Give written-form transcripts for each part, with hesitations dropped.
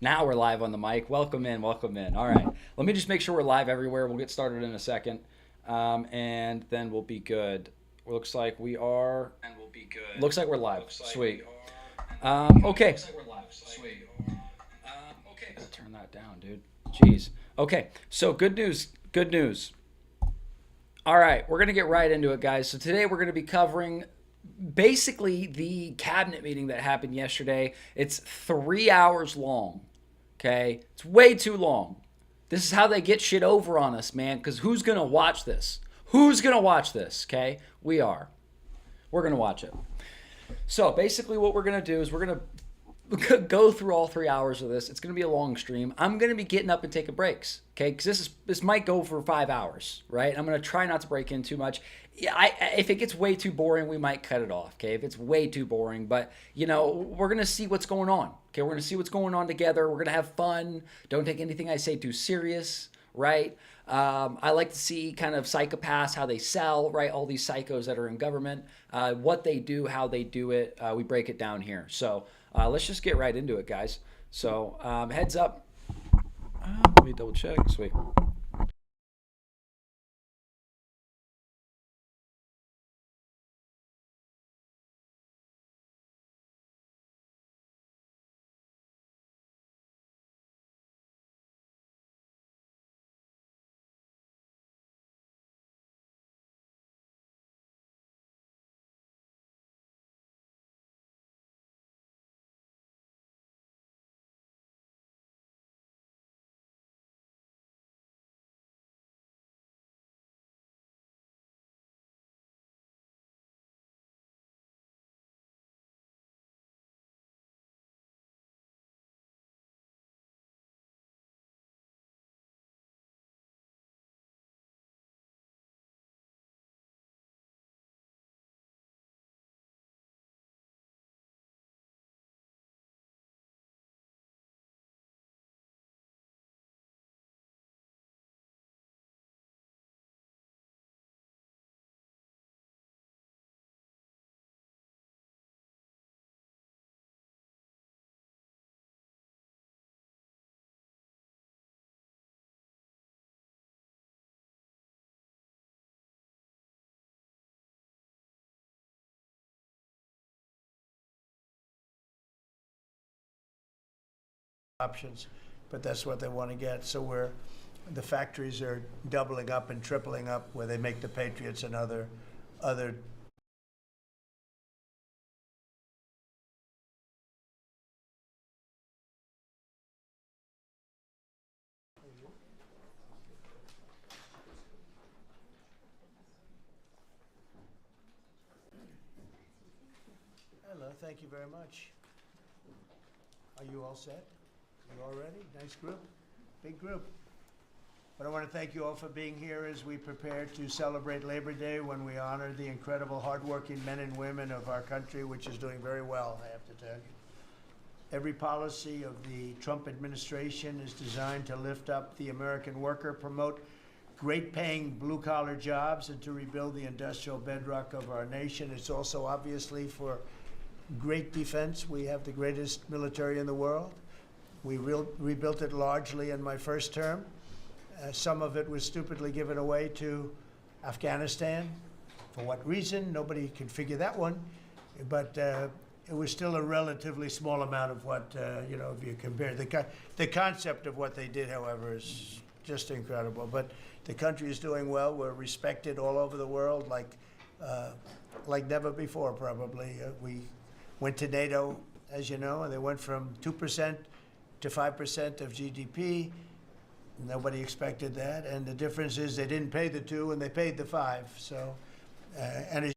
Now we're live on the mic. Welcome in, welcome in. All right. Let me just make sure we're live everywhere. We'll get started in a second. And then we'll be good. Looks like we are. And we'll be good. Looks like we're live. Sweet. Okay. Turn that down, dude. Jeez. Okay. So good news. Good news. All right. We're going to get right into it, guys. So today we're going to be covering basically the cabinet meeting that happened yesterday. It's 3 hours long. Okay? It's way too long. This is how they get shit over on us, man, because who's going to watch this? Who's going to watch this? Okay? We are. We're going to watch it. So basically, what we're going to do is we're going to go through all 3 hours of this. It's going to be a long stream. I'm going to be getting up and taking breaks, okay? Because this might go for 5 hours, right? I'm going to try not to break in too much. Yeah, if it gets way too boring, we might cut it off, okay? If it's way too boring, but we're going to see what's going on, okay? We're going to see what's going on together. We're going to have fun. Don't take anything I say too serious, right? I like to see kind of psychopaths, how they sell, right? All these psychos that are in government, what they do, how they do it. We break it down here. So let's just get right into it, guys. So heads up. Let me double check. Sweet. Options, but that's what they want to get. So the factories are doubling up and tripling up where they make the Patriots and other. Hello, thank you very much. Are you all set? You all ready? Nice group, big group. But I want to thank you all for being here as we prepare to celebrate Labor Day, when we honor the incredible hardworking men and women of our country, which is doing very well, I have to tell you. Every policy of the Trump administration is designed to lift up the American worker, promote great-paying blue-collar jobs, and to rebuild the industrial bedrock of our nation. It's also obviously for great defense. We have the greatest military in the world. We rebuilt it largely in my first term. Some of it was stupidly given away to Afghanistan. For what reason? Nobody can figure that one. But it was still a relatively small amount of what, if you compare. The concept of what they did, however, is just incredible. But the country is doing well. We're respected all over the world like never before, probably. We went to NATO, as you know, and they went from 2% to 5% of GDP. Nobody expected that. And the difference is they didn't pay the 2 and they paid the 5. So, and as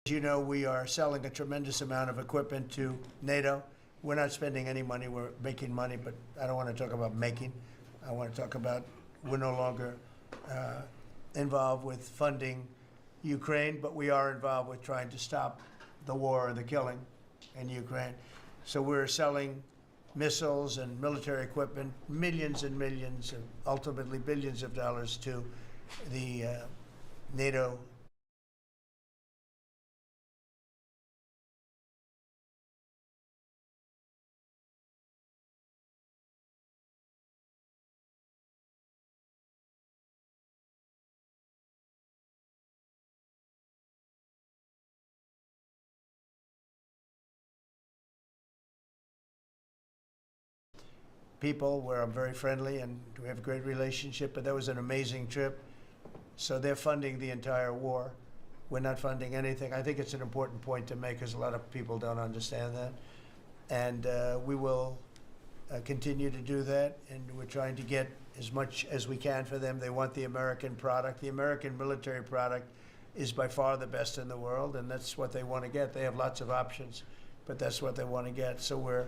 As you know, we are selling a tremendous amount of equipment to NATO. We're not spending any money, we're making money, but I don't want to talk about making. I want to talk about we're no longer involved with funding Ukraine, but we are involved with trying to stop the war and the killing in Ukraine. So we're selling missiles and military equipment, millions and millions, and ultimately billions of dollars to the NATO. People where I'm very friendly and we have a great relationship, but that was an amazing trip. So they're funding the entire war. We're not funding anything. I think it's an important point to make because a lot of people don't understand that. And we will continue to do that, and we're trying to get as much as we can for them. They want the American product. The American military product is by far the best in the world, and that's what they want to get. They have lots of options, but that's what they want to get. So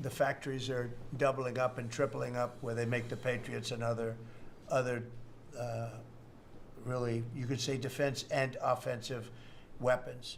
the factories are doubling up and tripling up where they make the Patriots and other really, you could say, defense and offensive weapons.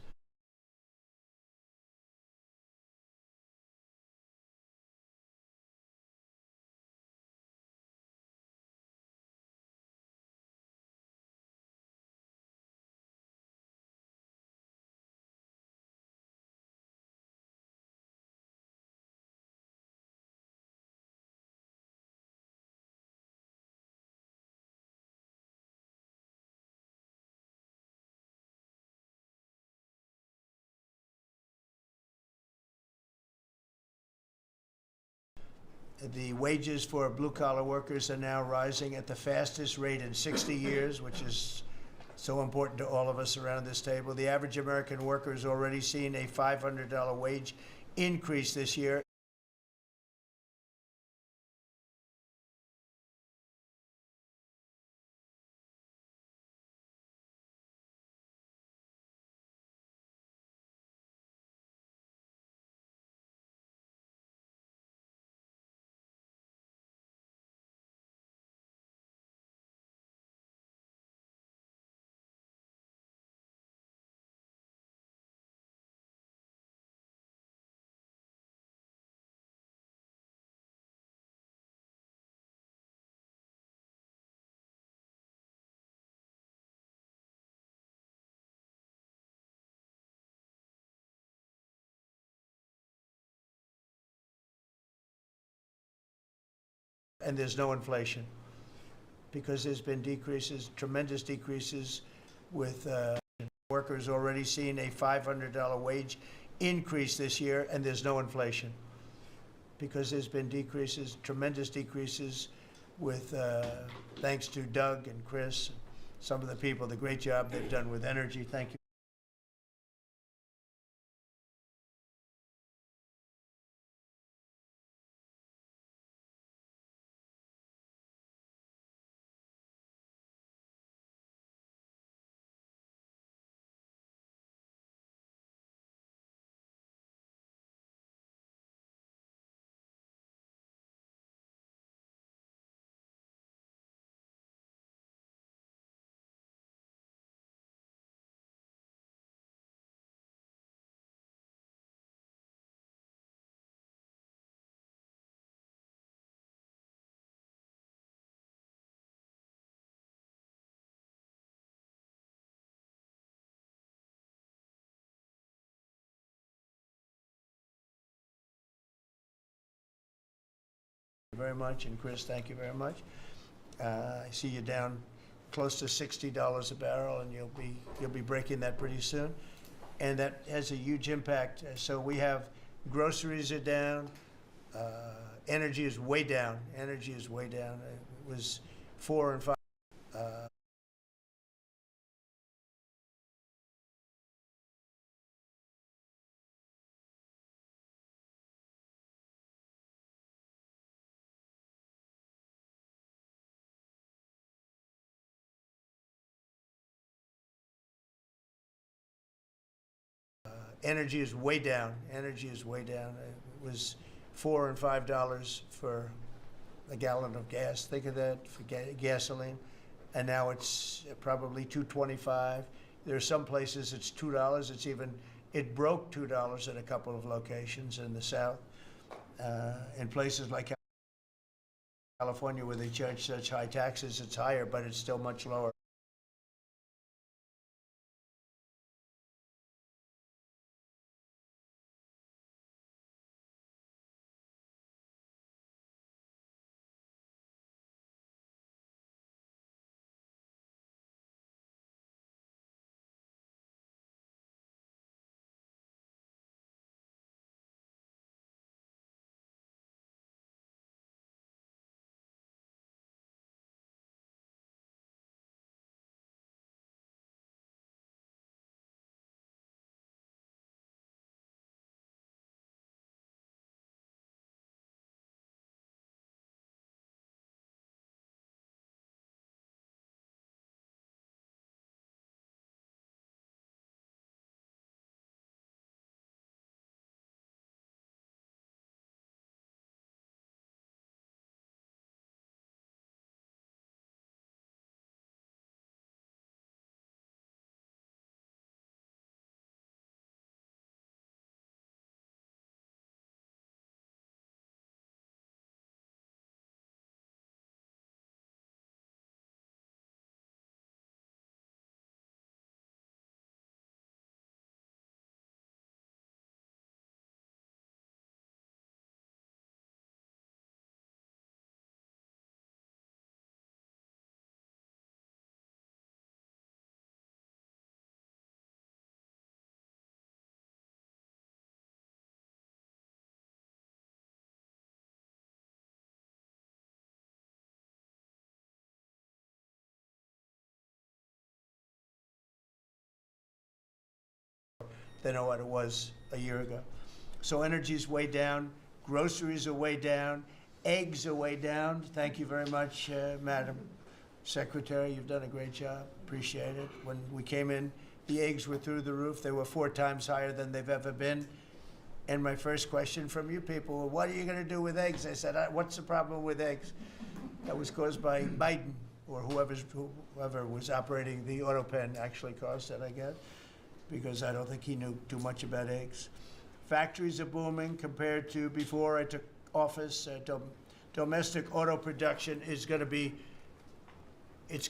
The wages for blue-collar workers are now rising at the fastest rate in 60 years, which is so important to all of us around this table. The average American worker has already seen a $500 wage increase this year. And there's no inflation because there's been decreases, tremendous decreases with workers already seeing a $500 wage increase this year, and there's no inflation because there's been decreases, tremendous decreases with thanks to Doug and Chris, some of the people, the great job they've done with energy. Thank you. Very much, and Chris, thank you very much. I see you down close to $60 a barrel, and you'll be breaking that pretty soon, and that has a huge impact. So we have groceries are down, energy is way down. Energy is way down. It was 4 and 5. Energy is way down. Energy is way down. It was $4 and $5 for a gallon of gas. Think of that for gasoline, and now it's probably $2.25. There are some places it's $2. It broke $2 at a couple of locations in the South. In places like California, where they charge such high taxes, it's higher, but it's still much lower. Than what it was a year ago. So energy's way down, groceries are way down, eggs are way down. Thank you very much, Madam Secretary. You've done a great job. Appreciate it. When we came in, the eggs were through the roof. They were 4 times higher than they've ever been. And my first question from you people, well, what are you going to do with eggs? I said, what's the problem with eggs? That was caused by Biden, or whoever was operating the auto pen actually caused it, I guess, because I don't think he knew too much about eggs. Factories are booming compared to before I took office. Domestic auto production is going to be, it's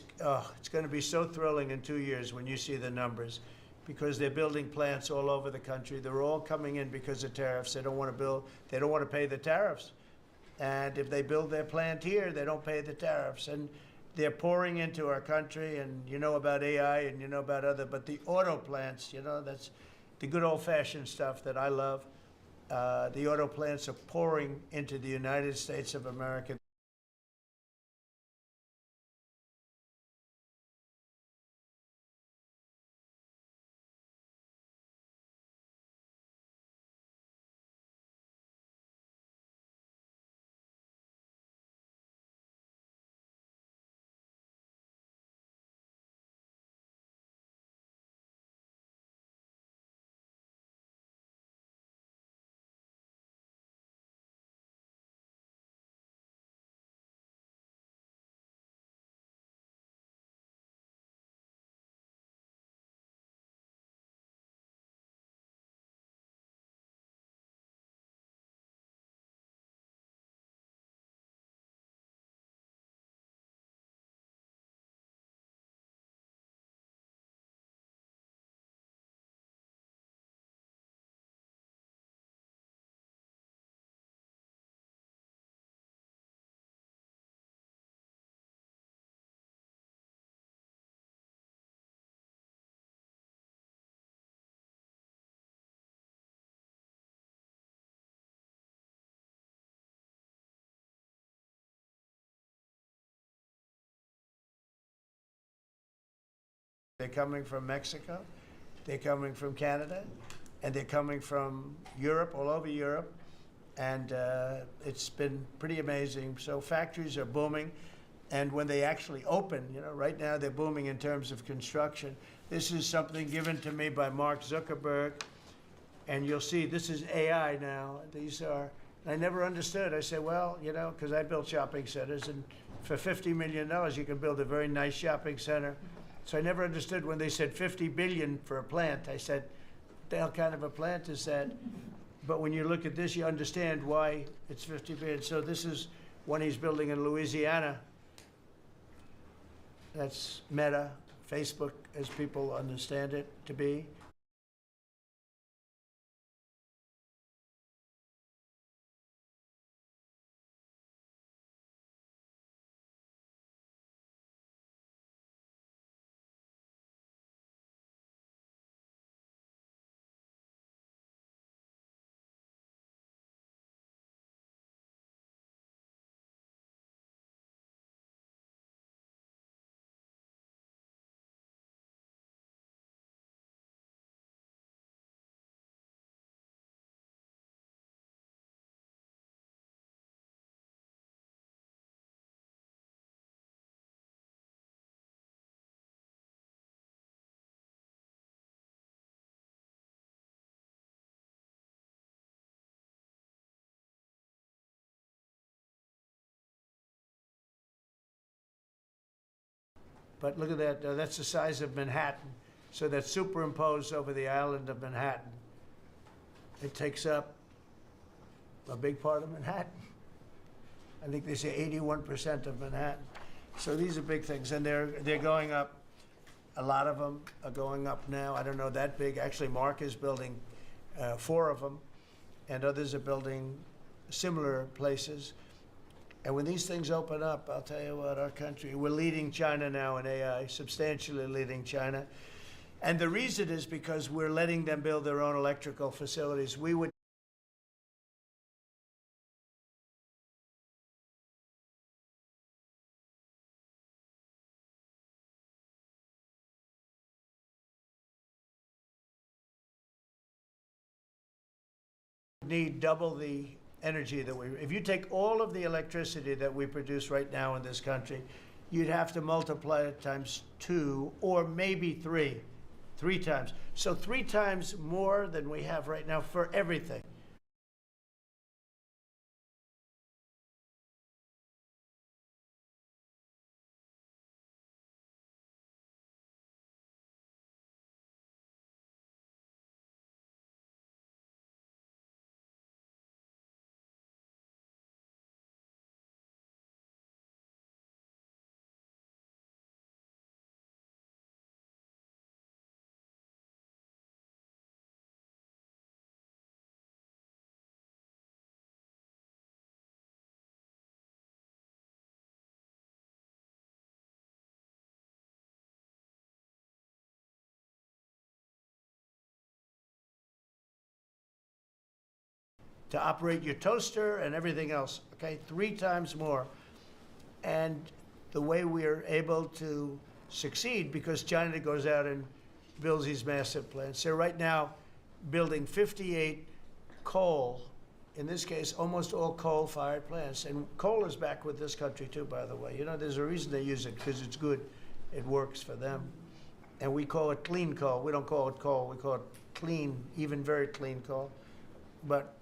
going to be so thrilling in 2 years when you see the numbers, because they're building plants all over the country. They're all coming in because of tariffs. They don't want to pay the tariffs. And if they build their plant here, they don't pay the tariffs. And they're pouring into our country, and you know about AI and you know about but the auto plants, that's the good old-fashioned stuff that I love. The auto plants are pouring into the United States of America. They're coming from Mexico, they're coming from Canada, and they're coming from Europe, all over Europe. And it's been pretty amazing. So factories are booming. And when they actually open, right now they're booming in terms of construction. This is something given to me by Mark Zuckerberg. And you'll see this is AI now. These are, I never understood. I said, well, you know, because I built shopping centers, and for $50 million, you can build a very nice shopping center. So I never understood when they said 50 billion for a plant. I said, what the hell kind of a plant is that? But when you look at this, you understand why it's 50 billion. So this is one he's building in Louisiana. That's Meta, Facebook, as people understand it to be. But look at that, that's the size of Manhattan. So that's superimposed over the island of Manhattan. It takes up a big part of Manhattan. I think they say 81% of Manhattan. So these are big things, and they're going up. A lot of them are going up now. I don't know that big. Actually, Mark is building 4 of them, and others are building similar places. And when these things open up, I'll tell you what, our country, we're leading China now in AI, substantially leading China. And the reason is because we're letting them build their own electrical facilities. We would need double the energy that if you take all of the electricity that we produce right now in this country, you'd have to multiply it times 2 or maybe 3 times. So 3 times more than we have right now for everything. To operate your toaster and everything else, okay? 3 times more. And the way we're able to succeed, because China goes out and builds these massive plants. They're right now building 58 coal, in this case, almost all coal-fired plants. And coal is back with this country too, by the way. You know, there's a reason they use it, because it's good. It works for them. And we call it clean coal. We don't call it coal, we call it clean, even very clean coal. But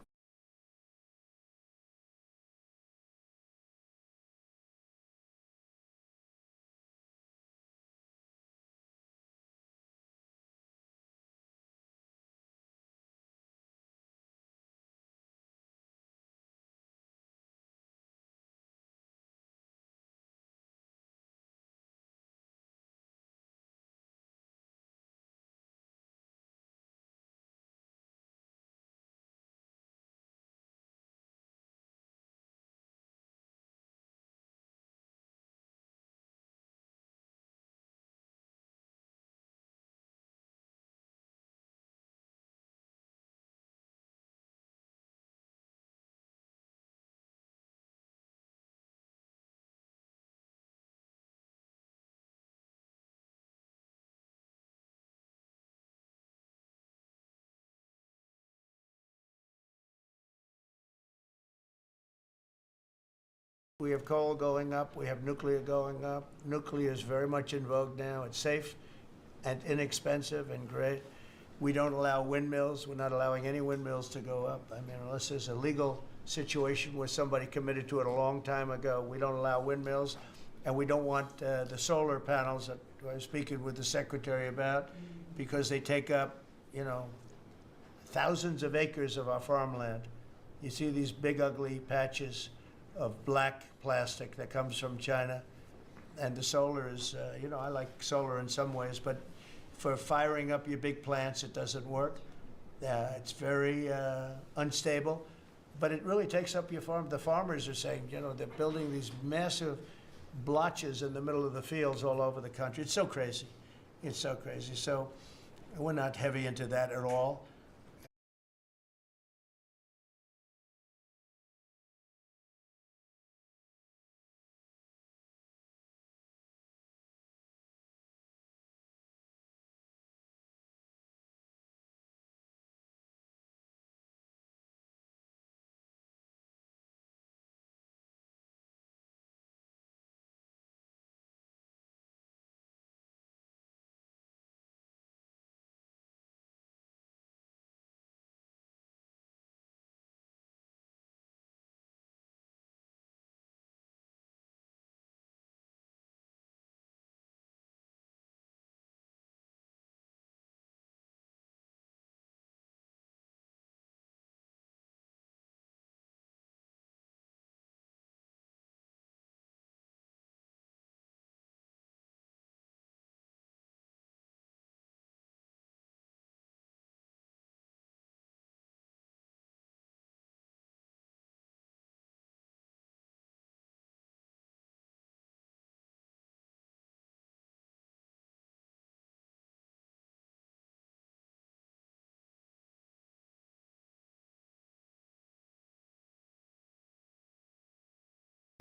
we have coal going up, we have nuclear going up. Nuclear is very much in vogue now. It's safe and inexpensive and great. We don't allow windmills. We're not allowing any windmills to go up. I mean, unless there's a legal situation where somebody committed to it a long time ago, we don't allow windmills. And we don't want the solar panels that I was speaking with the secretary about, because they take up, you know, thousands of acres of our farmland. You see these big ugly patches of black plastic that comes from China. And the solar is, you know, I like solar in some ways, but for firing up your big plants, it doesn't work. It's very unstable, but it really takes up your farm. The farmers are saying, you know, they're building these massive blotches in the middle of the fields all over the country. It's so crazy. It's so crazy. So we're not heavy into that at all.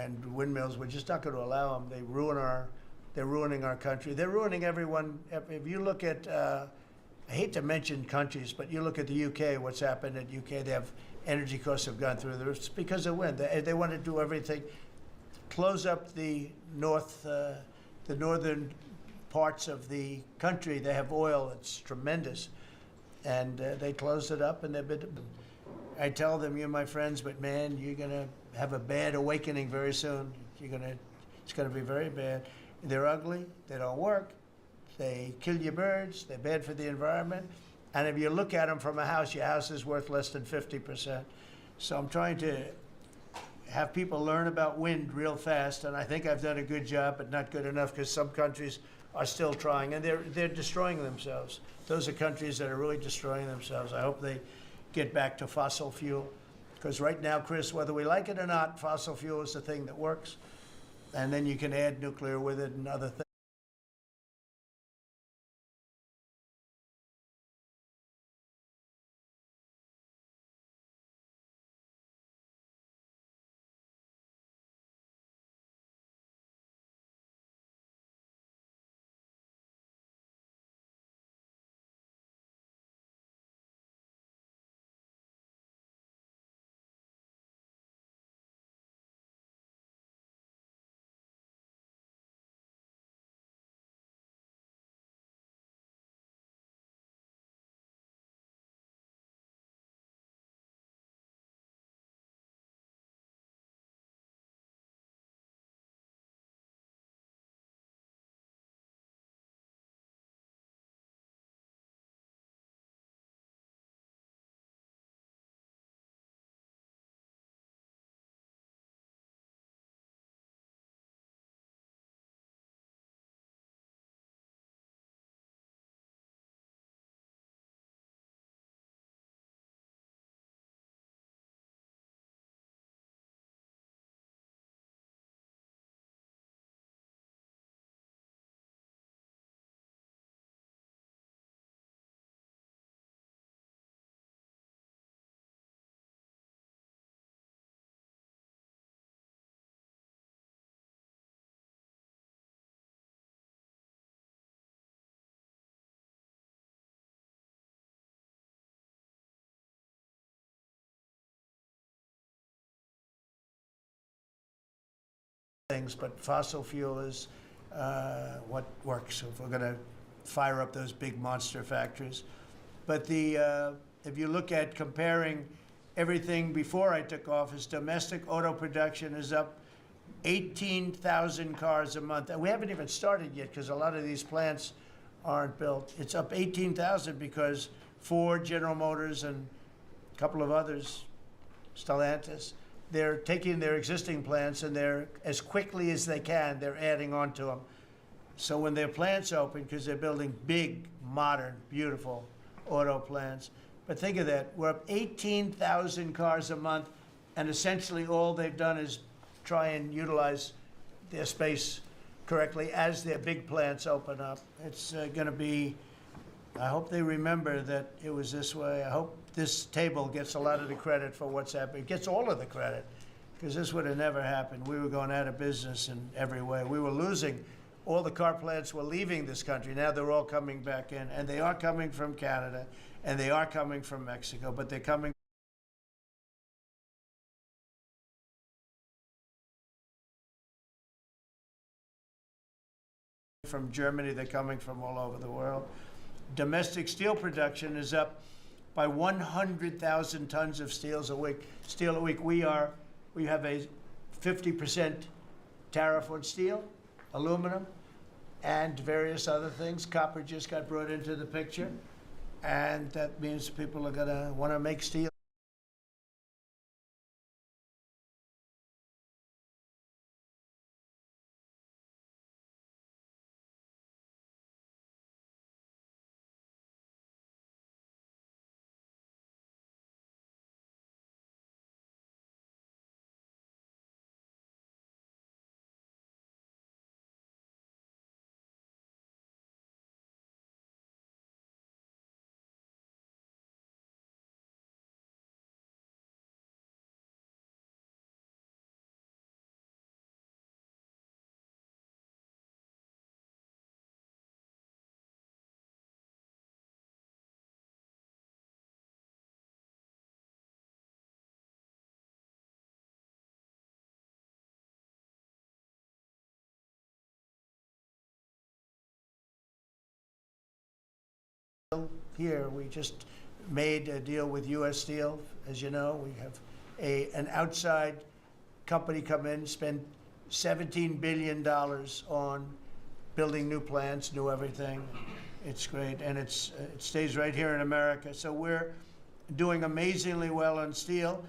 And windmills, we're just not going to allow them. They're ruining our country. They're ruining everyone. If you look at, I hate to mention countries, but you look at the UK, what's happened at UK, they have energy costs have gone through the roof. It's because of wind. They want to do everything, close up the northern parts of the country. They have oil. It's tremendous. And they closed it up, and they've been, I tell them, you're my friends, but man, you're going to have a bad awakening very soon. It's going to be very bad. They're ugly. They don't work. They kill your birds. They're bad for the environment. And if you look at them from a house, your house is worth less than 50%. So I'm trying to have people learn about wind real fast, and I think I've done a good job, but not good enough, because some countries are still trying, and they're destroying themselves. Those are countries that are really destroying themselves. I hope they get back to fossil fuel, because right now, Chris, whether we like it or not, fossil fuel is the thing that works, and then you can add nuclear with it and other things. But fossil fuel is what works. So if we're going to fire up those big monster factories, But if you look at comparing everything before I took office, domestic auto production is up 18,000 cars a month. And we haven't even started yet because a lot of these plants aren't built. It's up 18,000 because Ford, General Motors, and a couple of others, Stellantis, they're taking their existing plants and they're, as quickly as they can, they're adding on to them. So when their plants open, because they're building big, modern, beautiful auto plants, but think of that, we're up 18,000 cars a month, and essentially all they've done is try and utilize their space correctly as their big plants open up. It's going to be, I hope they remember that it was this way. I hope this table gets a lot of the credit for what's happening. It gets all of the credit, because this would have never happened. We were going out of business in every way. We were losing. All the car plants were leaving this country. Now they're all coming back in, and they are coming from Canada, and they are coming from Mexico, but they're coming from Germany. They're coming from all over the world. Domestic steel production is up by 100,000 tons of steel a week. We have a 50% tariff on steel, aluminum, and various other things. Copper just got brought into the picture, and that means people are going to want to make steel. Here, we just made a deal with U.S. Steel. As you know, we have an outside company come in, spend $17 billion on building new plants, new everything. It's great, and it stays right here in America. So we're doing amazingly well on steel,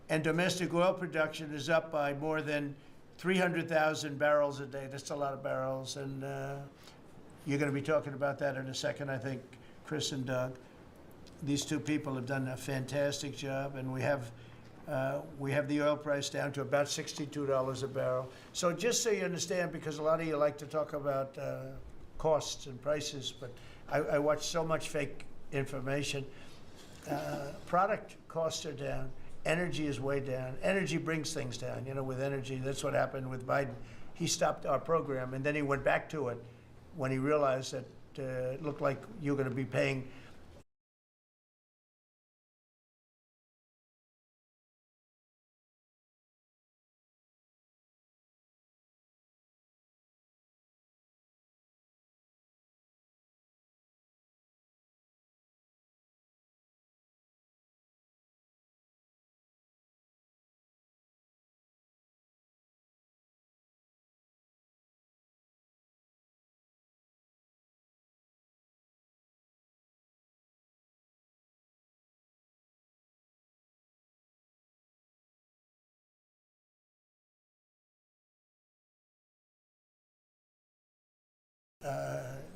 and domestic oil production is up by more than 300,000 barrels a day. That's a lot of barrels, and you're going to be talking about that in a second, I think, Chris and Doug. These two people have done a fantastic job, and we have the oil price down to about $62 a barrel. So just so you understand, because a lot of you like to talk about costs and prices, but I watch so much fake information. Product costs are down. Energy is way down. Energy brings things down. You know, with energy, that's what happened with Biden. He stopped our program, and then he went back to it when he realized that it looked like you're going to be paying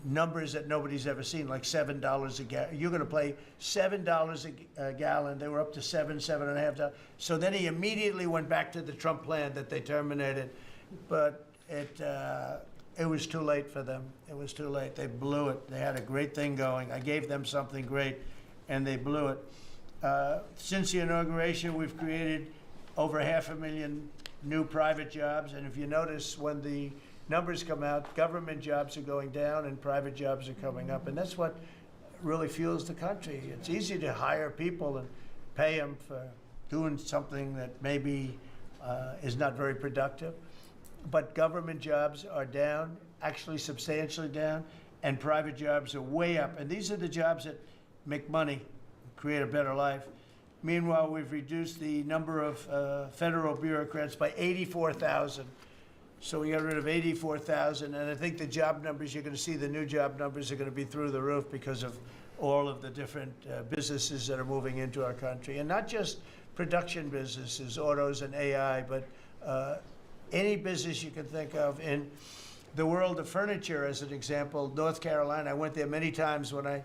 numbers that nobody's ever seen, like $7 a gallon. You're going to pay $7 a gallon. They were up to $7.5. So then he immediately went back to the Trump plan that they terminated, but it was too late for them. It was too late. They blew it. They had a great thing going. I gave them something great, and they blew it. Since the inauguration, we've created over 500,000 new private jobs, and if you notice, when the numbers come out, government jobs are going down and private jobs are coming up, and that's what really fuels the country. It's easy to hire people and pay them for doing something that maybe is not very productive, but government jobs are down, actually substantially down, and private jobs are way up. And these are the jobs that make money, create a better life. Meanwhile, we've reduced the number of federal bureaucrats by 84,000. So we got rid of 84,000, and I think the job numbers, you're going to see the new job numbers are going to be through the roof because of all of the different businesses that are moving into our country. And not just production businesses, autos and AI, but any business you can think of. In the world of furniture, as an example, North Carolina, I went there many times when I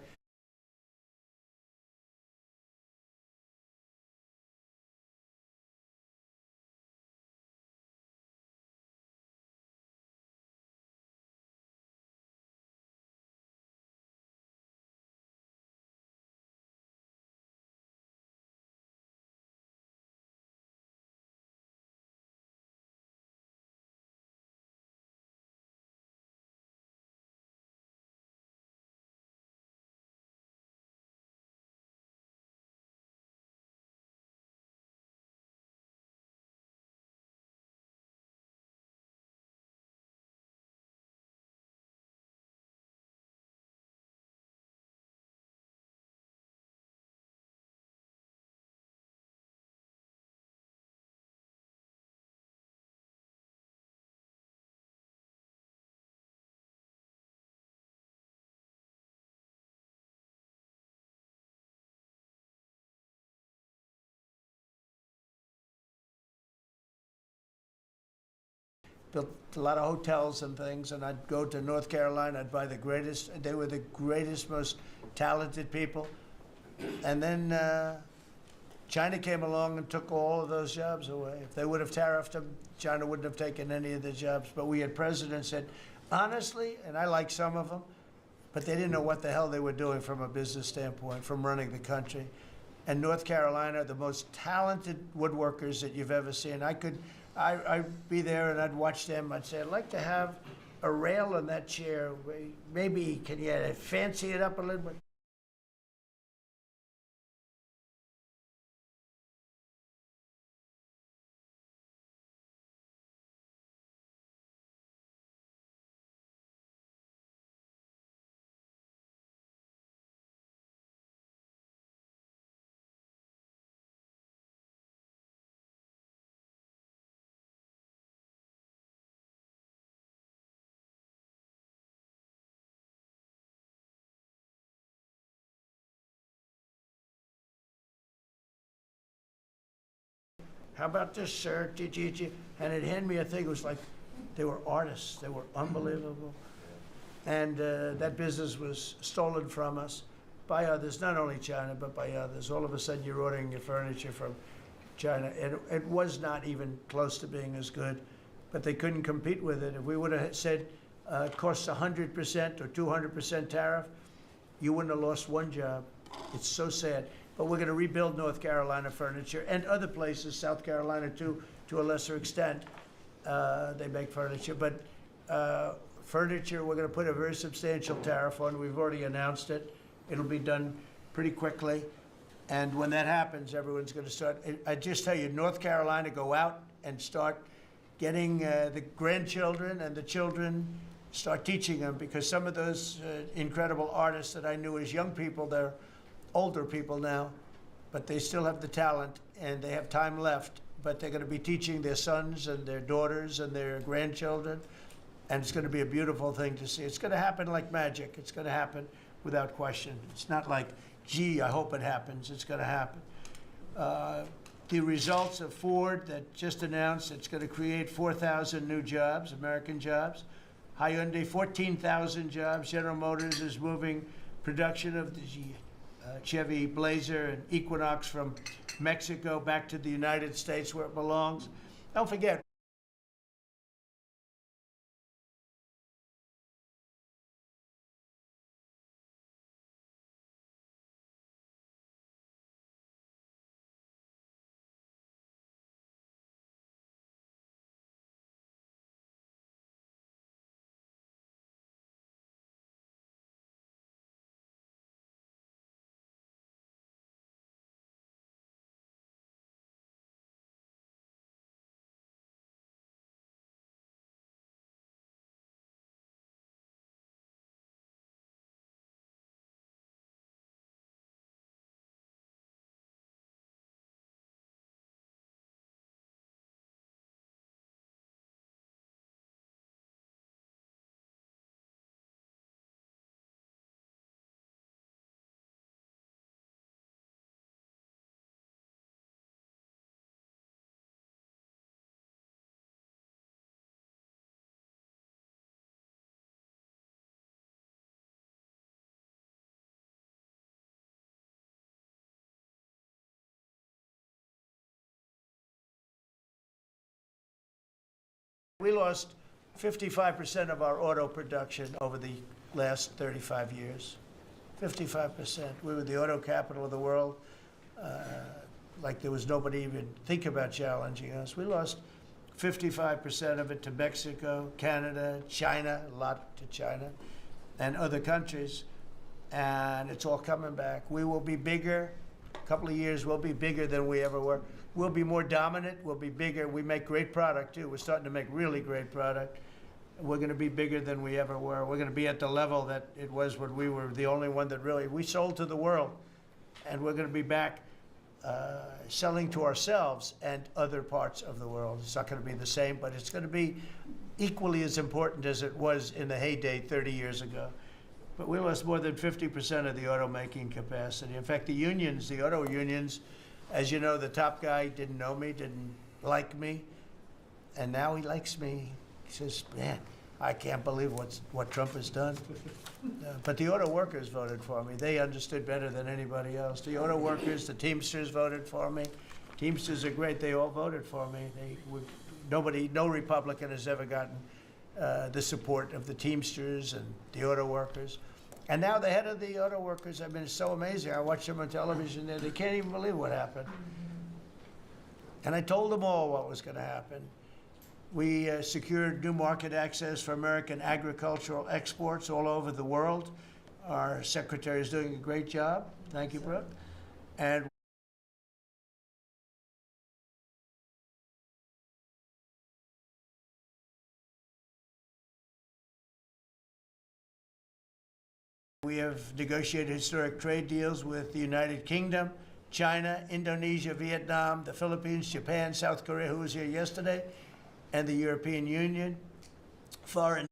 built a lot of hotels and things, and I'd go to North Carolina, I'd buy the greatest, they were the greatest, most talented people. And then China came along and took all of those jobs away. If they would have tariffed them, China wouldn't have taken any of the jobs. But we had presidents that, honestly, and I like some of them, but they didn't know what the hell they were doing from a business standpoint, from running the country. And North Carolina, the most talented woodworkers that you've ever seen. I'd be there and I'd watch them. I'd say, I'd like to have a rail in that chair. Maybe can you fancy it up a little bit? How about this, sir? And it handed me a thing. It was like they were artists. They were unbelievable. And that business was stolen from us by others, not only China, but by others. All of a sudden, you're ordering your furniture from China. And it was not even close to being as good, but they couldn't compete with it. If we would have said it costs 100% or 200% tariff, you wouldn't have lost one job. It's so sad. But we're going to rebuild North Carolina furniture and other places, South Carolina too, to a lesser extent. They make furniture, but furniture, we're going to put a very substantial tariff on. We've already announced it. It'll be done pretty quickly. And when that happens, everyone's going to start. I just tell you, North Carolina, go out and start getting the grandchildren and the children, start teaching them, because some of those incredible artists that I knew as young people, they're older people now, but they still have the talent and they have time left, but they're going to be teaching their sons and their daughters and their grandchildren, and it's going to be a beautiful thing to see. It's going to happen like magic. It's going to happen without question. It's not like, gee, I hope it happens. It's going to happen. The results of Ford that just announced it's going to create 4,000 new jobs, American jobs. Hyundai, 14,000 jobs. General Motors is moving production of the Chevy Blazer and Equinox from Mexico back to the United States where it belongs. Don't forget, We lost 55% of our auto production over the last 35 years. 55%. We were the auto capital of the world. Like there was nobody even think about challenging us. We lost 55% of it to Mexico, Canada, China, a lot to China, and other countries. And it's all coming back. We will be bigger. A couple of years, we'll be bigger than we ever were. We'll be more dominant. We'll be bigger. We make great product, too. We're starting to make really great product. We're going to be bigger than we ever were. We're going to be at the level that it was when we were the only one that really, we sold to the world. And we're going to be back selling to ourselves and other parts of the world. It's not going to be the same, but it's going to be equally as important as it was in the heyday 30 years ago. But we lost more than 50% of the automaking capacity. In fact, the unions, the auto unions, as you know, the top guy didn't know me, didn't like me, and now he likes me. He says, man, I can't believe what Trump has done. But the auto workers voted for me. They understood better than anybody else. The auto workers, the Teamsters voted for me. Teamsters are great. They all voted for me. No Republican has ever gotten the support of the Teamsters and the auto workers. And now the head of the auto workers, I mean, it's so amazing. I watch them on television there. They can't even believe what happened. And I told them all what was going to happen. We secured new market access for American agricultural exports all over the world. Our secretary is doing a great job. Thank you, Brooke. And we have negotiated historic trade deals with the United Kingdom, China, Indonesia, Vietnam, the Philippines, Japan, South Korea, who was here yesterday, and the European Union. Foreign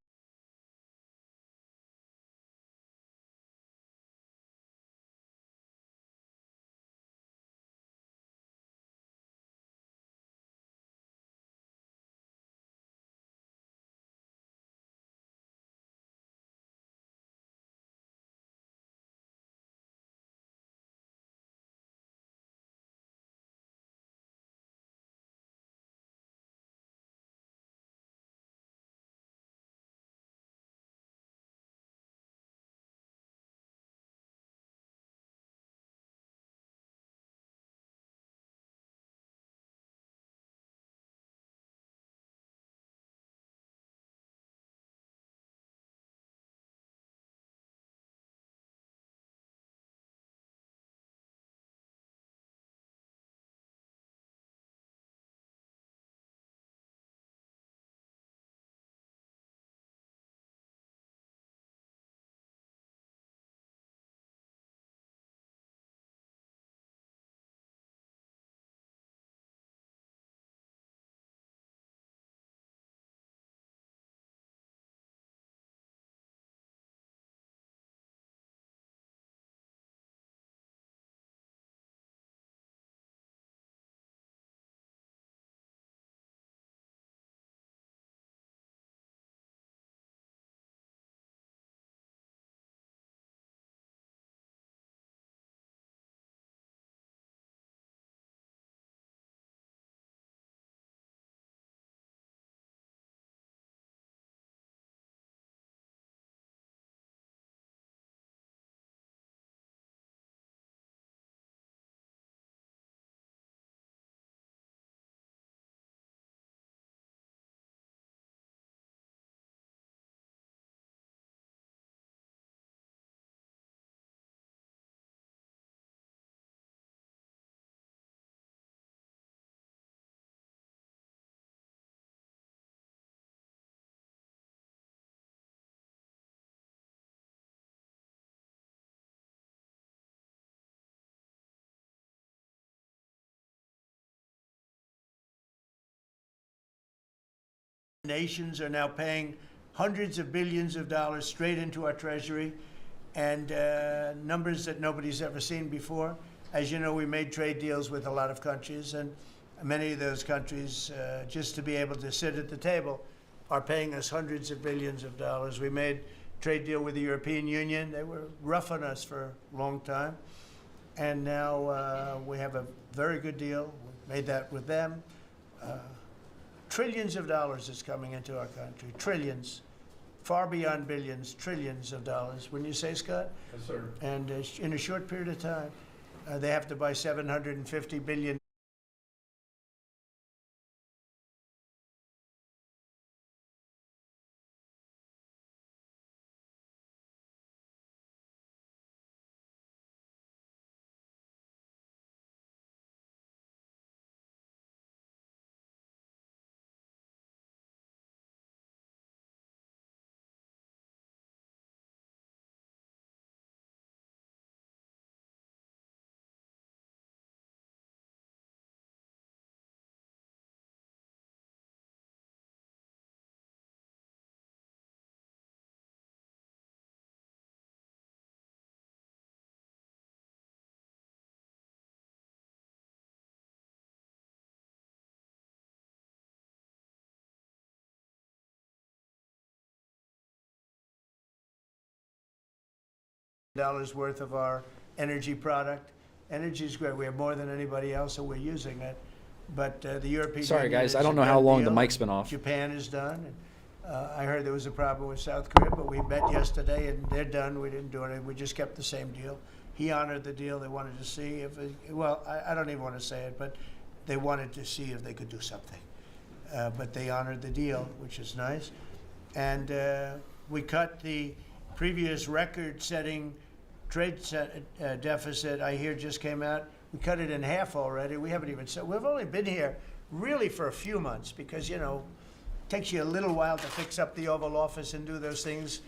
nations are now paying hundreds of billions of dollars straight into our treasury, and numbers that nobody's ever seen before. As you know, we made trade deals with a lot of countries, and many of those countries, just to be able to sit at the table, are paying us hundreds of billions of dollars. We made a trade deal with the European Union. They were rough on us for a long time, and now we have a very good deal. We made that with them. trillions of dollars is coming into our country. Trillions. Far beyond billions, trillions of dollars. Wouldn't you say, Scott? Yes, sir. And in a short period of time, they have to buy 750 billion. Dollars worth of our energy product. Energy is great. We have more than anybody else, so we're using it. But the European Sorry, Union guys. is I don't a know how done long the deal. mic's been off. Japan is done. And, I heard there was a problem with South Korea, but we met yesterday, and they're done. We didn't do anything. We just kept the same deal. He honored the deal. They wanted to see if, I don't even want to say it, but they wanted to see if they could do something. But they honored the deal, which is nice. And we cut the previous record-setting trade deficit, I hear, just came out. We cut it in half already. We haven't even said, we've only been here really for a few months because, you know, it takes you a little while to fix up the Oval Office and do those things.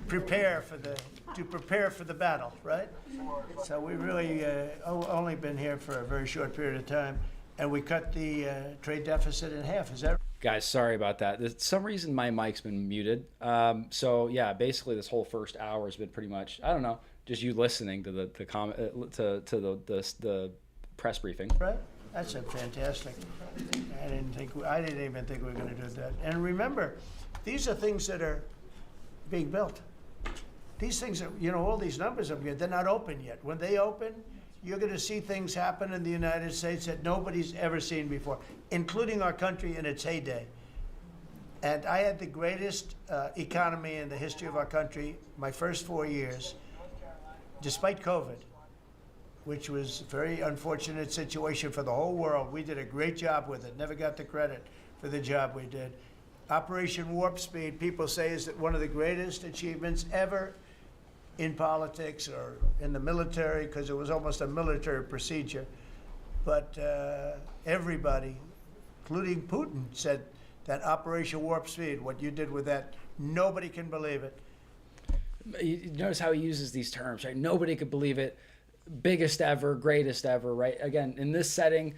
prepare for the battle, right? So we really only been here for a very short period of time, and we cut the trade deficit in half. Is that? Guys, sorry about that. For some reason, my mic's been muted. So yeah, basically, this whole first hour has been pretty much, I don't know, just you listening to the comment to the press briefing. Right. That's fantastic. I didn't even think we were going to do that. And remember, these are things that are being built. These things are, you know, all these numbers up here, they're not open yet. When they open, you're going to see things happen in the United States that nobody's ever seen before, including our country in its heyday. And I had the greatest economy in the history of our country my first 4 years, despite COVID, which was a very unfortunate situation for the whole world. We did a great job with it, never got the credit for the job we did. Operation Warp Speed, people say, is one of the greatest achievements ever in politics or in the military, because it was almost a military procedure. But everybody, including Putin, said that Operation Warp Speed, what you did with that, nobody can believe it. You notice how he uses these terms, right? Nobody could believe it. Biggest ever, greatest ever, right? Again, in this setting,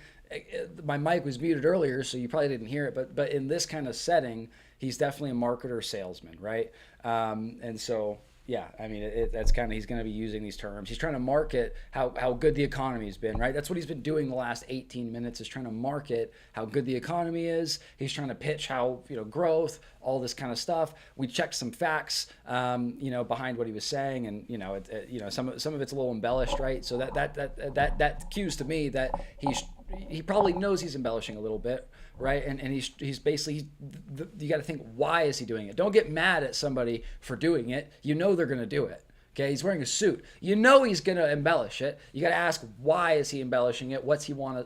my mic was muted earlier, so you probably didn't hear it, but in this kind of setting, he's definitely a marketer salesman, right? And so, yeah, I mean, that's kind of, he's going to be using these terms. He's trying to market how good the economy's been, right? That's what he's been doing the last 18 minutes, is trying to market how good the economy is. He's trying to pitch how, you know, growth, all this kind of stuff. We checked some facts, you know, behind what he was saying, and you know, some of it's a little embellished, right? So that cues to me that he probably knows he's embellishing a little bit, right? And he's basically, you got to think, why is he doing it? Don't get mad at somebody for doing it. You know they're going to do it. Okay, he's wearing a suit. You know he's going to embellish it. You got to ask, why is he embellishing it? What's he want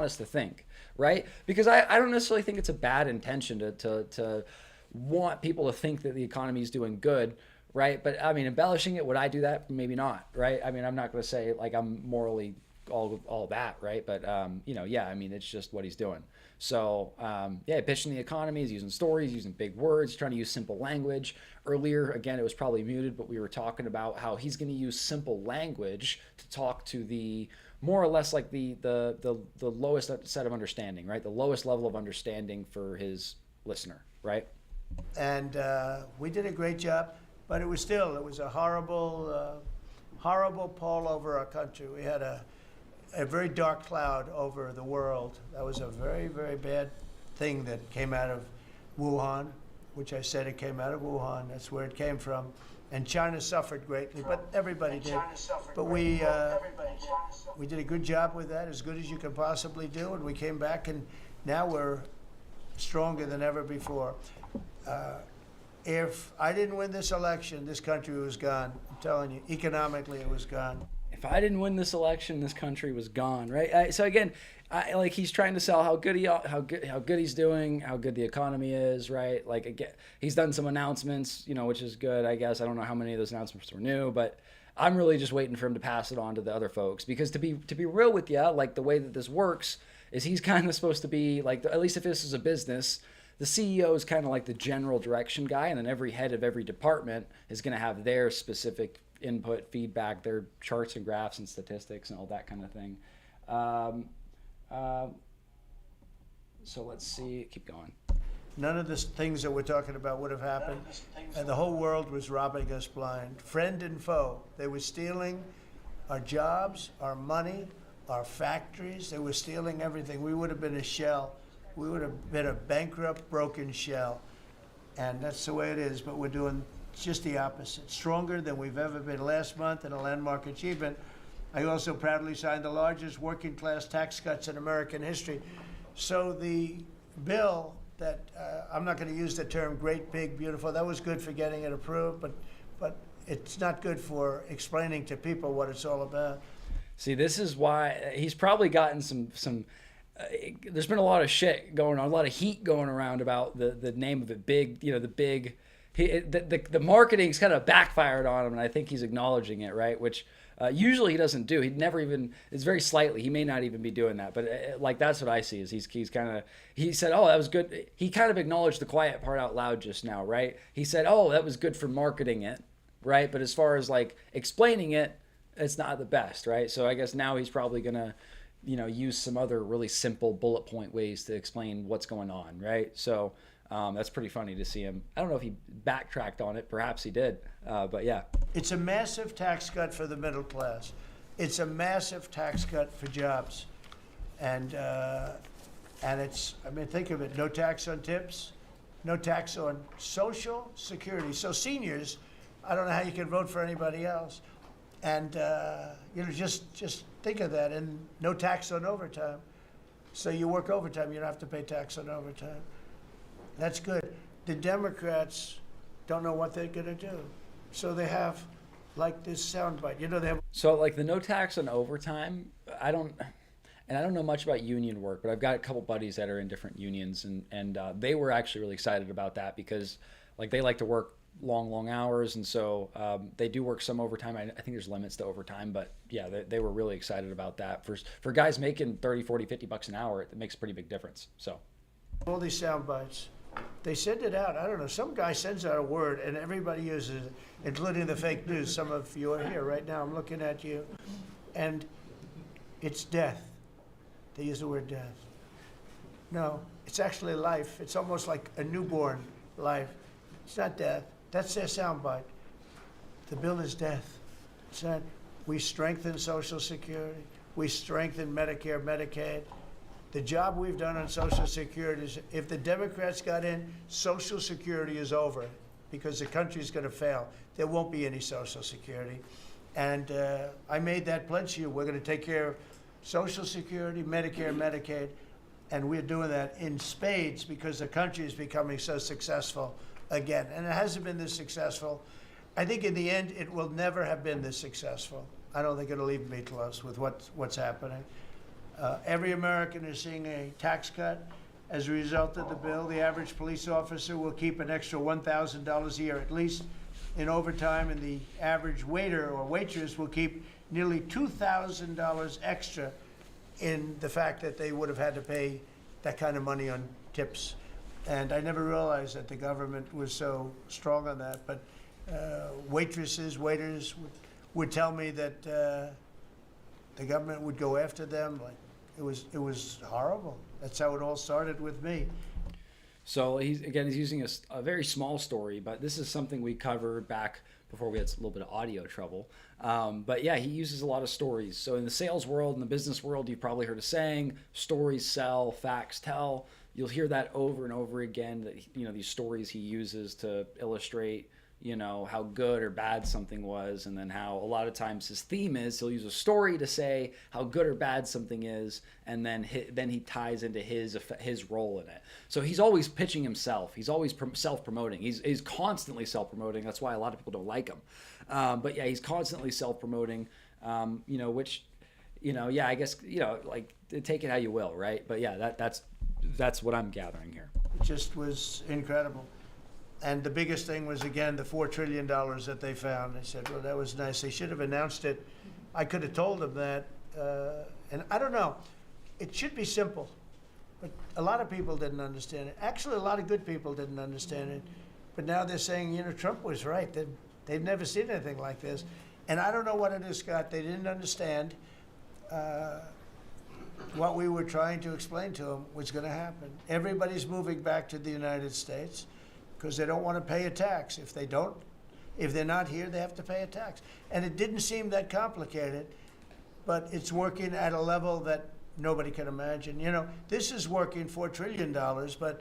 us to think, right? Because I don't necessarily think it's a bad intention to want people to think that the economy is doing good, right? But I mean, embellishing it, would I do that? Maybe not, right? I mean, I'm not going to say like I'm morally all that, right? But you know, yeah, I mean, it's just what he's doing. So yeah, pitching the economy, he's using stories, using big words, trying to use simple language. Earlier, again, it was probably muted, but we were talking about how he's going to use simple language to talk to the more or less like the lowest set of understanding, right? The lowest level of understanding for his listener, right? And we did a great job, but it was a horrible pall over our country. We had a very dark cloud over the world. That was a very, very bad thing that came out of Wuhan, which I said it came out of Wuhan. That's where it came from. And China suffered greatly, but everybody did. But we did a good job with that, as good as you could possibly do. And we came back, and now we're stronger than ever before. If I didn't win this election, this country was gone. I'm telling you, economically it was gone. If I didn't win this election, this country was gone, right? So again, like he's trying to sell how good he's doing, how good the economy is, right? Like again, he's done some announcements, which is good, I guess. I don't know how many of those announcements were new, but I'm really just waiting for him to pass it on to the other folks, because to be real with you, like the way that this works is he's kind of supposed to be like, at least if this is a business, the CEO is kind of like the general direction guy, and then every head of every department is going to have their specific input, feedback, their charts and graphs and statistics and all that kind of thing. So let's see, keep going. None of the things that we're talking about would have happened, and the whole world was robbing us blind. Friend and foe. They were stealing our jobs, our money, our factories. They were stealing everything. We would have been a shell. We would have been a bankrupt, broken shell. And that's the way it is, but we're doing just the opposite. Stronger than we've ever been. Last month, in a landmark achievement, I also proudly signed the largest working class tax cuts in American history. So the bill that, I'm not going to use the term great, big, beautiful, that was good for getting it approved, but it's not good for explaining to people what it's all about. See, this is why he's probably gotten some there's been a lot of shit going on, a lot of heat going around about the name of it, big, the big, the marketing's kind of backfired on him, and I think he's acknowledging it, right? Which usually he doesn't do. He'd never even, it's very slightly, he may not even be doing that, but like that's what I see is he's kind of, he said, oh, that was good. He kind of acknowledged the quiet part out loud just now, right? He said, oh, that was good for marketing it, right? But as far as like explaining it, it's not the best, right? So I guess now he's probably gonna use some other really simple bullet point ways to explain what's going on, right? So that's pretty funny to see him. I don't know if he backtracked on it. Perhaps he did, but yeah. It's a massive tax cut for the middle class. It's a massive tax cut for jobs. And it's, I mean, think of it, no tax on tips, no tax on Social Security. So seniors, I don't know how you can vote for anybody else. And, just think of that, and no tax on overtime. So you work overtime, you don't have to pay tax on overtime. That's good. The Democrats don't know what they're going to do. So they have, like, this soundbite. They have. So, like, the no tax on overtime, I don't know much about union work, but I've got a couple buddies that are in different unions, and they were actually really excited about that because, like, they like to work long hours, and so they do work some overtime. I think there's limits to overtime, but yeah, they were really excited about that. For guys making 30, 40, 50 bucks an hour, it makes a pretty big difference. So all these sound bites, they send it out. I don't know, some guy sends out a word and everybody uses it, including the fake news. Some of you are here right now. I'm looking at you, and it's death. They use the word death. No, it's actually life. It's almost like a newborn life. It's not death. That's their soundbite. The bill is death. It's not. We strengthen Social Security. We strengthen Medicare, Medicaid. The job we've done on Social Security is, if the Democrats got in, Social Security is over because the country's going to fail. There won't be any Social Security. And I made that pledge to you. We're going to take care of Social Security, Medicare, Medicaid, and we're doing that in spades because the country is becoming so successful again. And it hasn't been this successful. I think in the end, it will never have been this successful. I don't think it'll even be close with what's happening. Every American is seeing a tax cut. As a result of the bill, the average police officer will keep an extra $1,000 a year at least in overtime, and the average waiter or waitress will keep nearly $2,000 extra in the fact that they would have had to pay that kind of money on tips. And I never realized that the government was so strong on that. But waitresses, waiters would tell me that the government would go after them. Like it was horrible. That's how it all started with me. So he's using a very small story, but this is something we covered back before we had a little bit of audio trouble. But yeah, he uses a lot of stories. So in the sales world, in the business world, you've probably heard a saying, stories sell, facts tell. You'll hear that over and over again, that these stories he uses to illustrate you know, how good or bad something was, and then how a lot of times his theme is he'll use a story to say how good or bad something is, and then he ties into his role in it. So he's always pitching himself. He's always self-promoting. He's constantly self-promoting. That's why a lot of people don't like him. But yeah, he's constantly self-promoting. You know, which, you know, yeah, I guess, you know, like, take it how you will, right? But yeah, that's what I'm gathering here. It just was incredible. And the biggest thing was, again, the $4 trillion that they found. They said, well, that was nice. They should have announced it. I could have told them that. And I don't know. It should be simple. But a lot of people didn't understand it. Actually, a lot of good people didn't understand it. But now they're saying, you know, Trump was right. They've never seen anything like this. And I don't know what it is, Scott. They didn't understand what we were trying to explain to them was going to happen. Everybody's moving back to the United States because they don't want to pay a tax. If they're not here, they have to pay a tax. And it didn't seem that complicated, but it's working at a level that nobody can imagine. You know, this is working $4 trillion, but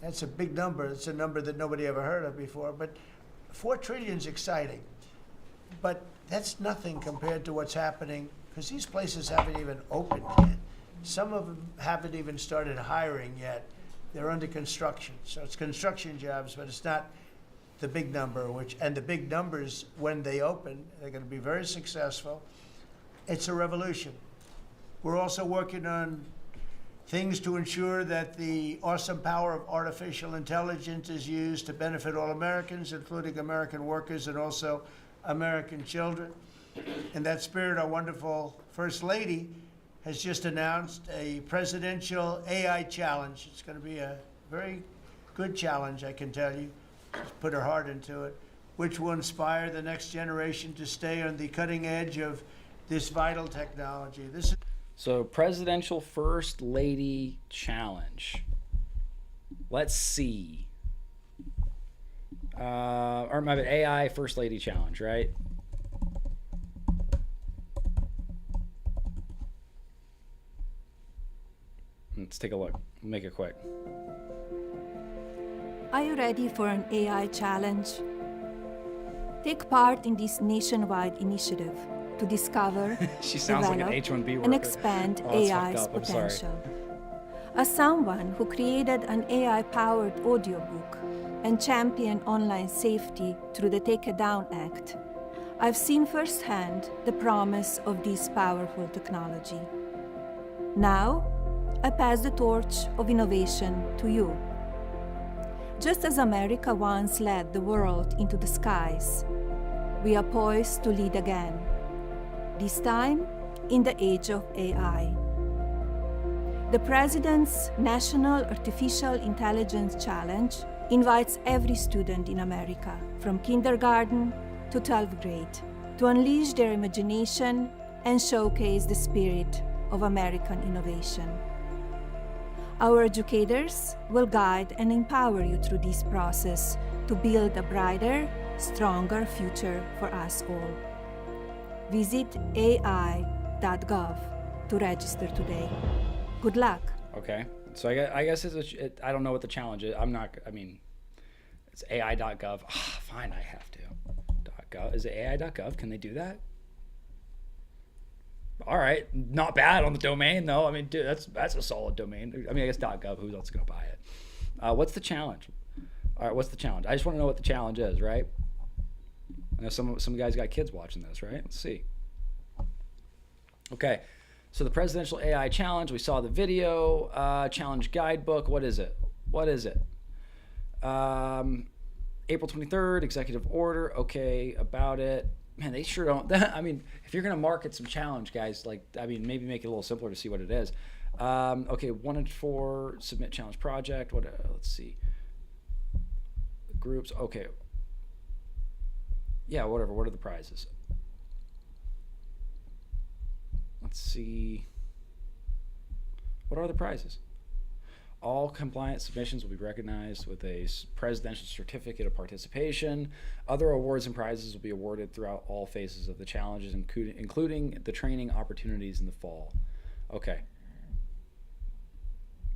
that's a big number. It's a number that nobody ever heard of before. But $4 trillion is exciting. But that's nothing compared to what's happening, because these places haven't even opened yet. Some of them haven't even started hiring yet. They're under construction. So it's construction jobs, but it's not the big number, and the big numbers, when they open, they're going to be very successful. It's a revolution. We're also working on things to ensure that the awesome power of artificial intelligence is used to benefit all Americans, including American workers and also American children. In that spirit, our wonderful First Lady has just announced a presidential AI challenge. It's going to be a very good challenge, I can tell you. She's put her heart into it, which will inspire the next generation to stay on the cutting edge of this vital technology. So, presidential First Lady challenge. Let's see. Or my bad, AI First Lady challenge, right? Let's take a look. Make it quick. Are you ready for an AI challenge? Take part in this nationwide initiative to discover, She sounds like an develop, H-1B worker. and expand Oh, that's AI's fucked up. I'm sorry. potential. As someone who created an AI-powered audiobook and championed online safety through the Take It Down Act, I've seen firsthand the promise of this powerful technology. Now, I pass the torch of innovation to you. Just as America once led the world into the skies, we are poised to lead again, this time in the age of AI. The President's National Artificial Intelligence Challenge invites every student in America, from kindergarten to 12th grade, to unleash their imagination and showcase the spirit of American innovation. Our educators will guide and empower you through this process to build a brighter, stronger future for us all. Visit ai.gov to register today. Good luck. Okay. So I guess I don't know what the challenge is. It's ai.gov. Fine, I have to. .gov. Is it ai.gov? Can they do that? All right, not bad on the domain though. I mean, dude, that's a solid domain. I mean, I guess .gov. Who else is gonna buy it? What's the challenge? All right, what's the challenge? I just want to know what the challenge is, right? I know some guys got kids watching this, right? Let's see. Okay, so the presidential AI challenge. We saw the video challenge guidebook. What is it? What is it? April 23rd, executive order. Okay, about it. Man, they sure don't. I mean, if you're going to market some challenge, guys, maybe make it a little simpler to see what it is. Okay, 1 and 4, submit challenge project. Let's see. Groups. Okay. Yeah, whatever. What are the prizes? Let's see. What are the prizes? All compliant submissions will be recognized with a presidential certificate of participation. Other awards and prizes will be awarded throughout all phases of the challenges, including the training opportunities in the fall. Okay.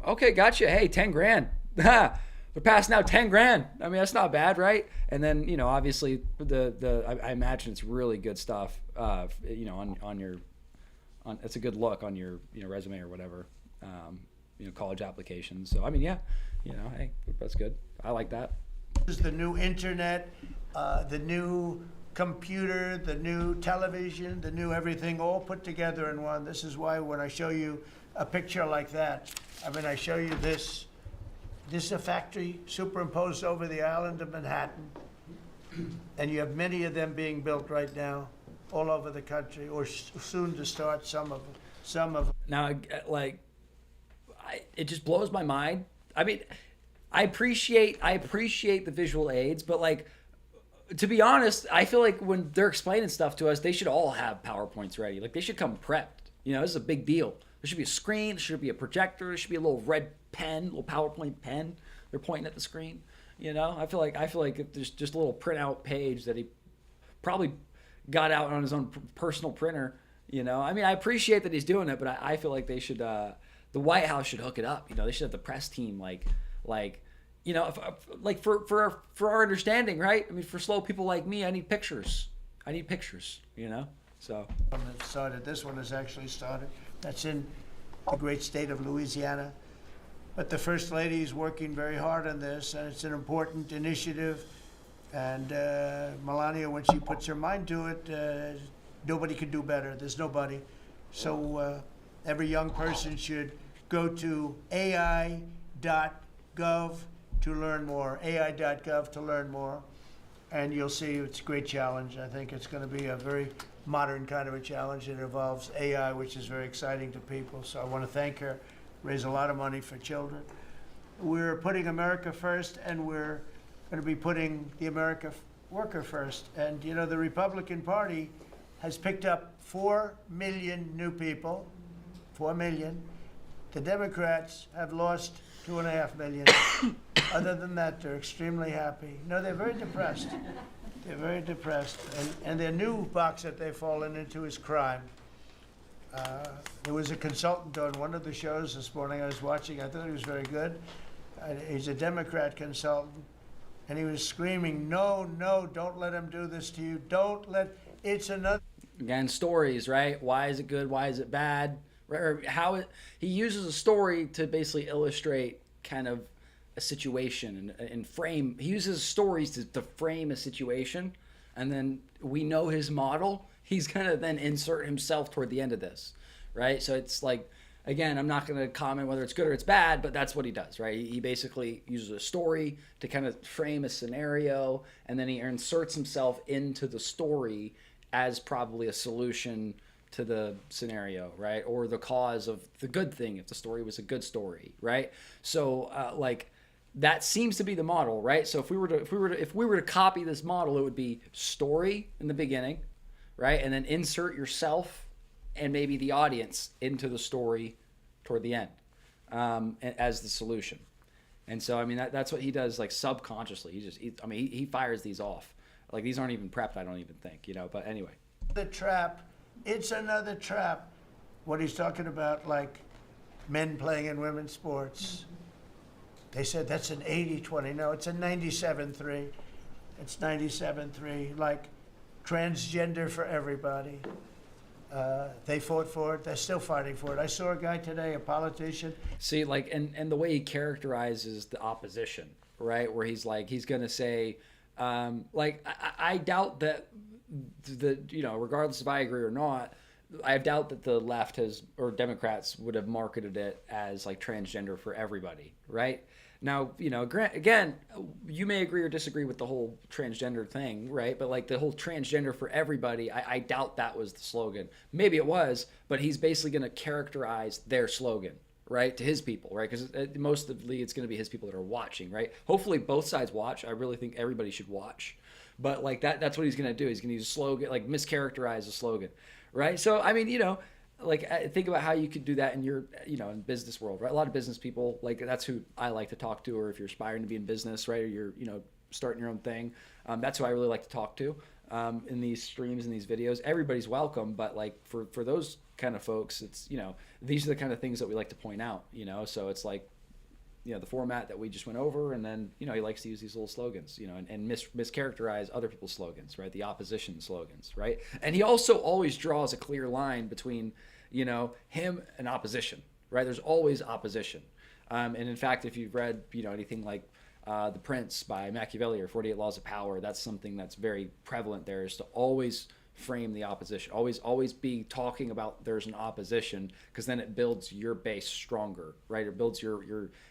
Okay, gotcha. Hey, 10 grand. they're passing out 10 grand. I mean, that's not bad, right? And then, you know, obviously I imagine it's really good stuff, you know, on your, it's a good look on your, you know, resume or whatever, you know, college applications. So, I mean, yeah, you know, hey, that's good. I like that. This is the new internet, the new computer, the new television, the new everything all put together in one. This is why when I show you a picture like that, I mean, I show you this. This is a factory superimposed over the island of Manhattan, and you have many of them being built right now all over the country, or soon to start, some of them. Now, like, it just blows my mind. I mean, I appreciate the visual aids, but like, to be honest, I feel like when they're explaining stuff to us, they should all have PowerPoints ready. Like, they should come prepped. You know, this is a big deal. There should be a screen. There should be a projector. There should be a little red pen, little PowerPoint pen. They're pointing at the screen. You know, I feel like if there's just a little printout page that he probably got out on his own personal printer. You know, I mean, I appreciate that he's doing it, but I feel like they should. The White House should hook it up. You know, they should have the press team like. You know, like for our understanding, right? I mean, for slow people like me, I need pictures. You know, so. This one has actually started. That's in the great state of Louisiana. But the First Lady is working very hard on this, and it's an important initiative. And Melania, when she puts her mind to it, nobody can do better. There's nobody. So every young person should go to AI.gov to learn more, AI.gov to learn more. And you'll see it's a great challenge. I think it's going to be a very modern kind of a challenge. It involves AI, which is very exciting to people. So I want to thank her, raise a lot of money for children. We're putting America first, and we're going to be putting the America worker first. And, you know, the Republican Party has picked up 4 million new people, 4 million. The Democrats have lost 2.5 million. Other than that, they're extremely happy. No, they're very depressed. They're very depressed. And their new box that they've fallen into is crime. There was a consultant on one of the shows this morning I was watching. I thought he was very good. He's a Democrat consultant. And he was screaming, no, don't let him do this to you. Don't let, it's another. Again, stories, right? Why is it good? Why is it bad? Or he uses a story to basically illustrate kind of a situation and frame. He uses stories to frame a situation, and then we know his model. He's gonna then insert himself toward the end of this, right? So it's like, again, I'm not gonna comment whether it's good or it's bad, but that's what he does, right? He basically uses a story to kind of frame a scenario, and then he inserts himself into the story as probably a solution to the scenario, right? Or the cause of the good thing if the story was a good story, right? So like that seems to be the model, right? So if we were to copy this model, it would be story in the beginning, right? And then insert yourself and maybe the audience into the story toward the end as the solution. And so I mean that's what he does, like subconsciously. He fires these off. Like these aren't even prepped, I don't even think, you know, but anyway. The trap. It's another trap. What he's talking about, like men playing in women's sports. They said that's an 80-20. No, it's a 97-3. It's 97-3. Like transgender for everybody. They fought for it. They're still fighting for it. I saw a guy today, a politician. See, like, and the way he characterizes the opposition, right? Where he's like, he's going to say, like, I doubt that you know, regardless if I agree or not, I doubt that the left or Democrats would have marketed it as like transgender for everybody, right? Now, you know, again, you may agree or disagree with the whole transgender thing, right? But like the whole transgender for everybody, I doubt that was the slogan. Maybe it was, but he's basically going to characterize their slogan, right, to his people, right? Because mostly it's going to be his people that are watching, right? Hopefully both sides watch. I really think everybody should watch. But like that's what he's going to do. He's going to use a slogan, like mischaracterize a slogan, right? So, I mean, you know, like think about how you could do that in your, you know, in business world, right? A lot of business people, like that's who I like to talk to, or if you're aspiring to be in business, right? Or you're, you know, starting your own thing. That's who I really like to talk to in these streams and these videos. Everybody's welcome, but like for those kind of folks, it's, you know, these are the kind of things that we like to point out, you know? So it's like, the format that we just went over, and then he likes to use these little slogans, and mischaracterize other people's slogans, right? The opposition slogans, right? And he also always draws a clear line between him and opposition, right? There's always opposition, and in fact, if you've read anything like The Prince by Machiavelli or 48 Laws of Power, that's something that's very prevalent there, is to always frame the opposition, always be talking about there's an opposition, because then it builds your base stronger, right? It builds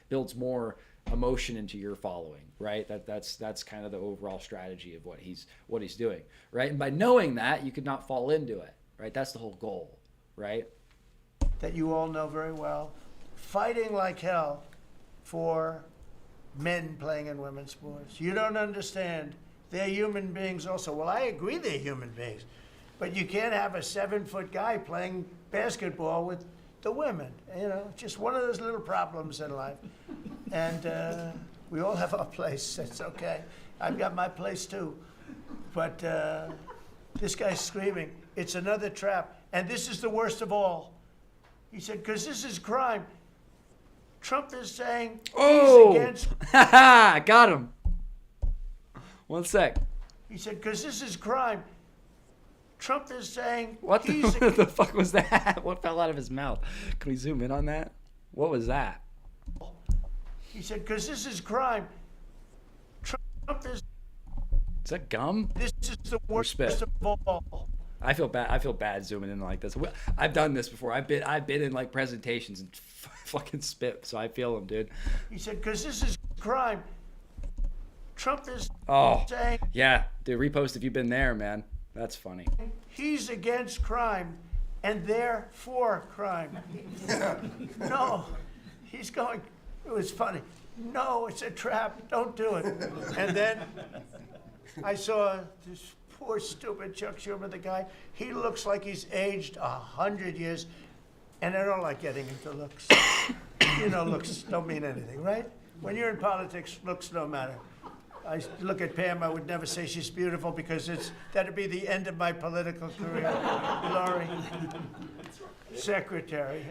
builds more emotion into your following, right? That's kind of the overall strategy of what he's doing, right? And by knowing that, you could not fall into it, right? That's the whole goal, right? That you all know very well, fighting like hell for men playing in women's sports. You don't understand. They're human beings also. Well, I agree they're human beings, but you can't have a 7-foot guy playing basketball with the women. Just one of those little problems in life. And we all have our place. That's okay. I've got my place too. But this guy's screaming, it's another trap. And this is the worst of all. He said, because this is crime. Trump is saying he's against... Got him. One sec. He said, because this is crime. Trump is saying what the fuck was that? What fell out of his mouth? Can we zoom in on that? What was that? He said, because this is crime. Trump is... Is that gum? This is the worst of all. I feel bad zooming in like this. I've done this before. I've been in like presentations and fucking spit, so I feel him, dude. He said, because this is crime. Trump is saying... Yeah, dude, repost if you've been there, man. That's funny. He's against crime, and they're for crime. No, he's going... It was funny. No, it's a trap. Don't do it. And then I saw this poor, stupid Chuck Schumer, the guy. He looks like he's aged 100 years, and I don't like getting into looks. Looks don't mean anything, right? When you're in politics, looks don't matter. I look at Pam, I would never say she's beautiful, because that'd be the end of my political career. Laurie, secretary.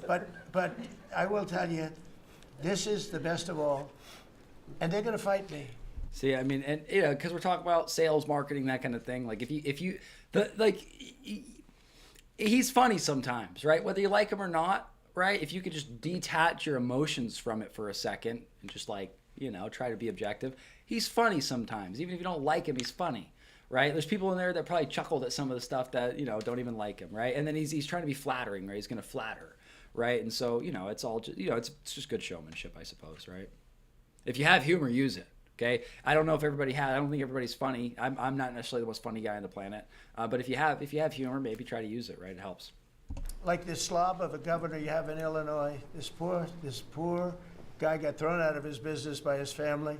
But I will tell you, this is the best of all, and they're going to fight me. See, I mean, and because we're talking about sales, marketing, that kind of thing. Like he's funny sometimes, right? Whether you like him or not, right? If you could just detach your emotions from it for a second and just try to be objective. He's funny sometimes. Even if you don't like him, he's funny, right? There's people in there that probably chuckled at some of the stuff that, don't even like him, right? And then he's trying to be flattering, right? He's going to flatter, right? And so, it's all just, it's just good showmanship, I suppose, right? If you have humor, use it, okay? I don't know if everybody I don't think everybody's funny. I'm not necessarily the most funny guy on the planet. But if you have humor, maybe try to use it, right? It helps. Like this slob of a governor you have in Illinois, this poor guy got thrown out of his business by his family.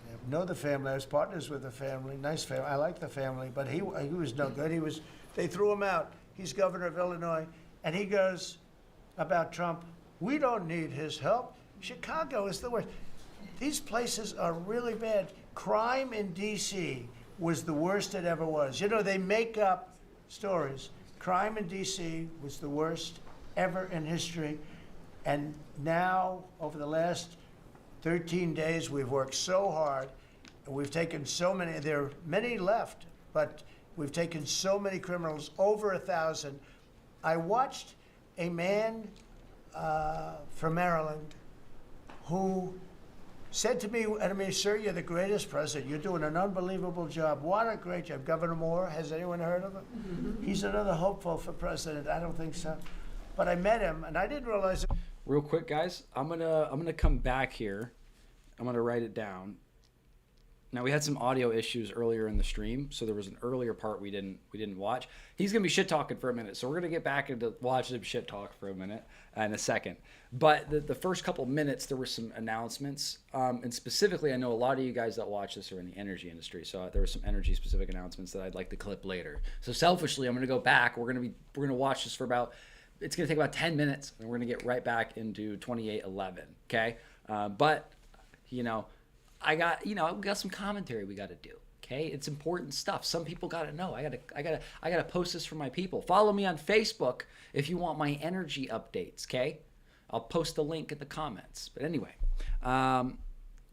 I know the family. I was partners with the family. Nice family. I like the family, but he was no good. They threw him out. He's governor of Illinois, and he goes about Trump, we don't need his help. Chicago is the worst. These places are really bad. Crime in D.C. was the worst it ever was. They make up stories. Crime in D.C. was the worst ever in history. And now, over the last 13 days, we've worked so hard, and we've taken so many, there are many left, but we've taken so many criminals, over 1,000. I watched a man from Maryland who said to me, sir, you're the greatest president. You're doing an unbelievable job. What a great job. Governor Moore, has anyone heard of him? Mm-hmm. He's another hopeful for president. I don't think so. But I met him, and I didn't realize it. Real quick, guys, I'm gonna come back here. I'm gonna write it down. Now, we had some audio issues earlier in the stream, so there was an earlier part we didn't watch. He's gonna be shit talking for a minute, so we're gonna get back into watching him shit talk for a minute in a second. But the first couple minutes, there were some announcements, and specifically, I know a lot of you guys that watch this are in the energy industry, so there were some energy specific announcements that I'd like to clip later. So selfishly, I'm gonna go back. We're gonna watch this for about. It's gonna take about 10 minutes, and we're gonna get right back into 2811. Okay, but I got some commentary we got to do. Okay, it's important stuff. Some people got to know. I gotta post this for my people. Follow me on Facebook if you want my energy updates. Okay, I'll post the link in the comments. But anyway,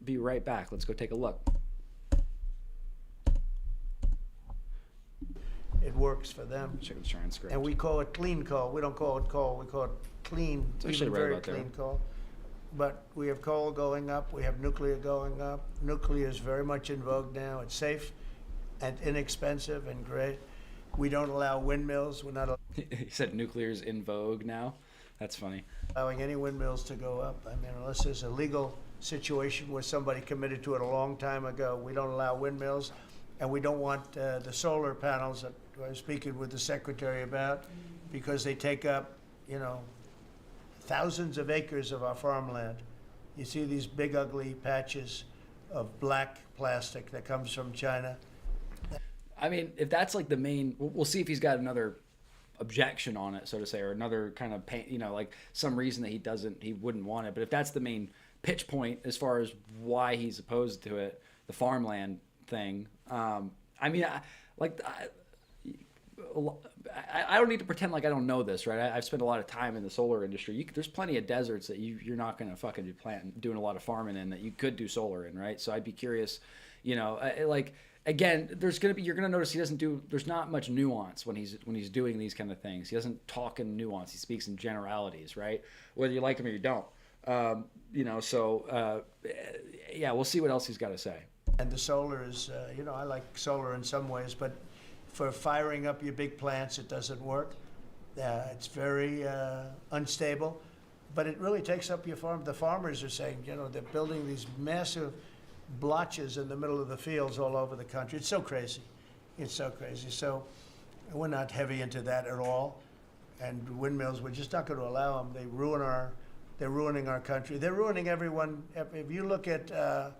be right back. Let's go take a look. It works for them. Check the transcript. And we call it clean coal. We don't call it coal. We call it clean, It's actually even right very about there. clean coal. But we have coal going up. We have nuclear going up. Nuclear is very much in vogue now. It's safe and inexpensive and great. We don't allow windmills. We're not He said nuclear's in vogue now. That's funny. allowing any windmills to go up. I mean, unless there's a legal situation where somebody committed to it a long time ago, we don't allow windmills. And we don't want the solar panels that I was speaking with the secretary about, because they take up, you know, thousands of acres of our farmland. You see these big ugly patches of black plastic that comes from China. I mean, if that's like the main, we'll see if he's got another objection on it, so to say, or another kind of pain, you know, like some reason that he wouldn't want it. But if that's the main pitch point as far as why he's opposed to it, the farmland thing. I mean, I don't need to pretend like I don't know this, right? I've spent a lot of time in the solar industry. There's plenty of deserts that you're not going to fucking be doing a lot of farming in that you could do solar in, right? So I'd be curious, you know, like again, you're going to notice there's not much nuance when he's doing these kind of things. He doesn't talk in nuance. He speaks in generalities, right? Whether you like him or you don't. You know, so yeah, we'll see what else he's got to say. And the solar is, you know, I like solar in some ways, but for firing up your big plants, it doesn't work. It's very unstable, but it really takes up your farm. The farmers are saying, you know, they're building these massive blotches in the middle of the fields all over the country. It's so crazy. It's so crazy. So we're not heavy into that at all. And windmills, we're just not going to allow them. They're ruining our country. They're ruining everyone. If you look at, I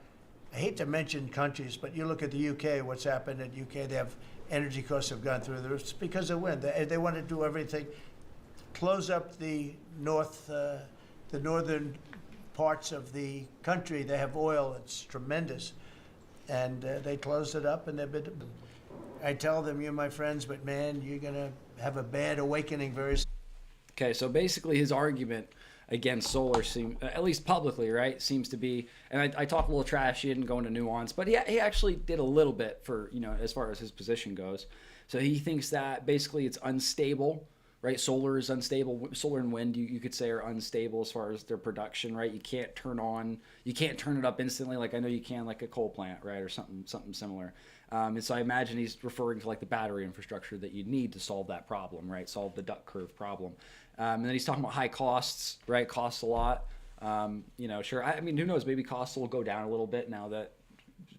hate to mention countries, but you look at the UK, what's happened in the UK, they have energy costs have gone through the roof. It's because of wind. They want to do everything, close up the northern parts of the country. They have oil, it's tremendous. And they closed it up, and I tell them, you're my friends, but man, you're going to have a bad awakening very soon. Okay, so basically his argument against solar, at least publicly, right, seems to be, and I talk a little trash, he didn't go into nuance, but he actually did a little bit for, you know, as far as his position goes. So he thinks that basically it's unstable, right? Solar is unstable. Solar and wind, you could say, are unstable as far as their production, right? You can't turn it up instantly like I know you can like a coal plant, right, or something similar. And so I imagine he's referring to like the battery infrastructure that you need to solve that problem, right? Solve the duck curve problem. And then he's talking about high costs, right? Costs a lot. You know, sure. I mean, who knows? Maybe costs will go down a little bit now that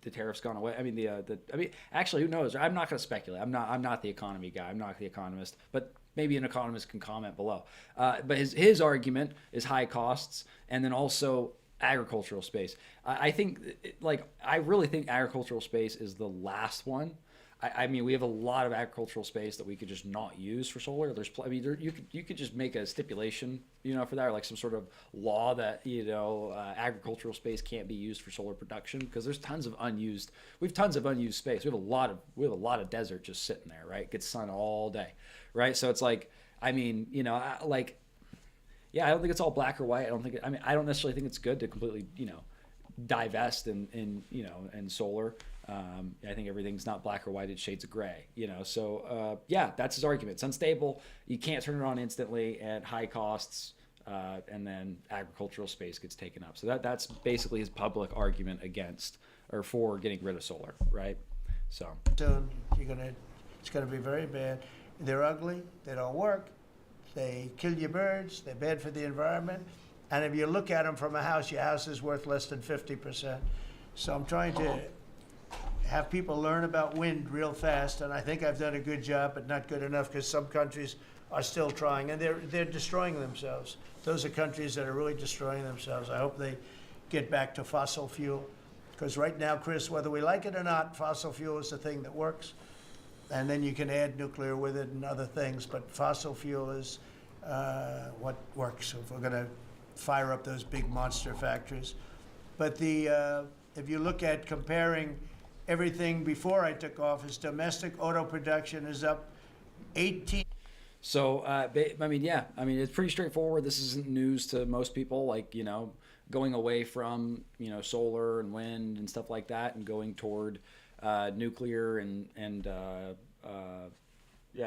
the tariffs gone away. I mean, actually, who knows? I'm not going to speculate. I'm not the economy guy. I'm not the economist. But maybe an economist can comment below. But his argument is high costs, and then also agricultural space. I think, I really think agricultural space is the last one. I mean, we have a lot of agricultural space that we could just not use for solar. You could just make a stipulation, you know, for that, or like some sort of law that, you know, agricultural space can't be used for solar production, because we have tons of unused space. We have a lot of desert just sitting there, right? It gets sun all day, right? So it's like, I mean, you know, yeah, I don't think it's all black or white. I don't necessarily think it's good to completely, you know, divest in you know, in solar. I think everything's not black or white, it's shades of gray, you know. So yeah, that's his argument. It's unstable, you can't turn it on instantly at high costs, and then agricultural space gets taken up. So that's basically his public argument against or for getting rid of solar, right? So Soon, it's gonna be very bad. They're ugly, they don't work, they kill your birds, they're bad for the environment. And if you look at them from a house, your house is worth less than 50%. So I'm trying to have people learn about wind real fast, and I think I've done a good job, but not good enough, because some countries are still trying, and they're destroying themselves. Those are countries that are really destroying themselves. I hope they get back to fossil fuel, because right now, Chris, whether we like it or not, fossil fuel is the thing that works, and then you can add nuclear with it and other things, but fossil fuel is what works if we're going to fire up those big monster factories. But if you look at comparing everything before I took office, domestic auto production is up 18. So, I mean, yeah, I mean, it's pretty straightforward. This isn't news to most people, like, going away from, solar and wind and stuff like that and going toward nuclear and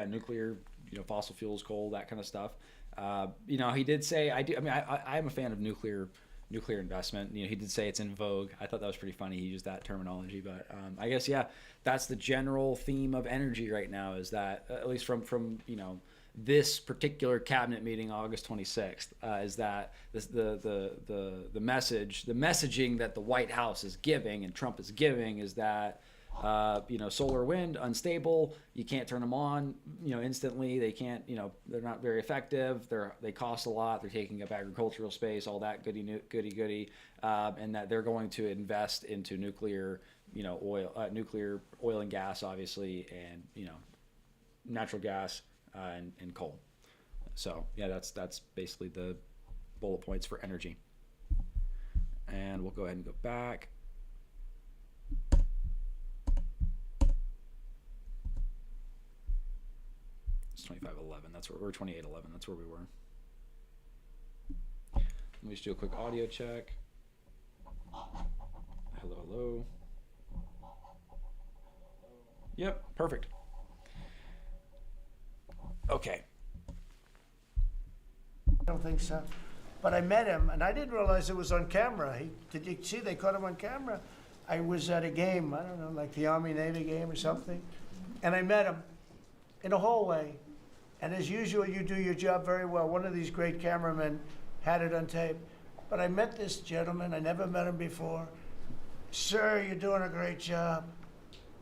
nuclear, fossil fuels, coal, that kind of stuff. He did say, I'm a fan of nuclear investment. He did say it's in vogue. I thought that was pretty funny. He used that terminology, but I guess, yeah, that's the general theme of energy right now, is that, at least from this particular cabinet meeting, August 26th, is that the messaging that the White House is giving and Trump is giving is that solar, wind, unstable. You can't turn them on, instantly. They can't, they're not very effective. They cost a lot. They're taking up agricultural space, all that goody, and that they're going to invest into nuclear, nuclear oil and gas, obviously, and natural gas and coal. So yeah, that's basically the bullet points for energy. And we'll go ahead and go back. It's 2511. That's where we're 2811. That's where we were. Let me just do a quick audio check. Hello. Yep, perfect. Okay. I don't think so. But I met him, and I didn't realize it was on camera. Did you see they caught him on camera? I was at a game, I don't know, like the Army-Navy game or something, and I met him in a hallway. And as usual, you do your job very well. One of these great cameramen had it on tape. But I met this gentleman. I never met him before. Sir, you're doing a great job.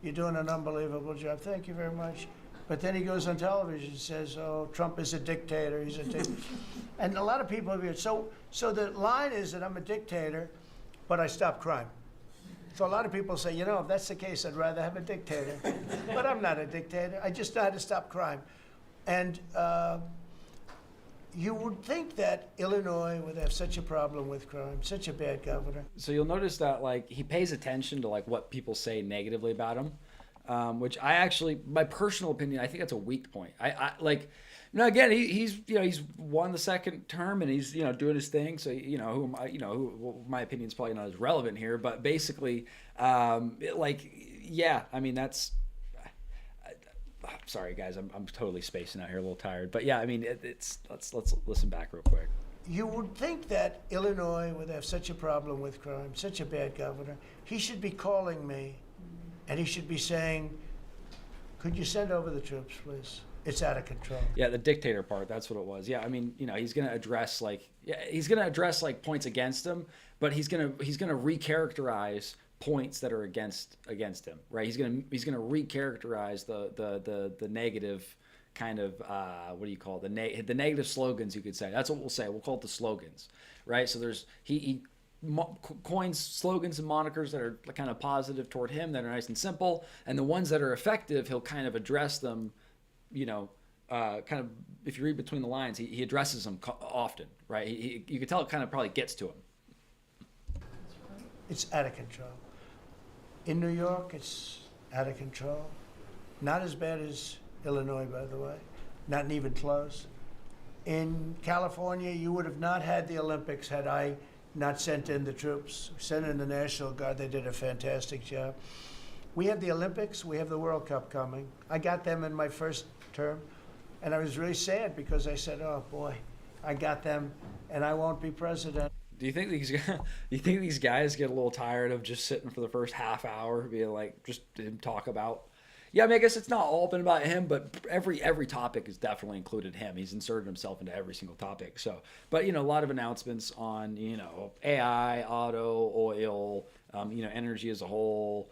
You're doing an unbelievable job. Thank you very much. But then he goes on television and says, oh, Trump is a dictator. He's a dictator. And a lot of people have heard. So the line is that I'm a dictator, but I stop crime. So a lot of people say, if that's the case, I'd rather have a dictator. But I'm not a dictator. I just know how to stop crime. And you would think that Illinois would have such a problem with crime, such a bad governor. So you'll notice that he pays attention to what people say negatively about him, which I actually, my personal opinion, I think that's a weak point. Again, he's won the second term and he's doing his thing. So my opinion is probably not as relevant here, but basically, yeah, I mean that's. Sorry guys, I'm totally spacing out here, a little tired, but yeah, I mean let's listen back real quick. You would think that Illinois would have such a problem with crime, such a bad governor. He should be calling me, and he should be saying, "Could you send over the troops, please? It's out of control." Yeah, the dictator part, that's what it was. Yeah, I mean, he's gonna address points against him, but he's gonna recharacterize points that are against him, right? He's gonna recharacterize the negative kind of what do you call it? The negative slogans, you could say. That's what we'll say. We'll call it the slogans, right? So there's he coins slogans and monikers that are kind of positive toward him, that are nice and simple, and the ones that are effective, he'll kind of address them. Kind of, if you read between the lines, he addresses them often, right? You could tell it kind of probably gets to him. It's out of control. In New York, it's out of control. Not as bad as Illinois, by the way. Not even close. In California, you would have not had the Olympics had I not sent in the troops, sent in the National Guard. They did a fantastic job. We have the Olympics. We have the World Cup coming. I got them in my first term, and I was really sad because I said, oh, boy, I got them, and I won't be president. Do you think these guys get a little tired of just sitting for the first half hour, being just him talk about? Yeah, I mean, I guess it's not all been about him, but every topic has definitely included him. He's inserted himself into every single topic. So, but a lot of announcements on AI, auto, oil, energy as a whole.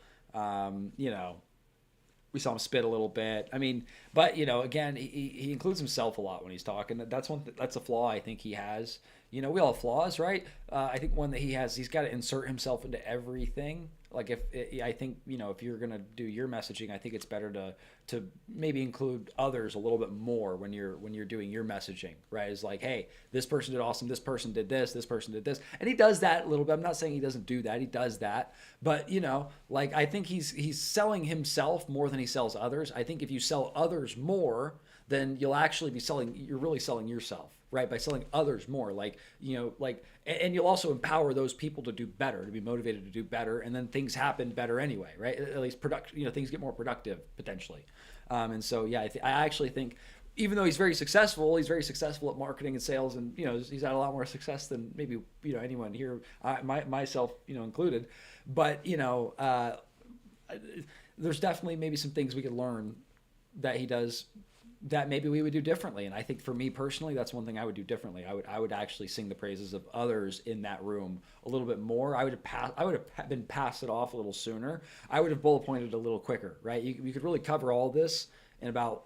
We saw him spit a little bit. I mean, but again, he includes himself a lot when he's talking. That's a flaw I think he has. We all have flaws, right? I think one that he has, he's got to insert himself into everything. I think if you're gonna do your messaging, I think it's better to maybe include others a little bit more when you're doing your messaging, right? It's like, hey, this person did awesome, this person did this person did this, and he does that a little bit. I'm not saying he doesn't do that, he does that, but I think he's selling himself more than he sells others. I think if you sell others more, then you'll actually be you're really selling yourself, right? By selling others more, and you'll also empower those people to do better, to be motivated to do better. And then things happen better anyway, right? At least things get more productive potentially. And so, yeah, I actually think, even though he's very successful at marketing and sales, and he's had a lot more success than maybe anyone here, myself included. But there's definitely maybe some things we could learn that he does that maybe we would do differently. And I think for me personally, that's one thing I would do differently. I would actually sing the praises of others in that room a little bit more. I would have been passed it off a little sooner. I would have bullet pointed a little quicker, right? You could really cover all this in about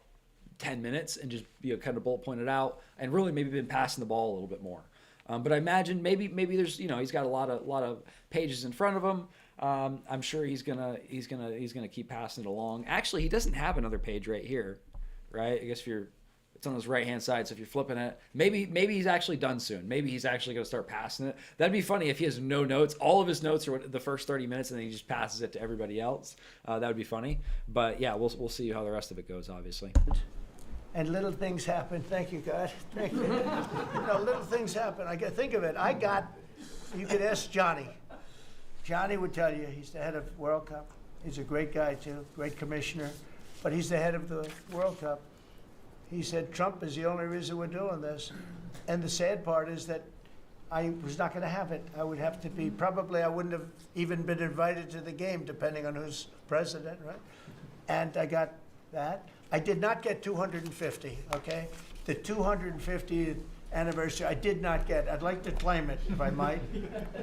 10 minutes and just kind of bullet pointed out, and really maybe been passing the ball a little bit more. But I imagine maybe there's he's got a lot of pages in front of him. I'm sure he's gonna keep passing it along. Actually, he doesn't have another page right here, right? I guess it's on his right hand side. So if you're flipping it, maybe he's actually done soon. Maybe he's actually gonna start passing it. That'd be funny if he has no notes. All of his notes are the first 30 minutes, and then he just passes it to everybody else. That would be funny. But yeah, we'll see how the rest of it goes, obviously. And little things happen. Thank you, God. Thank you. Little things happen. Think of it. You could ask Johnny. Johnny would tell you, he's the head of World Cup. He's a great guy too, great commissioner, but he's the head of the World Cup. He said Trump is the only reason we're doing this. And the sad part is that I was not going to have it. I would have to be, probably I wouldn't have even been invited to the game, depending on who's president, right? And I got that. I did not get 250, okay? The 250th anniversary, I did not get. I'd like to claim it, if I might,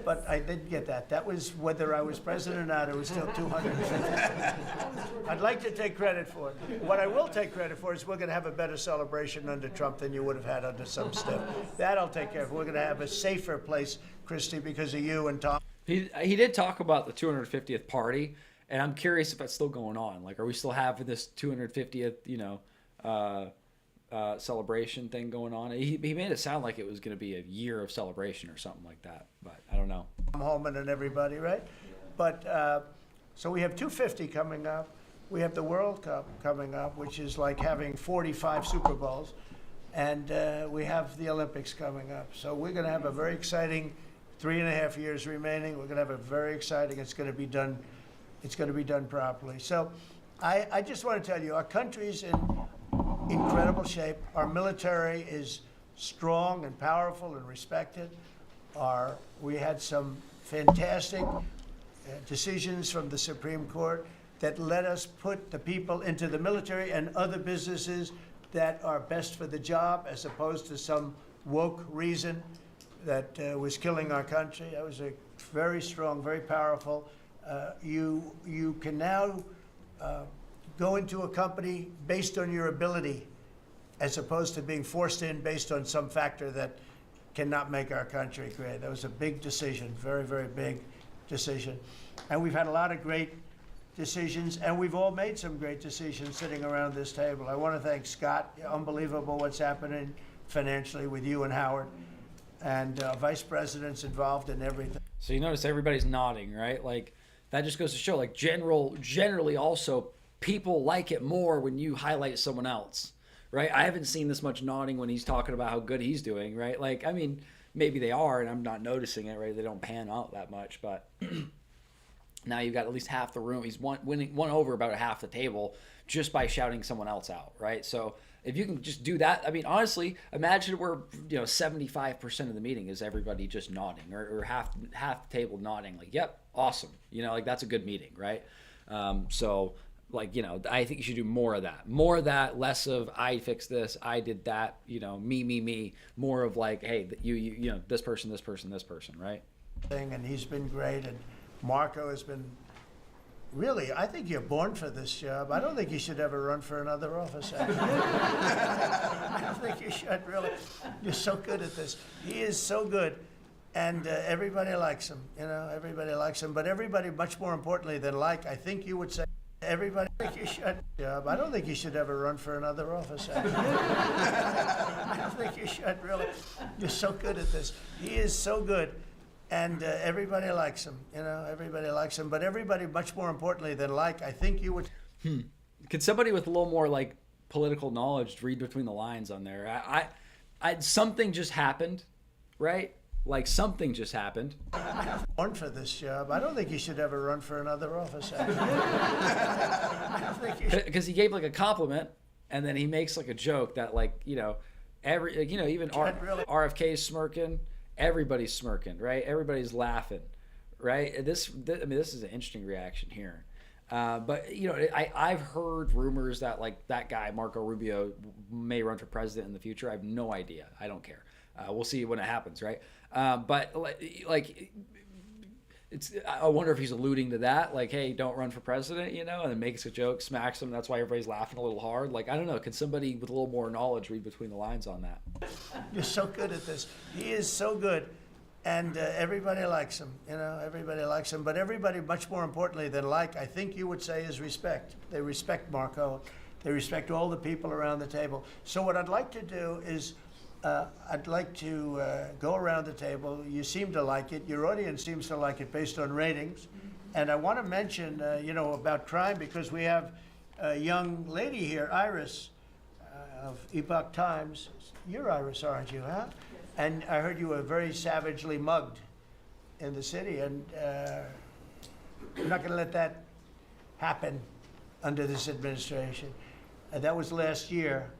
but I didn't get that. That was whether I was president or not, it was still 250. I'd like to take credit for it. What I will take credit for is we're going to have a better celebration under Trump than you would have had under some stuff. That I'll take care of. We're going to have a safer place, Christy, because of you and Tom. He did talk about the 250th party. And I'm curious if that's still going on. Like, are we still having this 250th, celebration thing going on? He made it sound like it was going to be a year of celebration or something like that. But I don't know. Holman and everybody, right? But so we have 250 coming up. We have the World Cup coming up, which is like having 45 Super Bowls. And we have the Olympics coming up. So we're going to have a very exciting 3.5 years remaining. We're going to have a very exciting, it's going to be done properly. So I just want to tell you, our country's in incredible shape. Our military is strong and powerful and respected. We had some fantastic decisions from the Supreme Court that let us put the people into the military and other businesses that are best for the job, as opposed to some woke reason that was killing our country. That was a very strong, very powerful. You can now go into a company based on your ability, as opposed to being forced in based on some factor that cannot make our country great. That was a big decision, very, very big decision. And we've had a lot of great decisions, and we've all made some great decisions sitting around this table. I want to thank Scott. Unbelievable what's happening financially with you and Howard, and vice presidents involved in everything. So you notice everybody's nodding, right? Like, that just goes to show, like, generally also, people like it more when you highlight someone else, right? I haven't seen this much nodding when he's talking about how good he's doing, right? Like, I mean, maybe they are, and I'm not noticing it, right? They don't pan out that much, but now you've got at least half the room. He's won over about half the table just by shouting someone else out, right? So if you can just do that, I mean, honestly, imagine we're 75% of the meeting is everybody just nodding, or half the table nodding, like, yep, awesome, like that's a good meeting, right? So, like, I think you should do more of that, less of I fixed this, I did that, me, more of like, hey, you this person, right? And he's been great, and Marco has been. Really, I think you're born for this job. I don't think you should ever run for another office. I don't think you should, really. You're so good at this. He is so good, and everybody likes him. Everybody likes him. But everybody, much more importantly than I think you would say, everybody, I think you should. I don't think you should ever run for another office. I don't think you should, really. You're so good at this. He is so good. And everybody likes him, everybody likes him. But everybody, much more importantly than I think you would. Could somebody with a little more, like, political knowledge to read between the lines on there. Something just happened, right? Like something just happened. Run for this job. I don't think you should ever run for another office. I don't think you should. Because he gave like a compliment, and then he makes like a joke that like, you know, even RFK's smirking, everybody's smirking, right? Everybody's laughing, right? This is an interesting reaction here. But you know, I've heard rumors that like that guy Marco Rubio may run for president in the future. I have no idea. I don't care. We'll see when it happens, right? But like, I wonder if he's alluding to that, like, hey, don't run for president, you know, and then makes a joke, smacks him. That's why everybody's laughing a little hard. Like, I don't know. Can somebody with a little more knowledge read between the lines on that? You're so good at this. He is so good. And everybody likes him, you know, everybody likes him. But everybody, much more importantly than like, I think you would say, is respect. They respect Marco. They respect all the people around the table. So what I'd like to do is, I'd like to go around the table. You seem to like it. Your audience seems to like it based on ratings. And I want to mention, you know, about crime, because we have a young lady here, Iris, of Epoch Times. You're Iris, aren't you, huh? And I heard you were very savagely mugged in the city, and I'm not going to let that happen under this administration. That was last year.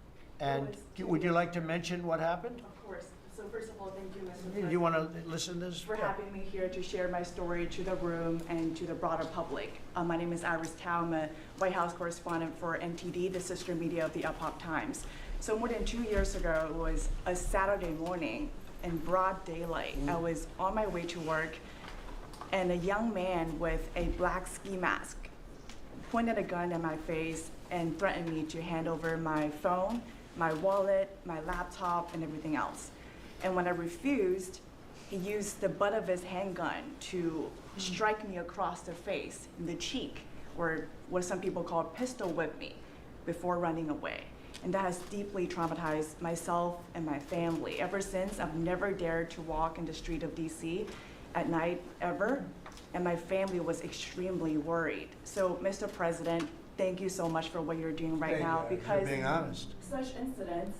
And would you like to mention what happened? Of course. So first of all, thank you, Mr. President. Do you want to listen to this? For having me here to share my story to the room and to the broader public. My name is Iris Tao. I'm a White House correspondent for NTD, the sister media of the Epoch Times. So more than 2 years ago, it was a Saturday morning in broad daylight. I was on my way to work, and a young man with a black ski mask pointed a gun at my face and threatened me to hand over my phone, my wallet, my laptop, and everything else. And when I refused, he used the butt of his handgun to strike me across the face, in the cheek, or what some people call pistol whip me, before running away. And that has deeply traumatized myself and my family. Ever since, I've never dared to walk in the street of DC at night, ever, and my family was extremely worried. So, Mr. President, thank you so much for what you're doing right now, because you're being honest. Such incidents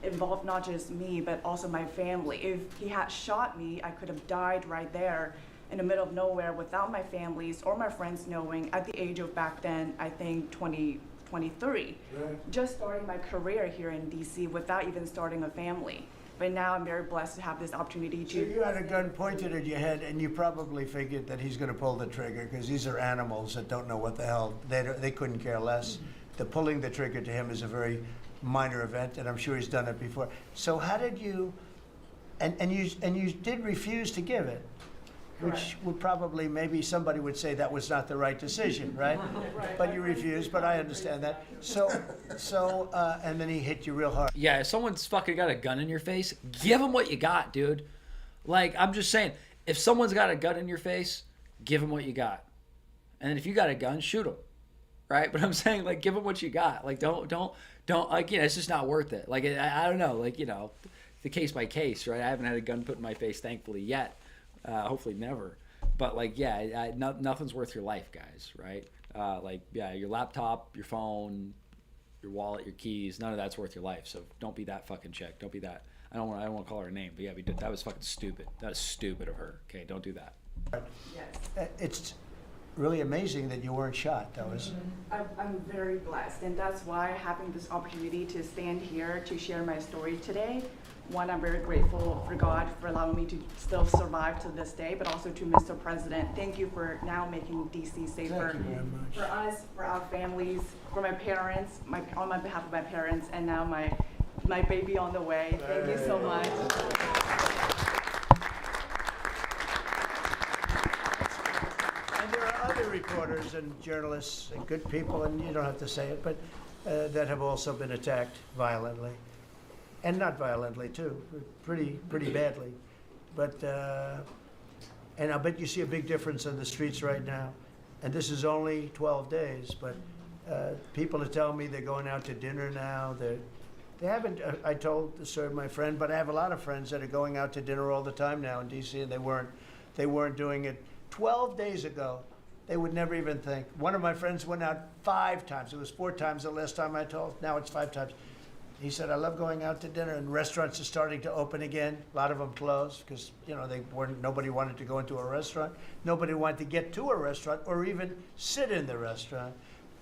involve not just me, but also my family. If he had shot me, I could have died right there in the middle of nowhere without my families or my friends knowing, at the age of back then, I think 23, just starting my career here in DC without even starting a family. But now I'm very blessed to have this opportunity to. So you had a gun pointed at your head, and you probably figured that he's going to pull the trigger, because these are animals that don't know what the hell, they couldn't care less. The pulling the trigger to him is a very minor event, and I'm sure he's done it before. So how did you, and you did refuse to give it, which would probably, maybe somebody would say that was not the right decision, right? Right. But you refused, but I understand that. So, and then he hit you real hard. Yeah, if someone's fucking got a gun in your face, give them what you got, dude. Like, I'm just saying, if someone's got a gun in your face, give them what you got. And then if you got a gun, shoot them, right? But I'm saying, like, give them what you got. Like, don't, like, you know, it's just not worth it. Like, I don't know, like, you know, the case by case, right? I haven't had a gun put in my face, thankfully, yet. Hopefully never. But, like, yeah, nothing's worth your life, guys, right? Like, yeah, your laptop, your phone, your wallet, your keys, none of that's worth your life. So don't be that fucking chick. Don't be that. I don't want to call her a name, but yeah, that was fucking stupid. That was stupid of her. Okay, don't do that. Yes. It's really amazing that you weren't shot, though, isn't it? I'm very blessed, and that's why having this opportunity to stand here to share my story today. One, I'm very grateful for God for allowing me to still survive to this day, but also to Mr. President. Thank you for now making DC safer. Thank you very much. For us, for our families, for my parents, on my behalf of my parents, and now my baby on the way. Thank you so much. And there are other reporters and journalists and good people, and you don't have to say it, but that have also been attacked violently. And not violently, too, pretty badly. But, and I bet you see a big difference in the streets right now. And this is only 12 days, but people are telling me they're going out to dinner now. They haven't, I told my friend, but I have a lot of friends that are going out to dinner all the time now in DC, and they weren't doing it. 12 days ago, They would never even think. One of my friends went out 5 times. It was 4 times the last time I told. Now it's 5 times. He said, I love going out to dinner, and restaurants are starting to open again. A lot of them closed because, you know, nobody wanted to go into a restaurant. Nobody wanted to get to a restaurant or even sit in the restaurant.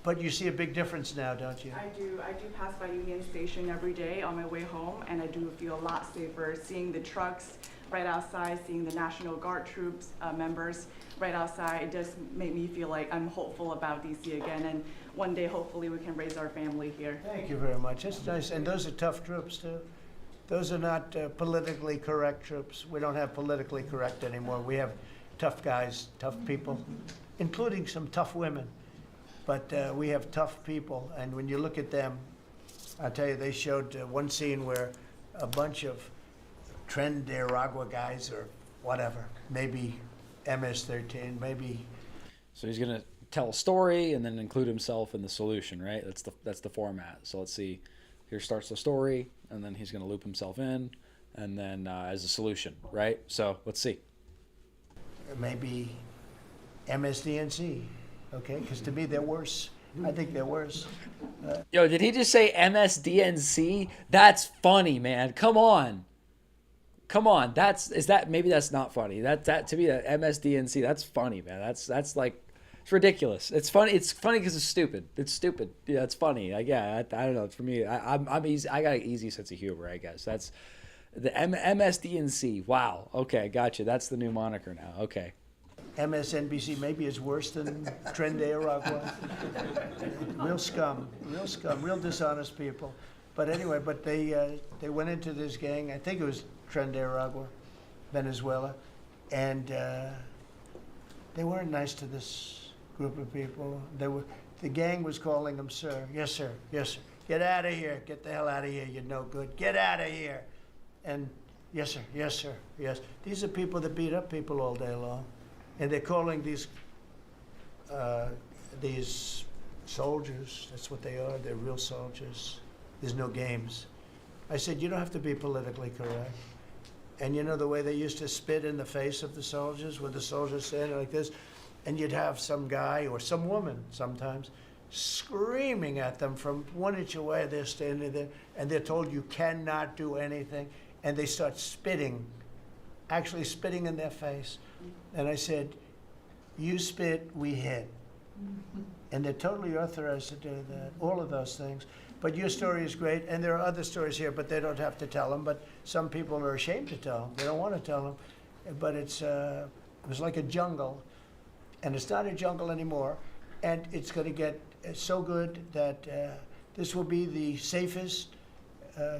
But you see a big difference now, don't you? I do. I do pass by Union Station every day on my way home, and I do feel a lot safer seeing the trucks right outside, seeing the National Guard troops members right outside. It does make me feel like I'm hopeful about DC again, and one day hopefully we can raise our family here. Thank you very much. It's nice. And those are tough troops, too. Those are not politically correct troops. We don't have politically correct anymore. We have tough guys, tough people, including some tough women. But we have tough people, and when you look at them, I'll tell you, they showed one scene where a bunch of tradernews guys or whatever, maybe MS-13, maybe. So he's going to tell a story and then include himself in the solution, right? That's the format. So let's see. Here starts the story, and then he's going to loop himself in, and then as a solution, right? So let's see. Maybe MSDNC. Okay, because to me they're worse. I think they're worse. Yo, did he just say MSDNC? That's funny, man. Come on. Maybe that's not funny. That to me, that MSDNC, that's funny, man. That's like, it's ridiculous. It's funny. It's funny because it's stupid. It's stupid. Yeah, it's funny. I don't know. For me, I'm easy. I got an easy sense of humor, I guess. That's the MSDNC. Wow. Okay, gotcha. That's the new moniker now. Okay. MSNBC maybe is worse than tradernews. Real scum, real dishonest people. But anyway, they went into this gang. I think it was tradernews, Venezuela, and they weren't nice to this group of people. The gang was calling them sir. Yes, sir. Yes, sir. Get out of here. Get the hell out of here. You're no good. Get out of here. And yes, sir. Yes, sir. Yes. These are people that beat up people all day long. And they're calling these soldiers, that's what they are, they're real soldiers. There's no games. I said, you don't have to be politically correct. And you know the way they used to spit in the face of the soldiers, with the soldiers standing like this, and you'd have some guy or some woman sometimes screaming at them from 1 inch away. They're standing there, and they're told you cannot do anything, and they start spitting, actually spitting in their face. And I said, you spit, we hit. And they're totally authorized to do that, all of those things. But your story is great, and there are other stories here, but they don't have to tell them. But some people are ashamed to tell them. They don't want to tell them. But it was like a jungle, and it's not a jungle anymore. And it's going to get so good that this will be the safest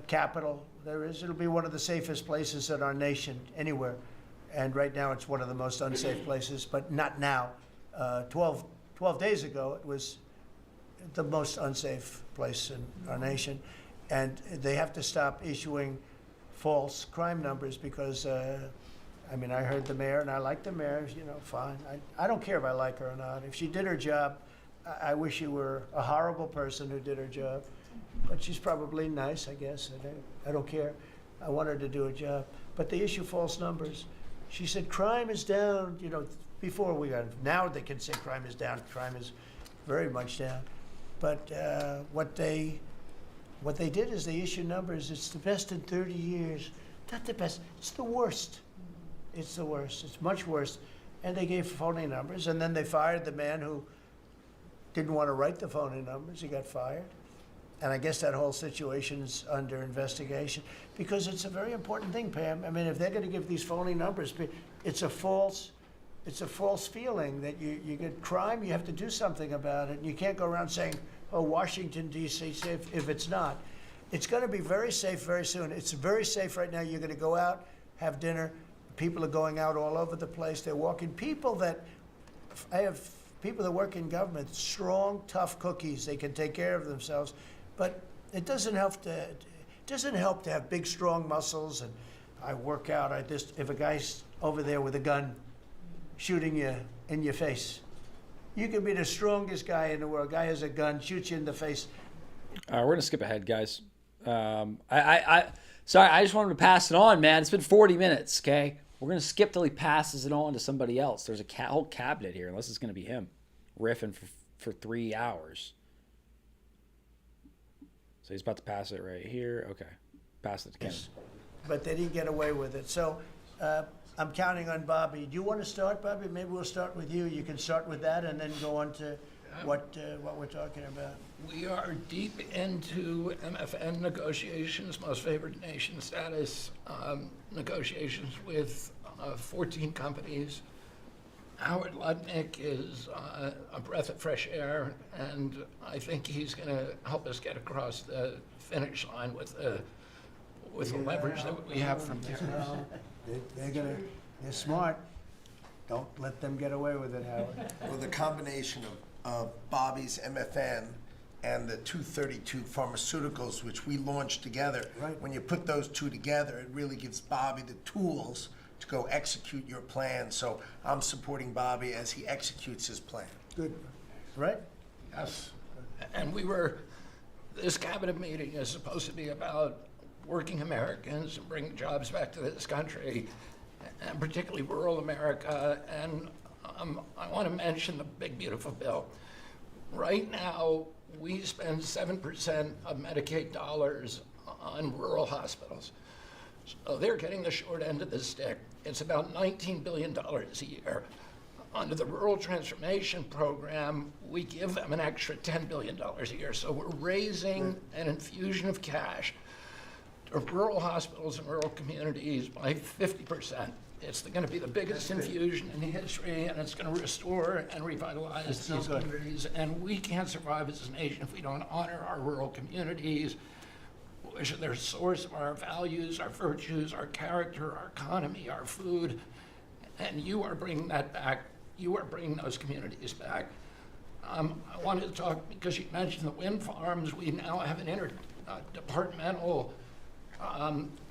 capital there is. It'll be one of the safest places in our nation, anywhere. And right now it's one of the most unsafe places, but not now. 12 days ago, it was the most unsafe place in our nation. And they have to stop issuing false crime numbers because, I mean, I heard the mayor, and I like the mayor, you know, fine. I don't care if I like her or not. If she did her job, I wish she were a horrible person who did her job. But she's probably nice, I guess. I don't care. I want her to do a job. But they issue false numbers. She said crime is down, you know, before we got, now they can say crime is down. Crime is very much down. But what they did is they issued numbers. It's the best in 30 years. Not the best. It's the worst. It's the worst. It's much worse. And they gave phony numbers. And then they fired the man who didn't want to write the phony numbers. He got fired. And I guess that whole situation's under investigation because it's a very important thing, Pam. I mean, if they're going to give these phony numbers, it's a false feeling that you get crime. You have to do something about it. And you can't go around saying, "Oh, Washington D.C. safe," if it's not. It's going to be very safe very soon. It's very safe right now. You're going to go out, have dinner. People are going out all over the place. They're walking. I have people that work in government, strong, tough cookies. They can take care of themselves. But it doesn't help to have big, strong muscles. And I work out. If a guy's over there with a gun shooting you in your face, you can be the strongest guy in the world. A guy has a gun, shoots you in the face. We're gonna skip ahead, guys. Sorry, I just wanted to pass it on, man. It's been 40 minutes, okay? We're going to skip till he passes it on to somebody else. There's a whole cabinet here, unless it's going to be him riffing for 3 hours. So he's about to pass it right here. Okay. Pass it to Ken. But they didn't get away with it. So I'm counting on Bobby. Do you want to start, Bobby? Maybe we'll start with you. You can start with that and then go on to what we're talking about. We are deep into MFN negotiations, most favored nation status negotiations with 14 companies. Howard Lutnick is a breath of fresh air, and I think he's going to help us get across the finish line with the leverage that we have from there. They're smart. Don't let them get away with it, Howard. Well, the combination of Bobby's MFN and the 232 Pharmaceuticals, which we launched together, Right. when you put those two together, it really gives Bobby the tools to go execute your plan. So I'm supporting Bobby as he executes his plan. Good. Right? Yes. And this cabinet meeting is supposed to be about working Americans and bringing jobs back to this country, and particularly rural America. And I want to mention the big, beautiful bill. Right now, we spend 7% of Medicaid dollars on rural hospitals. So they're getting the short end of the stick. It's about $19 billion a year. Under the Rural Transformation Program, we give them an extra $10 billion a year. So we're raising an infusion of cash to rural hospitals and rural communities by 50%. It's going to be the biggest infusion in history, and it's going to restore and revitalize these communities. And we can't survive as a nation if we don't honor our rural communities, which are the source of our values, our virtues, our character, our economy, our food. And you are bringing that back. You are bringing those communities back. I wanted to talk, because you mentioned the wind farms, we now have an interdepartmental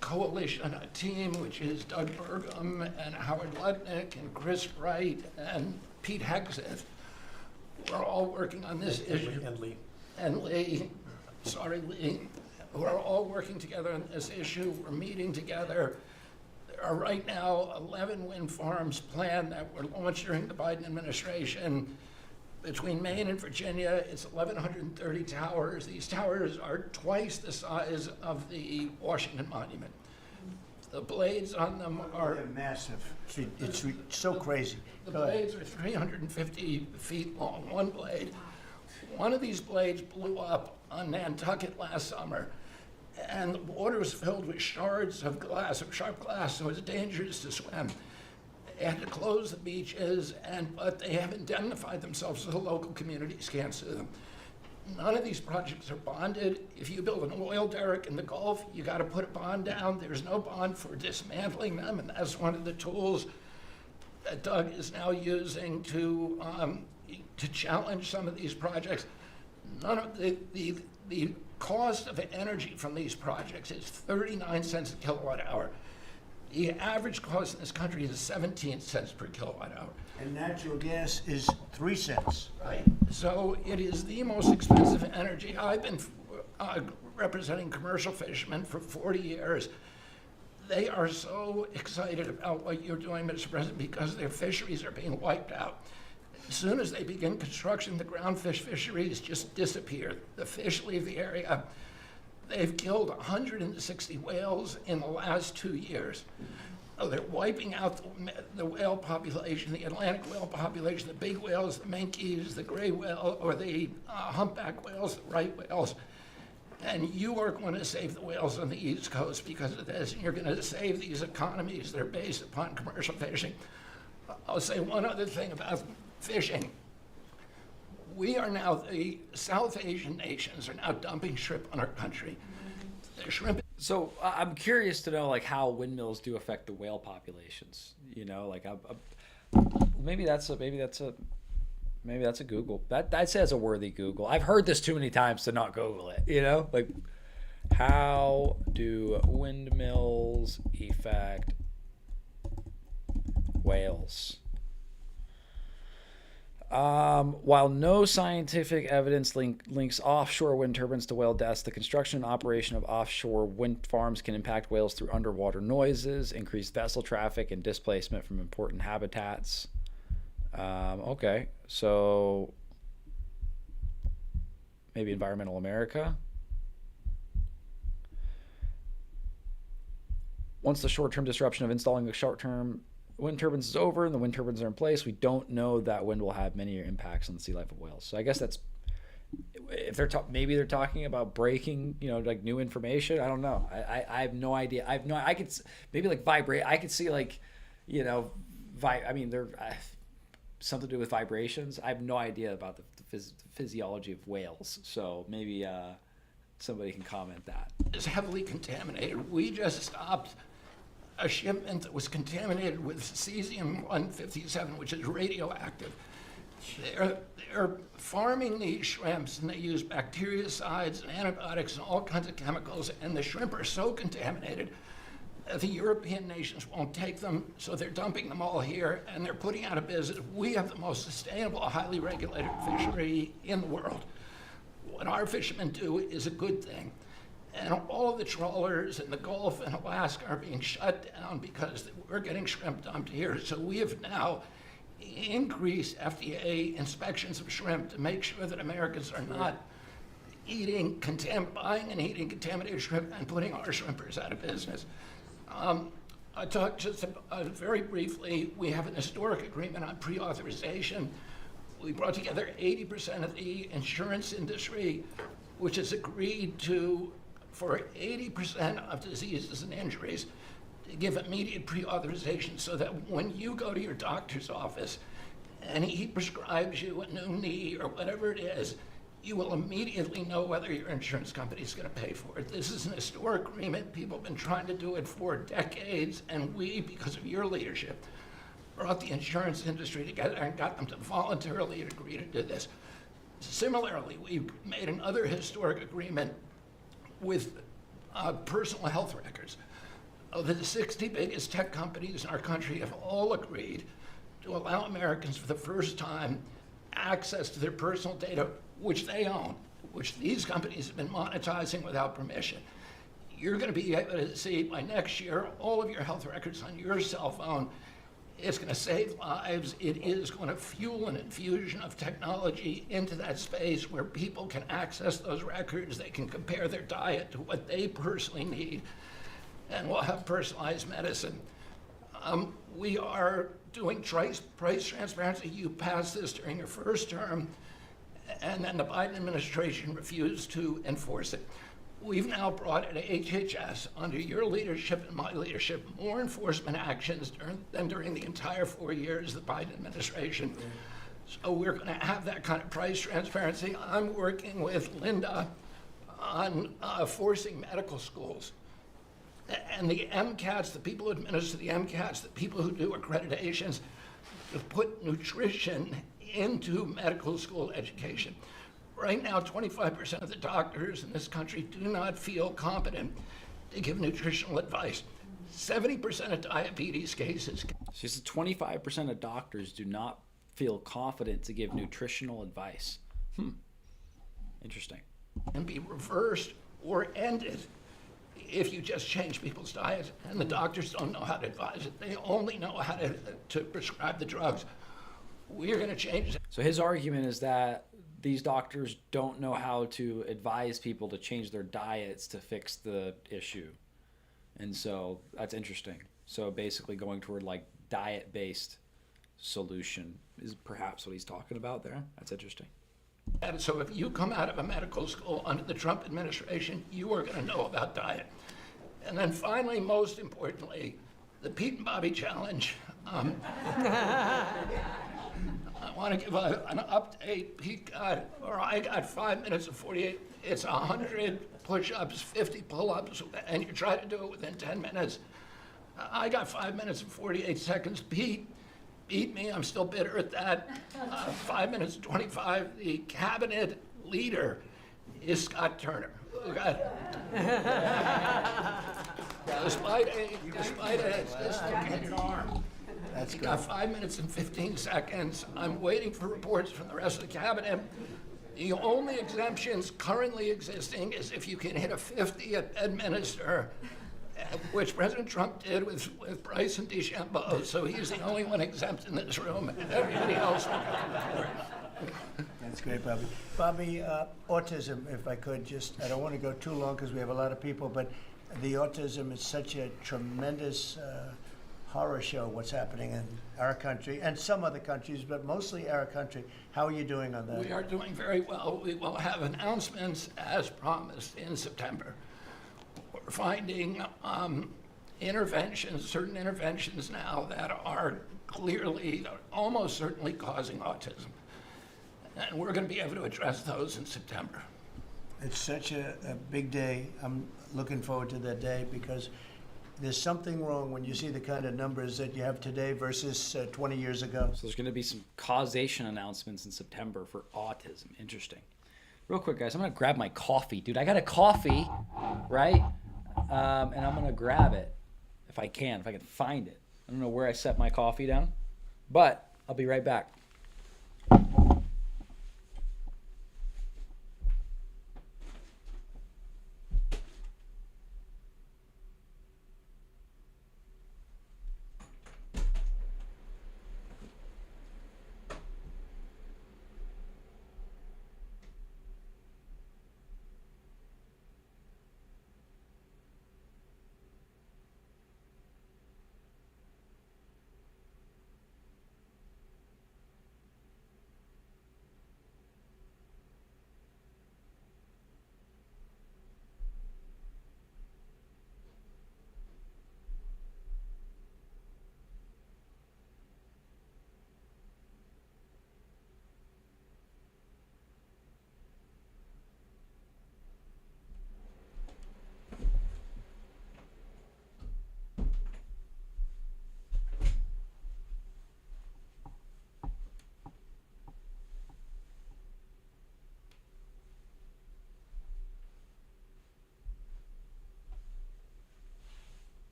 coalition, a team, which is Doug Burgum and Howard Lutnick and Chris Wright and Pete Hegseth. We're all working on this issue. And Lee. Sorry, Lee. We're all working together on this issue. We're meeting together. There are right now 11 wind farms planned that were launched during the Biden administration. Between Maine and Virginia, it's 1,130 towers. These towers are twice the size of the Washington Monument. The blades on them are... They're massive. It's so crazy. The Go ahead. blades are 350 feet long, one blade. One of these blades blew up on Nantucket last summer, and the water was filled with shards of glass, of sharp glass, so it was dangerous to swim. They had to close the beaches, but they have indemnified themselves so the local communities can't sue them. None of these projects are bonded. If you build an oil derrick in the Gulf, you got to put a bond down. There's no bond for dismantling them, and that's one of the tools that Doug is now using to challenge some of these projects. None of the cost of energy from these projects is 39 cents a kilowatt hour. The average cost in this country is 17 cents per kilowatt hour. And natural gas is 3 cents. Right. So it is the most expensive energy. I've been representing commercial fishermen for 40 years. They are so excited about what you're doing, Mr. President, because their fisheries are being wiped out. As soon as they begin construction, the groundfish fisheries just disappear. The fish leave the area. They've killed 160 whales in the last 2 years. Oh, they're wiping out the whale population, the Atlantic whale population, the big whales, the minkies, the gray whale, or the humpback whales, the right whales. And you are going to save the whales on the East Coast because of this. And you're going to save these economies that are based upon commercial fishing. I'll say one other thing about fishing. We are now, the South Asian nations are now dumping shrimp on our country. The shrimp. So I'm curious to know, like, how windmills do affect the whale populations. You know, like, maybe that's a Google. I'd say that's a worthy Google. I've heard this too many times to not Google it. You know, like, how do windmills affect whales? While no scientific evidence links offshore wind turbines to whale deaths, the construction and operation of offshore wind farms can impact whales through underwater noises, increased vessel traffic, and displacement from important habitats. Okay, so maybe Environmental America. Once the short-term disruption of installing the short-term wind turbines is over and the wind turbines are in place, we don't know that wind will have many impacts on the sea life of whales. So I guess that's, if they're maybe they're talking about breaking, like new information. I don't know. I have no idea. I could maybe like vibrate. I could see like, I mean, they're something to do with vibrations. I have no idea about the physiology of whales. So maybe somebody can comment that. It's heavily contaminated. We just stopped a shipment that was contaminated with cesium-157, which is radioactive. They're farming these shrimps, and they use bactericides and antibiotics and all kinds of chemicals, and the shrimp are so contaminated that the European nations won't take them, so they're dumping them all here, and they're putting out of business. We have the most sustainable, highly regulated fishery in the world. What our fishermen do is a good thing. And all of the trawlers in the Gulf and Alaska are being shut down because we're getting shrimp dumped here. So we have now increased FDA inspections of shrimp to make sure that Americans are not buying and eating contaminated shrimp and putting our shrimpers out of business. I talked just very briefly, we have an historic agreement on pre-authorization. We brought together 80% of the insurance industry, which has agreed to, for 80% of diseases and injuries, to give immediate pre-authorization so that when you go to your doctor's office and he prescribes you a new knee or whatever it is, you will immediately know whether your insurance company is going to pay for it. This is an historic agreement. People have been trying to do it for decades, and we, because of your leadership, brought the insurance industry together and got them to voluntarily agree to do this. Similarly, we've made another historic agreement with personal health records. The 60 biggest tech companies in our country have all agreed to allow Americans for the first time access to their personal data, which they own, which these companies have been monetizing without permission. You're going to be able to see by next year all of your health records on your cell phone. It's going to save lives. It is going to fuel an infusion of technology into that space where people can access those records. They can compare their diet to what they personally need, and we'll have personalized medicine. We are doing price transparency. You passed this during your first term, and then the Biden administration refused to enforce it. We've now brought at HHS, under your leadership and my leadership, more enforcement actions than during the entire 4 years of the Biden administration. So we're going to have that kind of price transparency. I'm working with Linda on forcing medical schools and the MCATs, the people who administer the MCATs, the people who do accreditations, to put nutrition into medical school education. Right now, 25% of the doctors in this country do not feel competent to give nutritional advice. 70% of diabetes cases. She said 25% of doctors do not feel confident to give nutritional advice. Interesting. Can be reversed or ended if you just change people's diets, and the doctors don't know how to advise it. They only know how to prescribe the drugs. We're going to change that. So his argument is that these doctors don't know how to advise people to change their diets to fix the issue. And so that's interesting. So basically going toward like diet-based solution is perhaps what he's talking about there. That's interesting. And so if you come out of a medical school under the Trump administration, you are going to know about diet. And then finally, most importantly, the Pete and Bobby Challenge. I want to give an update. I got 5 minutes and 48. It's 100 push-ups, 50 pull-ups, and you try to do it within 10 minutes. I got 5 minutes and 48 seconds. Pete beat me. I'm still bitter at that. 5 minutes and 25. The cabinet leader is Scott Turner. Despite a dislocated arm. That's You good. got 5 minutes and 15 seconds. I'm waiting for reports from the rest of the cabinet. The only exemptions currently existing is if you can hit a 50 at Bedminster, which President Trump did with Bryson DeChambeau. So he's the only one exempt in this room. Everybody else will go to court. That's great, Bobby. Bobby, autism, if I could, just, I don't want to go too long because we have a lot of people, but the autism is such a tremendous horror show, what's happening in our country and some other countries, but mostly our country. How are you doing on that? We are doing very well. We will have announcements as promised in September. We're finding certain interventions now that are clearly, almost certainly causing autism. And we're going to be able to address those in September. It's such a big day. I'm looking forward to that day because there's something wrong when you see the kind of numbers that you have today versus 20 years ago. So there's going to be some causation announcements in September for autism. Interesting. Real quick, guys, I'm going to grab my coffee. Dude, I got a coffee, right? And I'm going to grab it if I can find it. I don't know where I set my coffee down, but I'll be right back.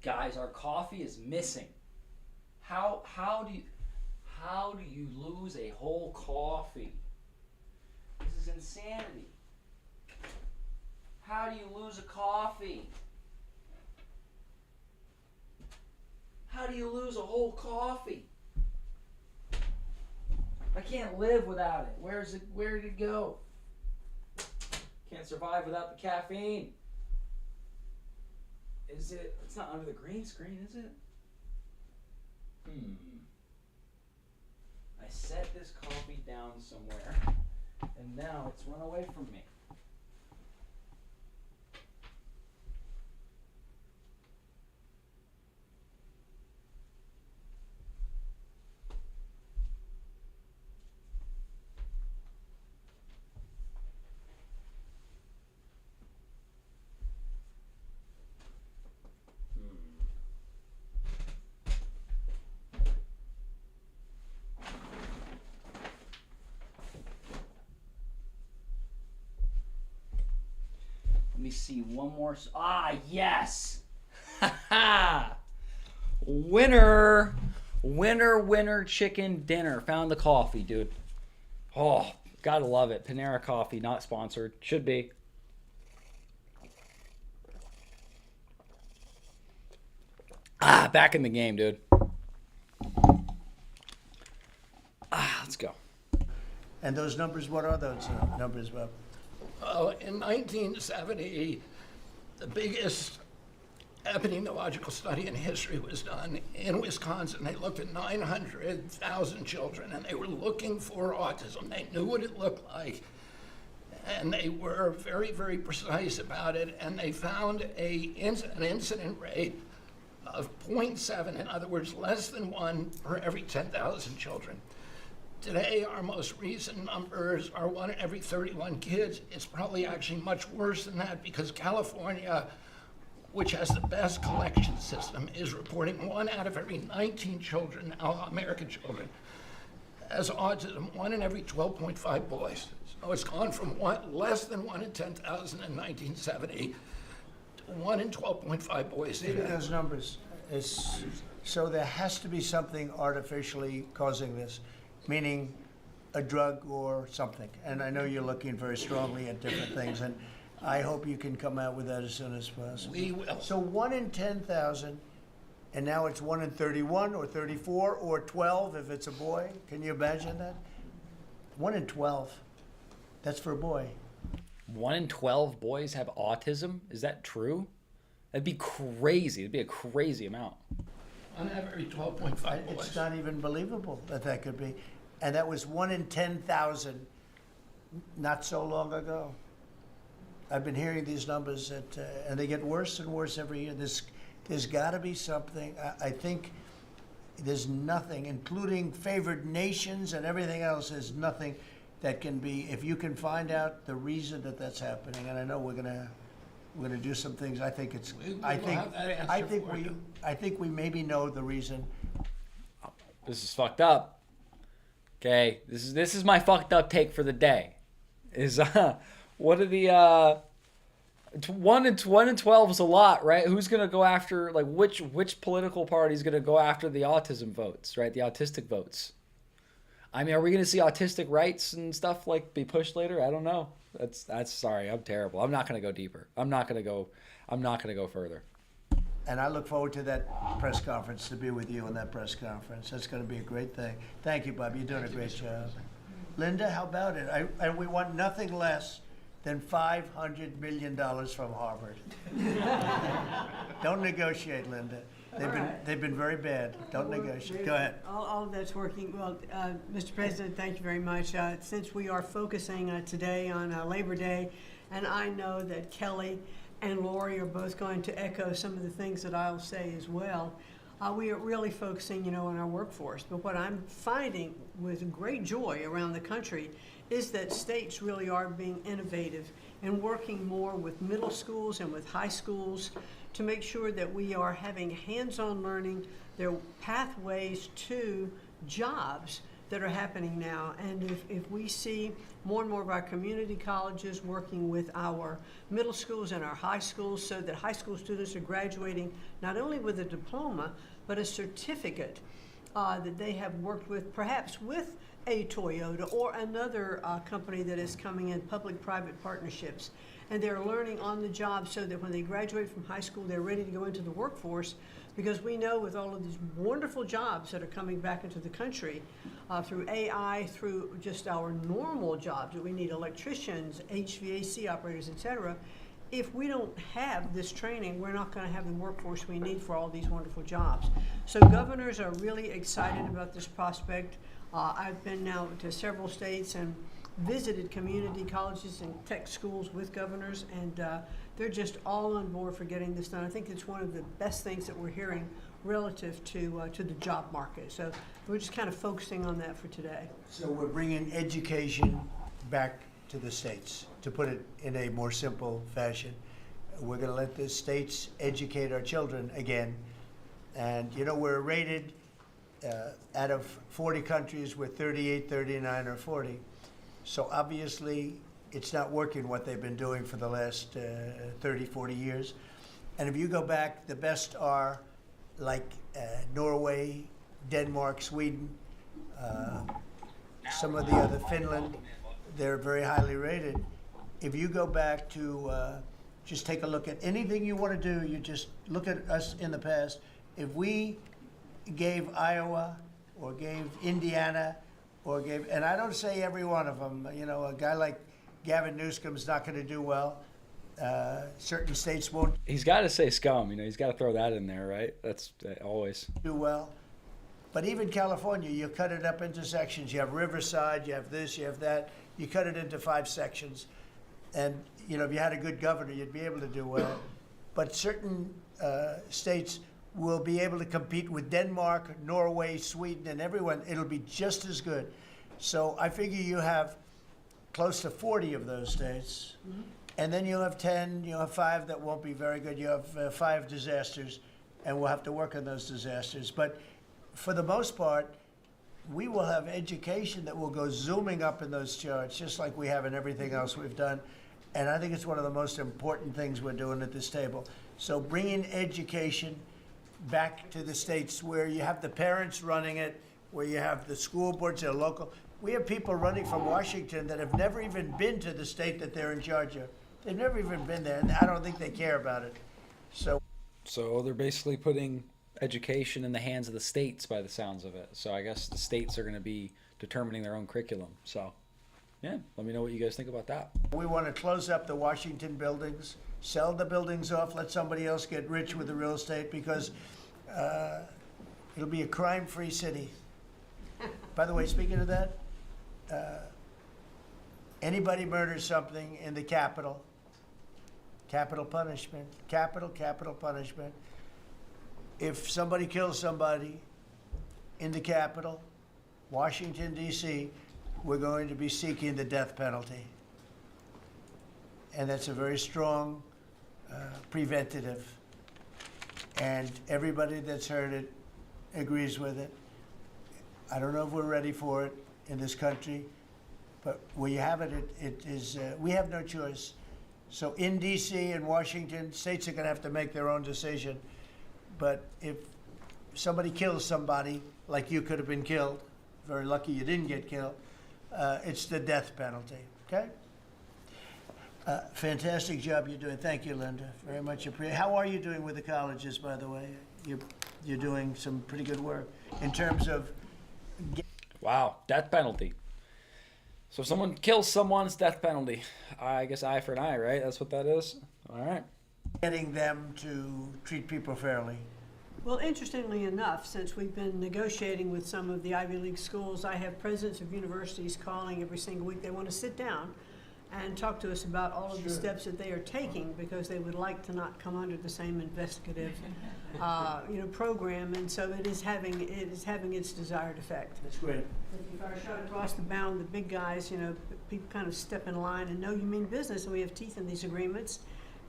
Guys, our coffee is missing. How do you lose a whole coffee? This is insanity. How do you lose a coffee? How do you lose a whole coffee? I can't live without it. Where did it go? Can't survive without the caffeine. It's not under the green screen, is it? I set this coffee down somewhere, and now it's run away from me. Let me see one more. Yes! Ha ha! Winner! Winner chicken dinner. Found the coffee, dude. Oh, gotta love it. Panera Coffee, not sponsored. Should be. Back in the game, dude. Let's go. And those numbers, what are those numbers, Bob? In 1970, the biggest epidemiological study in history was done in Wisconsin. They looked at 900,000 children, and they were looking for autism. They knew what it looked like, and they were very, very precise about it, and they found an incident rate of 0.7, in other words, less than 1 per every 10,000 children. Today, our most recent numbers are 1 in every 31 kids. It's probably actually much worse than that because California, which has the best collection system, is reporting 1 out of every 19 children, American children, has autism, 1 in every 12.5 boys. So it's gone from less than 1 in 10,000 in 1970 to 1 in 12.5 boys. Look at those numbers. So there has to be something artificially causing this, meaning a drug or something. And I know you're looking very strongly at different things, and I hope you can come out with that as soon as possible. We will. So 1 in 10,000, and now it's 1 in 31 or 34 or 12 if it's a boy. Can you imagine that? 1 in 12. That's for a boy. 1 in 12 boys have autism. Is that true? That'd be crazy. It'd be a crazy amount. On average, 12.5 boys. It's not even believable that that could be. And that was 1 in 10,000 not so long ago. I've been hearing these numbers, and they get worse and worse every year. There's got to be something. I think there's nothing, including favored nations and everything else, there's nothing that can be, if you can find out the reason that that's happening, and I know we're gonna do some things. I think it's. We will I think. have that answer I think for we. you. I think we maybe know the reason. This is fucked up. Okay, this is my fucked up take for the day. Is what are the 1 in 12 is a lot, right? Who's gonna go after, like, which political party is gonna go after the autism votes, right? The autistic votes. I mean, are we gonna see autistic rights and stuff like be pushed later? I don't know. That's sorry, I'm terrible. I'm not gonna go deeper. I'm not gonna go further. And I look forward to that press conference, to be with you in that press conference. That's going to be a great thing. Thank you, Bob. You're doing a great job. Linda, how about it? And we want nothing less than $500 million from Harvard. Don't negotiate, Linda. They've been very bad. Don't negotiate. Go ahead. All of that's working. Well, Mr. President, thank you very much. Since we are focusing today on Labor Day, and I know that Kelly and Lori are both going to echo some of the things that I'll say as well, we are really focusing, on our workforce. But what I'm finding with great joy around the country is that states really are being innovative and working more with middle schools and with high schools to make sure that we are having hands-on learning. There are pathways to jobs that are happening now. And if we see more and more of our community colleges working with our middle schools and our high schools, so that high school students are graduating not only with a diploma, but a certificate that they have worked with, perhaps with a Toyota or another company that is coming in, public-private partnerships. And they're learning on the job so that when they graduate from high school, they're ready to go into the workforce, because we know with all of these wonderful jobs that are coming back into the country through AI, through just our normal jobs, that we need electricians, HVAC operators, et cetera. If we don't have this training, we're not going to have the workforce we need for all these wonderful jobs. So governors are really excited about this prospect. I've been now to several states and visited community colleges and tech schools with governors, and they're just all on board for getting this done. I think it's one of the best things that we're hearing relative to the job market. So we're just kind of focusing on that for today. So we're bringing education back to the states, to put it in a more simple fashion. We're going to let the states educate our children again. And, we're rated out of 40 countries, we're 38, 39, or 40. So obviously, it's not working what they've been doing for the last 30, 40 years. And if you go back, the best are like Norway, Denmark, Sweden, some of the other, Finland, they're very highly rated. If you go back to just take a look at anything you want to do, you just look at us in the past. If we gave Iowa or gave Indiana or gave, and I don't say every one of them, a guy like Gavin Newsom's not going to do well. Certain states won't He's got to say scum. He's got to throw that in there, right? That's always. do well. But even California, you cut it up into sections. You have Riverside, you have this, you have that. You cut it into 5 sections. And, if you had a good governor, you'd be able to do well. But certain states will be able to compete with Denmark, Norway, Sweden, and everyone. It'll be just as good. So I figure you have close to 40 of those states. Mm-hmm. And then you'll have 10, you'll have 5 that won't be very good. You have 5 disasters, and we'll have to work on those disasters. But for the most part, we will have education that will go zooming up in those charts, just like we have in everything else we've done. And I think it's one of the most important things we're doing at this table. So bringing education back to the states where you have the parents running it, where you have the school boards that are local. We have people running from Washington that have never even been to the state that they're in charge of. They've never even been there, and I don't think they care about it. So they're basically putting education in the hands of the states by the sounds of it. So I guess the states are going to be determining their own curriculum. So yeah, let me know what you guys think about that. we want to close up the Washington buildings, sell the buildings off, let somebody else get rich with the real estate, because it'll be a crime-free city. By the way, speaking of that, anybody murders something in the Capitol, capital punishment, capital punishment. If somebody kills somebody in the Capitol, Washington, D.C., we're going to be seeking the death penalty. And that's a very strong preventative. And everybody that's heard it agrees with it. I don't know if we're ready for it in this country, but where you have it, it is, we have no choice. So in D.C. and Washington, states are going to have to make their own decision. But if somebody kills somebody, like you could have been killed, very lucky you didn't get killed, it's the death penalty, okay? Fantastic job you're doing. Thank you, Linda. Very much appreciated. How are you doing with the colleges, by the way? You're doing some pretty good work in terms of... Wow, death penalty. So if someone kills someone, it's death penalty. I guess eye for an eye, right? That's what that is? All right. Getting them to treat people fairly. Well, interestingly enough, since we've been negotiating with some of the Ivy League schools, I have presidents of universities calling every single week. They want to sit down and talk to us about all of the steps that they are taking, because they would like to not come under the same investigative program, and so it is having its desired effect. That's great. If I shot across the bound, the big guys, people kind of step in line and know you mean business, and we have teeth in these agreements,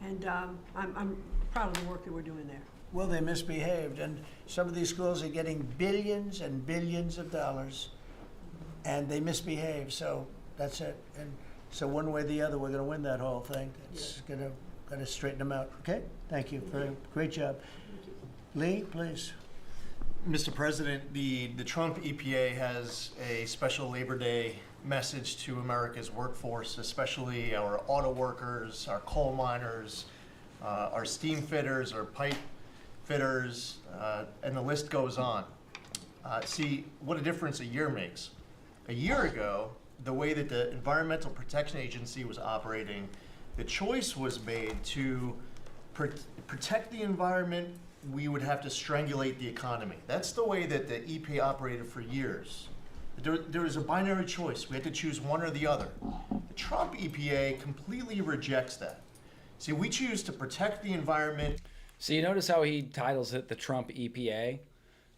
and I'm proud of the work that we're doing there. Well, they misbehaved, and some of these schools are getting billions and billions of dollars, and they misbehave, so that's it. And so one way or the other, we're going to win that whole thing. It's going to straighten them out. Okay? Thank you. Great job. Lee, please. Mr. President, the Trump EPA has a special Labor Day message to America's workforce, especially our auto workers, our coal miners, our steam fitters, our pipe fitters, and the list goes on. See what a difference a year makes. A year ago, the way that the Environmental Protection Agency was operating, the choice was made to protect the environment. We would have to strangulate the economy. That's the way that the EPA operated for years. There was a binary choice. We had to choose one or the other. The Trump EPA completely rejects that. See, we choose to protect the environment. So you notice how he titles it the Trump EPA?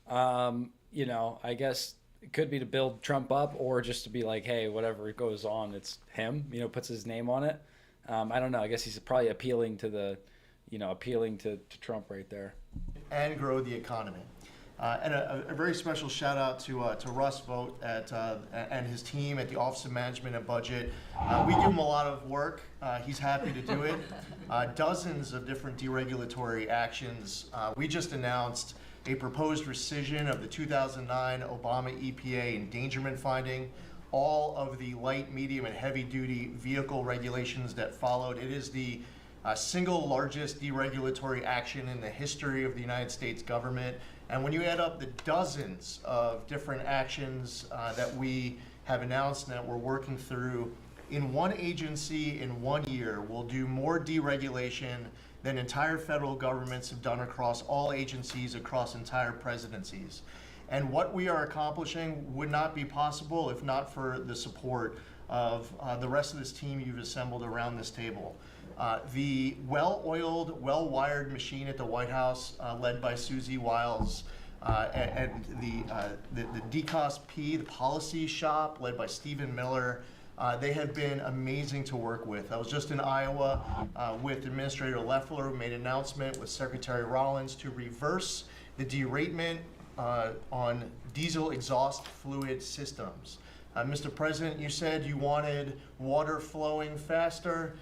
I guess it could be to build Trump up, or just to be like, hey, whatever goes on, it's him, puts his name on it. I don't know. I guess he's probably appealing to Trump right there. And grow the economy. And a very special shout out to Russ Vogt and his team at the Office of Management and Budget. We give him a lot of work. He's happy to do it. Dozens of different deregulatory actions. We just announced a proposed rescission of the 2009 Obama EPA endangerment finding, all of the light, medium, and heavy-duty vehicle regulations that followed. It is the single largest deregulatory action in the history of the United States government. And when you add up the dozens of different actions that we have announced and that we're working through, in one agency in 1 year, we'll do more deregulation than entire federal governments have done across all agencies, across entire presidencies. And what we are accomplishing would not be possible if not for the support of the rest of this team you've assembled around this table. The well-oiled, well-wired machine at the White House, led by Susie Wiles, and the DCOSP, the policy shop, led by Stephen Miller, they have been amazing to work with. I was just in Iowa with Administrator Loeffler, who made an announcement with Secretary Rollins to reverse the deratement on diesel exhaust fluid systems. Mr. President, you said you wanted water flowing faster.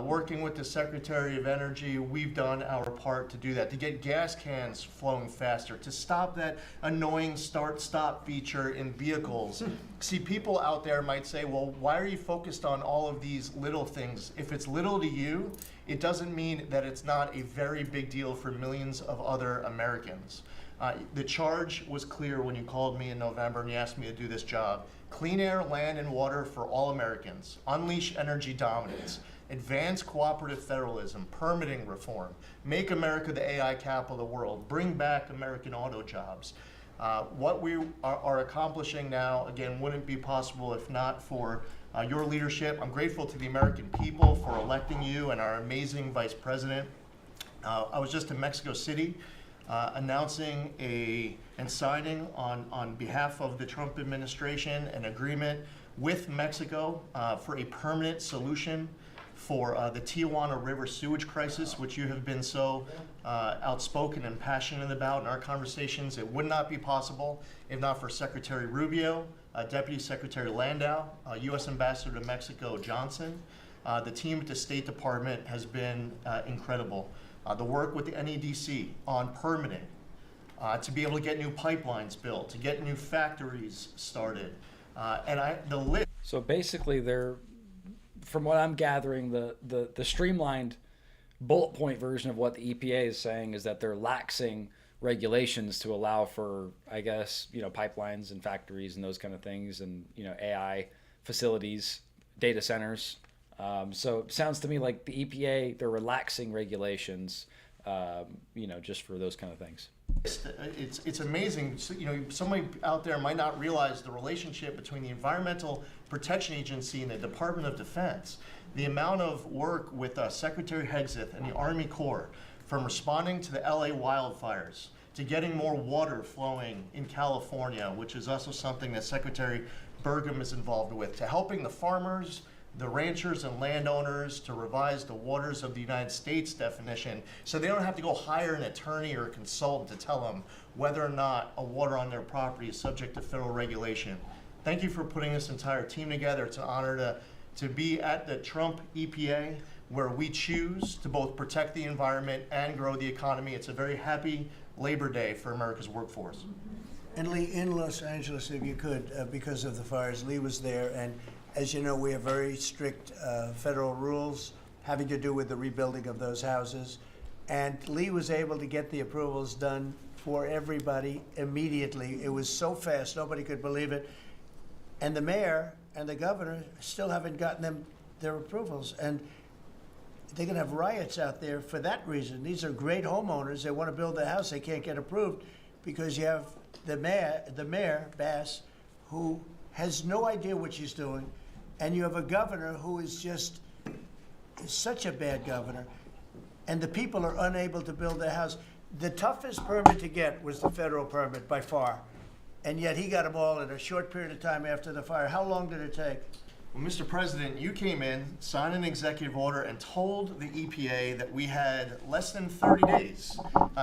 Working with the Secretary of Energy, we've done our part to do that, to get gas cans flowing faster, to stop that annoying start-stop feature in vehicles. See, people out there might say, well, why are you focused on all of these little things? If it's little to you, it doesn't mean that it's not a very big deal for millions of other Americans. The charge was clear when you called me in November and you asked me to do this job. Clean air, land, and water for all Americans. Unleash energy dominance. Advance cooperative federalism, permitting reform, make America the AI capital of the world, bring back American auto jobs. What we are accomplishing now, again, wouldn't be possible if not for your leadership. I'm grateful to the American people for electing you and our amazing vice president. I was just in Mexico City announcing and signing on behalf of the Trump administration an agreement with Mexico for a permanent solution for the Tijuana River sewage crisis, which you have been so outspoken and passionate about in our conversations. It would not be possible if not for Secretary Rubio, Deputy Secretary Landau, U.S. Ambassador to Mexico Johnson. The team at the State Department has been incredible. The work with the NEDC on permitting, to be able to get new pipelines built, to get new factories started. The list. So basically, they're, from what I'm gathering, the streamlined bullet point version of what the EPA is saying is that they're laxing regulations to allow for, I guess, pipelines and factories and those kind of things, and AI facilities, data centers. So it sounds to me like the EPA, they're relaxing regulations, just for those kind of things. It's amazing. So, somebody out there might not realize the relationship between the Environmental Protection Agency and the Department of Defense. The amount of work with Secretary Hegseth and the Army Corps, from responding to the LA wildfires to getting more water flowing in California, which is also something that Secretary Burgum is involved with, to helping the farmers, the ranchers and landowners to revise the waters of the United States definition so they don't have to go hire an attorney or a consultant to tell them whether or not a water on their property is subject to federal regulation. Thank you for putting this entire team together. It's an honor to be at the Trump EPA, where we choose to both protect the environment and grow the economy. It's a very happy Labor Day for America's workforce. And Lee, in Los Angeles, if you could, because of the fires, Lee was there, and as you know, we have very strict federal rules having to do with the rebuilding of those houses. And Lee was able to get the approvals done for everybody immediately. It was so fast, nobody could believe it. And the mayor and the governor still haven't gotten their approvals. And they're going to have riots out there for that reason. These are great homeowners. They want to build a house. They can't get approved because you have the mayor, Bass, who has no idea what she's doing. And you have a governor who is such a bad governor, and the people are unable to build their house. The toughest permit to get was the federal permit by far, and yet he got them all in a short period of time after the fire. How long did it take? Well, Mr. President, you came in, signed an executive order, and told the EPA that we had less than 30 days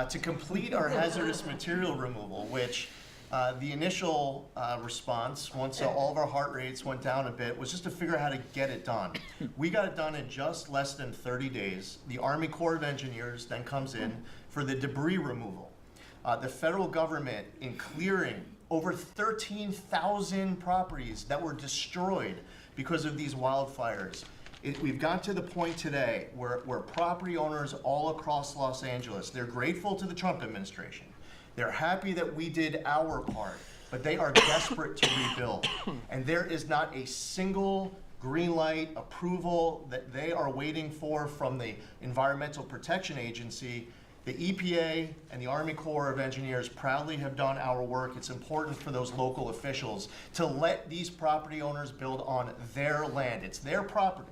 to complete our hazardous material removal, which the initial response, once all of our heart rates went down a bit, was just to figure out how to get it done. We got it done in just less than 30 days. The Army Corps of Engineers then comes in for the debris removal. The federal government, in clearing over 13,000 properties that were destroyed because of these wildfires. We've got to the point today where property owners all across Los Angeles, they're grateful to the Trump administration. They're happy that we did our part, but they are desperate to rebuild. And there is not a single green light approval that they are waiting for from the Environmental Protection Agency. The EPA and the Army Corps of Engineers proudly have done our work. It's important for those local officials to let these property owners build on their land. It's their property.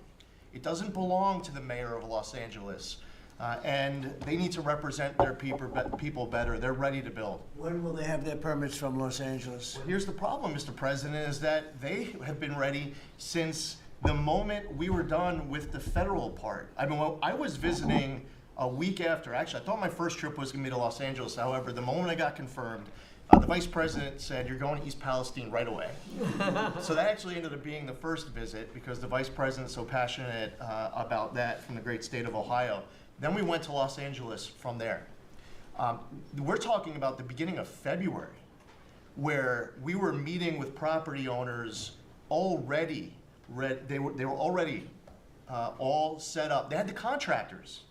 It doesn't belong to the mayor of Los Angeles. And they need to represent their people better. They're ready to build. When will they have their permits from Los Angeles? Well, here's the problem, Mr. President, is that they have been ready since the moment we were done with the federal part. I mean, I was visiting a week after. Actually, I thought my first trip was going to be to Los Angeles. However, the moment I got confirmed, The vice president said, "You're going to East Palestine right away." So that actually ended up being the first visit because the vice president is so passionate about that from the great state of Ohio. Then we went to Los Angeles from there. We're talking about the beginning of February, where we were meeting with property owners already. They were already all set up. They had the contractors.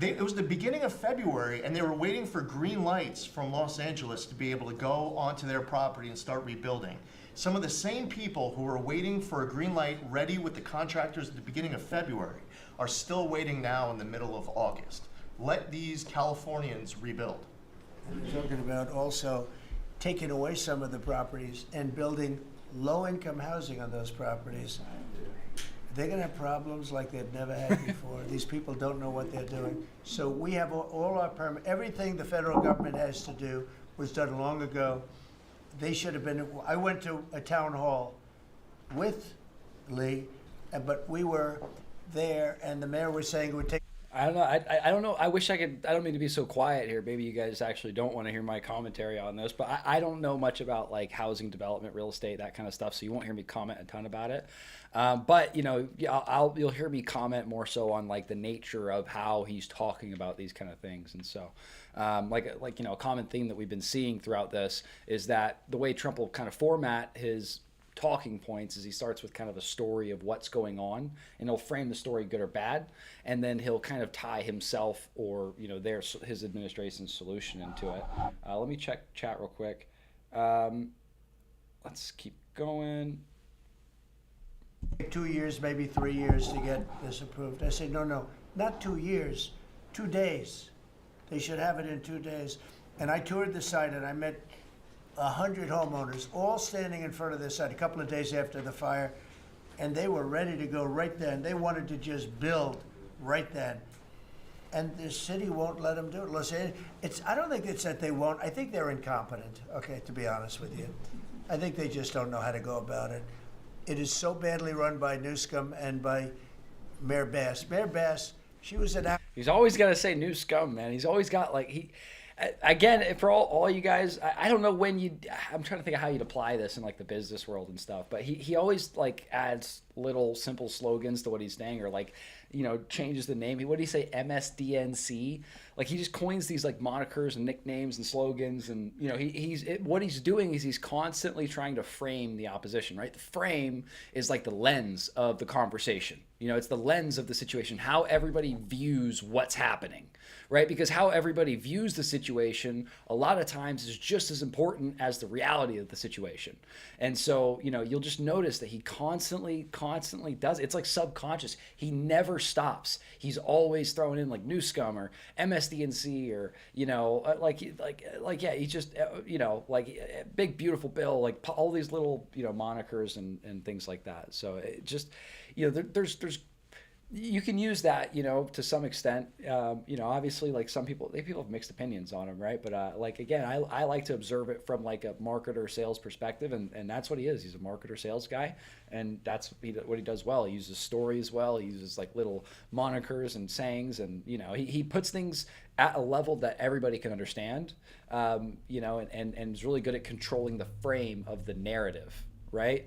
It was the beginning of February, and they were waiting for green lights from Los Angeles to be able to go onto their property and start rebuilding. Some of the same people who were waiting for a green light ready with the contractors at the beginning of February are still waiting now in the middle of August. Let these Californians rebuild. We're talking about also taking away some of the properties and building low-income housing on those properties. They're going to have problems like they've never had before. These people don't know what they're doing. So we have all our permit. Everything the federal government has to do was done long ago. They should have been. I went to a town hall with Lee, but we were there, and the mayor was saying it would take. I don't know. I don't know. I wish I could. I don't mean to be so quiet here. Maybe you guys actually don't want to hear my commentary on this, but I don't know much about like housing development, real estate, that kind of stuff. So you won't hear me comment a ton about it. But you know, you'll hear me comment more so on like the nature of how he's talking about these kind of things. And so, like you know, a common theme that we've been seeing throughout this is that the way Trump will kind of format his talking points is he starts with kind of a story of what's going on, and he'll frame the story good or bad, and then he'll kind of tie himself or you know his administration's solution into it. Let me check chat real quick. Let's keep going. 2 years, maybe 3 years to get this approved. I said, no, not 2 years, 2 days. They should have it in 2 days. And I toured the site and I met 100 homeowners, all standing in front of this site a couple of days after the fire, and they were ready to go right then. They wanted to just build right then. And the city won't let them do it. Los Angeles, I don't think it's that they won't. I think they're incompetent, okay, to be honest with you. I think they just don't know how to go about it. It is so badly run by Newscomb and by Mayor Bass. Mayor Bass, she was an... He's always got to say new scum, man. He's always got like again, for all you guys, I don't know when I'm trying to think of how you'd apply this in like the business world and stuff, but he always like adds little simple slogans to what he's saying, or like, you know, changes the name. What did he say? MSDNC? Like he just coins these like monikers and nicknames and slogans, and you know, what he's doing is he's constantly trying to frame the opposition, right? The frame is like the lens of the conversation. You know, it's the lens of the situation, how everybody views what's happening, right? Because how everybody views the situation a lot of times is just as important as the reality of the situation. And so, you know, you'll just notice that he constantly does. It's like subconscious. He never stops. He's always throwing in like new scum or MSDNC or, you know, yeah, he just, you know, like big, beautiful bill, like all these little, you know, monikers and things like that. So it just, you know, there's you can use that, you know, to some extent. You know, obviously, like some people have mixed opinions on him, right? But like again, I like to observe it from like a marketer sales perspective, and that's what he is. He's a marketer sales guy, and that's what he does well. He uses stories well. He uses like little monikers and sayings, and you know, he puts things at a level that everybody can understand. You know, and is really good at controlling the frame of the narrative, right?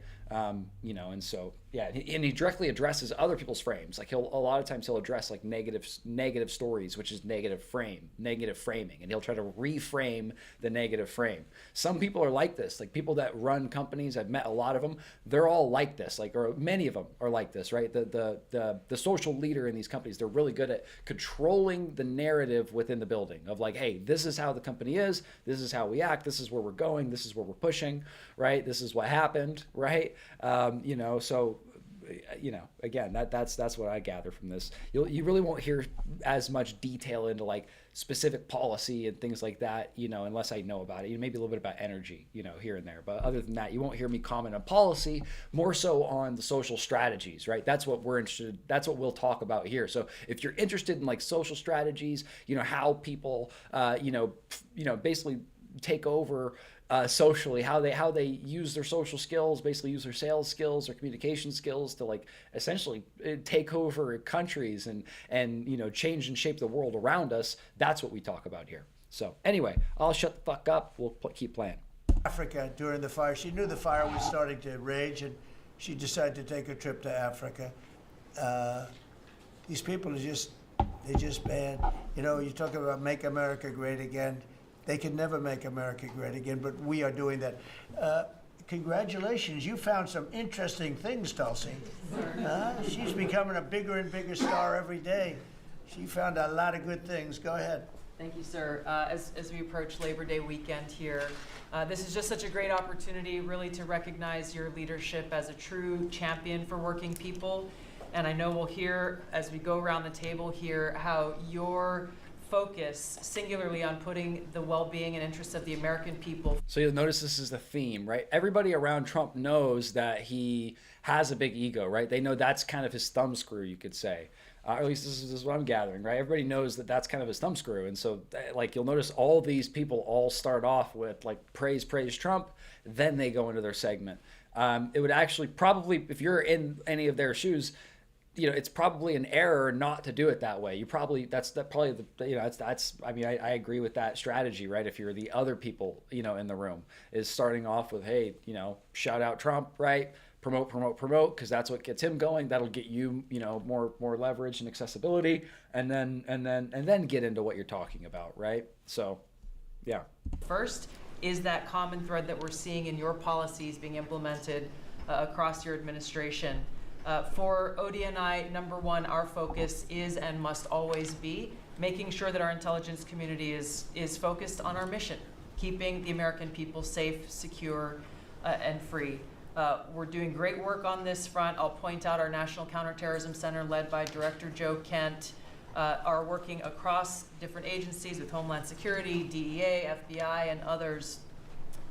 You know, and so yeah, and he directly addresses other people's frames. Like a lot of times he'll address like negative stories, which is negative framing, and he'll try to reframe the negative frame. Some people are like this, like people that run companies. I've met a lot of them. They're all like this, like, or many of them are like this, right? The social leader in these companies, they're really good at controlling the narrative within the building of like, hey, this is how the company is, this is how we act, this is where we're going, this is where we're pushing, right? This is what happened, right? You know, so, you know, again, that's what I gather from this. You really won't hear as much detail into like specific policy and things like that, you know, unless I know about it. You know, maybe a little bit about energy, you know, here and there. But other than that, you won't hear me comment on policy, more so on the social strategies, right? That's what we're interested. That's what we'll talk about here. So if you're interested in like social strategies, you know, how people, you know, basically take over socially, how they use their social skills, basically use their sales skills, their communication skills to like essentially take over countries and you know, change and shape the world around us. That's what we talk about here. So anyway, I'll shut the fuck up. We'll keep playing. Africa during the fire. She knew the fire was starting to rage, and she decided to take a trip to Africa. These people are they're just bad. You know, you talk about make America great again. They can never make America great again, but we are doing that. Congratulations, you found some interesting things, Tulsi. She's becoming a bigger and bigger star every day. She found a lot of good things. Go ahead. Thank you, sir. As we approach Labor Day weekend here, this is just such a great opportunity really to recognize your leadership as a true champion for working people. And I know we'll hear, as we go around the table here, how your focus singularly on putting the well-being and interests of the American people. So you'll notice this is the theme, right? Everybody around Trump knows that he has a big ego, right? They know that's kind of his thumbscrew, you could say. Or at least this is what I'm gathering, right? Everybody knows that that's kind of his thumbscrew. And so, like, you'll notice all these people all start off with, like, praise Trump, then they go into their segment. It would actually probably, if you're in any of their shoes, you know, it's probably an error not to do it that way. You probably, that's I mean, I agree with that strategy, right? If you're the other people, you know, in the room, is starting off with, hey, you know, shout out Trump, right? Promote, because that's what gets him going. That'll get you, you know, more leverage and accessibility, and then get into what you're talking about, right? So, yeah. First is that common thread that we're seeing in your policies being implemented across your administration. For ODNI, number one, our focus is and must always be making sure that our intelligence community is focused on our mission, keeping the American people safe, secure, and free. We're doing great work on this front. I'll point out our National Counterterrorism Center, led by Director Joe Kent, are working across different agencies with Homeland Security, DEA, FBI, and others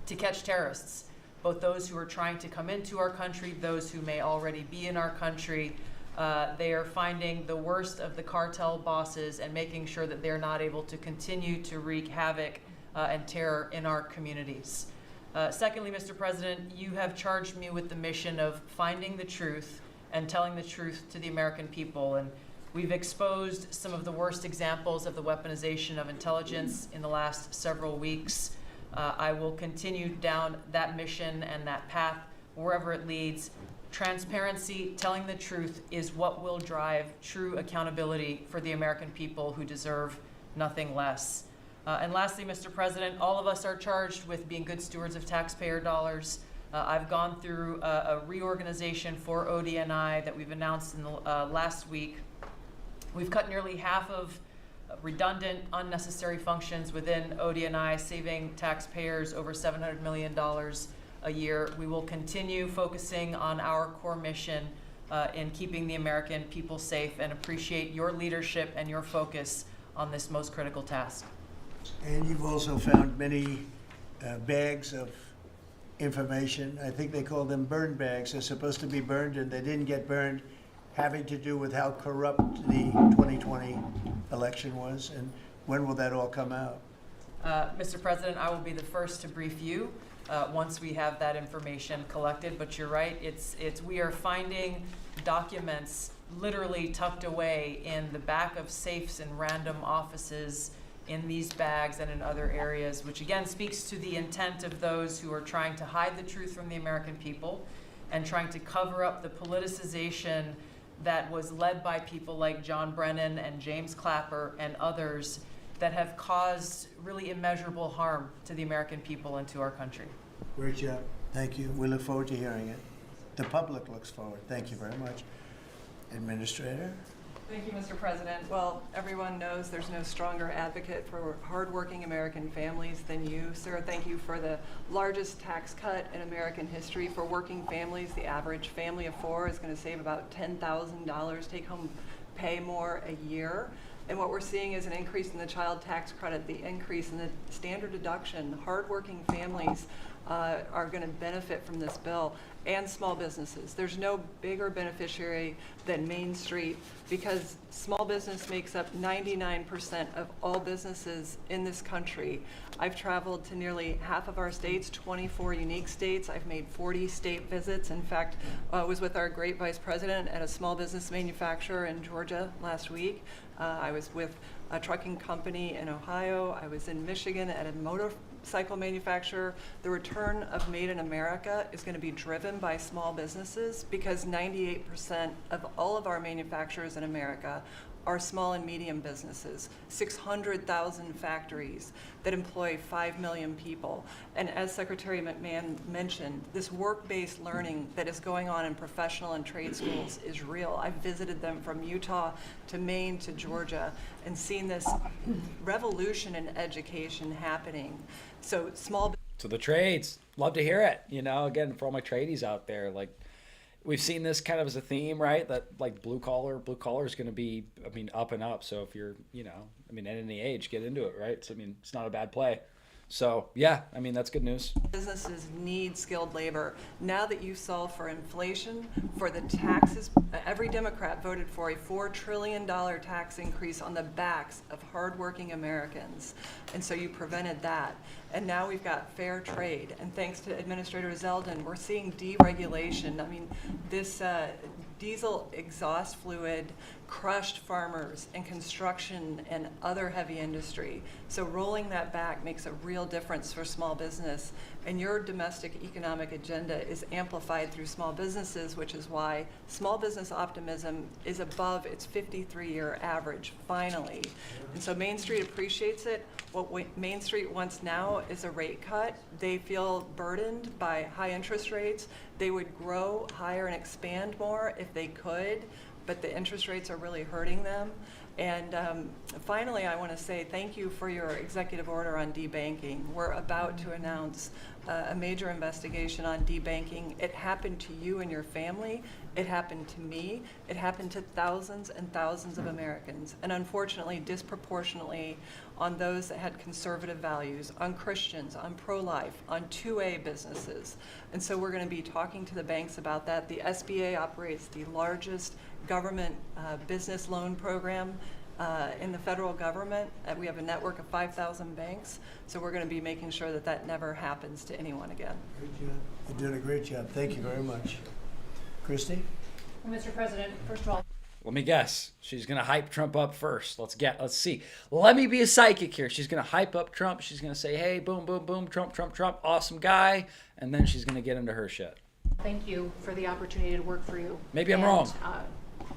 to catch terrorists, both those who are trying to come into our country, those who may already be in our country. They are finding the worst of the cartel bosses and making sure that they're not able to continue to wreak havoc and terror in our communities. Secondly, Mr. President, you have charged me with the mission of finding the truth and telling the truth to the American people. And we've exposed some of the worst examples of the weaponization of intelligence in the last several weeks. I will continue down that mission and that path wherever it leads. Transparency, telling the truth, is what will drive true accountability for the American people who deserve nothing less. And lastly, Mr. President, all of us are charged with being good stewards of taxpayer dollars. I've gone through a reorganization for ODNI that we've announced in the last week. We've cut nearly half of redundant, unnecessary functions within ODNI, saving taxpayers over $700 million a year. We will continue focusing on our core mission in keeping the American people safe, and appreciate your leadership and your focus on this most critical task. And you've also found many bags of information. I think they call them burn bags. They're supposed to be burned and they didn't get burned, having to do with how corrupt the 2020 election was. And when will that all come out? Mr. President, I will be the first to brief you once we have that information collected. But you're right, we are finding documents literally tucked away in the back of safes in random offices, in these bags and in other areas, which again speaks to the intent of those who are trying to hide the truth from the American people and trying to cover up the politicization that was led by people like John Brennan and James Clapper and others that have caused really immeasurable harm to the American people and to our country. Great job. Thank you. We look forward to hearing it. The public looks forward. Thank you very much. Administrator? Thank you, Mr. President. Well, everyone knows there's no stronger advocate for hardworking American families than you, sir. Thank you for the largest tax cut in American history for working families. The average family of four is going to save about $10,000 take-home pay more a year. And what we're seeing is an increase in the child tax credit, the increase in the standard deduction. Hardworking families are going to benefit from this bill, and small businesses. There's no bigger beneficiary than Main Street, because small business makes up 99% of all businesses in this country. I've traveled to nearly half of our states, 24 unique states. I've made 40 state visits. In fact, I was with our great vice president at a small business manufacturer in Georgia last week. I was with a trucking company in Ohio. I was in Michigan at a motorcycle manufacturer. The return of Made in America is going to be driven by small businesses, because 98% of all of our manufacturers in America are small and medium businesses, 600,000 factories that employ 5 million people. And as Secretary McMahon mentioned, this work-based learning that is going on in professional and trade schools is real. I've visited them from Utah to Maine to Georgia and seen this revolution in education happening. So the trades, love to hear it. You know, again, for all my tradies out there, like, we've seen this kind of as a theme, right? That like blue collar is going to be, I mean, up and up. So if you're, you know, I mean, at any age, get into it, right? So, I mean, it's not a bad play. So yeah, I mean, that's good news. Businesses need skilled labor. Now that you solve for inflation, for the taxes, every Democrat voted for a $4 trillion tax increase on the backs of hardworking Americans. And so you prevented that. And now we've got fair trade. And thanks to Administrator Zeldin, we're seeing deregulation. I mean, this diesel exhaust fluid crushed farmers and construction and other heavy industry. So rolling that back makes a real difference for small business. And your domestic economic agenda is amplified through small businesses, which is why small business optimism is above its 53-year average, finally. And so Main Street appreciates it. What Main Street wants now is a rate cut. They feel burdened by high interest rates. They would grow higher and expand more if they could, but the interest rates are really hurting them. And finally, I want to say thank you for your executive order on debanking. We're about to announce a major investigation on debanking. It happened to you and your family. It happened to me. It happened to thousands and thousands of Americans, and unfortunately, disproportionately on those that had conservative values, on Christians, on pro-life, on 2A businesses. And so we're going to be talking to the banks about that. The SBA operates the largest government business loan program in the federal government. We have a network of 5,000 banks, so we're going to be making sure that that never happens to anyone again. Great job. You're doing a great job. Thank you very much. Christy? Well, Mr. President, first of all, Let me guess. She's going to hype Trump up first. Let's see. Let me be a psychic here. She's going to hype up Trump. She's going to say, hey, boom, boom, boom, Trump, Trump, Trump, awesome guy. And then she's going to get into her shit. thank you for the opportunity to work for you. Maybe I'm wrong.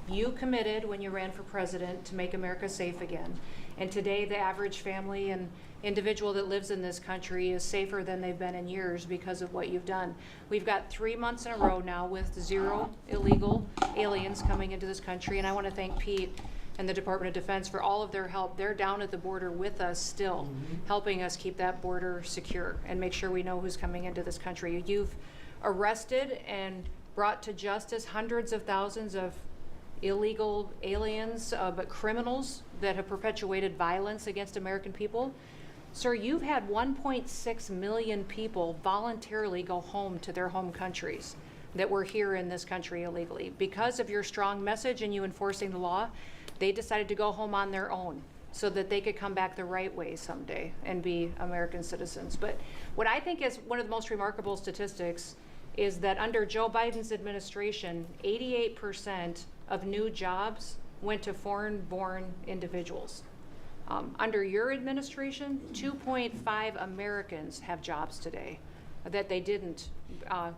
You committed when you ran for president to make America safe again. And today, the average family and individual that lives in this country is safer than they've been in years because of what you've done. We've got 3 months in a row now with 0 illegal aliens coming into this country. And I want to thank Pete and the Department of Defense for all of their help. They're down at the border with us still, helping us keep that border secure and make sure we know who's coming into this country. You've arrested and brought to justice hundreds of thousands of illegal aliens, but criminals that have perpetuated violence against American people. Sir, you've had 1.6 million people voluntarily go home to their home countries that were here in this country illegally. Because of your strong message and you enforcing the law, they decided to go home on their own so that they could come back the right way someday and be American citizens. But what I think is one of the most remarkable statistics is that under Joe Biden's administration, 88% of new jobs went to foreign-born individuals. Under your administration, 2.5 Americans have jobs today that they didn't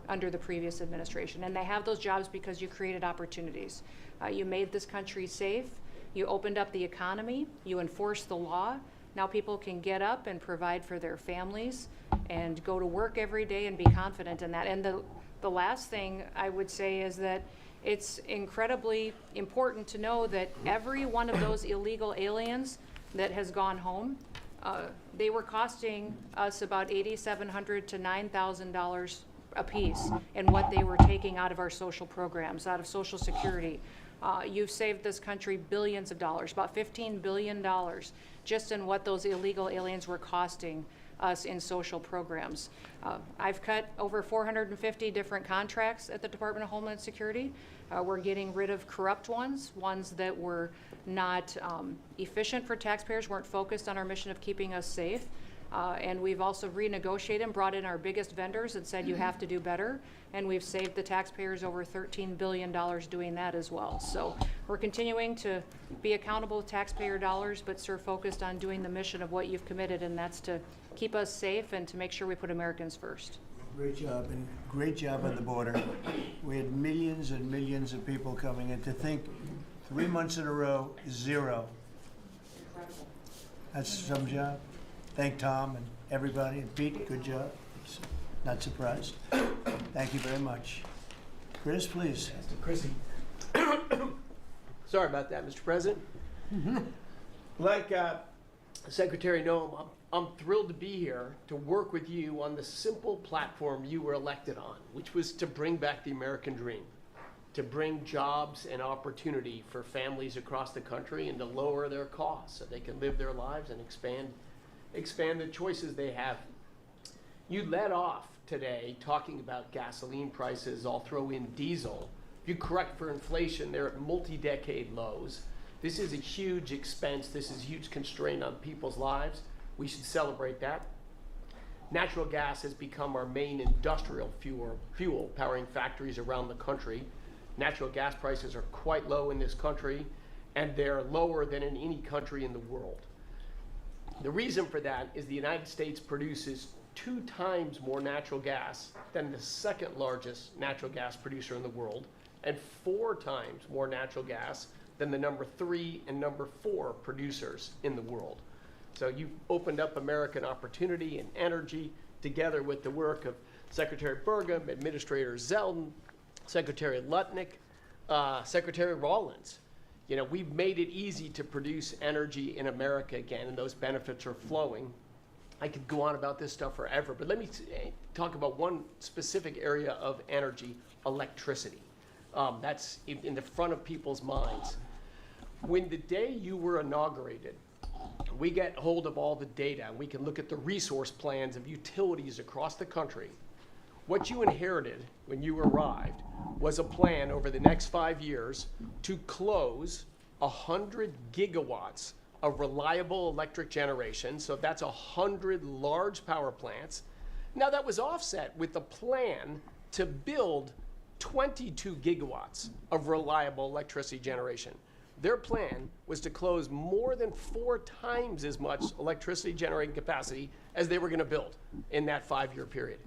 under the previous administration. And they have those jobs because you created opportunities. You made this country safe. You opened up the economy. You enforced the law. Now people can get up and provide for their families and go to work every day and be confident in that. And the last thing I would say is that it's incredibly important to know that every one of those illegal aliens that has gone home, they were costing us about $8,700 to $9,000 a piece in what they were taking out of our social programs, out of Social Security. You've saved this country billions of dollars, about $15 billion, just in what those illegal aliens were costing us in social programs. I've cut over 450 different contracts at the Department of Homeland Security. We're getting rid of corrupt ones that were not efficient for taxpayers, weren't focused on our mission of keeping us safe. And we've also renegotiated and brought in our biggest vendors and said you have to do better. And we've saved the taxpayers over $13 billion doing that as well. So we're continuing to be accountable with taxpayer dollars, but sir, focused on doing the mission of what you've committed, and that's to keep us safe and to make sure we put Americans first. Great job, and great job on the border. We had millions and millions of people coming in. To think 3 months in a row, 0. That's some job. Thank Tom and everybody, and Pete, good job. Not surprised. Thank you very much. Chris, please. Chrissy. Sorry about that, Mr. President. Like Secretary Noem, I'm thrilled to be here to work with you on the simple platform you were elected on, which was to bring back the American dream, to bring jobs and opportunity for families across the country and to lower their costs so they can live their lives and expand the choices they have. You led off today talking about gasoline prices. I'll throw in diesel. If you correct for inflation, they're at multi-decade lows. This is a huge expense. This is a huge constraint on people's lives. We should celebrate that. Natural gas has become our main industrial fuel powering factories around the country. Natural gas prices are quite low in this country, and they're lower than in any country in the world. The reason for that is the United States produces 2 times more natural gas than the second largest natural gas producer in the world, and 4 times more natural gas than the number 3 and number 4 producers in the world. So you've opened up American opportunity and energy together with the work of Secretary Burgum, Administrator Zeldin, Secretary Lutnick, Secretary Rawlins. You know, we've made it easy to produce energy in America again, and those benefits are flowing. I could go on about this stuff forever, but let me talk about one specific area of energy, electricity. That's in the front of people's minds. When the day you were inaugurated, we get hold of all the data, and we can look at the resource plans of utilities across the country. What you inherited when you arrived was a plan over the next 5 years to close 100 gigawatts of reliable electric generation. So that's 100 large power plants. Now that was offset with the plan to build 22 gigawatts of reliable electricity generation. Their plan was to close more than 4 times as much electricity generating capacity as they were going to build in that 5-year period.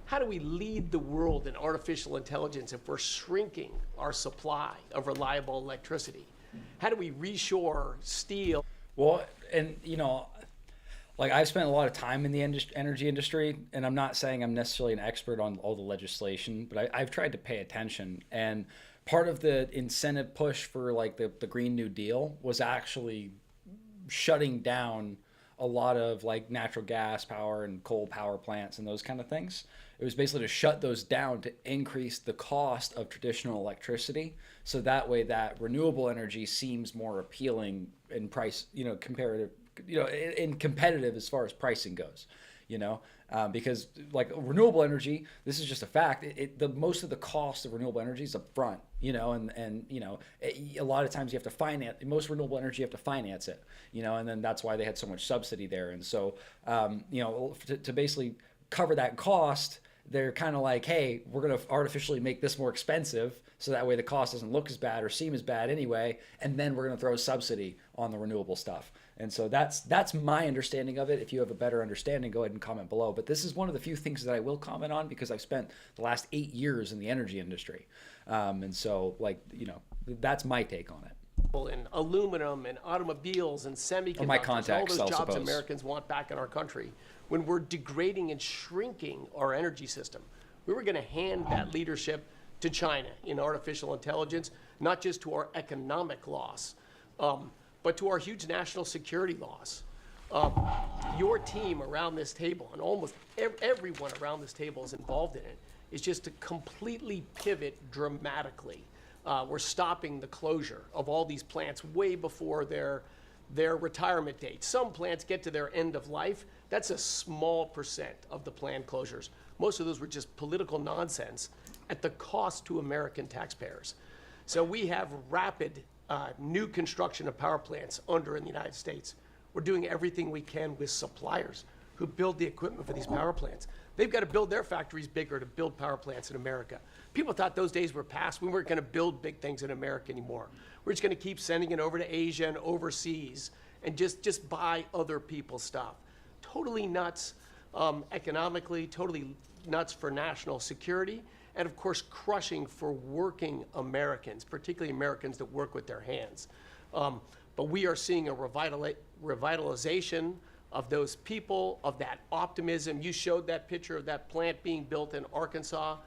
How do we lead the world in artificial intelligence if we're shrinking our supply of reliable electricity? How do we reshore steel? Well, and you know, like I've spent a lot of time in the energy industry, and I'm not saying I'm necessarily an expert on all the legislation, but I've tried to pay attention. And part of the incentive push for like the Green New Deal was actually shutting down a lot of like natural gas power and coal power plants and those kind of things. It was basically to shut those down to increase the cost of traditional electricity. So that way that renewable energy seems more appealing in price, you know, comparative, you know, in competitive as far as pricing goes, you know, because like renewable energy, this is just a fact. The most of the cost of renewable energy is up front, you know, and you know, a lot of times you have to finance most renewable energy. You have to finance it, you know, and then that's why they had so much subsidy there. And so, you know, to basically cover that cost, they're kind of like, hey, we're going to artificially make this more expensive so that way the cost doesn't look as bad or seem as bad anyway, and then we're going to throw a subsidy on the renewable stuff. And so that's my understanding of it. If you have a better understanding, go ahead and comment below. But this is one of the few things that I will comment on because I've spent the last 8 years in the energy industry. And so, like, you know, that's my take on it. And aluminum and automobiles and semiconductors, my contacts, all those I'll jobs suppose. Americans want back in our country. When we're degrading and shrinking our energy system, we were going to hand that leadership to China in artificial intelligence, not just to our economic loss, but to our huge national security loss. Your team around this table, and almost everyone around this table is involved in it, is just to completely pivot dramatically. We're stopping the closure of all these plants way before they're their retirement date. Some plants get to their end of life. That's a small percent of the plant closures. Most of those were just political nonsense at the cost to American taxpayers. So we have rapid new construction of power plants under in the United States. We're doing everything we can with suppliers who build the equipment for these power plants. They've got to build their factories bigger to build power plants in America. People thought those days were past. We weren't going to build big things in America anymore. We're just going to keep sending it over to Asia and overseas and just buy other people's stuff. Totally nuts economically, totally nuts for national security, and of course crushing for working Americans, particularly Americans that work with their hands. But we are seeing a revitalization of those people, of that optimism. You showed that picture of that plant being built in Arkansas,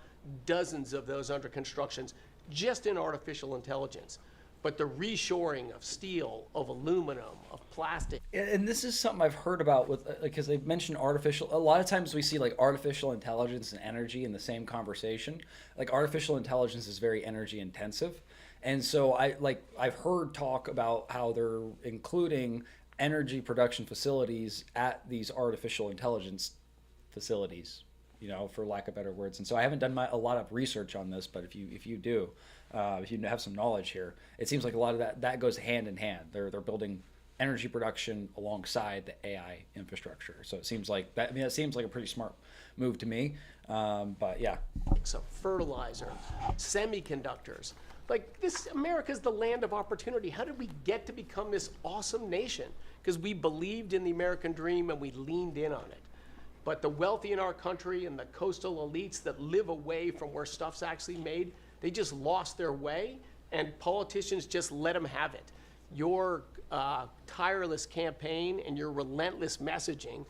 dozens of those under constructions, just in artificial intelligence. But the reshoring of steel, of aluminum, of plastic. And this is something I've heard about with, because they've mentioned artificial, a lot of times we see like artificial intelligence and energy in the same conversation. Like artificial intelligence is very energy intensive. And so I've heard talk about how they're including energy production facilities at these artificial intelligence facilities, you know, for lack of better words. And so I haven't done a lot of research on this, but if you do, if you have some knowledge here, it seems like a lot of that goes hand in hand. They're building energy production alongside the AI infrastructure. So it seems like that. I mean, it seems like a pretty smart move to me. But yeah. So fertilizer, semiconductors. Like this, America's the land of opportunity. How did we get to become this awesome nation? Because we believed in the American dream and we leaned in on it. But the wealthy in our country and the coastal elites that live away from where stuff's actually made, they just lost their way, and politicians just let them have it. Your tireless campaign and your relentless messaging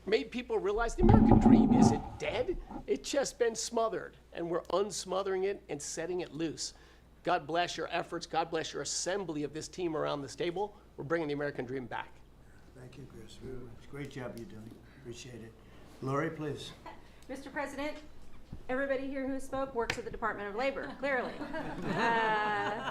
made people realize the American dream isn't dead. It's just been smothered, and we're unsmothering it and setting it loose. God bless your efforts. God bless your assembly of this team around this table. We're bringing the American dream back. Thank you, Chris. It's a great job you're doing. Appreciate it. Lori, please. Mr. President, everybody here who spoke works at the Department of Labor, clearly,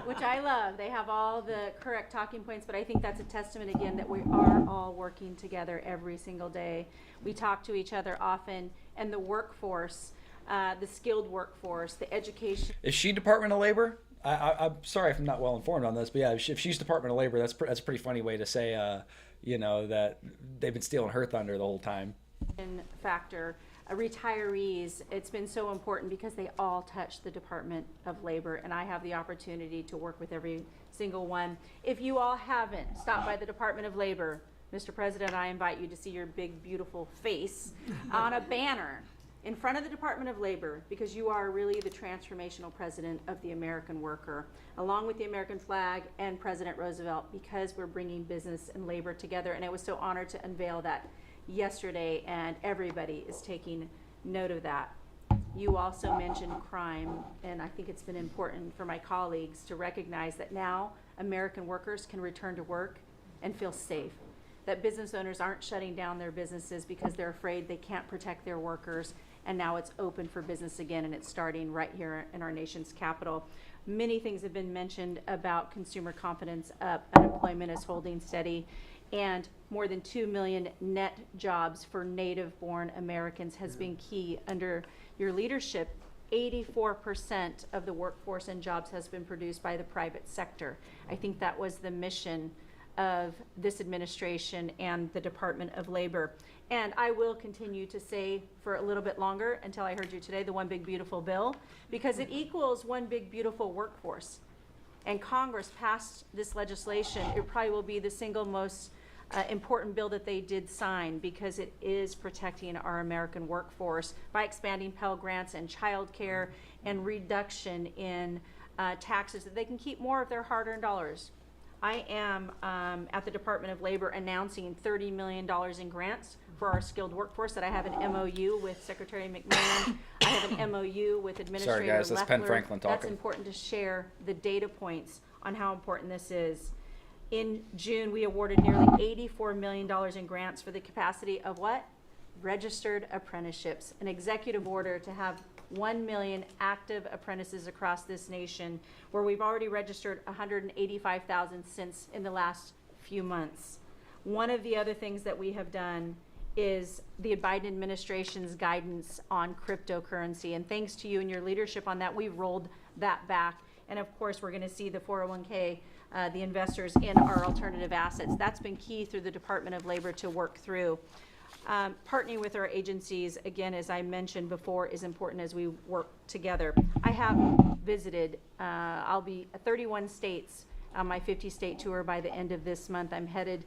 which I love. They have all the correct talking points, but I think that's a testament again that we are all working together every single day. We talk to each other often, and the workforce, the skilled workforce, the education. Is she Department of Labor? I'm sorry if I'm not well informed on this, but yeah, if she's Department of Labor, that's a pretty funny way to say, you know, that they've been stealing her thunder the whole time. Factor. Retirees, it's been so important because they all touch the Department of Labor, and I have the opportunity to work with every single one. If you all haven't stopped by the Department of Labor, Mr. President, I invite you to see your big, beautiful face on a banner in front of the Department of Labor, because you are really the transformational president of the American worker, along with the American flag and President Roosevelt, because we're bringing business and labor together. And I was so honored to unveil that yesterday, and everybody is taking note of that. You also mentioned crime, and I think it's been important for my colleagues to recognize that now American workers can return to work and feel safe. That business owners aren't shutting down their businesses because they're afraid they can't protect their workers, and now it's open for business again, and it's starting right here in our nation's capital. Many things have been mentioned about consumer confidence up, unemployment is holding steady, and more than 2 million net jobs for native-born Americans has been key under your leadership. 84% of the workforce and jobs has been produced by the private sector. I think that was the mission of this administration and the Department of Labor. And I will continue to say for a little bit longer, until I heard you today, the one big beautiful bill, because it equals one big beautiful workforce. And Congress passed this legislation. It probably will be the single most important bill that they did sign, because it is protecting our American workforce by expanding Pell Grants and child care and reduction in taxes, that they can keep more of their hard-earned dollars. I am at the Department of Labor announcing $30 million in grants for our skilled workforce. That I have an MOU with Secretary McMahon. I have an MOU with Administrator Sorry guys, that's Loeffler. Penn Franklin talking. That's important to share the data points on how important this is. In June, we awarded nearly $84 million in grants for the capacity of what? Registered apprenticeships. An executive order to have 1 million active apprentices across this nation, where we've already registered 185,000 since in the last few months. One of the other things that we have done is the Biden administration's guidance on cryptocurrency. And thanks to you and your leadership on that, we've rolled that back. And of course, we're going to see the 401k, the investors in our alternative assets. That's been key through the Department of Labor to work through. Partnering with our agencies, again, as I mentioned before, is important as we work together. I have visited, I'll be 31 states on my 50-state tour by the end of this month. I'm headed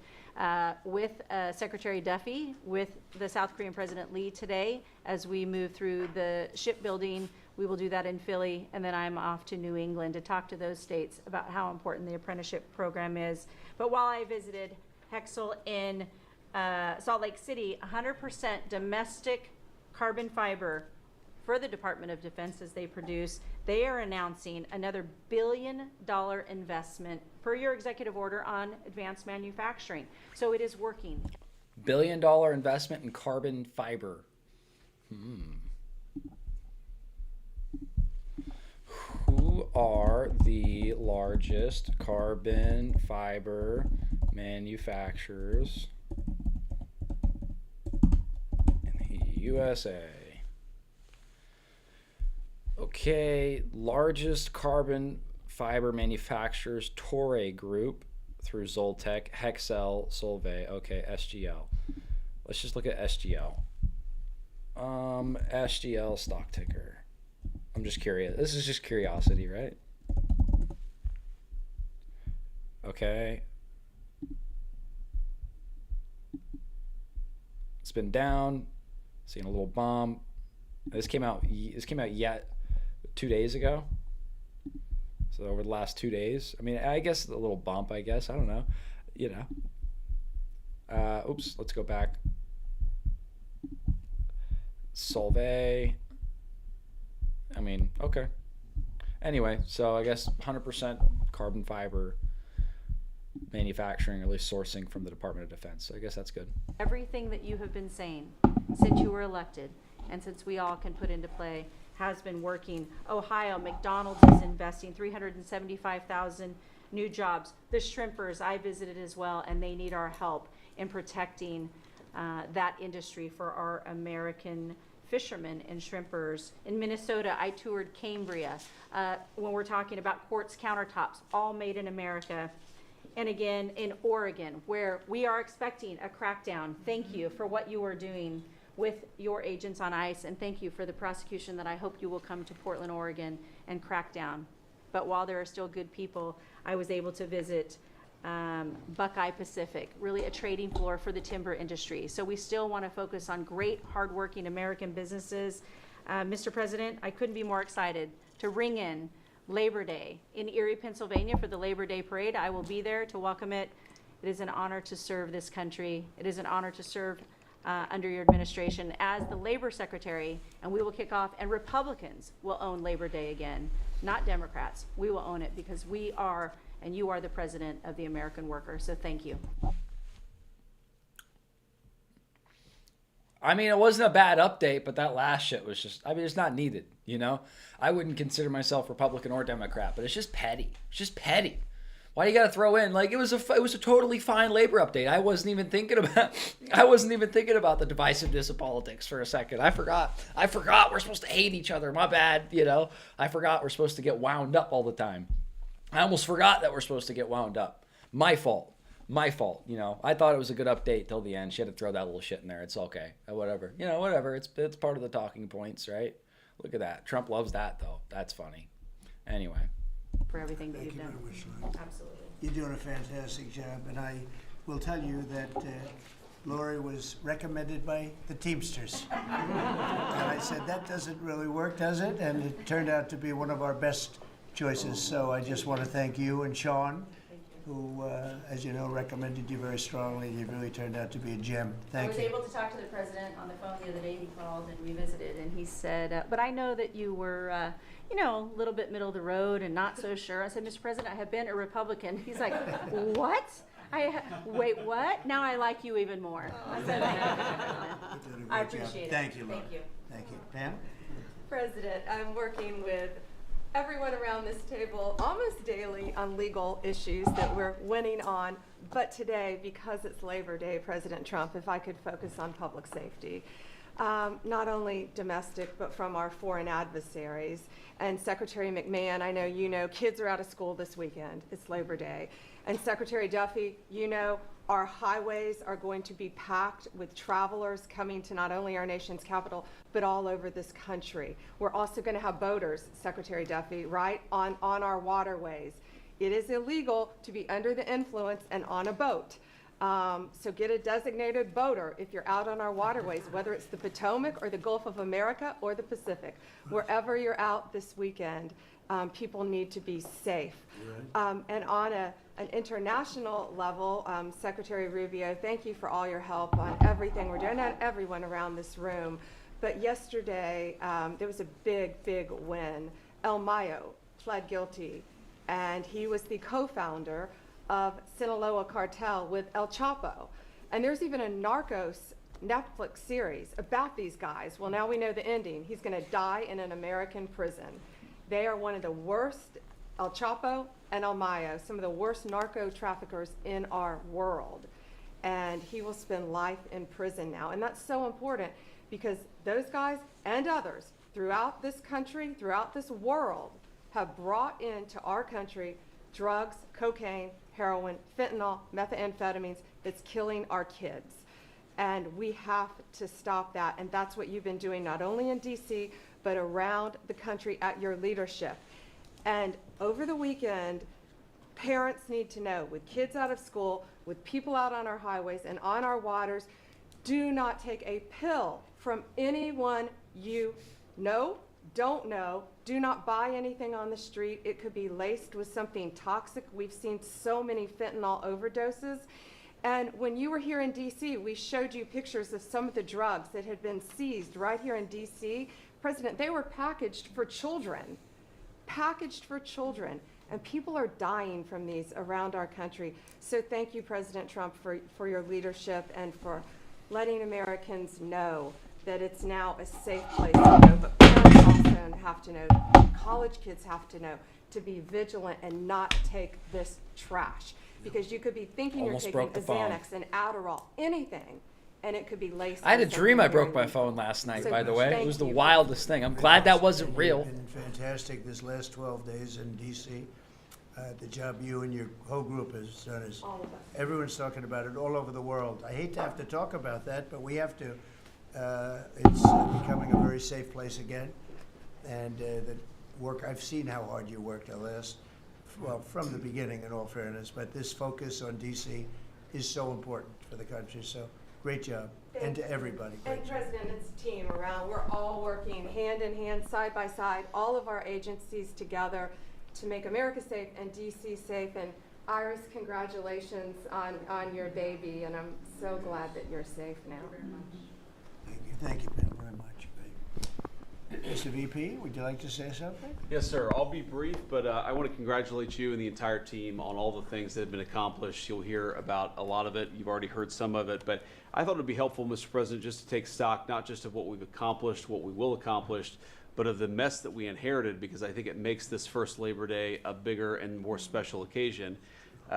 with Secretary Duffy, with the South Korean President Lee today as we move through the shipbuilding. We will do that in Philly, and then I'm off to New England to talk to those states about how important the apprenticeship program is. But while I visited Hexel in Salt Lake City, 100% domestic carbon fiber for the Department of Defense as they produce. They are announcing another $1 billion investment per your executive order on advanced manufacturing. So it is working. $1 billion investment in carbon fiber. Who are the largest carbon fiber manufacturers in the USA? Okay, largest carbon fiber manufacturers, Torre Group through Zoltec, Hexel, Solvay. Okay, SGL. Let's just look at SGL. SGL stock ticker. I'm just curious. This is just curiosity, right? Okay. It's been down. Seen a little bomb. This came out yet 2 days ago. So over the last 2 days. I mean, I guess a little bump, I guess. I don't know. You know. Oops, let's go back. Solvay. I mean, okay. Anyway, so I guess 100% carbon fiber manufacturing, or at least sourcing from the Department of Defense. So I guess that's good. Everything that you have been saying since you were elected and since we all can put into play has been working. Ohio, McDonald's is investing 375,000 new jobs. The shrimpers I visited as well, and they need our help in protecting that industry for our American fishermen and shrimpers. In Minnesota, I toured Cambria. When we're talking about quartz countertops, all made in America. And again, in Oregon, where we are expecting a crackdown. Thank you for what you are doing with your agents on ICE, and thank you for the prosecution that I hope you will come to Portland, Oregon and crack down. But while there are still good people, I was able to visit Buckeye Pacific, really a trading floor for the timber industry. So we still want to focus on great, hardworking American businesses. Mr. President, I couldn't be more excited to ring in Labor Day in Erie, Pennsylvania for the Labor Day Parade. I will be there to welcome it. It is an honor to serve this country. It is an honor to serve under your administration as the Labor Secretary, and we will kick off, and Republicans will own Labor Day again, not Democrats. We will own it because we are, and you are the president of the American worker. So thank you. I mean, it wasn't a bad update, but that last shit was just, I mean, it's not needed, you know? I wouldn't consider myself Republican or Democrat, but it's just petty. It's just petty. Why do you got to throw in, like, it was a totally fine labor update. I wasn't even thinking about the divisiveness of politics for a second. I forgot we're supposed to hate each other. My bad, you know? I forgot we're supposed to get wound up all the time. I almost forgot that we're supposed to get wound up. My fault, you know. I thought it was a good update till the end. She had to throw that little shit in there. It's okay. Whatever. You know, whatever. It's part of the talking points, right? Look at that. Trump loves that, though. That's funny. Anyway. For everything that you've done. Thank you very much, Lori. Absolutely. You're doing a fantastic job, and I will tell you that Lori was recommended by the Teamsters. And I said, that doesn't really work, does it? And it turned out to be one of our best choices. So I just want to thank you and Sean, who, as you know, recommended you very strongly. You really turned out to be a gem. Thank you. I was able to talk to the president on the phone the other day. He called and we visited, and he said, but I know that you were, you know, a little bit middle of the road and not so sure. I said, Mr. President, I have been a Republican. He's like, what? Wait, what? Now I like you even more. I said, I appreciate it. Thank you, Laura. Thank you. Thank you. Pam? President, I'm working with everyone around this table almost daily on legal issues that we're winning on But today, because it's Labor Day, President Trump, if I could focus on public safety, not only domestic, but from our foreign adversaries. And Secretary McMahon, I know you know, kids are out of school this weekend. It's Labor Day. And Secretary Duffy, you know, our highways are going to be packed with travelers coming to not only our nation's capital, but all over this country. We're also going to have boaters, Secretary Duffy, right, on our waterways. It is illegal to be under the influence and on a boat. So get a designated boater if you're out on our waterways, whether it's the Potomac or the Gulf of America or the Pacific. Wherever you're out this weekend, people need to be safe. And on an international level, Secretary Rubio, thank you for all your help on everything we're doing, and everyone around this room. But yesterday, there was a big, big win. El Mayo pled guilty, and he was the co-founder of Sinaloa cartel with El Chapo. And there's even a Narcos Netflix series about these guys. Well, now we know the ending. He's gonna die in an American prison. They are one of the worst, El Chapo and El Mayo, some of the worst narco traffickers in our world. And he will spend life in prison now. And that's so important because those guys and others throughout this country, throughout this world, have brought into our country drugs, cocaine, heroin, fentanyl, methamphetamines that's killing our kids. And we have to stop that. And that's what you've been doing not only in DC, but around the country at your leadership. And over the weekend, parents need to know, with kids out of school, with people out on our highways and on our waters, do not take a pill from anyone you know, don't know. Do not buy anything on the street. It could be laced with something toxic. We've seen so many fentanyl overdoses. And when you were here in DC, we showed you pictures of some of the drugs that had been seized right here in DC. President, they were packaged for children. Packaged for children. And people are dying from these around our country. So thank you, President Trump, for your leadership and for letting Americans know that it's now a safe place to go. But parents also have to know, college kids have to know, to be vigilant and not take this trash. Because you could be thinking Almost you're broke taking the phone. Xanax and Adderall, anything, and it could be laced. I had a with dream I something broke very my phone lethal. last night, So by the way. It thank was the you. wildest thing. I'm glad that wasn't real. You've been fantastic this last 12 days in DC. The job you and your whole group has done is, All of us. everyone's talking about it all over the world. I hate to have to talk about that, but we have to. It's becoming a very safe place again. And the work, I've seen how hard you worked from the beginning, in all fairness, but this focus on DC is so important for the country. So great job. And to everybody, great And job. President, it's a team around. We're all working hand in hand, side by side, all of our agencies together to make America safe and DC safe. And Iris, congratulations on your baby, and I'm so glad that you're safe now. Thank you, Pam, very much. Mr. VP, would you like to say something? Yes, sir. I'll be brief, but I want to congratulate you and the entire team on all the things that have been accomplished. You'll hear about a lot of it. You've already heard some of it, but I thought it would be helpful, Mr. President, just to take stock, not just of what we've accomplished, what we will accomplish, but of the mess that we inherited, because I think it makes this first Labor Day a bigger and more special occasion.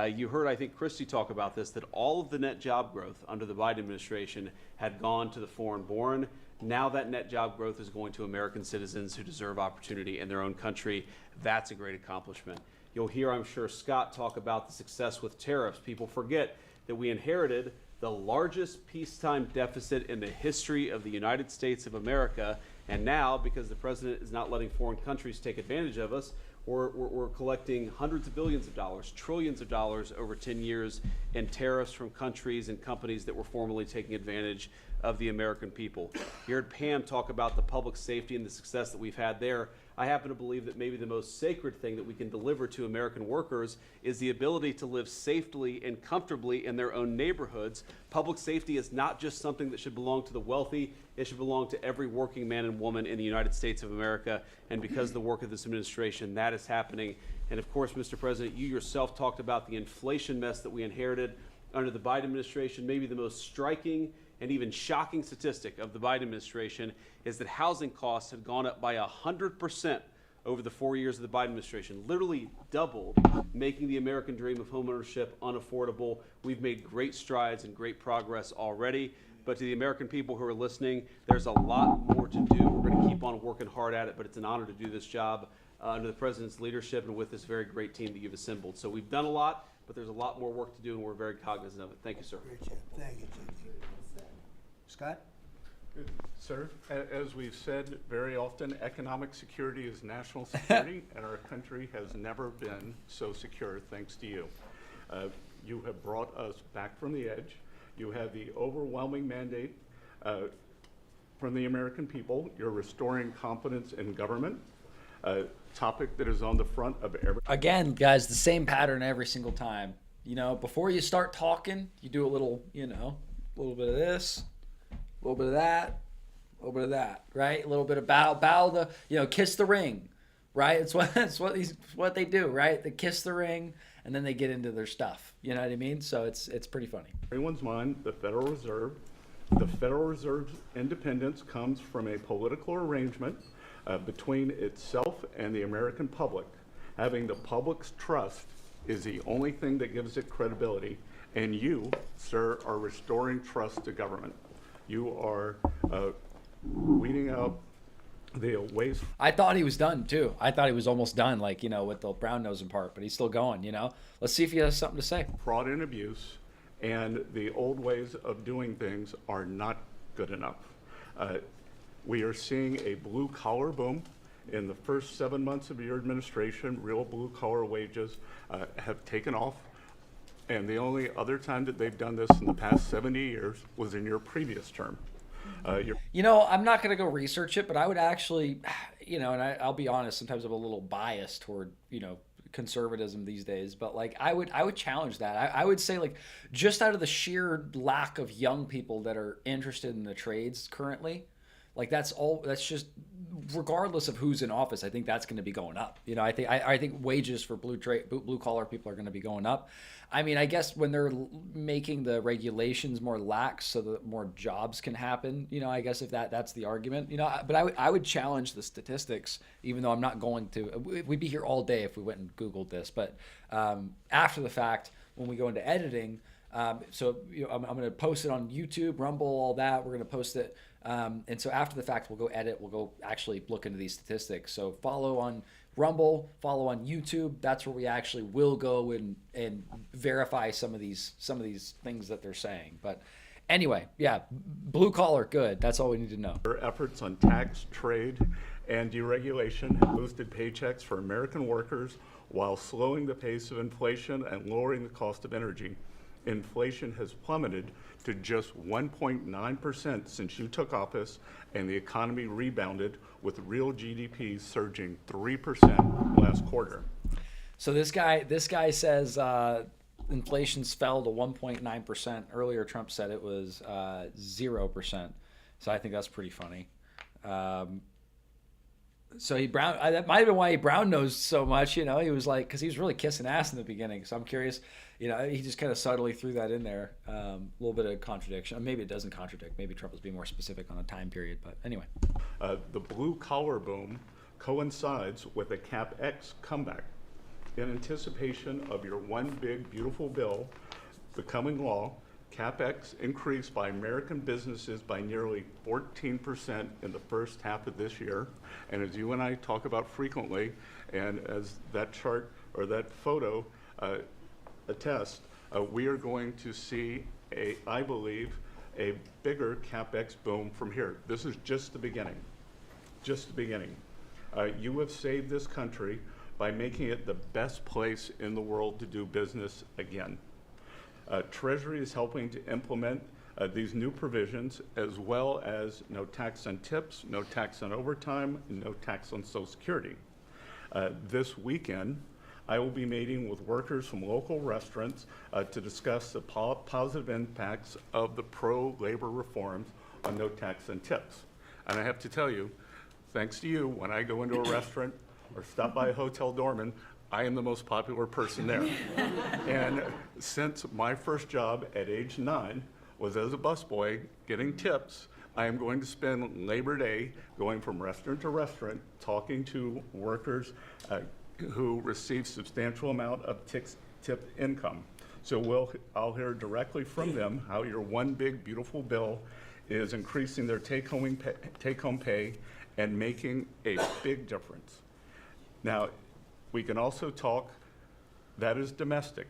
You heard, I think, Christie talk about this, that all of the net job growth under the Biden administration had gone to the foreign born. Now that net job growth is going to American citizens who deserve opportunity in their own country. That's a great accomplishment. You'll hear, I'm sure, Scott talk about the success with tariffs. People forget that we inherited the largest peacetime deficit in the history of the United States of America. And now, because the president is not letting foreign countries take advantage of us, we're collecting hundreds of billions of dollars, trillions of dollars over 10 years in tariffs from countries and companies that were formerly taking advantage of the American people. You heard Pam talk about the public safety and the success that we've had there. I happen to believe that maybe the most sacred thing that we can deliver to American workers is the ability to live safely and comfortably in their own neighborhoods. Public safety is not just something that should belong to the wealthy. It should belong to every working man and woman in the United States of America. And because of the work of this administration, that is happening. And of course, Mr. President, you yourself talked about the inflation mess that we inherited under the Biden administration. Maybe the most striking and even shocking statistic of the Biden administration is that housing costs have gone up by 100% over the 4 years of the Biden administration, literally doubled, making the American dream of homeownership unaffordable. We've made great strides and great progress already. But to the American people who are listening, there's a lot more to do. We're going to keep on working hard at it, but it's an honor to do this job under the President's leadership and with this very great team that you've assembled. So we've done a lot, but there's a lot more work to do, and we're very cognizant of it. Thank you, sir. Great job. Thank you, JD. Scott? Good. Sir, as we've said very often, economic security is national security, and our country has never been so secure thanks to you. You have brought us back from the edge. You have the overwhelming mandate from the American people. You're restoring confidence in government, a topic that is on the front of every. Again, guys, the same pattern every single time. You know, before you start talking, you do a little, you know, a little bit of this, a little bit of that, a little bit of that, right? A little bit of bow the, you know, kiss the ring, right? It's what they do, right? They kiss the ring, and then they get into their stuff. You know what I mean? So it's pretty funny. Everyone's mind, the Federal Reserve. The Federal Reserve's independence comes from a political arrangement between itself and the American public. Having the public's trust is the only thing that gives it credibility. And you, sir, are restoring trust to government. You are weeding out the waste. I thought he was done too. I thought he was almost done, like, you know, with the brown nosing part, but he's still going, you know. Let's see if he has something to say. Fraud and abuse and the old ways of doing things are not good enough. We are seeing a blue collar boom. In the first 7 months of your administration, real blue collar wages have taken off. And the only other time that they've done this in the past 70 years was in your previous term. You know, I'm not going to go research it, but I would actually, you know, and I'll be honest, sometimes I'm a little biased toward, you know, conservatism these days, but like I would challenge that. I would say, like, just out of the sheer lack of young people that are interested in the trades currently, like that's just regardless of who's in office, I think that's going to be going up. You know, I think wages for blue collar people are going to be going up. I mean, I guess when they're making the regulations more lax so that more jobs can happen, you know, I guess if that's the argument, you know, but I would challenge the statistics, even though I'm not going to. We'd be here all day if we went and Googled this, but after the fact, when we go into editing, so you know, I'm going to post it on YouTube, Rumble, all that. We're going to post it. And so after the fact, we'll go edit. We'll go actually look into these statistics. So follow on Rumble, follow on YouTube. That's where we actually will go and verify some of these things that they're saying. But anyway, yeah, blue collar, good. That's all we need to know. Your efforts on tax, trade, and deregulation have boosted paychecks for American workers while slowing the pace of inflation and lowering the cost of energy. Inflation has plummeted to just 1.9% since you took office, and the economy rebounded with real GDP surging 3% last quarter. So this guy says inflation's fell to 1.9%. Earlier, Trump said it was 0%. So I think that's pretty funny. So that might have been why he brown nosed so much, you know. He was like, because he was really kissing ass in the beginning. So I'm curious, you know, he just kind of subtly threw that in there. A little bit of contradiction. Maybe it doesn't contradict. Maybe Trump was being more specific on a time period. But anyway. The blue collar boom coincides with a CapEx comeback. In anticipation of your one big beautiful bill becoming law, CapEx increased by American businesses by nearly 14% in the first half of this year. And as you and I talk about frequently, and as that chart or that photo attests, we are going to see, I believe, a bigger CapEx boom from here. This is just the beginning, just the beginning. You have saved this country by making it the best place in the world to do business again. Treasury is helping to implement these new provisions, as well as no tax on tips, no tax on overtime, and no tax on Social Security. This weekend, I will be meeting with workers from local restaurants to discuss the positive impacts of the pro-labor reforms on no tax on tips. And I have to tell you, thanks to you, when I go into a restaurant or stop by a hotel doorman, I am the most popular person there. And since my first job at age 9 was as a busboy getting tips, I am going to spend Labor Day going from restaurant to restaurant, talking to workers who receive substantial amount of tip income. So I'll hear directly from them how your one big beautiful bill is increasing their take-home pay and making a big difference. Now, we can also talk, that is domestic.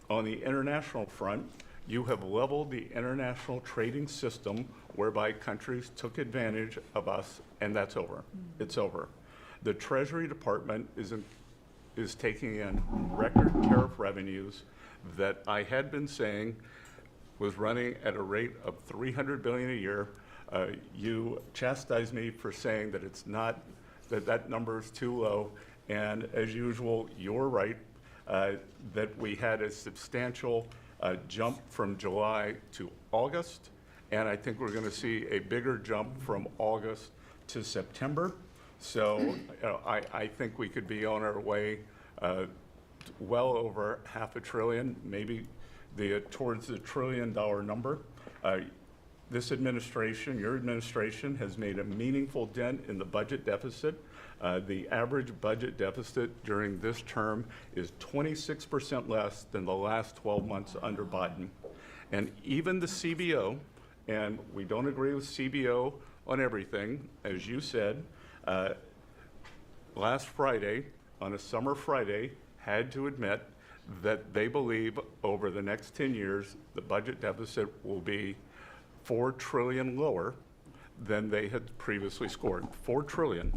On the international front, you have leveled the international trading system whereby countries took advantage of us, and that's over. It's over. The Treasury Department is taking in record tariff revenues that I had been saying was running at a rate of $300 billion a year. You chastised me for saying that it's not, that number is too low, and as usual, you're right, that we had a substantial jump from July to August, and I think we're going to see a bigger jump from August to September. So I think we could be on our way well over $500 billion, maybe towards the $1 trillion number. This administration, your administration, has made a meaningful dent in the budget deficit. The average budget deficit during this term is 26% less than the last 12 months under Biden. And even the CBO, and we don't agree with CBO on everything, as you said, last Friday, on a summer Friday, had to admit that they believe over the next 10 years, the budget deficit will be $4 trillion lower than they had previously scored. $4 trillion.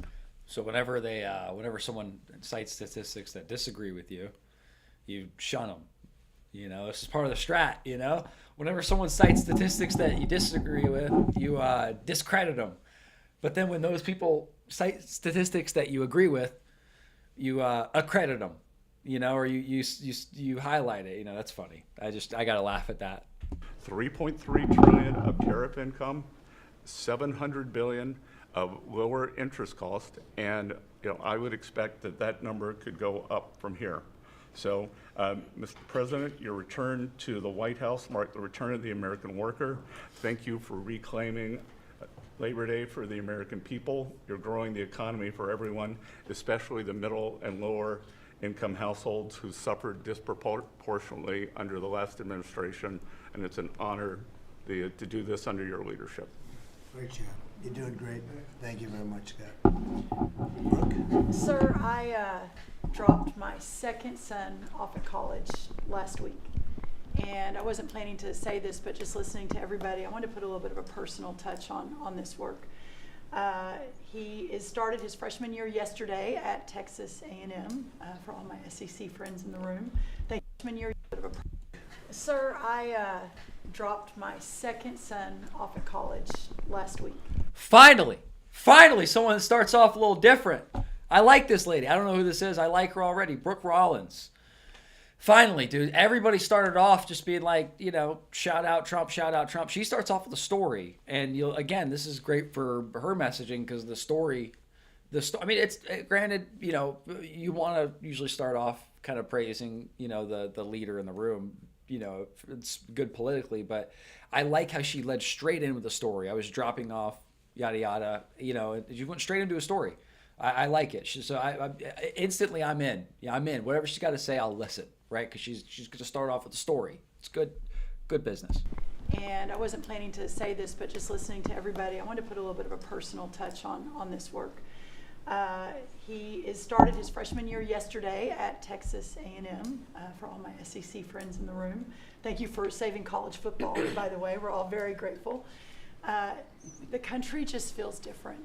So whenever someone cites statistics that disagree with you, you shun them. You know, this is part of the strat, you know? Whenever someone cites statistics that you disagree with, you discredit them. But then when those people cite statistics that you agree with, you accredit them, you know, or you highlight it. You know, that's funny. I got to laugh at that. $3.3 trillion of tariff income, $700 billion of lower interest cost, and I would expect that number could go up from here. So, Mr. President, your return to the White House marked the return of the American worker. Thank you for reclaiming Labor Day for the American people. You're growing the economy for everyone, especially the middle and lower income households who suffered disproportionately under the last administration, and it's an honor to do this under your leadership. Great job. You're doing great. Thank you very much, Scott. Sir, I dropped my second son off at college last week. And I wasn't planning to say this, but just listening to everybody, I wanted to put a little bit of a personal touch on this work. He started his freshman year yesterday at Texas A&M, for all my SEC friends in the room. Thank you. Freshman year, Sir, I dropped my second son off at college last week. Finally, someone starts off a little different. I like this lady. I don't know who this is. I like her already. Brooke Rollins. Finally, dude, everybody started off just being like, you know, shout out Trump, shout out Trump. She starts off with a story. And again, this is great for her messaging because the story, I mean, it's granted, you know, you want to usually start off kind of praising, you know, the leader in the room. You know, it's good politically, but I like how she led straight in with the story. I was dropping off, yada, yada, you know, you went straight into a story. I like it. So I instantly I'm in. Yeah, I'm in. Whatever she's got to say, I'll listen, right? Because she's going to start off with a story. It's good business. And I wasn't planning to say this, but just listening to everybody, I wanted to put a little bit of a personal touch on this work. He started his freshman year yesterday at Texas A&M, for all my SEC friends in the room. Thank you for saving college football, by the way. We're all very grateful. The country just feels different.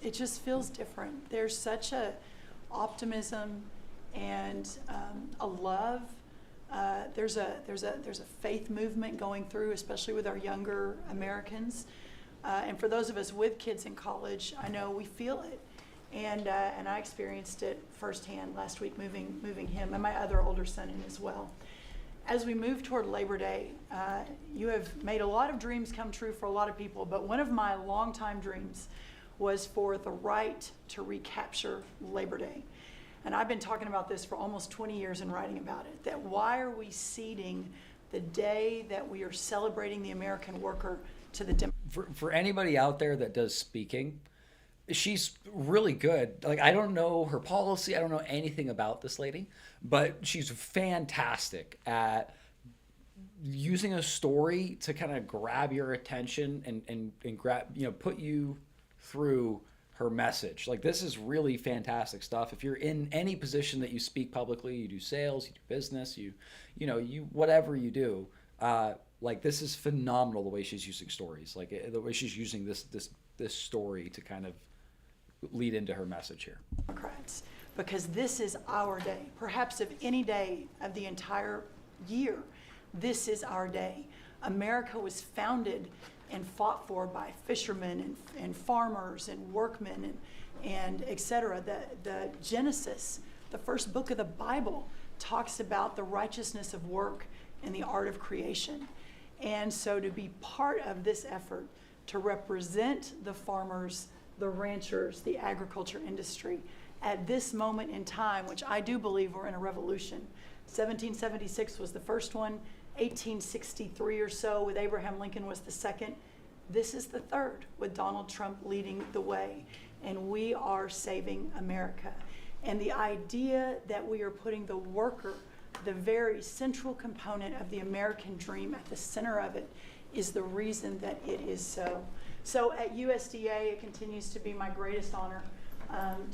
It just feels different. There's such a optimism and a love. There's a faith movement going through, especially with our younger Americans. And for those of us with kids in college, I know we feel it. And I experienced it firsthand last week, moving him and my other older son in as well. As we move toward Labor Day, you have made a lot of dreams come true for a lot of people, but one of my longtime dreams was for the right to recapture Labor Day. And I've been talking about this for almost 20 years and writing about it, that why are we ceding the day that we are celebrating the American worker to the For anybody out there that does speaking, she's really good. Like, I don't know her policy. I don't know anything about this lady, but she's fantastic at using a story to kind of grab your attention and grab, put you through her message. Like, this is really fantastic stuff. If you're in any position that you speak publicly, you do sales, you do business, you whatever you do, like, this is phenomenal the way she's using stories, like the way she's using this story to kind of lead into her message here. Democrats, because this is our day, perhaps of any day of the entire year. This is our day. America was founded and fought for by fishermen and farmers and workmen and et cetera. The Genesis, the first book of the Bible, talks about the righteousness of work and the art of creation. And so to be part of this effort to represent the farmers, the ranchers, the agriculture industry at this moment in time, which I do believe we're in a revolution. 1776 was the first one. 1863 or so with Abraham Lincoln was the second. This is the third, with Donald Trump leading the way. And we are saving America. And the idea that we are putting the worker, the very central component of the American dream, at the center of it, is the reason that it is so. So at USDA, it continues to be my greatest honor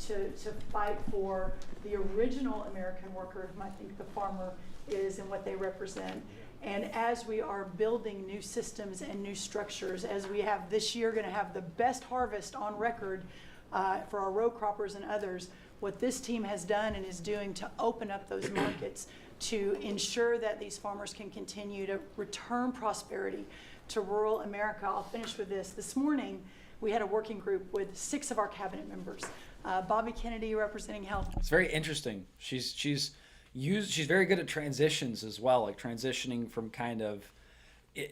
to fight for the original American worker, whom I think the farmer is and what they represent. And as we are building new systems and new structures, as we have this year going to have the best harvest on record for our row croppers and others, what this team has done and is doing to open up those markets to ensure that these farmers can continue to return prosperity to rural America. I'll finish with this. This morning, we had a working group with 6 of our cabinet members. Bobby Kennedy representing health. It's very interesting. She's very good at transitions as well, like transitioning from kind of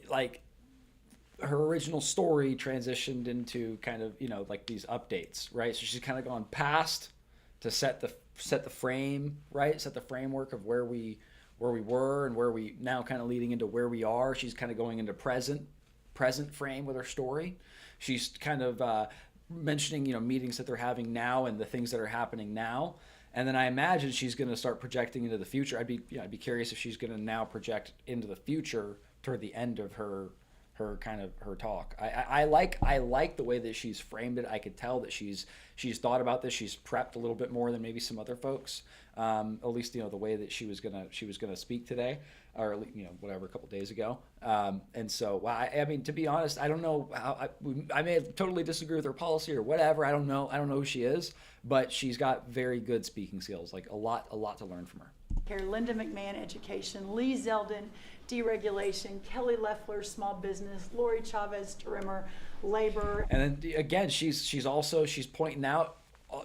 like her original story transitioned into kind of, like these updates, right? So she's kind of gone past to set the frame, right? Set the framework of where we were and where we now kind of leading into where we are. She's kind of going into present frame with her story. She's kind of mentioning, meetings that they're having now and the things that are happening now. And then I imagine she's going to start projecting into the future. I'd be curious if she's going to now project into the future toward the end of her talk. I like the way that she's framed it. I could tell that she's thought about this. She's prepped a little bit more than maybe some other folks. At least the way that she was gonna speak today, or whatever, a couple days ago. And so, well, I mean, to be honest, I don't know how I may have totally disagree with her policy or whatever. I don't know who she is, but she's got very good speaking skills. Like a lot to learn from her. Linda McMahon, education. Lee Zeldin, deregulation. Kelly Loeffler, small business. Lori Chavez, Trimmer, labor. And then again, she's pointing out.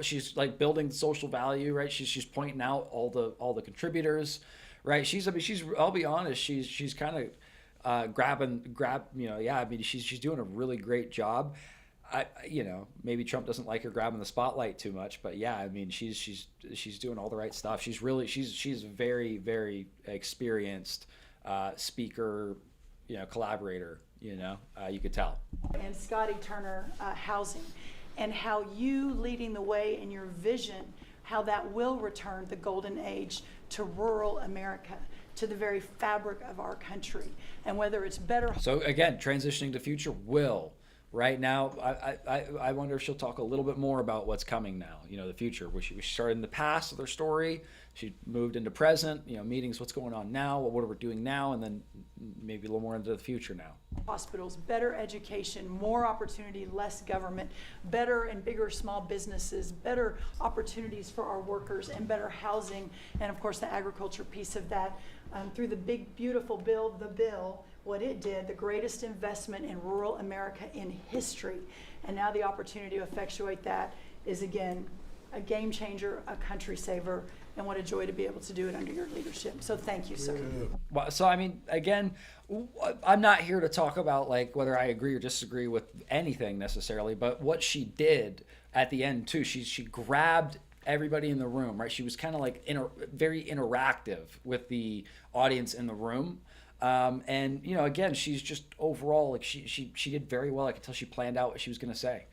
She's like building social value, right? She's pointing out all the contributors, right? I'll be honest, she's kind of she's doing a really great job. Maybe Trump doesn't like her grabbing the spotlight too much, but yeah, I mean, she's doing all the right stuff. She's a very, very experienced speaker, collaborator. You could tell. And Scotty Turner, housing, and how you leading the way in your vision, how that will return the golden age to rural America, to the very fabric of our country, and whether it's better. So again, transitioning to future will. Right now, I wonder if she'll talk a little bit more about what's coming now, the future. She started in the past with her story. She moved into present, meetings, what's going on now, what are we doing now, and then maybe a little more into the future now. Hospitals, better education, more opportunity, less government, better and bigger small businesses, better opportunities for our workers, and better housing, and of course the agriculture piece of that. Through the big, beautiful bill, what it did, the greatest investment in rural America in history. And now the opportunity to effectuate that is, again, a game changer, a country saver, and what a joy to be able to do it under your leadership. So thank you, sir. Well, so, I mean, again, I'm not here to talk about like whether I agree or disagree with anything necessarily, but what she did at the end too, she grabbed everybody in the room, right? She was kind of like very interactive with the audience in the room. And you know, again, she's just overall like she did very well. I could tell she planned out what she was going to say.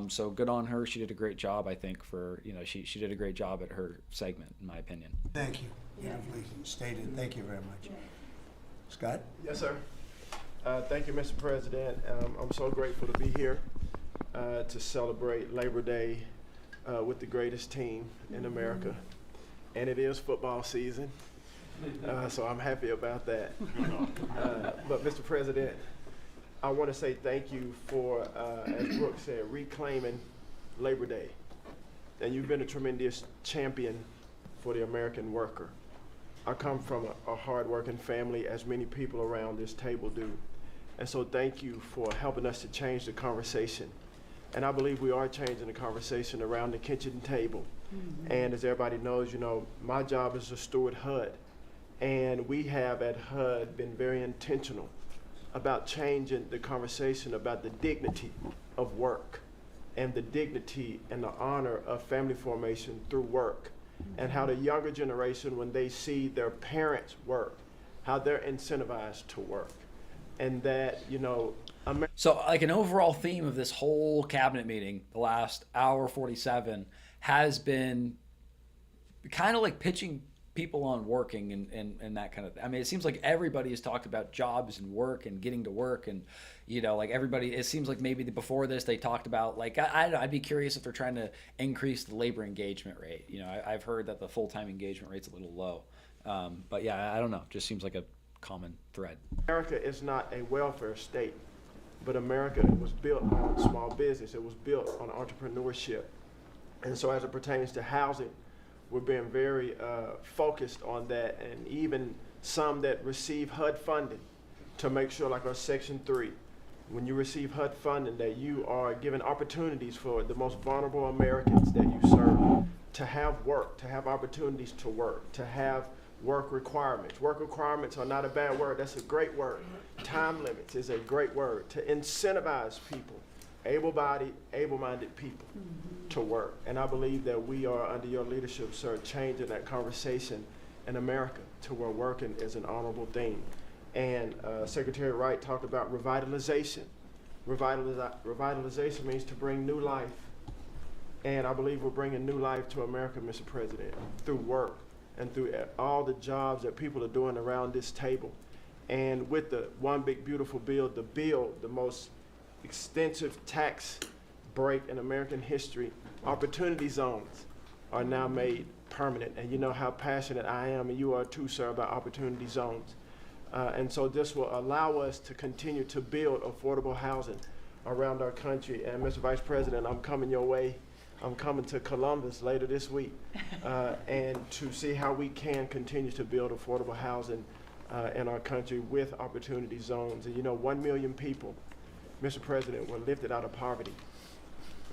So good on her. She did a great job, I think, for, you know, she did a great job at her segment, in my opinion. Thank you. Beautifully stated. Thank you very much. Scott? Yes, sir. Thank you, Mr. President. I'm so grateful to be here to celebrate Labor Day with the greatest team in America. And it is football season, so I'm happy about that. But Mr. President, I want to say thank you for, as Brooke said, reclaiming Labor Day. And you've been a tremendous champion for the American worker. I come from a hard-working family, as many people around this table do. And so thank you for helping us to change the conversation. And I believe we are changing the conversation around the kitchen table. And as everybody knows, you know, my job is to steward HUD. And we have at HUD been very intentional about changing the conversation about the dignity of work and the dignity and the honor of family formation through work, and how the younger generation, when they see their parents work, how they're incentivized to work. And that, you know, so like an overall theme of this whole cabinet meeting, the last hour 47, has been kind of like pitching people on working and that kind of thing. I mean, it seems like everybody has talked about jobs and work and getting to work, and you know, like everybody, it seems like maybe before this they talked about like I'd be curious if they're trying to increase the labor engagement rate. You know, I've heard that the full-time engagement rate's a little low, but yeah, I don't know, just seems like a common thread. America is not a welfare state, but America was built on small business. It was built on entrepreneurship. And so as it pertains to housing, we're being very focused on that, and even some that receive HUD funding to make sure, like our Section 3, when you receive HUD funding, that you are given opportunities for the most vulnerable Americans that you serve to have work, to have opportunities to work, to have work requirements. Work requirements are not a bad word, that's a great word. Time limits is a great word. To incentivize people, able-bodied, able-minded people to work. And I believe that we are, under your leadership, sir, changing that conversation in America to where working is an honorable thing. And Secretary Wright talked about revitalization. Revitalization means to bring new life. And I believe we're bringing new life to America, Mr. President, through work and through all the jobs that people are doing around this table. And with the One Big Beautiful Bill, the most extensive tax break in American history, opportunity zones are now made permanent. And you know how passionate I am, and you are too, sir, about opportunity zones. And so this will allow us to continue to build affordable housing around our country. And Mr. Vice President, I'm coming your way. I'm coming to Columbus later this week, and to see how we can continue to build affordable housing in our country with opportunity zones. And you know, 1 million people, Mr. President, were lifted out of poverty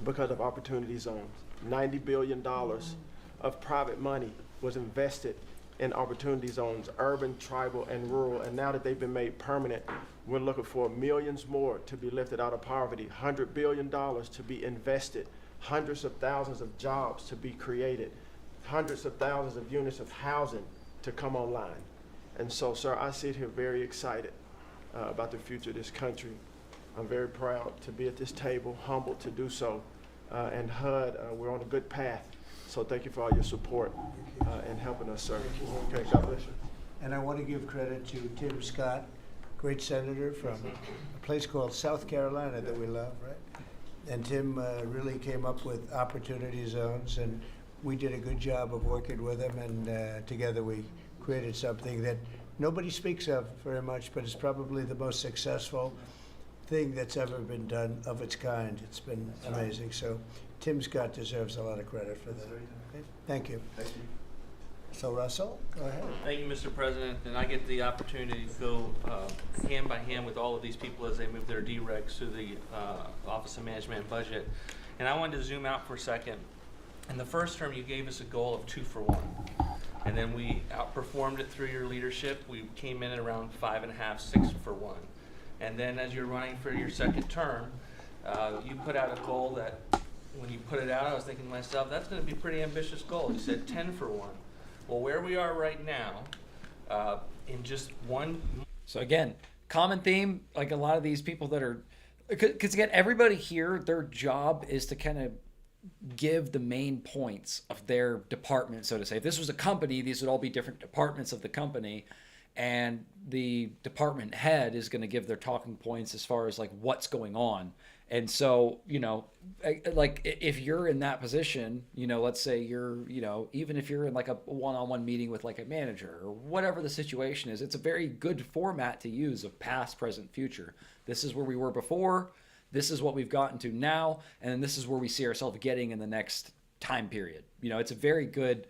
because of opportunity zones. $90 billion of private money was invested in opportunity zones, urban, tribal, and rural. And now that they've been made permanent, we're looking for millions more to be lifted out of poverty, $100 billion to be invested, hundreds of thousands of jobs to be created, hundreds of thousands of units of housing to come online. And so, sir, I sit here very excited about the future of this country. I'm very proud to be at this table, humbled to do so. And HUD, we're on a good path. So thank you for all your support and helping us, sir. Okay, God bless you. And I want to give credit to Tim Scott, great senator from a place called South Carolina that we love, right? And Tim really came up with opportunity zones, and we did a good job of working with him, and together we created something that nobody speaks of very much, but it's probably the most successful thing that's ever been done of its kind. It's been amazing. So Tim Scott deserves a lot of credit for that. Okay? Thank you. Thank you. So Russell, go ahead. Thank you, Mr. President. And I get the opportunity to go hand by hand with all of these people as they move their DREGs through the Office of Management and Budget. And I wanted to zoom out for a second. In the first term, you gave us a goal of 2 for 1. And then we outperformed it through your leadership. We came in at around 5.5, 6 for 1. And then as you're running for your second term, you put out a goal that when you put it out, I was thinking to myself, that's going to be a pretty ambitious goal. You said 10 for 1. Well, where we are right now, in just one... So again, common theme, like a lot of these people that are, because again, everybody here, their job is to kind of give the main points of their department, so to say. If this was a company, these would all be different departments of the company, and the department head is going to give their talking points as far as like what's going on. And so, you know, like if you're in that position, you know, let's say you're, you know, even if you're in like a one-on-one meeting with like a manager or whatever the situation is, it's a very good format to use of past, present, future. This is where we were before. This is what we've gotten to now. And then this is where we see ourselves getting in the next time period. You know, it's a very good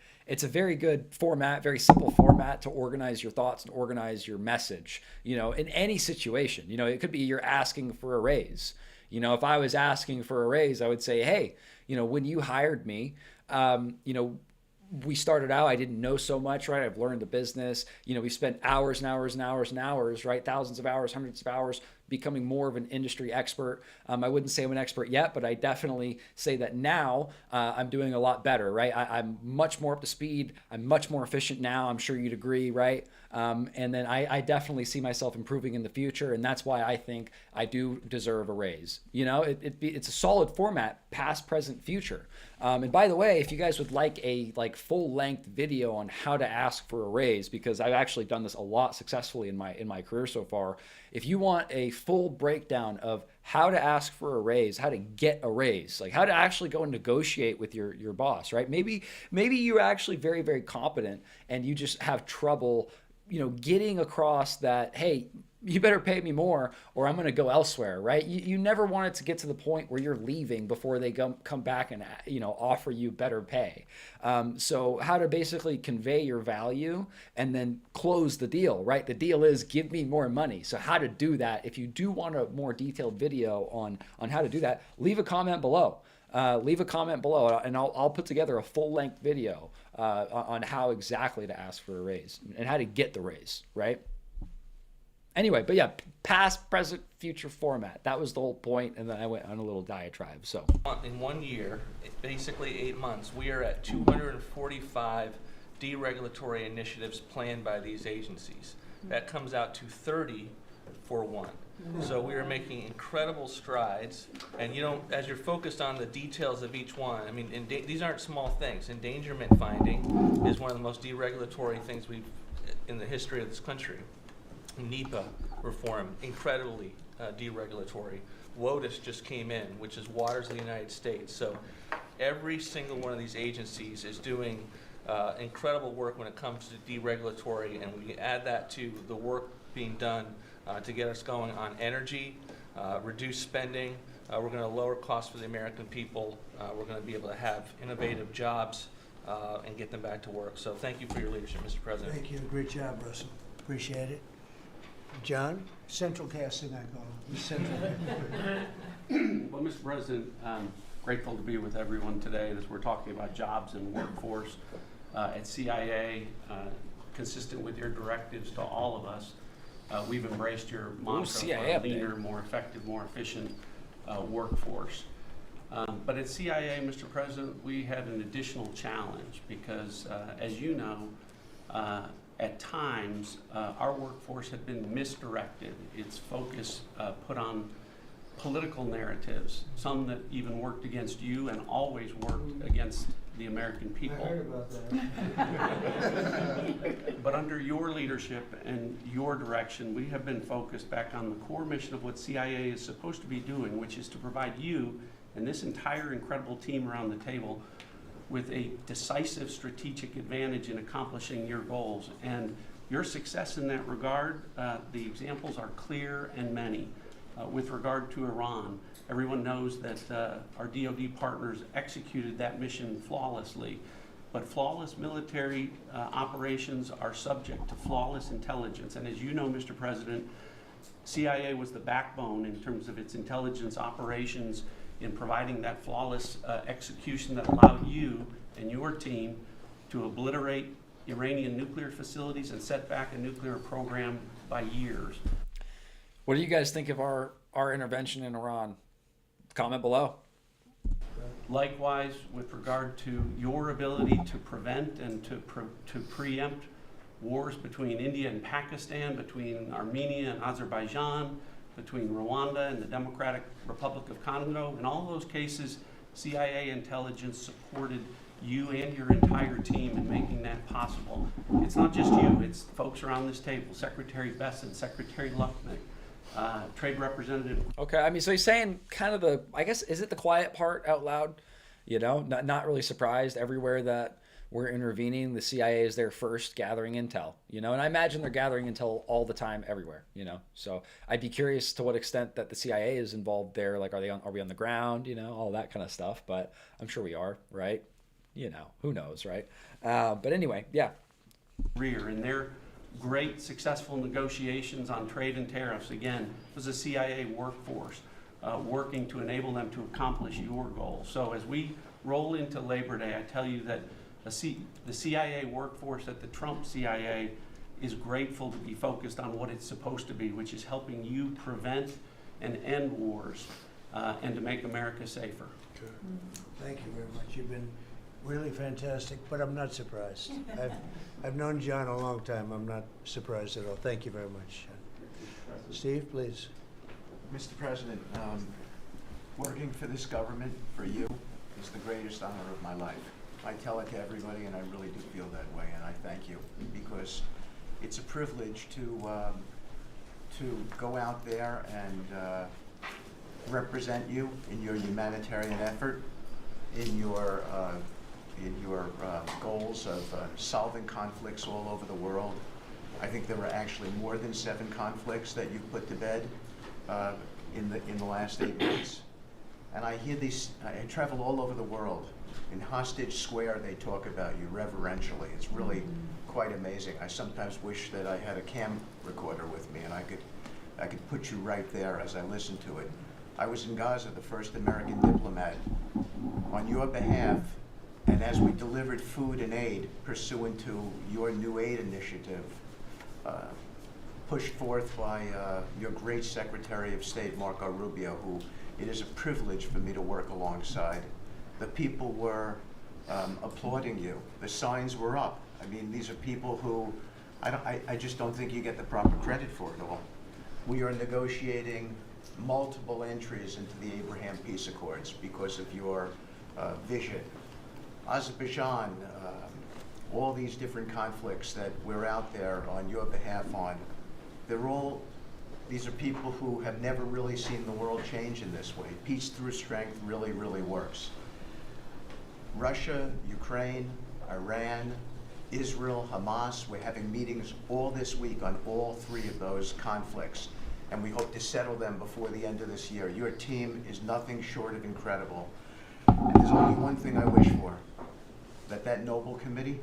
format, very simple format to organize your thoughts and organize your message, you know, in any situation. You know, it could be you're asking for a raise. You know, if I was asking for a raise, I would say, hey, you know, when you hired me, you know, we started out, I didn't know so much, right? I've learned the business. You know, we spent hours and hours and hours and hours, right? Thousands of hours, hundreds of hours becoming more of an industry expert. I wouldn't say I'm an expert yet, but I definitely say that now I'm doing a lot better, right? I'm much more up to speed. I'm much more efficient now. I'm sure you'd agree, right? And then I definitely see myself improving in the future. And that's why I think I do deserve a raise. You know, it's a solid format, past, present, future. And by the way, if you guys would like a full length video on how to ask for a raise, because I've actually done this a lot successfully in my career so far. If you want a full breakdown of how to ask for a raise, how to get a raise, like how to actually go and negotiate with your boss, right? Maybe you're actually very, very competent and you just have trouble, you know, getting across that, hey, you better pay me more or I'm going to go elsewhere, right? You never want it to get to the point where you're leaving before they come back and, you know, offer you better pay. So how to basically convey your value and then close the deal, right? The deal is give me more money. So how to do that, if you do want a more detailed video on how to do that, leave a comment below. Leave a comment below and I'll put together a full-length video on how exactly to ask for a raise and how to get the raise, right? Anyway, but yeah, past, present, future format. That was the whole point, and then I went on a little diatribe. So in 1 year, basically 8 months, we are at 245 deregulatory initiatives planned by these agencies. That comes out to 30 for one. So we are making incredible strides, and you know, as you're focused on the details of each one, I mean, these aren't small things. Endangerment finding is one of the most deregulatory things we've in the history of this country. NEPA reform, incredibly deregulatory. WOTUS just came in, which is Waters of the United States. So every single one of these agencies is doing incredible work when it comes to deregulatory, and we add that to the work being done to get us going on energy, reduce spending. We're going to lower costs for the American people. We're going to be able to have innovative jobs and get them back to work. So thank you for your leadership, Mr. President. Thank you. Great job, Russell. Appreciate it. John? Central casting, I call it. Central. Well, Mr. President, I'm grateful to be with everyone today as we're talking about jobs and workforce. At CIA, consistent with your directives to all of us, we've embraced your mantra for a leaner, more effective, more efficient workforce. But at CIA, Mr. President, we had an additional challenge because, as you know, at times, our workforce had been misdirected. Its focus put on political narratives, some that even worked against you and always worked against the American people. I heard about that. But under your leadership and your direction, we have been focused back on the core mission of what CIA is supposed to be doing, which is to provide you and this entire incredible team around the table with a decisive strategic advantage in accomplishing your goals. And your success in that regard, the examples are clear and many. With regard to Iran, everyone knows that our DoD partners executed that mission flawlessly. But flawless military operations are subject to flawless intelligence. And as you know, Mr. President, CIA was the backbone in terms of its intelligence operations in providing that flawless execution that allowed you and your team to obliterate Iranian nuclear facilities and set back a nuclear program by years. What do you guys think of our intervention in Iran? Comment below. Likewise, with regard to your ability to prevent and to preempt wars between India and Pakistan, between Armenia and Azerbaijan, between Rwanda and the Democratic Republic of Congo. In all those cases, CIA intelligence supported you and your entire team in making that possible. It's not just you, it's folks around this table, Secretary Besson, Secretary Luckman, Trade Representative. Okay, I mean, so he's saying kind of the, I guess, is it the quiet part out loud? You know, not really surprised everywhere that we're intervening. The CIA is there first gathering intel, you know, and I imagine they're gathering intel all the time everywhere, you know. So I'd be curious to what extent that the CIA is involved there. Like, are we on the ground, you know, all that kind of stuff. But I'm sure we are, right? You know, who knows, right? But anyway, yeah. And their great successful negotiations on trade and tariffs, again, was a CIA workforce working to enable them to accomplish your goals. So as we roll into Labor Day, I tell you that the CIA workforce at the Trump CIA is grateful to be focused on what it's supposed to be, which is helping you prevent and end wars and to make America safer. Thank you very much. You've been really fantastic, but I'm not surprised. I've known John a long time. I'm not surprised at all. Thank you very much. Steve, please. Mr. President, working for this government, for you, is the greatest honor of my life. I tell it to everybody, and I really do feel that way, and I thank you, because it's a privilege to go out there and represent you in your humanitarian effort, in your goals of solving conflicts all over the world. I think there were actually more than 7 conflicts that you've put to bed in the last 8 months. And I hear these, I travel all over the world. In Hostage Square, they talk about you reverentially. It's really quite amazing. I sometimes wish that I had a cam recorder with me and I could put you right there as I listen to it. I was in Gaza, the first American diplomat, on your behalf, and as we delivered food and aid pursuant to your new aid initiative, pushed forth by your great Secretary of State, Marco Rubio, who it is a privilege for me to work alongside. The people were applauding you. The signs were up. I mean, these are people who I just don't think you get the proper credit for it all. We are negotiating multiple entries into the Abraham Peace Accords because of your vision. Azerbaijan, all these different conflicts that we're out there on your behalf on, these are people who have never really seen the world change in this way. Peace through strength really, really works. Russia, Ukraine, Iran, Israel, Hamas, we're having meetings all this week on all 3 of those conflicts, and we hope to settle them before the end of this year. Your team is nothing short of incredible. And there's only one thing I wish for, that Nobel Committee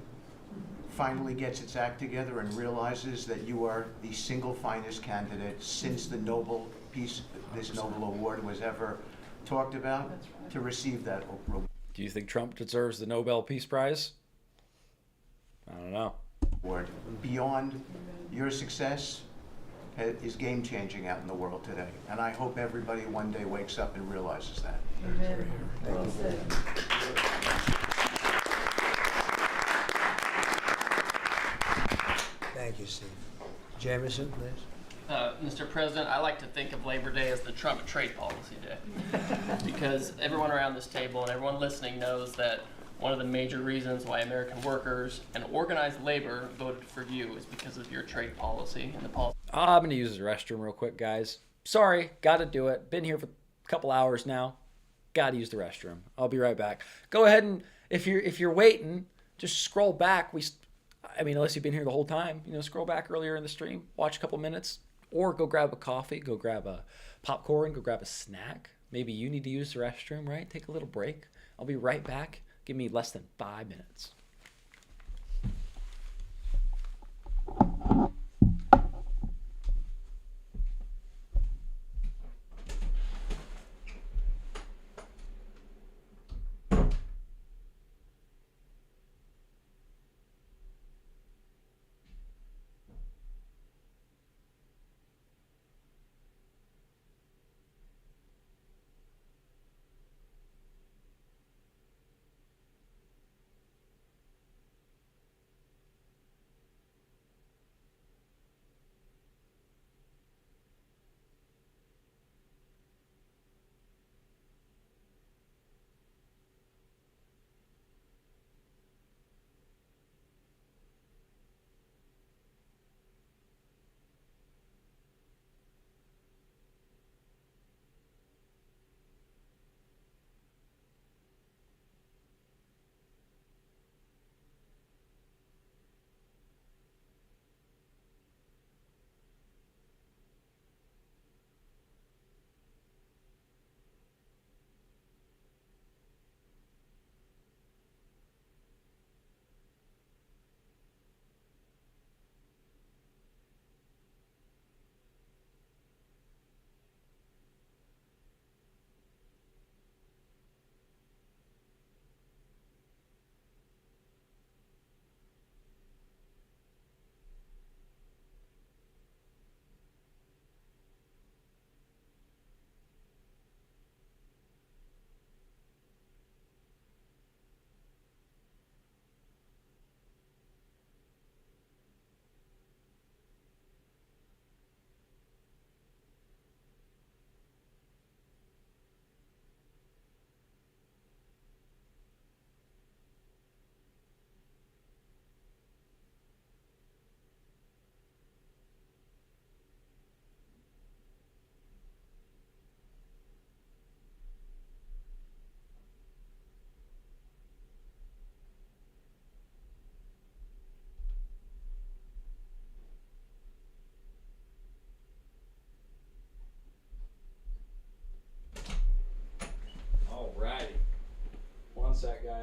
finally gets its act together and realizes that you are the single finest candidate since the Nobel Peace, this Nobel Award was ever talked about, to receive that award. Do you think Trump deserves the Nobel Peace Prize? I don't know. Beyond your success is game-changing out in the world today, and I hope everybody one day wakes up and realizes that. Amen. Well said. Thank you, Steve. Jameson, please. Mr. President, I like to think of Labor Day as the Trump trade policy day, because everyone around this table and everyone listening knows that one of the major reasons why American workers and organized labor voted for you is because of your trade policy and the policy. I'm going to use the restroom real quick, guys. Sorry, got to do it. Been here for a couple hours now. Got to use the restroom. I'll be right back. Go ahead and if you're waiting, just scroll back. Unless you've been here the whole time, scroll back earlier in the stream, watch a couple minutes, or go grab a coffee, go grab a popcorn, go grab a snack. Maybe you need to use the restroom, right? Take a little break. I'll be right back. Give me less than 5 minutes.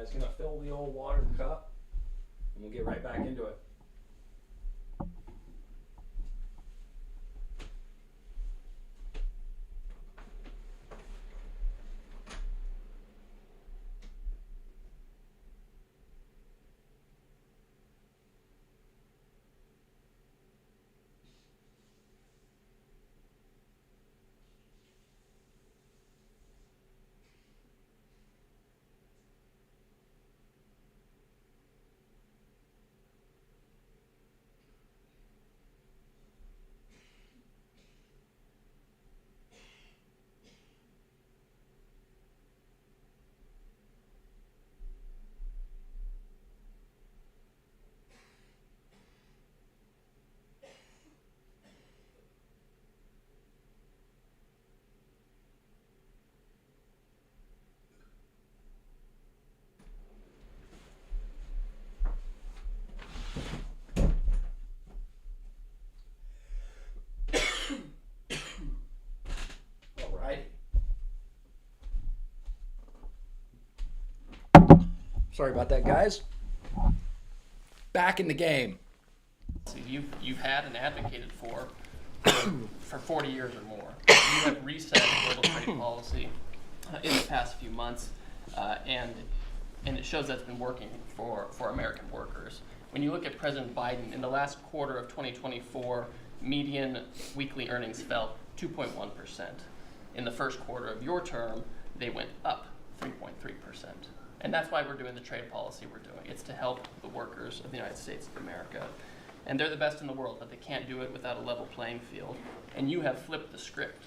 guys. Gonna fill the old water cup, and we'll get right back into it. Sorry about that, guys. Back in the game. You've had and advocated for 40 years or more. You have reset global trade policy in the past few months, and it shows that's been working for American workers. When you look at President Biden, in the last quarter of 2024, median weekly earnings fell 2.1%. In the first quarter of your term, they went up 3.3%. And that's why we're doing the trade policy we're doing. It's to help the workers of the United States of America. And they're the best in the world, but they can't do it without a level playing field. And you have flipped the script.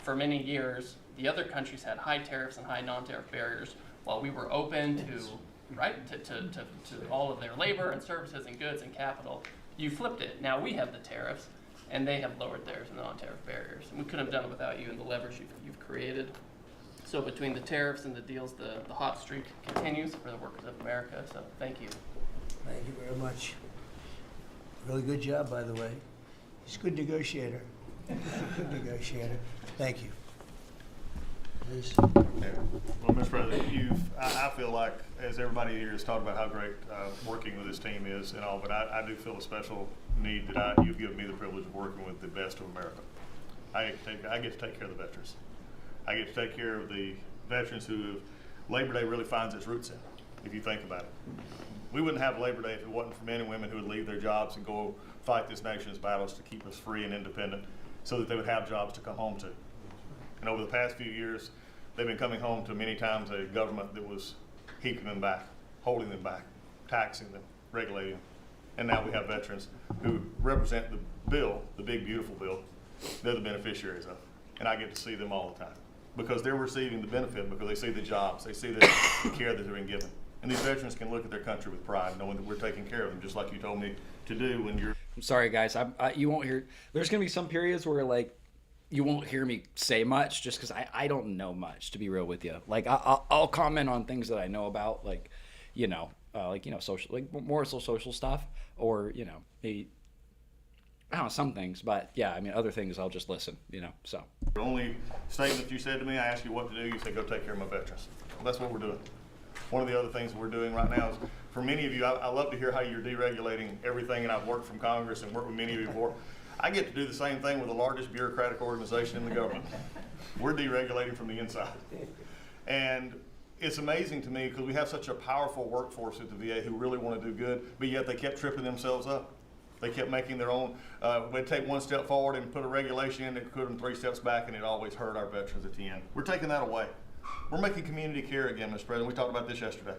For many years, the other countries had high tariffs and high non-tariff barriers, while we were open to all of their labor and services and goods and capital. You flipped it. Now we have the tariffs, and they have lowered theirs and the non-tariff barriers. And we couldn't have done it without you and the leverage you've created. So between the tariffs and the deals, the hot streak continues for the workers of America. So thank you. Thank you very much. Really good job, by the way. He's a good negotiator. Good negotiator. Thank you. Please. Well, Mr. President, I feel like, as everybody here has talked about how great working with this team is and all, but I do feel a special need that you've given me the privilege of working with the best of America. I get to take care of the veterans. I get to take care of the veterans who Labor Day really finds its roots in, if you think about it. We wouldn't have Labor Day if it wasn't for men and women who would leave their jobs and go fight this nation's battles to keep us free and independent so that they would have jobs to come home to. And over the past few years, they've been coming home to many times a government that was keeping them back, holding them back, taxing them, regulating them. And now we have veterans who represent the bill, the big, beautiful bill, they're the beneficiaries of. And I get to see them all the time because they're receiving the benefit because they see the jobs, they see the care that they're being given. And these veterans can look at their country with pride, knowing that we're taking care of them, just like you told me to do when you're. I'm sorry, guys. You won't hear. There's gonna be some periods where like you won't hear me say much, just because I don't know much, to be real with you. Like I'll comment on things that I know about, like social, like more social stuff, or maybe I don't know some things, but yeah, I mean other things I'll just listen. So. The only statement you said to me, I asked you what to do. You said go take care of my veterans. Well, that's what we're doing. One of the other things we're doing right now is, for many of you, I love to hear how you're deregulating everything, and I've worked from Congress and worked with many of you before. I get to do the same thing with the largest bureaucratic organization in the government. We're deregulating from the inside. And it's amazing to me because we have such a powerful workforce at the VA who really want to do good, but yet they kept tripping themselves up. They kept making their own, they'd take one step forward and put a regulation in that put them 3 steps back, and it always hurt our veterans at the end. We're taking that away. We're making community care again, Mr. President. We talked about this yesterday.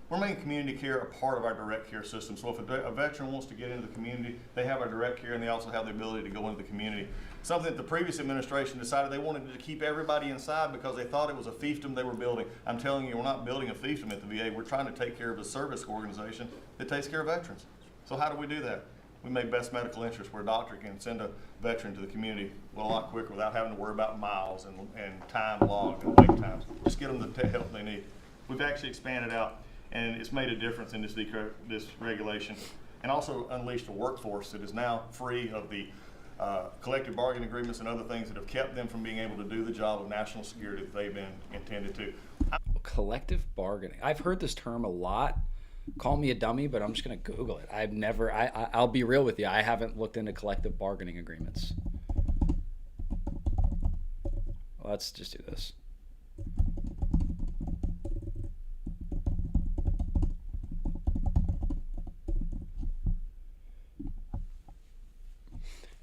We're making community care a part of our direct care system. So if a veteran wants to get into the community, they have our direct care and they also have the ability to go into the community. Something that the previous administration decided they wanted to keep everybody inside because they thought it was a fiefdom they were building. I'm telling you, we're not building a fiefdom at the VA. We're trying to take care of a service organization that takes care of veterans. So how do we do that? We make best medical interest where a doctor can send a veteran to the community a lot quicker without having to worry about miles and time logged and wait times. Just get them the help they need. We've actually expanded out, and it's made a difference in this regulation, and also unleashed a workforce that is now free of the collective bargaining agreements and other things that have kept them from being able to do the job of national security that they've been intended to. collective bargaining. I've heard this term a lot. Call me a dummy, but I'm just going to Google it. I'll be real with you. I haven't looked into collective bargaining agreements. Let's just do this.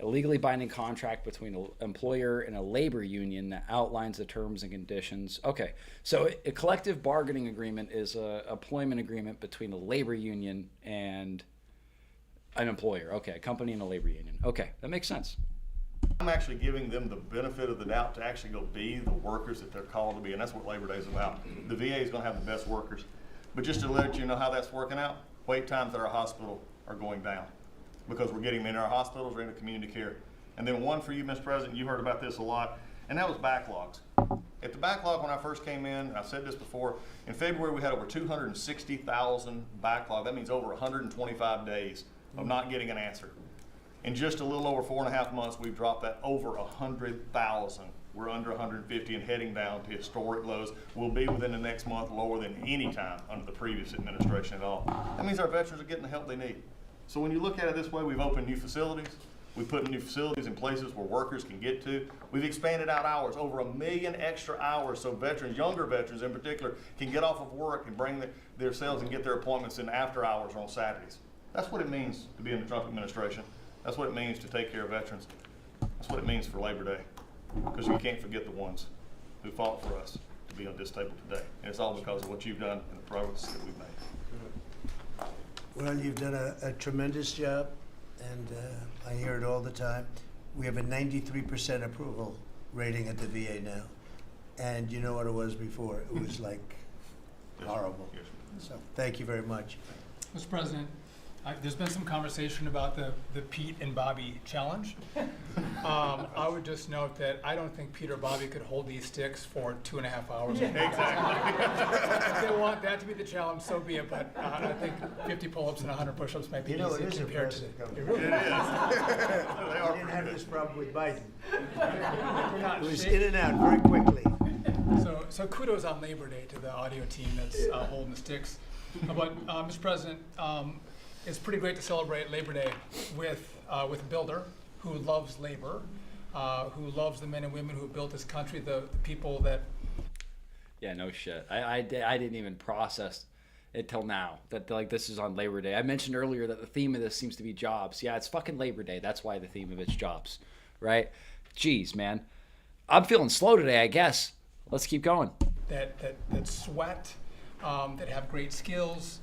A legally binding contract between an employer and a labor union that outlines the terms and conditions. Okay, so a collective bargaining agreement is a employment agreement between a labor union and an employer. Okay, a company and a labor union. Okay, that makes sense. I'm actually giving them the benefit of the doubt to actually go be the workers that they're called to be, and that's what Labor Day is about. The VA is going to have the best workers. But just to let you know how that's working out, wait times at our hospital are going down because we're getting them in our hospitals or into community care. And then one for you, Mr. President, you heard about this a lot, and that was backlogs. At the backlog when I first came in, and I've said this before, in February we had over 260,000 backlog. That means over 125 days of not getting an answer. In just a little over 4.5 months, we've dropped that over 100,000. We're under 150 and heading down to historic lows. We'll be within the next month lower than any time under the previous administration at all. That means our veterans are getting the help they need. So when you look at it this way, we've opened new facilities. We've put new facilities in places where workers can get to. We've expanded out hours, over 1 million extra hours, so veterans, younger veterans in particular, can get off of work and bring themselves and get their appointments in after hours or on Saturdays. That's what it means to be in the Trump administration. That's what it means to take care of veterans. That's what it means for Labor Day. Because you can't forget the ones who fought for us to be on this table today. And it's all because of what you've done and the progress that we've made. Well, you've done a tremendous job, and I hear it all the time. We have a 93% approval rating at the VA now. And you know what it was before? It was like horrible. So thank you very much. Mr. President, there's been some conversation about the Pete and Bobby challenge. I would just note that I don't think Pete or Bobby could hold these sticks for 2.5 hours. Yeah. Exactly. If they want that to be the challenge, so be it. But I think 50 pull-ups and 100 push-ups might be You know, easy it is compared to impressive. it. Really It is. We didn't have this problem with Biden. It was in and out very quickly. So kudos on Labor Day to the audio team that's holding the sticks. But Mr. President, it's pretty great to celebrate Labor Day with a builder who loves labor, who loves the men and women who built this country, the people that. Yeah, no shit. I didn't even process it till now that like this is on Labor Day. I mentioned earlier that the theme of this seems to be jobs. Yeah, it's fucking Labor Day. That's why the theme of it's jobs, right? Jeez, man. I'm feeling slow today, I guess. Let's keep going. That sweat, that have great skills.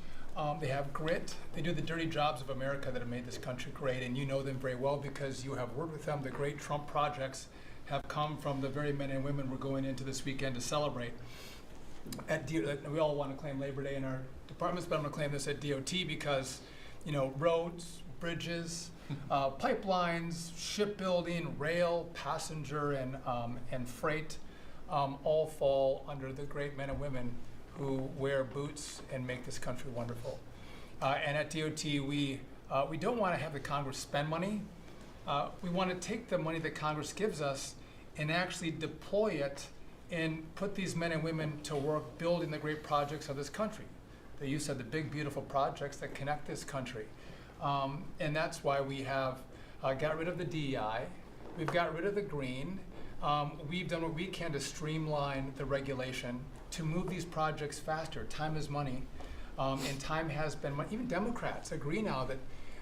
They have grit. They do the dirty jobs of America that have made this country great, and you know them very well because you have worked with them. The great Trump projects have come from the very men and women we're going into this weekend to celebrate. We all want to claim Labor Day in our departments, but I'm going to claim this at DOT because, you know, roads, bridges, pipelines, shipbuilding, rail, passenger, and freight all fall under the great men and women who wear boots and make this country wonderful. And at DOT, we don't want to have the Congress spend money. We want to take the money that Congress gives us and actually deploy it and put these men and women to work building the great projects of this country. The use of the big, beautiful projects that connect this country. And that's why we have got rid of the DEI. We've got rid of the green. We've done what we can to streamline the regulation to move these projects faster. Time is money, and time has been money. Even Democrats agree now that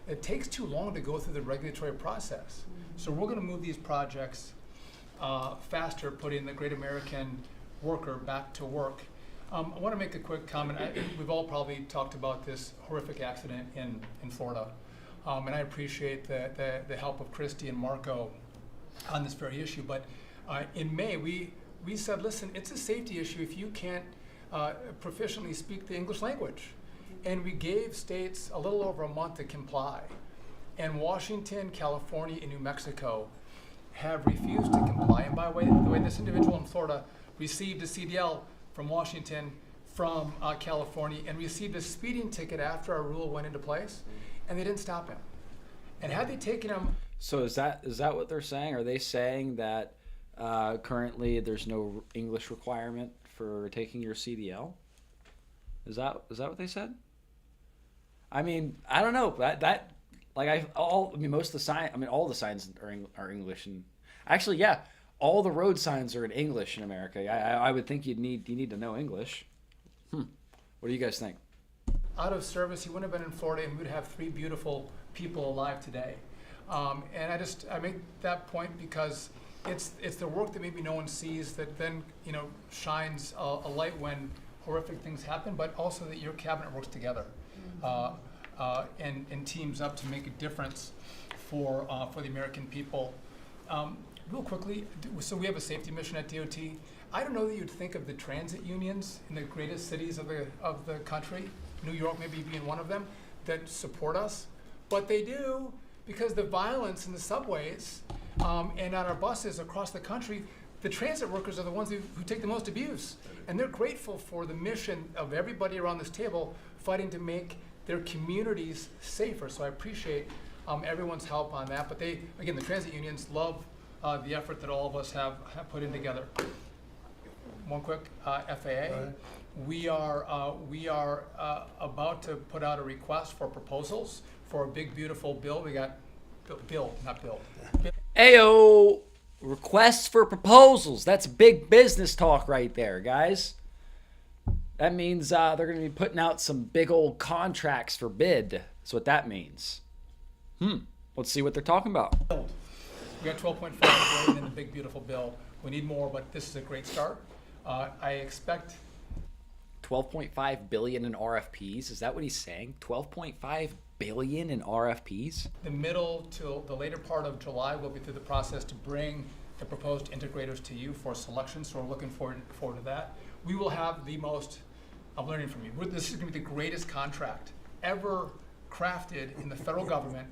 it takes too long to go through the regulatory process. So we're gonna move these projects faster, putting the great American worker back to work. I wanna make a quick comment. We've all probably talked about this horrific accident in Florida, and I appreciate the help of Christy and Marco on this very issue, but in May, we said, listen, it's a safety issue if you can't proficiently speak the English language. And we gave states a little over a month to comply. And Washington, California, and New Mexico have refused to comply. And by the way this individual in Florida received a CDL from Washington, from California, and received a speeding ticket after our rule went into place, and they didn't stop him. And had they taken him... So is that what they're saying? Are they saying that currently there's no English requirement for taking your CDL. Is that what they said? I mean, I don't know. Most of the sign. I mean, all the signs are English, and actually, yeah, all the road signs are in English in America. I would think you need to know English. What do you guys think? Out of service, he wouldn't have been in Florida, and we would have 3 beautiful people alive today. And I make that point because it's the work that maybe no one sees that then shines a light when horrific things happen, but also that your cabinet works together and teams up to make a difference for the American people. Real quickly, so we have a safety mission at DOT. I don't know that you'd think of the transit unions in the greatest cities of the country, New York maybe being one of them, that support us, but they do, because the violence in the subways and on our buses across the country, the transit workers are the ones who take the most abuse. And they're grateful for the mission of everybody around this table fighting to make their communities safer. So I appreciate everyone's help on that. But the transit unions love the effort that all of us have put in together. One quick FAA. We are about to put out a request for proposals for a big, beautiful bill. We got bill, not bill. Ayo, requests for proposals. That's big business talk right there, guys. That means they're going to be putting out some big old contracts for bid. That's what that means. Let's see what they're talking about. We got 12.5 billion in the big, beautiful bill. We need more, but this is a great start. I expect 12.5 billion in RFPs. Is that what he's saying? 12.5 billion in RFPs? The middle to the later part of July, we'll be through the process to bring the proposed integrators to you for selection. So we're looking forward to that. We will have the most. I'm learning from you. This is going to be the greatest contract ever crafted in the federal government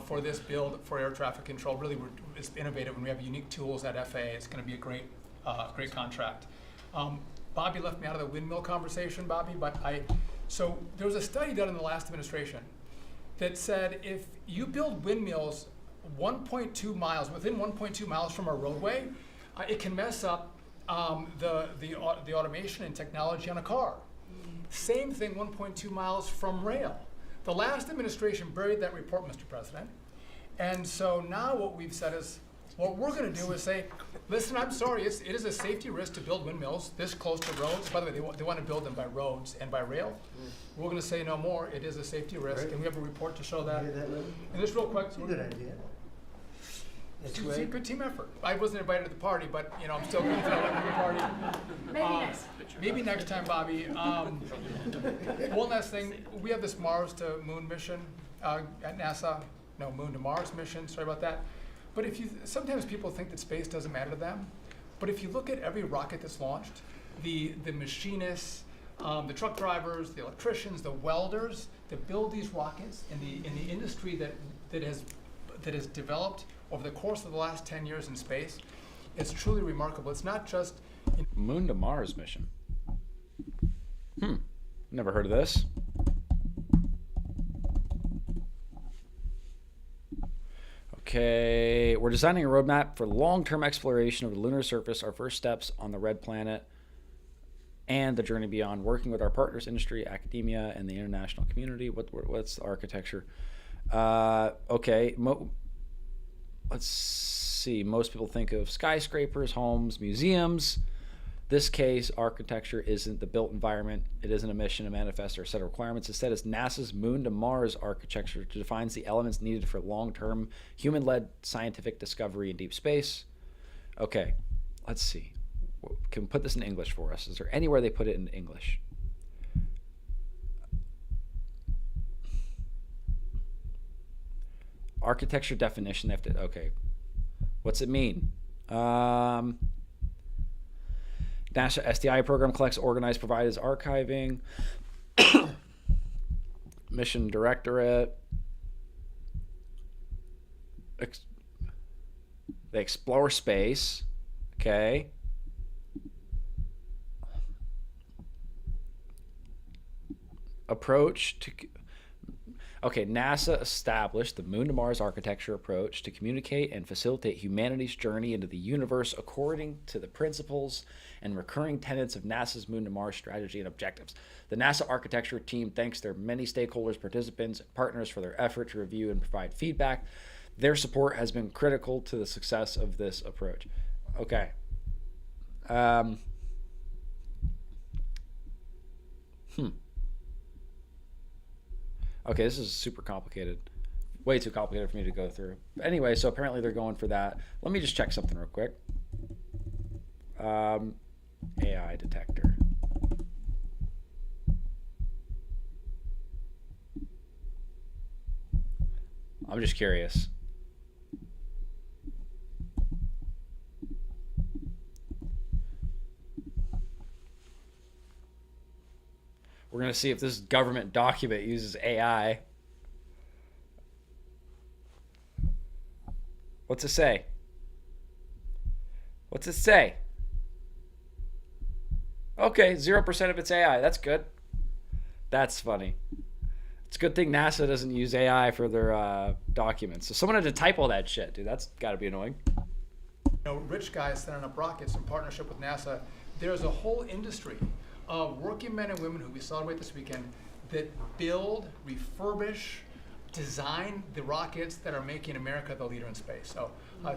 for this build for air traffic control. Really, it's innovative, and we have unique tools at FAA. It's going to be a great contract. Bobby left me out of the windmill conversation, Bobby, but so there was a study done in the last administration that said if you build windmills 1.2 miles, within 1.2 miles from a roadway, it can mess up the automation and technology on a car. Same thing 1.2 miles from rail. The last administration buried that report, Mr. President. And so now what we've said is, what we're going to do is say, listen, I'm sorry, it is a safety risk to build windmills this close to roads. By the way, they want to build them by roads and by rail. We're going to say no more. It is a safety risk, and we have a report to show that. And just real quick. Good idea. It's a good team effort. I wasn't invited to the party, but I'm still going to the party. Maybe next time, Bobby. One last thing, we have this Mars to Moon mission at NASA. No, Moon to Mars mission. Sorry about that. But sometimes people think that space doesn't matter to them. But if you look at every rocket that's launched, the machinists, the truck drivers, the electricians, the welders that build these rockets, in the industry that has developed over the course of the last 10 years in space, it's truly remarkable. It's not just Moon to Mars mission. Never heard of this. Okay, we're designing a roadmap for long-term exploration of the lunar surface, our first steps on the red planet, and the journey beyond, working with our partners, industry, academia, and the international community. What's the architecture? Okay, let's see. Most people think of skyscrapers, homes, museums. This case, architecture isn't the built environment. It isn't a mission, a manifest, or a set of requirements. Instead, it's NASA's Moon to Mars architecture, which defines the elements needed for long-term human-led scientific discovery in deep space. Okay, let's see. Can we put this in English for us? Is there anywhere they put it in English? Architecture definition. They have to. Okay, what's it mean? NASA SDI program collects, organizes, provides archiving. Mission Directorate. They explore space. Okay. Approach to. Okay, NASA established the Moon to Mars architecture approach to communicate and facilitate humanity's journey into the universe according to the principles and recurring tenets of NASA's Moon to Mars strategy and objectives. The NASA architecture team thanks their many stakeholders, participants, and partners for their effort to review and provide feedback. Their support has been critical to the success of this approach. Okay. Okay, this is super complicated. Way too complicated for me to go through. But anyway, so apparently they're going for that. Let me just check something real quick. AI detector. I'm just curious. We're going to see if this government document uses AI. What's it say? What's it say? Okay, 0% of it's AI. That's good. That's funny. It's a good thing NASA doesn't use AI for their documents. So someone had to type all that shit, dude. That's got to be annoying. You know, rich guys sending up rockets in partnership with NASA. There's a whole industry of working men and women who we celebrate this weekend that build, refurbish, design the rockets that are making America the leader in space. So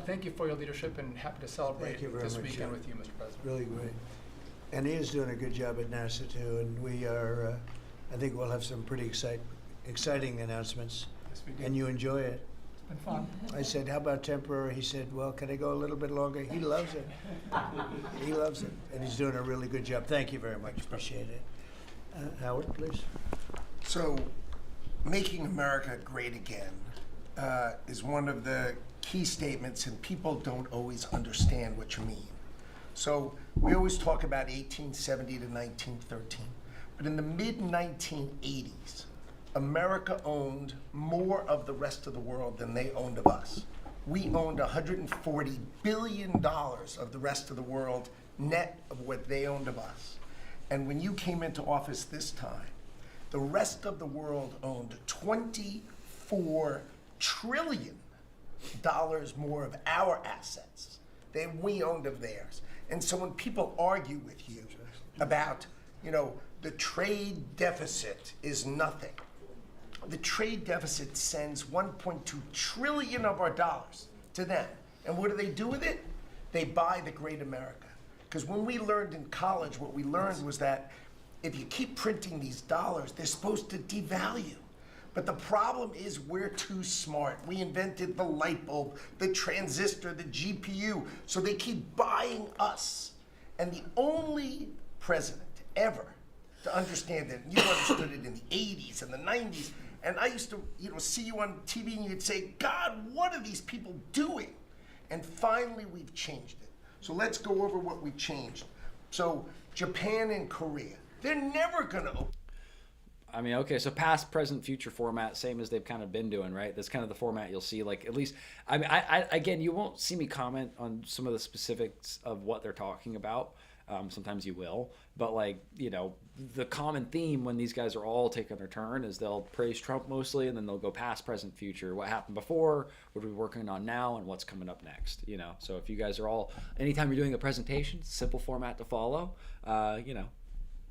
thank you for your leadership and happy to celebrate this weekend with you, Mr. President. Really great. And he is doing a good job at NASA too, and we are, I think we'll have some pretty exciting announcements. Yes, we do. And you enjoy it. It's been fun. I said, how about temporary? He said, well, can I go a little bit longer? He loves it. He loves it. And he's doing a really good job. Thank you very much. Appreciate it. Howard, please. So, making America great again is one of the key statements, and people don't always understand what you mean. So, we always talk about 1870 to 1913, but in the mid-1980s, America owned more of the rest of the world than they owned of us. We owned $140 billion of the rest of the world net of what they owned of us. And when you came into office this time, the rest of the world owned $24 trillion more of our assets than we owned of theirs. And so when people argue with you about, you know, the trade deficit is nothing, the trade deficit sends 1.2 trillion of our dollars to them. And what do they do with it? They buy the great America. Because when we learned in college, what we learned was that if you keep printing these dollars, they're supposed to devalue. But the problem is we're too smart. We invented the light bulb, the transistor, the GPU, so they keep buying us. And the only president ever to understand it, and you understood it in the 80s and the 90s, and I used to, you know, see you on TV and you'd say, God, what are these people doing? And finally, we've changed it. So let's go over what we changed. So Japan and Korea, they're never gonna open. I mean, okay, so past, present, future format, same as they've kind of been doing, right? That's kind of the format you'll see, like, at least, I mean, I again, you won't see me comment on some of the specifics of what they're talking about. Sometimes you will, but like, you know, the common theme when these guys are all taking their turn is they'll praise Trump mostly, and then they'll go past, present, future, what happened before, what are we working on now, and what's coming up next, you know? So if you guys are all, anytime you're doing a presentation, simple format to follow, you know,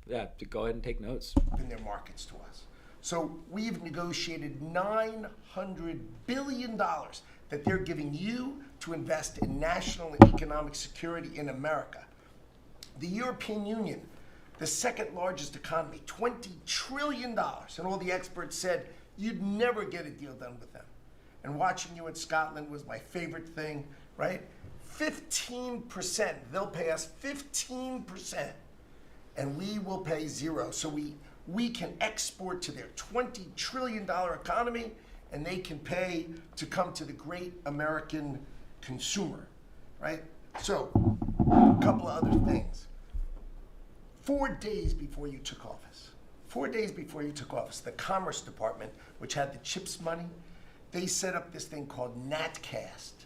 yeah, to go ahead and take notes. In their markets to us. So we've negotiated $900 billion that they're giving you to invest in national and economic security in America. The European Union, the second largest economy, $20 trillion. And all the experts said, you'd never get a deal done with them. And watching you in Scotland was my favorite thing, right? 15%, they'll pay us 15%. And we will pay zero. So we can export to their $20 trillion economy, and they can pay to come to the great American consumer, right? So, a couple of other things. 4 days before you took office, the Commerce Department, which had the CHIPS money, they set up this thing called NatCast,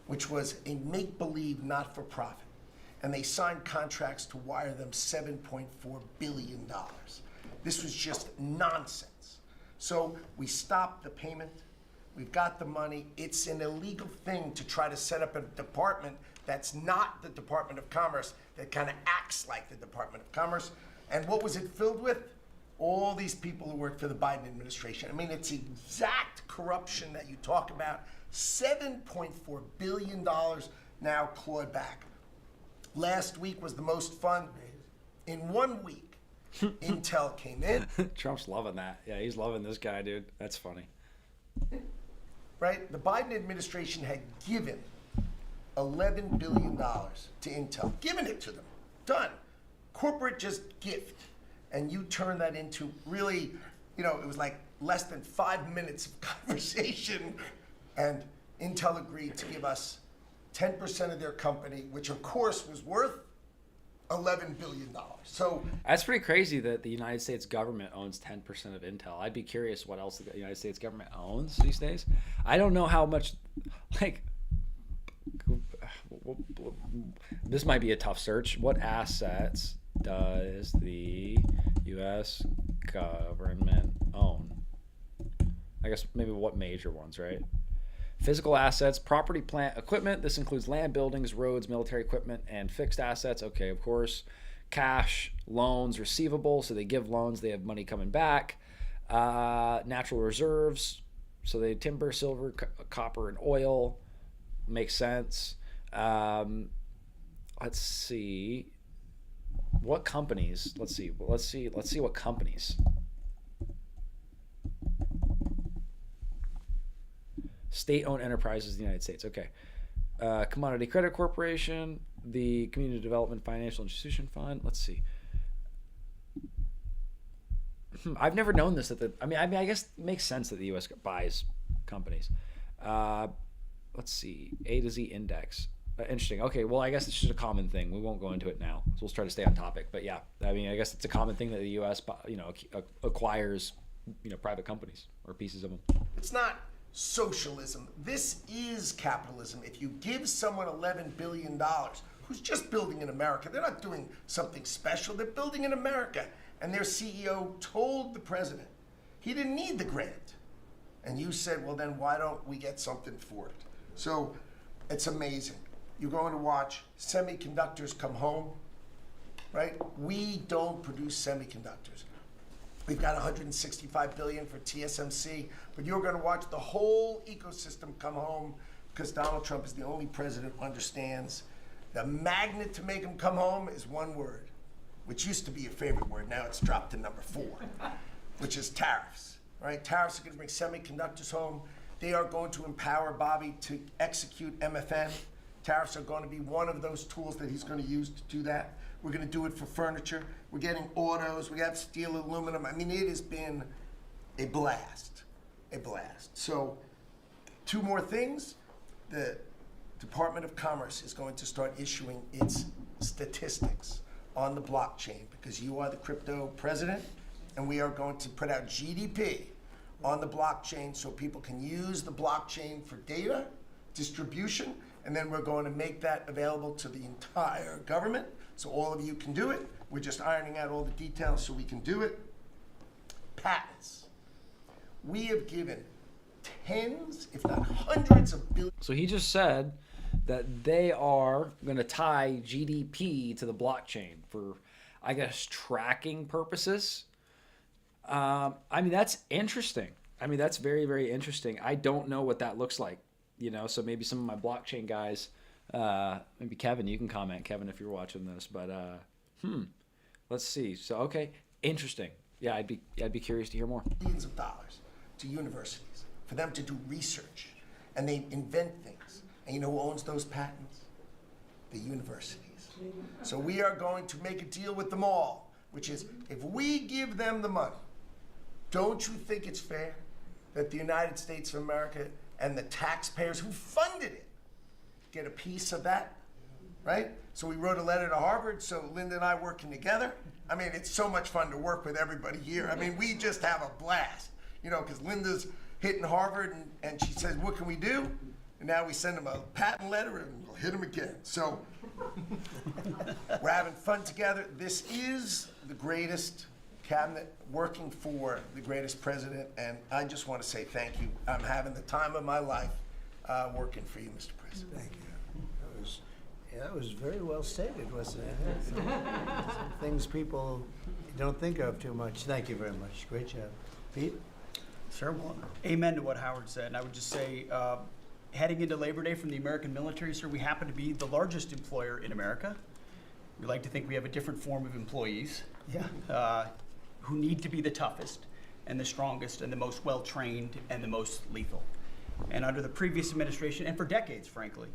which was a make-believe not-for-profit. And they signed contracts to wire them $7.4 billion. This was just nonsense. So we stopped the payment. We've got the money. It's an illegal thing to try to set up a department that's not the Department of Commerce, that kind of acts like the Department of Commerce. And what was it filled with? All these people who work for the Biden administration. I mean, it's exact corruption that you talk about. $7.4 billion now clawed back. Last week was the most fun. In 1 week, Intel came in. Trump's loving that. Yeah, he's loving this guy, dude. That's funny. Right? The Biden administration had given $11 billion to Intel. Given it to them. Done. Corporate just gift. And you turn that into really, it was like less than 5 minutes of conversation. And Intel agreed to give us 10% of their company, which of course was worth $11 billion. So that's pretty crazy that the United States government owns 10% of Intel. I'd be curious what else the United States government owns these days. I don't know how much, this might be a tough search. What assets does the U.S. government own? I guess maybe what major ones, right? Physical assets, property, plant, equipment. This includes land, buildings, roads, military equipment, and fixed assets. Okay, of course. Cash, loans, receivable. So they give loans, they have money coming back. Natural reserves. So they timber, silver, copper, and oil. Makes sense. Let's see. What companies? Let's see what companies. State-owned enterprises in the United States. Okay. Commodity Credit Corporation, the Community Development Financial Institution Fund. Let's see. I've never known this. I guess it makes sense that the U.S. buys companies. Let's see. A to Z index. Interesting. Okay. Well, I guess it's just a common thing. We won't go into it now. So we'll try to stay on topic. But yeah, I guess it's a common thing that the U.S. acquires, private companies or pieces of them. It's not socialism. This is capitalism. If you give someone $11 billion, who's just building in America, they're not doing something special, they're building in America. And their CEO told the president he didn't need the grant. And you said, well, then why don't we get something for it? So it's amazing. You're going to watch semiconductors come home, right? We don't produce semiconductors. We've got $165 billion for TSMC, but you're going to watch the whole ecosystem come home because Donald Trump is the only president who understands the magnet to make them come home is one word, which used to be your favorite word. Now it's dropped to number 4, which is tariffs. Right? Tariffs are going to bring semiconductors home. They are going to empower Bobby to execute MFN. Tariffs are going to be one of those tools that he's going to use to do that. We're going to do it for furniture. We're getting autos. We got steel, aluminum. I mean, it has been a blast, a blast. So 2 more things. The Department of Commerce is going to start issuing its statistics on the blockchain because you are the crypto president, and we are going to put out GDP on the blockchain so people can use the blockchain for data distribution, and then we're going to make that available to the entire government so all of you can do it. We're just ironing out all the details so we can do it. Patents. We have given tens, if not hundreds of billions. So he just said that they are going to tie GDP to the blockchain for, I guess, tracking purposes. That's interesting. That's very, very interesting. I don't know what that looks like, so maybe some of my blockchain guys, maybe Kevin, you can comment, Kevin, if you're watching this, but, let's see. So, okay. Interesting. Yeah. I'd be curious to hear more. Billions of dollars to universities for them to do research, and they invent things. And you know who owns those patents? The universities. So we are going to make a deal with them all, which is if we give them the money, don't you think it's fair that the United States of America and the taxpayers who funded it get a piece of that, right? So we wrote a letter to Harvard, so Linda and I working together. It's so much fun to work with everybody here. We just have a blast, because Linda's hitting Harvard and she says, what can we do? And now we send them a patent letter and we'll hit them again. So we're having fun together. This is the greatest cabinet, working for the greatest president, and I just want to say thank you. I'm having the time of my life working for you, Mr. President. Thank you. That was very well stated, wasn't it? Some things people don't think of too much. Thank you very much. Great job. Pete? Sir, well, amen to what Howard said. And I would just say, heading into Labor Day from the American military, sir, we happen to be the largest employer in America. We like to think we have a different form of employees who need to be the toughest and the strongest and the most well-trained and the most lethal. And under the previous administration, and for decades, frankly,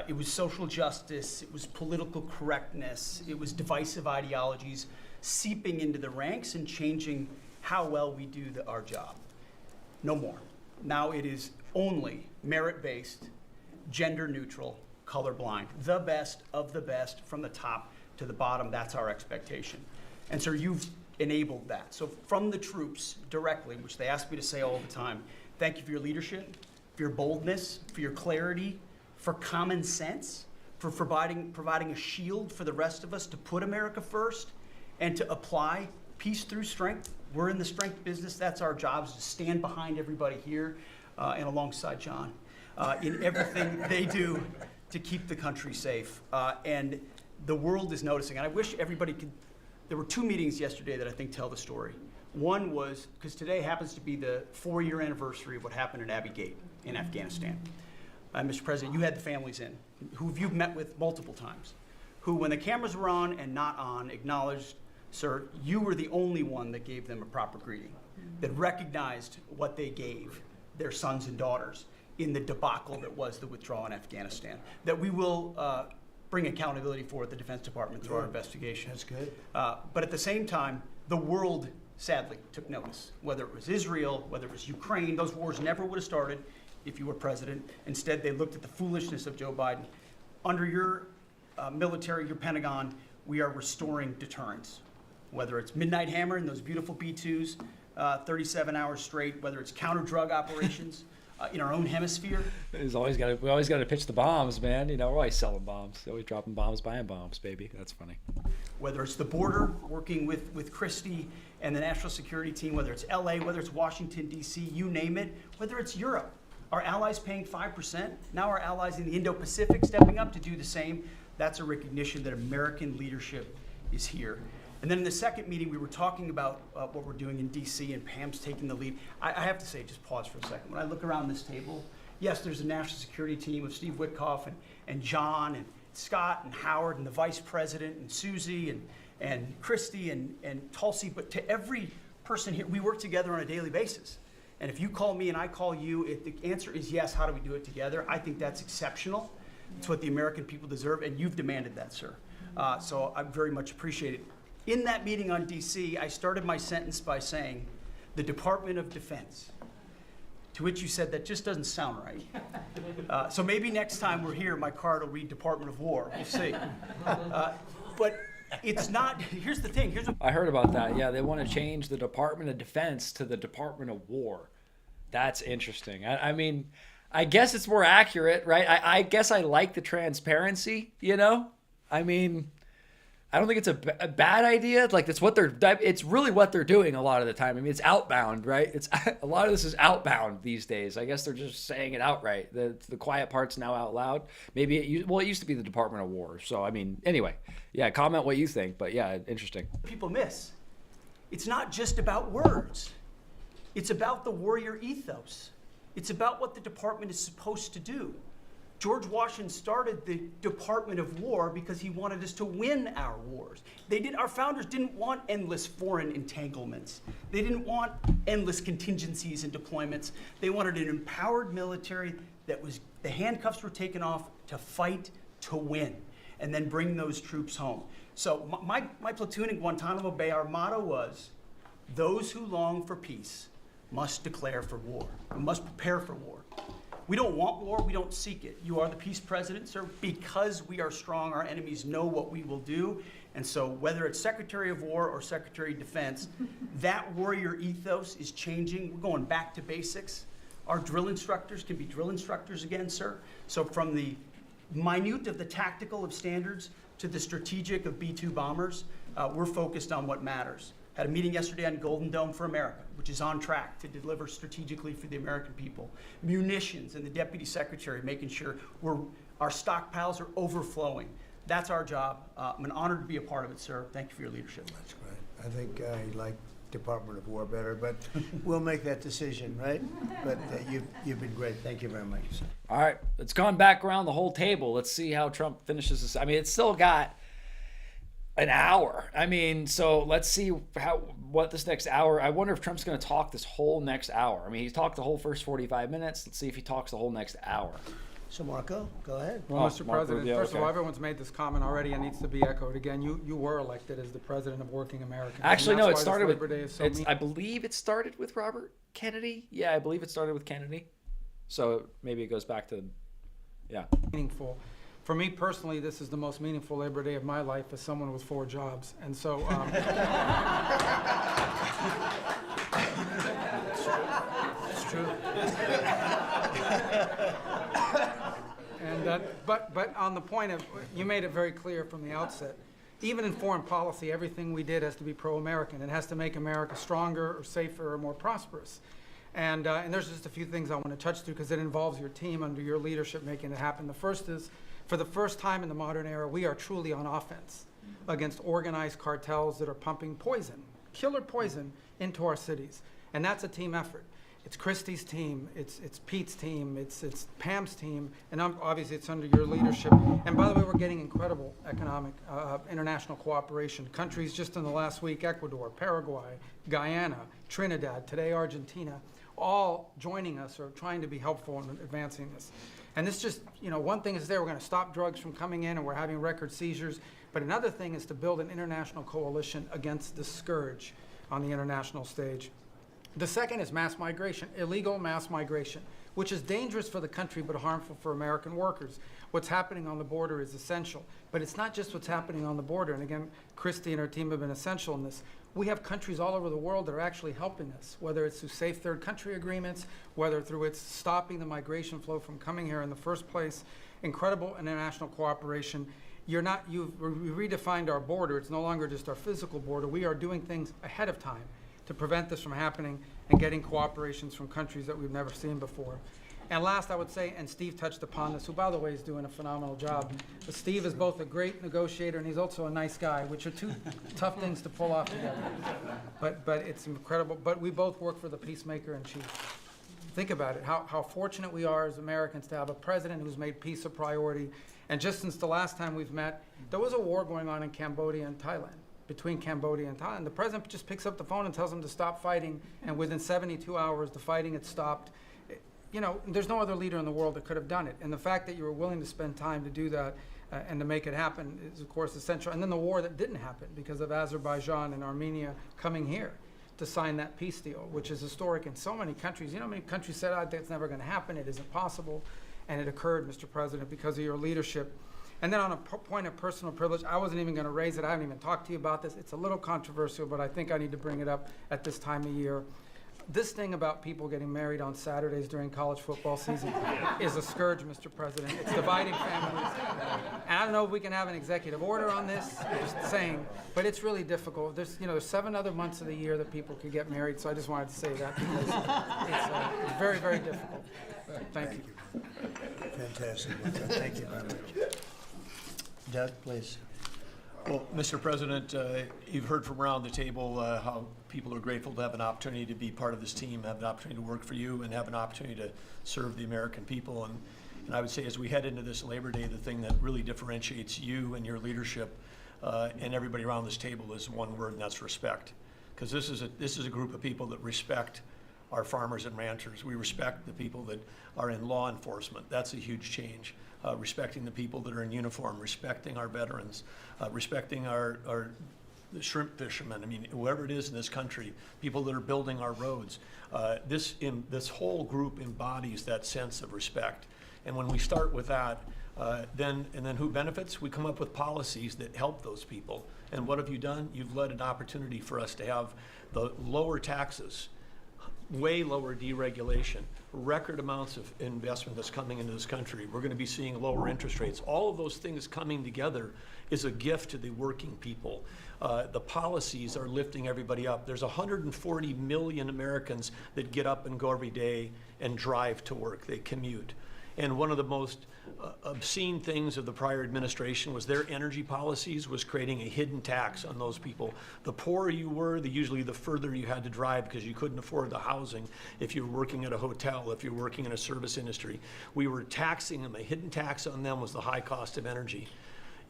it was social justice, it was political correctness, it was divisive ideologies seeping into the ranks and changing how well we do our job. No more. Now it is only merit-based, gender-neutral, colorblind. The best of the best from the top to the bottom. That's our expectation. And so you've enabled that. So from the troops directly, which they ask me to say all the time, thank you for your leadership, for your boldness, for your clarity, for common sense, for providing a shield for the rest of us to put America first and to apply peace through strength. We're in the strength business. That's our job, is to stand behind everybody here and alongside John in everything they do to keep the country safe. And the world is noticing. And I wish everybody could. There were 2 meetings yesterday that I think tell the story. One was, because today happens to be the 4-year anniversary of what happened at Abbey Gate in Afghanistan. Mr. President, you had the families in, who you've met with multiple times, who, when the cameras were on and not on, acknowledged, sir, you were the only one that gave them a proper greeting, that recognized what they gave their sons and daughters in the debacle that was the withdrawal in Afghanistan, that we will bring accountability for at the Defense Department through our investigation. That's good. But at the same time, the world sadly took notice, whether it was Israel, whether it was Ukraine. Those wars never would have started if you were president. Instead, they looked at the foolishness of Joe Biden. Under your military, your Pentagon, we are restoring deterrence. Whether it's Midnight Hammer and those beautiful B-2s, 37 hours straight, whether it's counter-drug operations in our own hemisphere. We always got to pitch the bombs, man. You know, we're always selling bombs. Always dropping bombs, buying bombs, baby. That's funny. Whether it's the border, working with Christie and the national security team, whether it's LA, whether it's Washington, D.C., you name it, whether it's Europe. Our allies paying 5%, now our allies in the Indo-Pacific stepping up to do the same. That's a recognition that American leadership is here. And then in the second meeting, we were talking about what we're doing in D.C. and Pam's taking the lead. I have to say, just pause for a second. When I look around this table, yes, there's a national security team of Steve Witkoff and John and Scott and Howard and the vice president and Susie and Christy and Tulsi, but to every person here, we work together on a daily basis. And if you call me and I call you, if the answer is yes, how do we do it together? I think that's exceptional. It's what the American people deserve, and you've demanded that, sir. So I very much appreciate it. In that meeting on DC, I started my sentence by saying, the Department of Defense, to which you said that just doesn't sound right. So maybe next time we're here, my card will read Department of War. We'll see. But it's not, here's the thing. I heard about that. Yeah, they want to change the Department of Defense to the Department of War. That's interesting. I mean, I guess it's more accurate, right? I guess I like the transparency, you know? I mean, I don't think it's a bad idea. Like, it's really what they're doing a lot of the time. I mean, it's outbound, right? A lot of this is outbound these days. I guess they're just saying it outright. The quiet part's now out loud. Maybe it used to be the Department of War. So, I mean, anyway, yeah, comment what you think. But yeah, interesting. People miss. It's not just about words. It's about the warrior ethos. It's about what the department is supposed to do. George Washington started the Department of War because he wanted us to win our wars. Our founders didn't want endless foreign entanglements. They didn't want endless contingencies and deployments. They wanted an empowered military that the handcuffs were taken off to fight to win and then bring those troops home. So my platoon in Guantanamo Bay, our motto was, those who long for peace must declare for war, must prepare for war. We don't want war, we don't seek it. You are the peace president, sir. Because we are strong, our enemies know what we will do. And so whether it's Secretary of War or Secretary of Defense, that warrior ethos is changing. We're going back to basics. Our drill instructors can be drill instructors again, sir. So from the minute of the tactical of standards to the strategic of B-2 bombers, we're focused on what matters. Had a meeting yesterday on Golden Dome for America, which is on track to deliver strategically for the American people. Munitions, and the Deputy Secretary making sure our stockpiles are overflowing. That's our job. I'm an honor to be a part of it, sir. Thank you for your leadership. That's great. I think I like Department of War better, but we'll make that decision, right? But you've been great. Thank you very much. All right, it's gone back around the whole table. Let's see how Trump finishes this. I mean, it's still got an hour. I mean, so let's see what this next hour. I wonder if Trump's going to talk this whole next hour. I mean, he's talked the whole first 45 minutes. Let's see if he talks the whole next hour. So Marco, go ahead. Well, Mr. President, first of all, everyone's made this comment already and needs to be echoed again. You were elected as the president of working Americans. Actually, no, it started with, I believe it started with Robert Kennedy. Yeah, I believe it started with Kennedy. So maybe it goes back to, yeah. Meaningful. For me personally, this is the most meaningful Labor Day of my life as someone with 4 jobs. And so, It's true. And but on the point of, you made it very clear from the outset, even in foreign policy, everything we did has to be pro-American. It has to make America stronger or safer or more prosperous. And there's just a few things I want to touch through because it involves your team under your leadership making it happen. The first is, for the first time in the modern era, we are truly on offense against organized cartels that are pumping poison, killer poison, into our cities. And that's a team effort. It's Christie's team, it's Pete's team, it's Pam's team, and obviously it's under your leadership. And by the way, we're getting incredible economic, international cooperation. Countries just in the last week, Ecuador, Paraguay, Guyana, Trinidad, today Argentina, all joining us or trying to be helpful in advancing this. And this just, one thing is we're going to stop drugs from coming in and we're having record seizures, but another thing is to build an international coalition against the scourge on the international stage. The second is mass migration, illegal mass migration, which is dangerous for the country but harmful for American workers. What's happening on the border is essential, but it's not just what's happening on the border. And again, Christy and her team have been essential in this. We have countries all over the world that are actually helping us, whether it's through safe third country agreements, whether through it's stopping the migration flow from coming here in the first place. Incredible international cooperation. You've redefined our border. It's no longer just our physical border. We are doing things ahead of time to prevent this from happening and getting cooperations from countries that we've never seen before. And last, I would say, and Steve touched upon this, who, by the way, is doing a phenomenal job. But Steve is both a great negotiator and he's also a nice guy, which are two tough things to pull off together. But it's incredible. But we both work for the peacemaker in chief. Think about it, how fortunate we are as Americans to have a president who's made peace a priority. And just since the last time we've met, there was a war going on in Cambodia and Thailand. Between Cambodia and Thailand. The president just picks up the phone and tells them to stop fighting, and within 72 hours, the fighting had stopped. There's no other leader in the world that could have done it. And the fact that you were willing to spend time to do that and to make it happen is, of course, essential. And then the war that didn't happen because of Azerbaijan and Armenia coming here to sign that peace deal, which is historic in so many countries. Many countries said, I think it's never going to happen. It isn't possible. And it occurred, Mr. President, because of your leadership. And then on a point of personal privilege, I wasn't even going to raise it. I haven't even talked to you about this. It's a little controversial, but I think I need to bring it up at this time of year. This thing about people getting married on Saturdays during college football season is a scourge, Mr. President. It's dividing families. And I don't know if we can have an executive order on this, just saying, but it's really difficult. There's 7 other months of the year that people could get married, so I just wanted to say that because it's very, very difficult. Thank you. Fantastic. Thank you very much. Doug, please. Well, Mr. President, you've heard from around the table how people are grateful to have an opportunity to be part of this team, have an opportunity to work for you, and have an opportunity to serve the American people. And I would say as we head into this Labor Day, the thing that really differentiates you and your leadership and everybody around this table is one word, and that's respect. Because this is a group of people that respect our farmers and ranchers. We respect the people that are in law enforcement. That's a huge change. Respecting the people that are in uniform, respecting our veterans, respecting the shrimp fishermen. I mean, whoever it is in this country, people that are building our roads. This whole group embodies that sense of respect. And when we start with that, then who benefits? We come up with policies that help those people. And what have you done? You've led an opportunity for us to have the lower taxes, way lower deregulation, record amounts of investment that's coming into this country. We're going to be seeing lower interest rates. All of those things coming together is a gift to the working people. The policies are lifting everybody up. There's 140 million Americans that get up and go every day and drive to work. They commute. And one of the most obscene things of the prior administration was their energy policies was creating a hidden tax on those people. The poorer you were, usually the further you had to drive because you couldn't afford the housing if you were working at a hotel, if you're working in a service industry. We were taxing them. A hidden tax on them was the high cost of energy.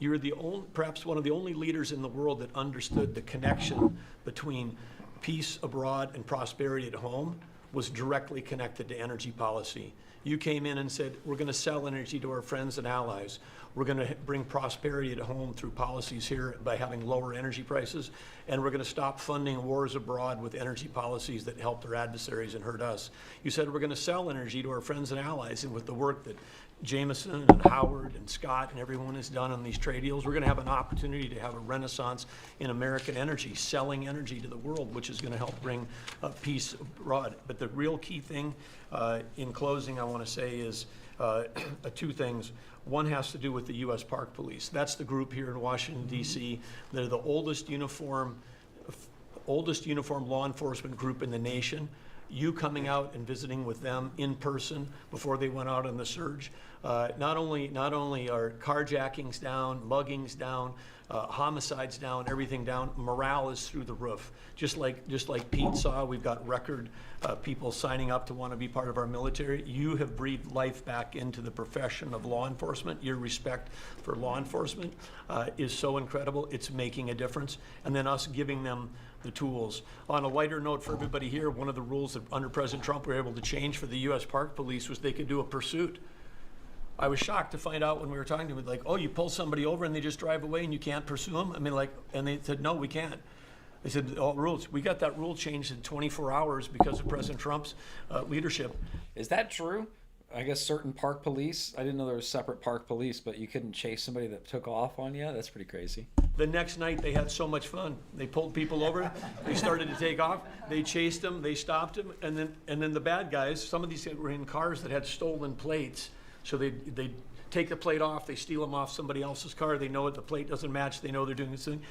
You're the only, perhaps one of the only leaders in the world that understood the connection between peace abroad and prosperity at home was directly connected to energy policy. You came in and said, we're going to sell energy to our friends and allies. We're going to bring prosperity at home through policies here by having lower energy prices. And we're going to stop funding wars abroad with energy policies that help their adversaries and hurt us. You said we're going to sell energy to our friends and allies. And with the work that Jameson and Howard and Scott and everyone has done on these trade deals, we're going to have an opportunity to have a renaissance in American energy, selling energy to the world, which is going to help bring peace abroad. But the real key thing, in closing, I want to say is two things. One has to do with the U.S. Park Police. That's the group here in Washington, D.C. They're the oldest uniform law enforcement group in the nation. You coming out and visiting with them in person before they went out on the surge. Not only are carjackings down, muggings down, homicides down, everything down, morale is through the roof. Just like Pete saw, we've got record people signing up to want to be part of our military. You have breathed life back into the profession of law enforcement. Your respect for law enforcement is so incredible. It's making a difference. And then us giving them the tools. On a lighter note for everybody here, one of the rules that under President Trump we were able to change for the U.S. Park Police was they could do a pursuit. I was shocked to find out when we were talking to them, like, oh, you pull somebody over and they just drive away and you can't pursue them? I mean, like, and they said, no, we can't. They said, all rules. We got that rule changed in 24 hours because of President Trump's leadership. Is that true? I guess certain park police, I didn't know there was separate park police, but you couldn't chase somebody that took off on you? That's pretty crazy. The next night they had so much fun. They pulled people over, they started to take off, they chased them, they stopped them, and then the bad guys, some of these were in cars that had stolen plates, so they take the plate off, they steal them off somebody else's car, they know it, the plate doesn't match, they know they're doing this thing.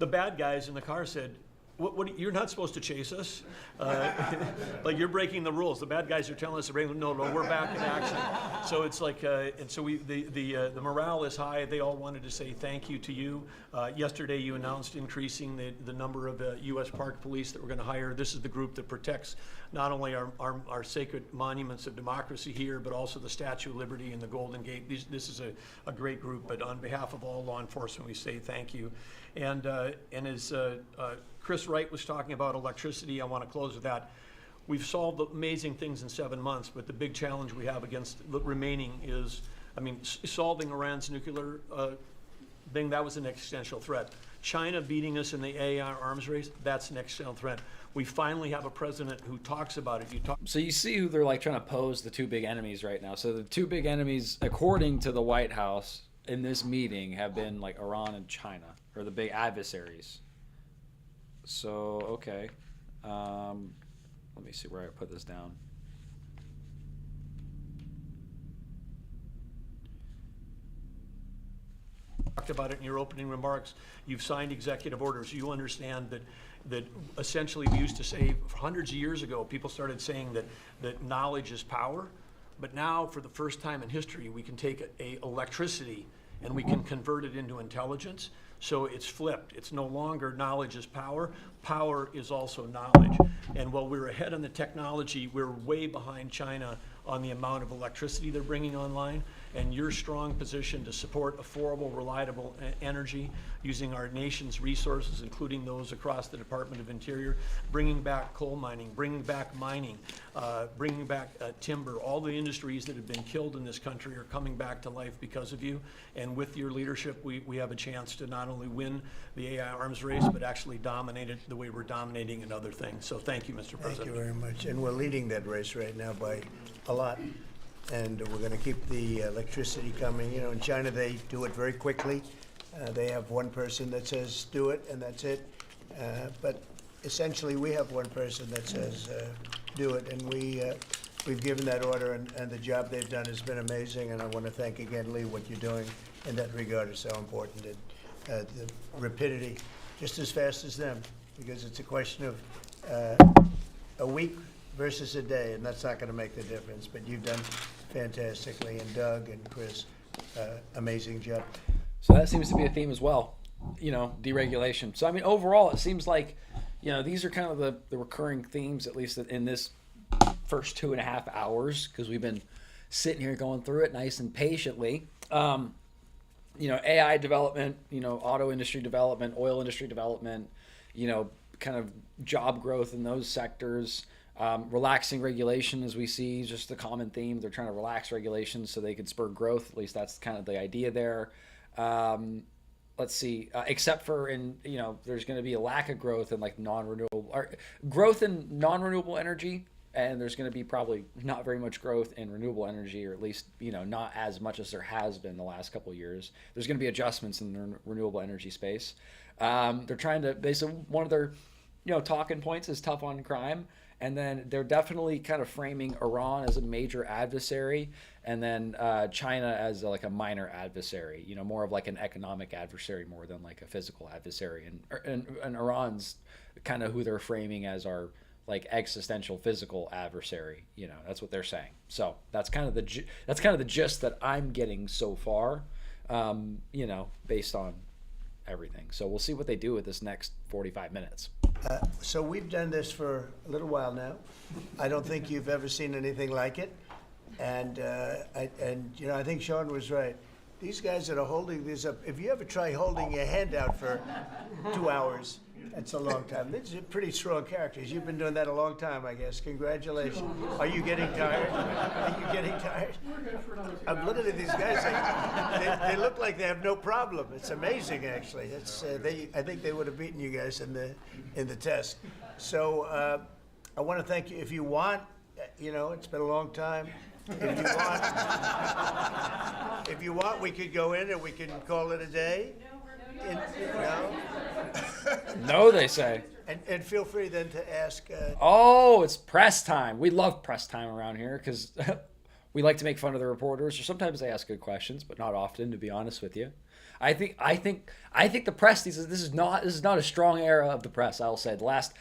The bad guys in the car said, what, you're not supposed to chase us. Like, you're breaking the rules. The bad guys are telling us, no, we're back in action. So it's like, and so the morale is high. They all wanted to say thank you to you. Yesterday you announced increasing the number of U.S. Park Police that we're going to hire. This is the group that protects not only our sacred monuments of democracy here, but also the Statue of Liberty and the Golden Gate. This is a great group, but on behalf of all law enforcement, we say thank you. And as Chris Wright was talking about electricity, I want to close with that. We've solved amazing things in 7 months, but the big challenge we have against the remaining is, solving Iran's nuclear thing, that was an existential threat. China beating us in the AI arms race, that's an existential threat. We finally have a president who talks about it. So you see who they're like trying to pose the two big enemies right now. So the two big enemies, according to the White House in this meeting, have been like Iran and China, or the big adversaries. So, okay. Let me see where I put this down. Talked about it in your opening remarks. You've signed executive orders. You understand that essentially we used to say hundreds of years ago, people started saying that knowledge is power. But now, for the first time in history, we can take electricity and we can convert it into intelligence. So it's flipped. It's no longer knowledge is power. Power is also knowledge. And while we're ahead on the technology, we're way behind China on the amount of electricity they're bringing online. And your strong position to support affordable, reliable energy using our nation's resources, including those across the Department of Interior, bringing back coal mining, bringing back mining, bringing back timber. All the industries that have been killed in this country are coming back to life because of you. And with your leadership, we have a chance to not only win the AI arms race, but actually dominate it the way we're dominating in other things. So thank you, Mr. President. Thank you very much. And we're leading that race right now by a lot. And we're going to keep the electricity coming. You know, in China, they do it very quickly. They have one person that says, do it, and that's it. But essentially, we have one person that says, do it, and we've given that order, and the job they've done has been amazing, and I want to thank again, Lee, what you're doing in that regard is so important, and the rapidity, just as fast as them, because it's a question of a week versus a day, and that's not going to make the difference, but you've done fantastically, and Doug and Chris, amazing job. So that seems to be a theme as well, deregulation. So, I mean, overall, it seems like, these are kind of the recurring themes, at least in this first 2.5 hours, because we've been sitting here going through it nice and patiently. AI development, auto industry development, oil industry development, kind of job growth in those sectors. Relaxing regulation, as we see, just the common theme. They're trying to relax regulations so they can spur growth. At least that's kind of the idea there. Let's see, except for there's going to be a lack of growth in growth in non-renewable energy, and there's going to be probably not very much growth in renewable energy, or at least not as much as there has been the last couple of years. There's going to be adjustments in the renewable energy space. They're trying to basically, one of their talking points is tough on crime. And then they're definitely kind of framing Iran as a major adversary, and then China as a minor adversary, more of like an economic adversary more than like a physical adversary. And Iran's kind of who they're framing as our like existential physical adversary. That's what they're saying. So that's kind of the gist that I'm getting so far, based on everything. So we'll see what they do with this next 45 minutes. So we've done this for a little while now. I don't think you've ever seen anything like it. And I think Sean was right. These guys that are holding these up, if you ever try holding your hand out for 2 hours, that's a long time. These are pretty strong characters. You've been doing that a long time, I guess. Congratulations. Are you getting tired? Are you getting tired? I'm looking at these guys. They look like they have no problem. It's amazing, actually. I think they would have beaten you guys in the test. So I want to thank you. If you want, it's been a long time. If you want, we could go in and we can call it a day. No, they say. And feel free then to ask. It's press time. We love press time around here because we like to make fun of the reporters. Or sometimes they ask good questions, but not often, to be honest with you. I think the press. This is not a strong era of the press. I'll say the last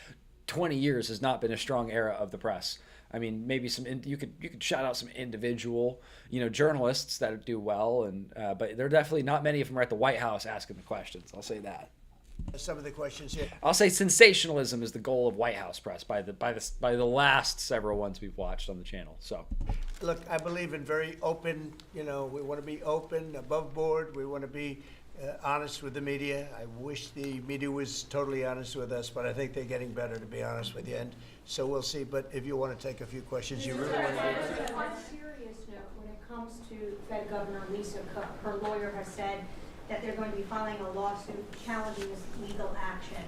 20 years has not been a strong era of the press. I mean, maybe you could shout out some individual, journalists that do well, but there are definitely not many of them are at the White House asking the questions. I'll say that. Some of the questions here. I'll say sensationalism is the goal of White House press by the last several ones we've watched on the channel. So, look, I believe in very open. We want to be open, above board. We want to be honest with the media. I wish the media was totally honest with us, but I think they're getting better, to be honest with you. And so we'll see. But if you want to take a few questions, you really want to do that. On a serious note, when it comes to Fed Governor Lisa Cook, her lawyer has said that they're going to be filing a lawsuit challenging this legal action.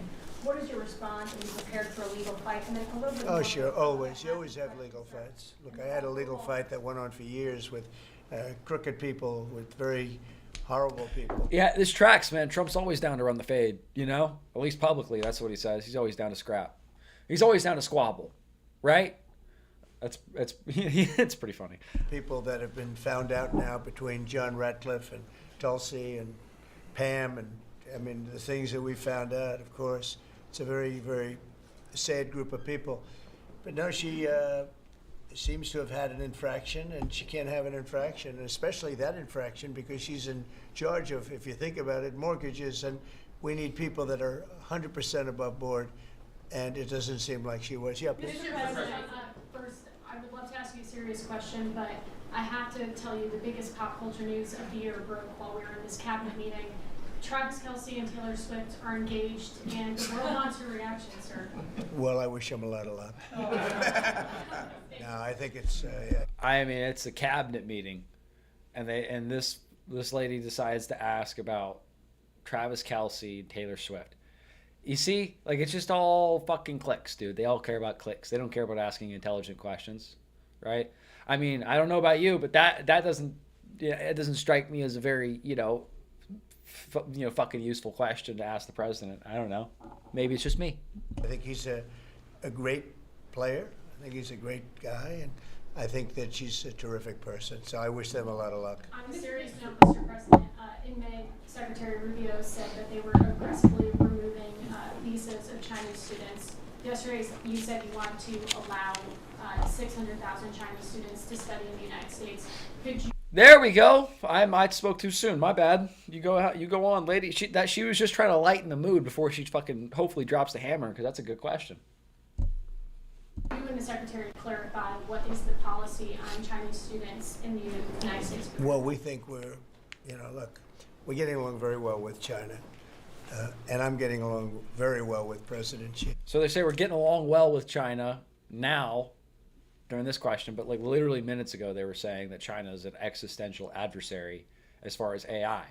What is your response? Are you prepared for a legal fight? And then a little bit more. Sure, always. You always have legal fights. Look, I had a legal fight that went on for years with crooked people, with very horrible people. Yeah, this tracks, man. Trump's always down to run the fade, At least publicly, that's what he says. He's always down to scrap. He's always down to squabble, right? It's pretty funny. People that have been found out now between John Ratcliffe and Tulsi and Pam, and I mean the things that we found out. Of course, it's a very, very sad group of people. But no, she seems to have had an infraction, and she can't have an infraction, and especially that infraction because she's in charge of, if you think about it, mortgages, and we need people that are 100% above board. And it doesn't seem like she was. Yeah, please. Mr. President, first, I would love to ask you a serious question, but I have to tell you the biggest pop culture news of the year broke while we were in this cabinet meeting. Travis Kelce and Taylor Swift are engaged, and the world wants your reaction, sir. Well, I wish them a lot of luck. No, I think it's. I mean, it's a cabinet meeting, and this lady decides to ask about Travis Kelce and Taylor Swift. You see, it's just all fucking clicks, dude. They all care about clicks. They don't care about asking intelligent questions, right? I mean, I don't know about you, but that doesn't, it doesn't strike me as a very, fucking useful question to ask the president. I don't know. Maybe it's just me. I think he's a great player. I think he's a great guy, and I think that she's a terrific person. So I wish them a lot of luck. On a serious note, Mr. President, in May, Secretary Rubio said that they were aggressively removing visas of Chinese students. Yesterday, you said you want to allow 600,000 Chinese students to study in the United States. Could you? There we go. I might spoke too soon. My bad. You go on, lady. She was just trying to lighten the mood before she fucking hopefully drops the hammer, because that's a good question. You and the Secretary clarify what is the policy on Chinese students in the United States? Well, we think we're getting along very well with China. And I'm getting along very well with President Xi. So they say we're getting along well with China now during this question, but like literally minutes ago they were saying that China is an existential adversary as far as AI.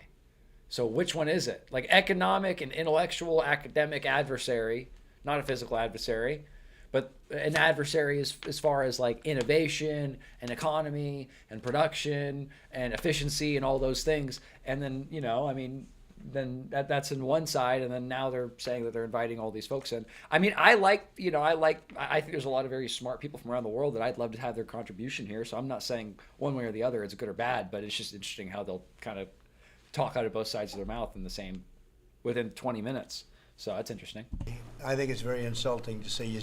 So which one is it? Like economic and intellectual academic adversary, not a physical adversary, but an adversary as far as like innovation and economy and production and efficiency and all those things. And then, then that's in one side, and then now they're saying that they're inviting all these folks in. I mean, I think there's a lot of very smart people from around the world that I'd love to have their contribution here. So I'm not saying one way or the other it's good or bad, but it's just interesting how they'll kind of talk out of both sides of their mouth within 20 minutes. So that's interesting. I think it's very insulting to say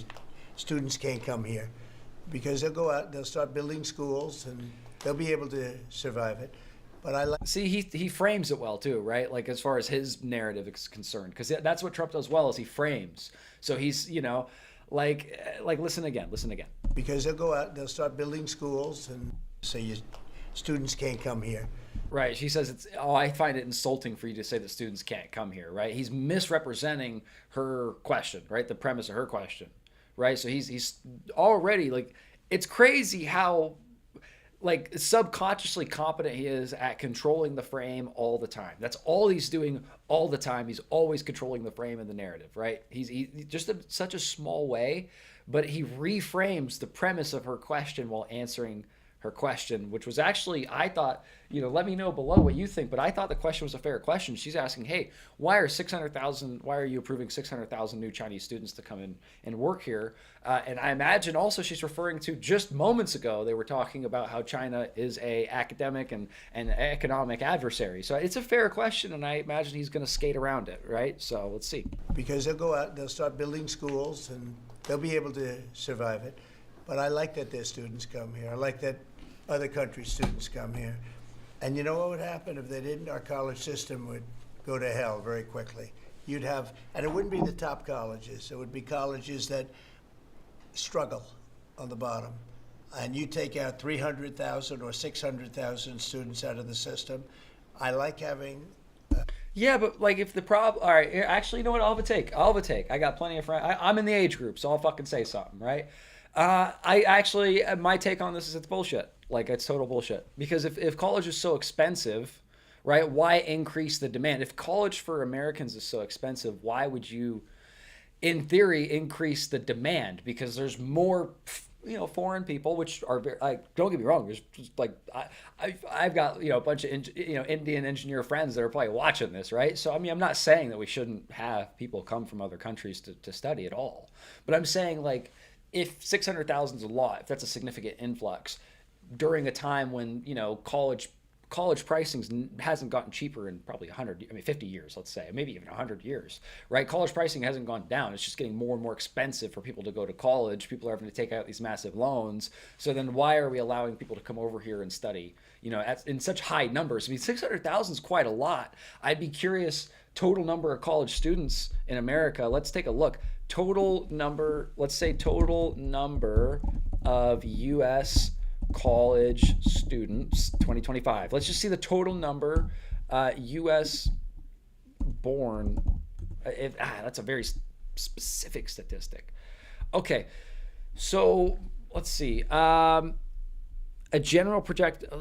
students can't come here, because they'll go out, they'll start building schools, and they'll be able to survive it. But see, he frames it well too, right? Like as far as his narrative is concerned, because that's what Trump does well, is he frames. So he's like listen again. Because they'll go out, they'll start building schools, and say students can't come here. Right. She says I find it insulting for you to say that students can't come here. Right. He's misrepresenting her question. Right. The premise of her question. Right. So he's already like, it's crazy how like subconsciously competent he is at controlling the frame all the time. That's all he's doing all the time. He's always controlling the frame and the narrative, right? He's just such a small way, but he reframes the premise of her question while answering her question, which was actually, I thought, let me know below what you think, but I thought the question was a fair question. She's asking, hey, why are you approving 600,000 new Chinese students to come in and work here? And I imagine also she's referring to, just moments ago, they were talking about how China is a academic and economic adversary. So it's a fair question, and I imagine he's going to skate around it, right? So let's see. Because they'll go out, they'll start building schools, and they'll be able to survive it. But I like that their students come here. I like that other countries' students come here. And you know what would happen if they didn't? Our college system would go to hell very quickly. And it wouldn't be the top colleges. It would be colleges that struggle on the bottom. And you take out 300,000 or 600,000 students out of the system. I like having... Yeah, but like if the problem... All right, actually, you know what? I'll have a take. I got plenty of friends. I'm in the age group, so I'll fucking say something, right? My take on this is it's bullshit. Like, it's total bullshit. Because if college is so expensive, right, why increase the demand? If college for Americans is so expensive, why would you, in theory, increase the demand? Because there's more, foreign people, which are very, like, don't get me wrong, there's just like, I've got, a bunch of, Indian engineer friends that are probably watching this, right? So, I mean, I'm not saying that we shouldn't have people come from other countries to study at all. But I'm saying, like, if 600,000 is a lot, if that's a significant influx, during a time when, college pricing hasn't gotten cheaper in probably 50 years, let's say, maybe even 100 years, right? College pricing hasn't gone down. It's just getting more and more expensive for people to go to college. People are having to take out these massive loans. So then why are we allowing people to come over here and study, in such high numbers? I mean, 600,000 is quite a lot. I'd be curious, total number of college students in America. Let's take a look. Total number of U.S. college students 2025. Let's just see the total number U.S. born. That's a very specific statistic. Okay, so let's see. A general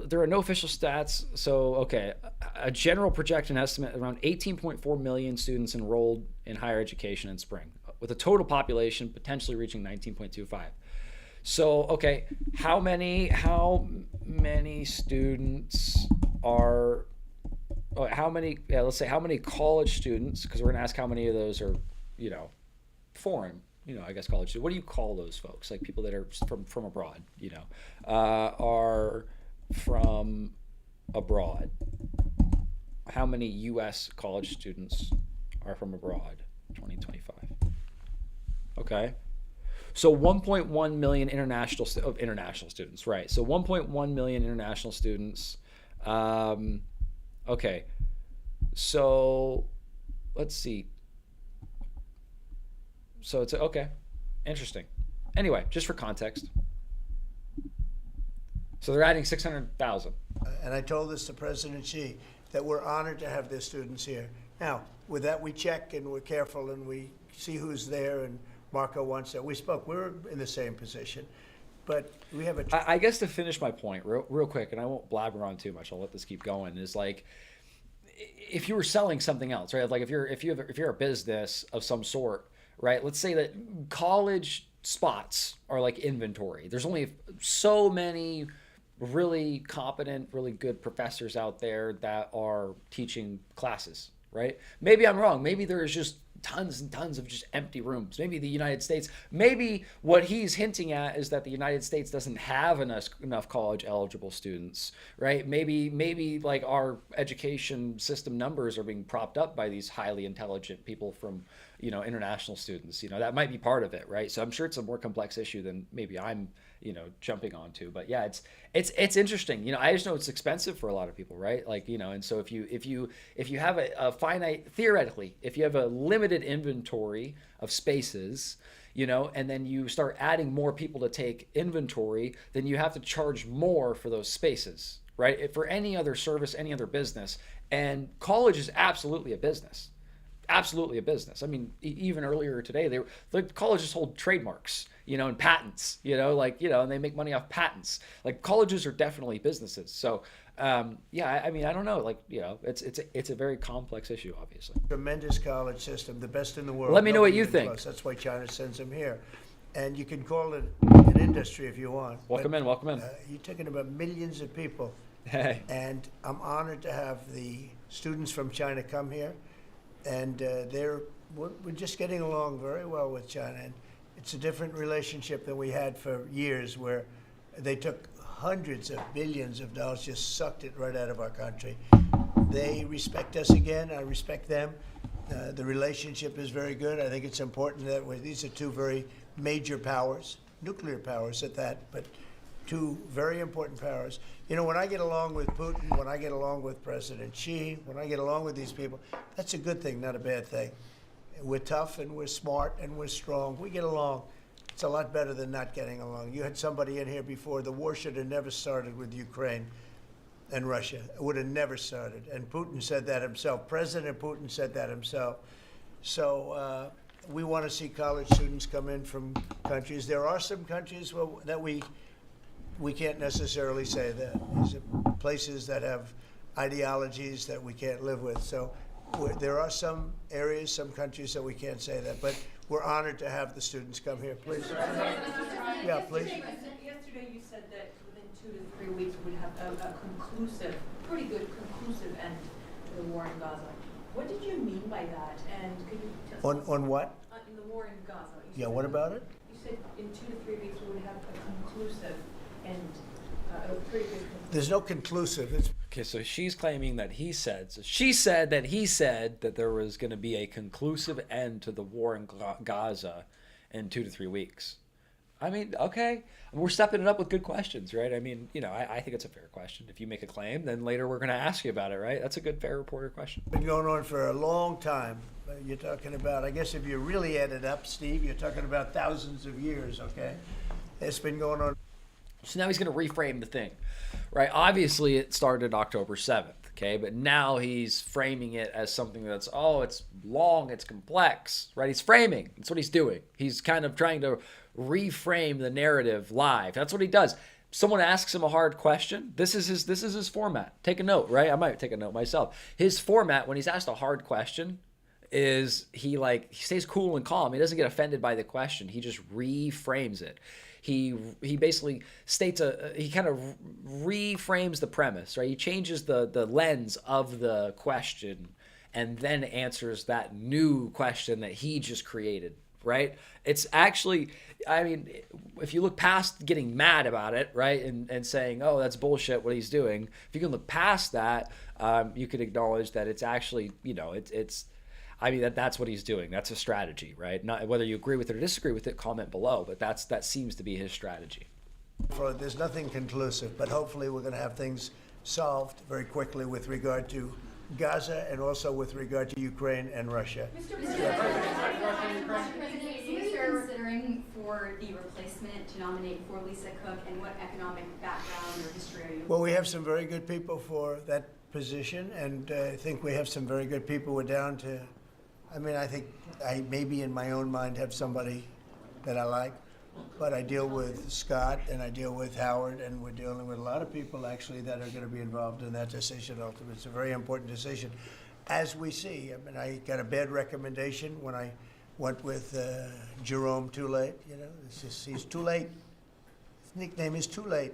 there are no official stats. So, okay, a general projection estimate around 18.4 million students enrolled in higher education in spring, with a total population potentially reaching 19.25. So, okay, how many students are, let's say how many college students, because we're going to ask how many of those are, foreign, I guess college students. What do you call those folks? Like people that are from abroad, are from abroad. How many U.S. college students are from abroad? 2025. Okay. So 1.1 million international students, right? So 1.1 million international students. Okay. So let's see. So it's okay. Interesting. Anyway, just for context. So they're adding 600,000. And I told this to President Xi, that we're honored to have their students here. Now, with that, we check and we're careful and we see who's there, and Marco wants that. We're in the same position. But we have I guess to finish my point real quick, and I won't blabber on too much, I'll let this keep going, is like, if you were selling something else, right? Like if you're a business of some sort, right? Let's say that college spots are like inventory. There's only so many really competent, really good professors out there that are teaching classes, right? Maybe I'm wrong. Maybe there's just tons and tons of just empty rooms. Maybe the United States, maybe what he's hinting at is that the United States doesn't have enough college eligible students, right? Maybe like our education system numbers are being propped up by these highly intelligent people from, international students. That might be part of it, right? So I'm sure it's a more complex issue than maybe I'm, jumping onto. But yeah, it's interesting. I just know it's expensive for a lot of people, right? Like, and so if you have a finite, theoretically, if you have a limited inventory of spaces, and then you start adding more people to take inventory, then you have to charge more for those spaces, right? For any other service, any other business. And college is absolutely a business. Absolutely a business. I mean, even earlier today, the colleges hold trademarks, and patents, and they make money off patents. Like colleges are definitely businesses. So, yeah, I mean, I don't know, it's a very complex issue, obviously. tremendous college system, the best in the world. Let me know what Nobody you even think. close. That's why China sends them here. And you can call it an industry if you want. Welcome in. You're talking about millions of people. Hey. And I'm honored to have the students from China come here. And we're just getting along very well with China. And it's a different relationship than we had for years, where they took hundreds of billions of dollars, just sucked it right out of our country. They respect us again. I respect them. The relationship is very good. I think it's important that these are two very major powers, nuclear powers at that, but two very important powers. When I get along with Putin, when I get along with President Xi, when I get along with these people, that's a good thing, not a bad thing. We're tough and we're smart and we're strong. We get along. It's a lot better than not getting along. You had somebody in here before. The war should have never started with Ukraine and Russia. It would have never started. And Putin said that himself. President Putin said that himself. So we want to see college students come in from countries. There are some countries that we can't necessarily say that. These are places that have ideologies that we can't live with. So there are some areas, some countries that we can't say that. But we're honored to have the students come here. Please. Yeah, please. Yesterday you said that within 2 to 3 weeks we'd have a conclusive, pretty good conclusive end to the war in Gaza. What did you mean by that? And could you tell us? On what? In the war in Gaza. Yeah, what about it? You said in 2 to 3 weeks we would have a conclusive end, a pretty good conclusive. There's no conclusive. Okay, so she's claiming that she said that there was going to be a conclusive end to the war in Gaza in 2 to 3 weeks. I mean, okay, we're stepping it up with good questions, right? I mean, I think it's a fair question. If you make a claim, then later we're going to ask you about it, right? That's a good, fair reporter question. Been going on for a long time. You're talking about, I guess if you really add it up, Steve, you're talking about thousands of years, okay? It's been going on. So now he's going to reframe the thing, right? Obviously, it started October 7th, okay? But now he's framing it as something that's, it's long, it's complex, right? He's framing. That's what he's doing. He's kind of trying to reframe the narrative live. That's what he does. Someone asks him a hard question. This is his format. Take a note, right? I might take a note myself. His format when he's asked a hard question is he stays cool and calm. He doesn't get offended by the question. He just reframes it. He basically states he kind of reframes the premise, right? He changes the lens of the question and then answers that new question that he just created right? It's actually, I mean, if you look past getting mad about it, right, and saying, oh, that's bullshit what he's doing, if you can look past that, you can acknowledge that it's actually, I mean, that's what he's doing. That's a strategy, right? Not whether you agree with it or disagree with it, comment below, but that seems to be his strategy. There's nothing conclusive, but hopefully we're going to have things solved very quickly with regard to Gaza and also with regard to Ukraine and Russia. Mr. President, who are you considering for the replacement to nominate for Lisa Cook, and what economic background or history are you? Well, we have some very good people for that position, and I think we have some very good people. We're down to, I mean, I think I maybe in my own mind have somebody that I like, but I deal with Scott and I deal with Howard, and we're dealing with a lot of people actually that are going to be involved in that decision ultimately. It's a very important decision. As we see, I mean, I got a bad recommendation when I went with Jerome Too Late. It's just, he's too late. His nickname is Too Late,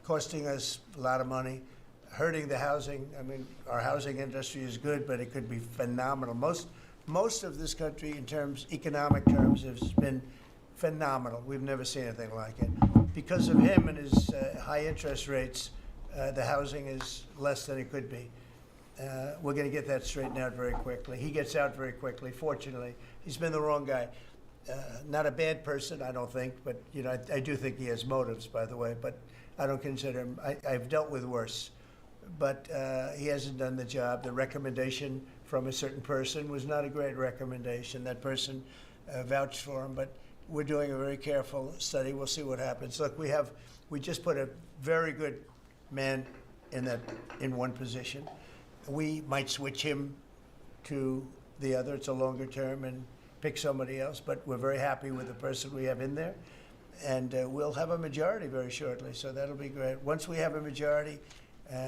costing us a lot of money, hurting the housing. I mean, our housing industry is good, but it could be phenomenal. Most of this country, in economic terms, has been phenomenal. We've never seen anything like it. Because of him and his high interest rates, the housing is less than it could be. We're going to get that straightened out very quickly. He gets out very quickly, fortunately. He's been the wrong guy. Not a bad person, I don't think, but I do think he has motives, by the way, but I don't consider him. I've dealt with worse. But he hasn't done the job. The recommendation from a certain person was not a great recommendation. That person vouched for him, but we're doing a very careful study. We'll see what happens. Look, we just put a very good man in one position. We might switch him to the other. It's a longer term and pick somebody else, but we're very happy with the person we have in there. And we'll have a majority very shortly, so that'll be great. Once we have a majority,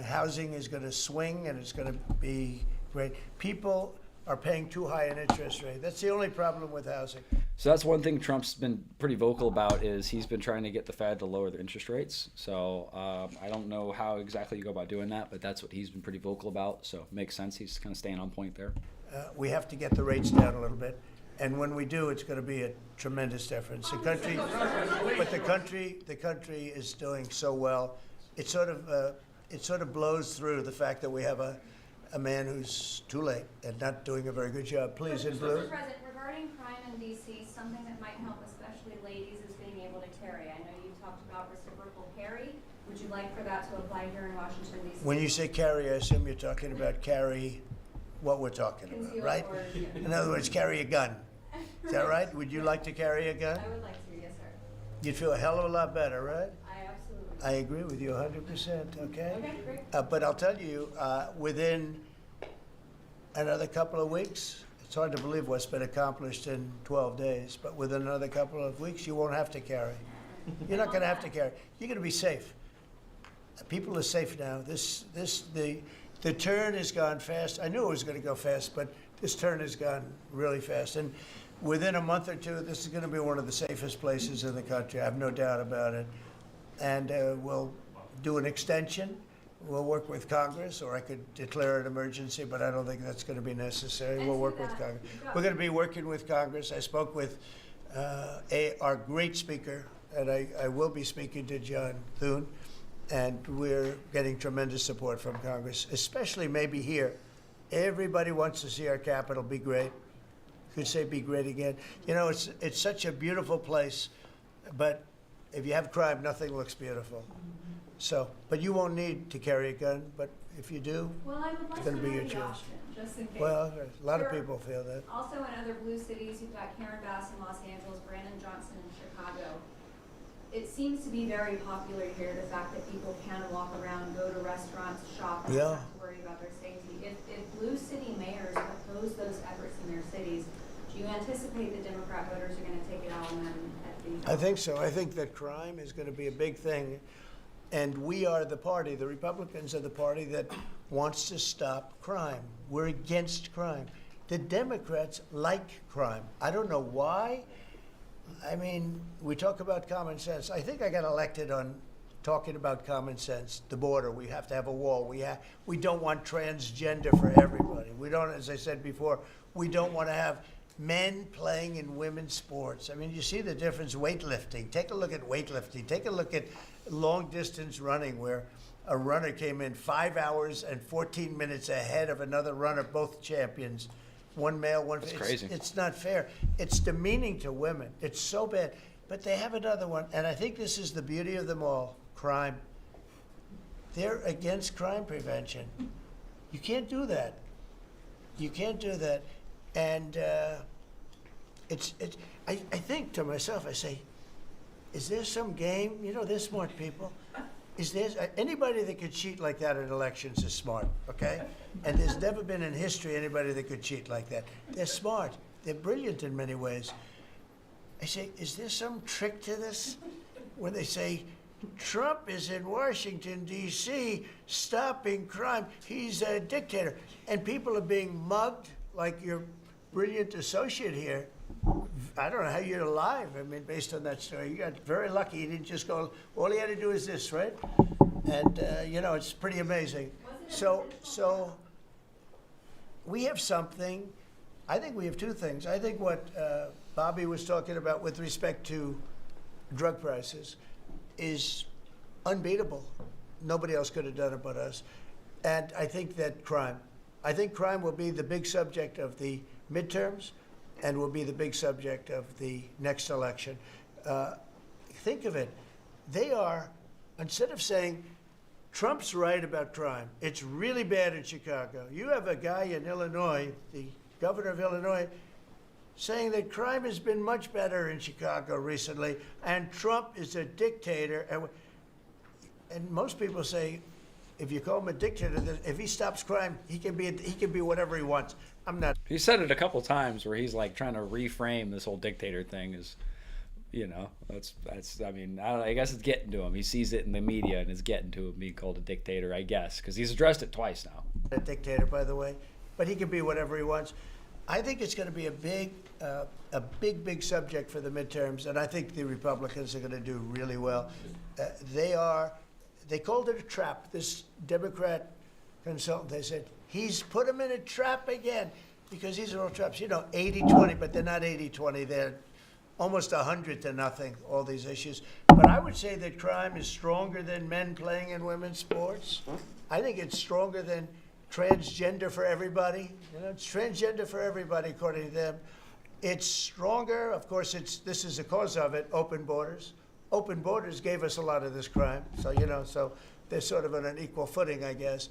housing is going to swing, and it's going to be great. People are paying too high an interest rate. That's the only problem with housing. So that's one thing Trump's been pretty vocal about, is he's been trying to get the Fed to lower their interest rates. So I don't know how exactly you go about doing that, but that's what he's been pretty vocal about. So it makes sense. He's kind of staying on point there. We have to get the rates down a little bit. And when we do, it's going to be a tremendous difference. The country is doing so well. It sort of blows through the fact that we have a man who's too late and not doing a very good job. Please, in blue. Mr. President, regarding crime in D.C., something that might help especially ladies is being able to carry. I know you've talked about reciprocal carry. Would you like for that to apply here in Washington, D.C.? When you say carry, I assume you're talking about carry what we're talking about, right? In other words, carry a gun. Is that right? Would you like to carry a gun? I would like to, yes, sir. You'd feel a hell of a lot better, right? I absolutely. I agree with you 100%, okay? Okay, great. But I'll tell you, within another couple of weeks, it's hard to believe what's been accomplished in 12 days, but within another couple of weeks, you won't have to carry. You're not going to have to carry. You're going to be safe. People are safe now. The turn has gone fast. I knew it was going to go fast, but this turn has gone really fast. And within a month or two, this is going to be one of the safest places in the country. I have no doubt about it. And we'll do an extension. We'll work with Congress, or I could declare an emergency, but I don't think that's going to be necessary. We'll work with Congress. We're going to be working with Congress. I spoke with our great speaker, and I will be speaking to John Thune, and we're getting tremendous support from Congress, especially maybe here. Everybody wants to see our capital be great. Could say be great again. It's such a beautiful place, but if you have crime, nothing looks beautiful. So, but you won't need to carry a gun, but if you do, Well, I would like it's going to to be know your the choice. option, just in case. Well, a lot of people feel that. Also in other blue cities, you've got Karen Bass in Los Angeles, Brandon Johnson in Chicago. It seems to be very popular here, the fact that people can walk around, go to restaurants, shop, and not have to worry about their safety. If blue city mayors oppose those efforts in their cities, do you anticipate the Democrat voters are going to take it out on them at the I think so. I think that crime is going to be a big thing. And we are the party, the Republicans are the party that wants to stop crime. We're against crime. The Democrats like crime. I don't know why. I mean, we talk about common sense. I think I got elected on talking about common sense. The border, we have to have a wall. We don't want transgender for everybody. We don't, as I said before, we don't want to have men playing in women's sports. I mean, you see the difference. Weightlifting. Take a look at weightlifting. Take a look at long distance running, where a runner came in 5 hours and 14 minutes ahead of another runner, both champions. One male, one female. crazy. It's not fair. It's demeaning to women. It's so bad. But they have another one, and I think this is the beauty of them all: crime. They're against crime prevention. You can't do that. You can't do that. And I think to myself, I say, is there some game? You know, they're smart people. Is there anybody that could cheat like that in elections is smart, okay? And there's never been in history anybody that could cheat like that. They're smart. They're brilliant in many ways. I say, is there some trick to this? When they say, Trump is in Washington, D.C., stopping crime. He's a dictator. And people are being mugged like your brilliant associate here. I don't know how you're alive. I mean, based on that story, you got very lucky. He didn't just go, all he had to do is this, right? And, you know, it's pretty amazing. So we have something. I think we have two things. I think what Bobby was talking about with respect to drug prices is unbeatable. Nobody else could have done it but us. And I think that crime. I think crime will be the big subject of the midterms and will be the big subject of the next election. Think of it. They are, instead of saying, Trump's right about crime, it's really bad in Chicago. You have a guy in Illinois, the governor of Illinois, saying that crime has been much better in Chicago recently, and Trump is a dictator. And most people say, if you call him a dictator, that if he stops crime, he can be whatever he wants. I'm not. He said it a couple times where he's like trying to reframe this whole dictator thing as, you know, that's. I mean, I guess it's getting to him. He sees it in the media and it's getting to him being called a dictator, I guess, because he's addressed it twice now. A dictator, by the way, but he can be whatever he wants. I think it's going to be a big subject for the midterms, and I think the Republicans are going to do really well. They called it a trap. This Democrat consultant, they said, he's put him in a trap again, because these are all traps. You know, 80-20, but they're not 80-20. They're almost 100-0, all these issues. But I would say that crime is stronger than men playing in women's sports. I think it's stronger than transgender for everybody. You know, it's transgender for everybody, according to them. It's stronger. Of course, this is the cause of it, open borders. Open borders gave us a lot of this crime. So, you know, so they're sort of on an equal footing, I guess.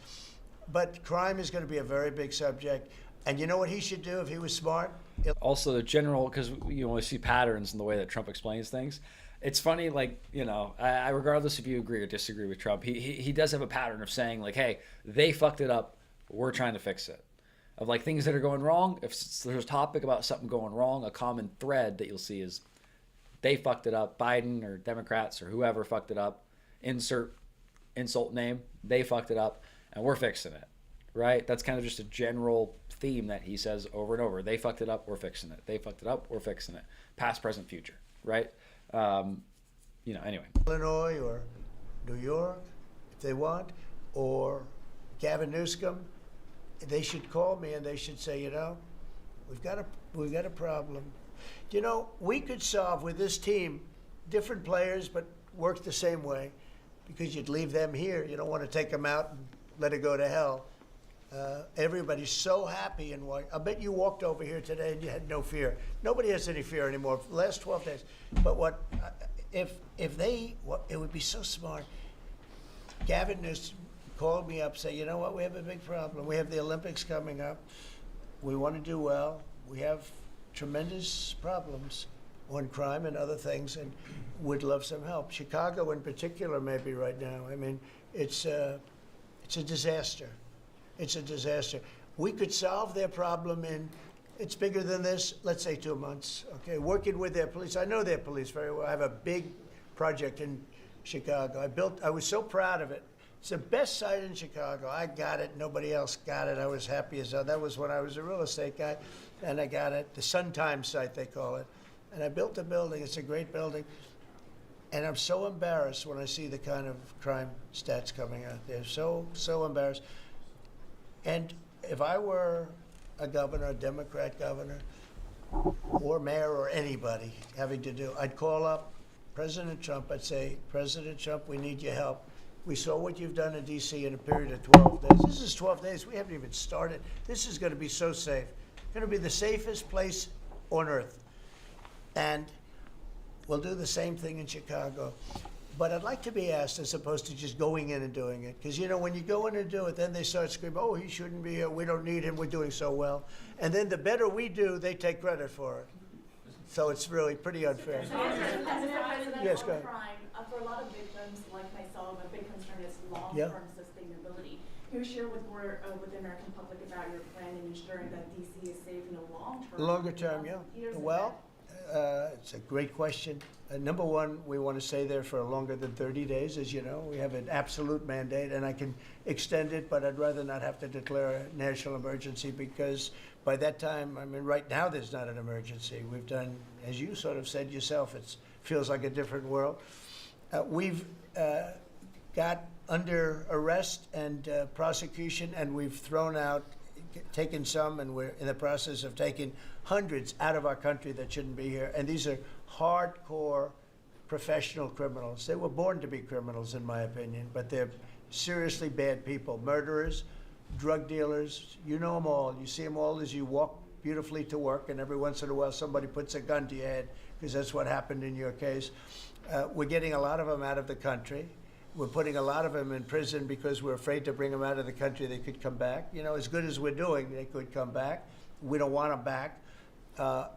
But crime is going to be a very big subject. And you know what he should do if he was smart? Also, the general, because you only see patterns in the way that Trump explains things. It's funny, like, you know, I regardless if you agree or disagree with Trump, he does have a pattern of saying, like, hey, they fucked it up. We're trying to fix it. Of like things that are going wrong. If there's a topic about something going wrong, a common thread that you'll see is they fucked it up. Biden or Democrats or whoever fucked it up. Insert insult name. They fucked it up, and we're fixing it. Right? That's kind of just a general theme that he says over and over. They fucked it up. We're fixing it. They fucked it up. We're fixing it. Past, present, future. Right? You know. Anyway. Illinois or New York, if they want, or Gavin Newsom, they should call me and they should say, you know, we've got a problem. You know, we could solve with this team different players, but work the same way, because you'd leave them here. You don't want to take them out and let it go to hell. Everybody's so happy and I bet you walked over here today and you had no fear. Nobody has any fear anymore for the last 12 days. But it would be so smart. Gavin Newsom called me up, say, you know what, we have a big problem. We have the Olympics coming up. We want to do well. We have tremendous problems on crime and other things, and would love some help. Chicago in particular, maybe right now. I mean, it's a disaster. It's a disaster. We could solve their problem it's bigger than this, let's say 2 months, okay? Working with their police. I know their police very well. I have a big project in Chicago. I was so proud of it. It's the best site in Chicago. I got it. Nobody else got it. I was happy as hell. That was when I was a real estate guy, and I got it. The Sun Times site, they call it. And I built the building. It's a great building. And I'm so embarrassed when I see the kind of crime stats coming out there. So embarrassed. And if I were a governor, a Democrat governor, or mayor or anybody having to do, I'd call up President Trump. I'd say, President Trump, we need your help. We saw what you've done in D.C. in a period of 12 days. This is 12 days. We haven't even started. This is going to be so safe. It's going to be the safest place on earth. And we'll do the same thing in Chicago. But I'd like to be asked, as opposed to just going in and doing it. Because, you know, when you go in and do it, then they start screaming, oh, he shouldn't be here. We don't need him. We're doing so well. And then the better we do, they take credit for it. So it's really pretty unfair. Yes, go ahead. For a lot of victims like myself, a big concern is long-term sustainability. Can you share with the American public about your plan in ensuring that DC is safe in the long term? Longer term, yeah. Well, it's a great question. Number one, we want to stay there for longer than 30 days, as you know. We have an absolute mandate, and I can extend it, but I'd rather not have to declare a national emergency because by that time, I mean, right now there's not an emergency. We've done, as you sort of said yourself, it feels like a different world. We've got under arrest and prosecution, and we've thrown out, taken some, and we're in the process of taking hundreds out of our country that shouldn't be here. And these are hardcore professional criminals. They were born to be criminals, in my opinion, but they're seriously bad people. Murderers, drug dealers, you know them all. You see them all as you walk beautifully to work, and every once in a while somebody puts a gun to your head, because that's what happened in your case. We're getting a lot of them out of the country. We're putting a lot of them in prison because we're afraid to bring them out of the country. They could come back. You know, as good as we're doing, they could come back. We don't want them back.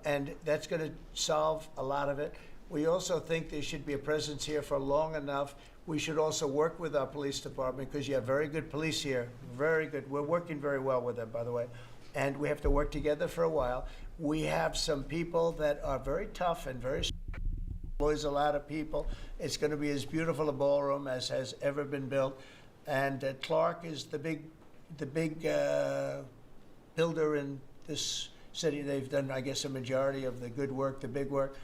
And that's going to solve a lot of it. We also think there should be a presence here for long enough. We should also work with our police department because you have very good police here. Very good. We're working very well with them, by the way. And we have to work together for a while. We have some people that are very tough and very employs a lot of people. It's going to be as beautiful a ballroom as has ever been built. And Clark is the big builder in this city. They've done, I guess, a majority of the good work, the big work.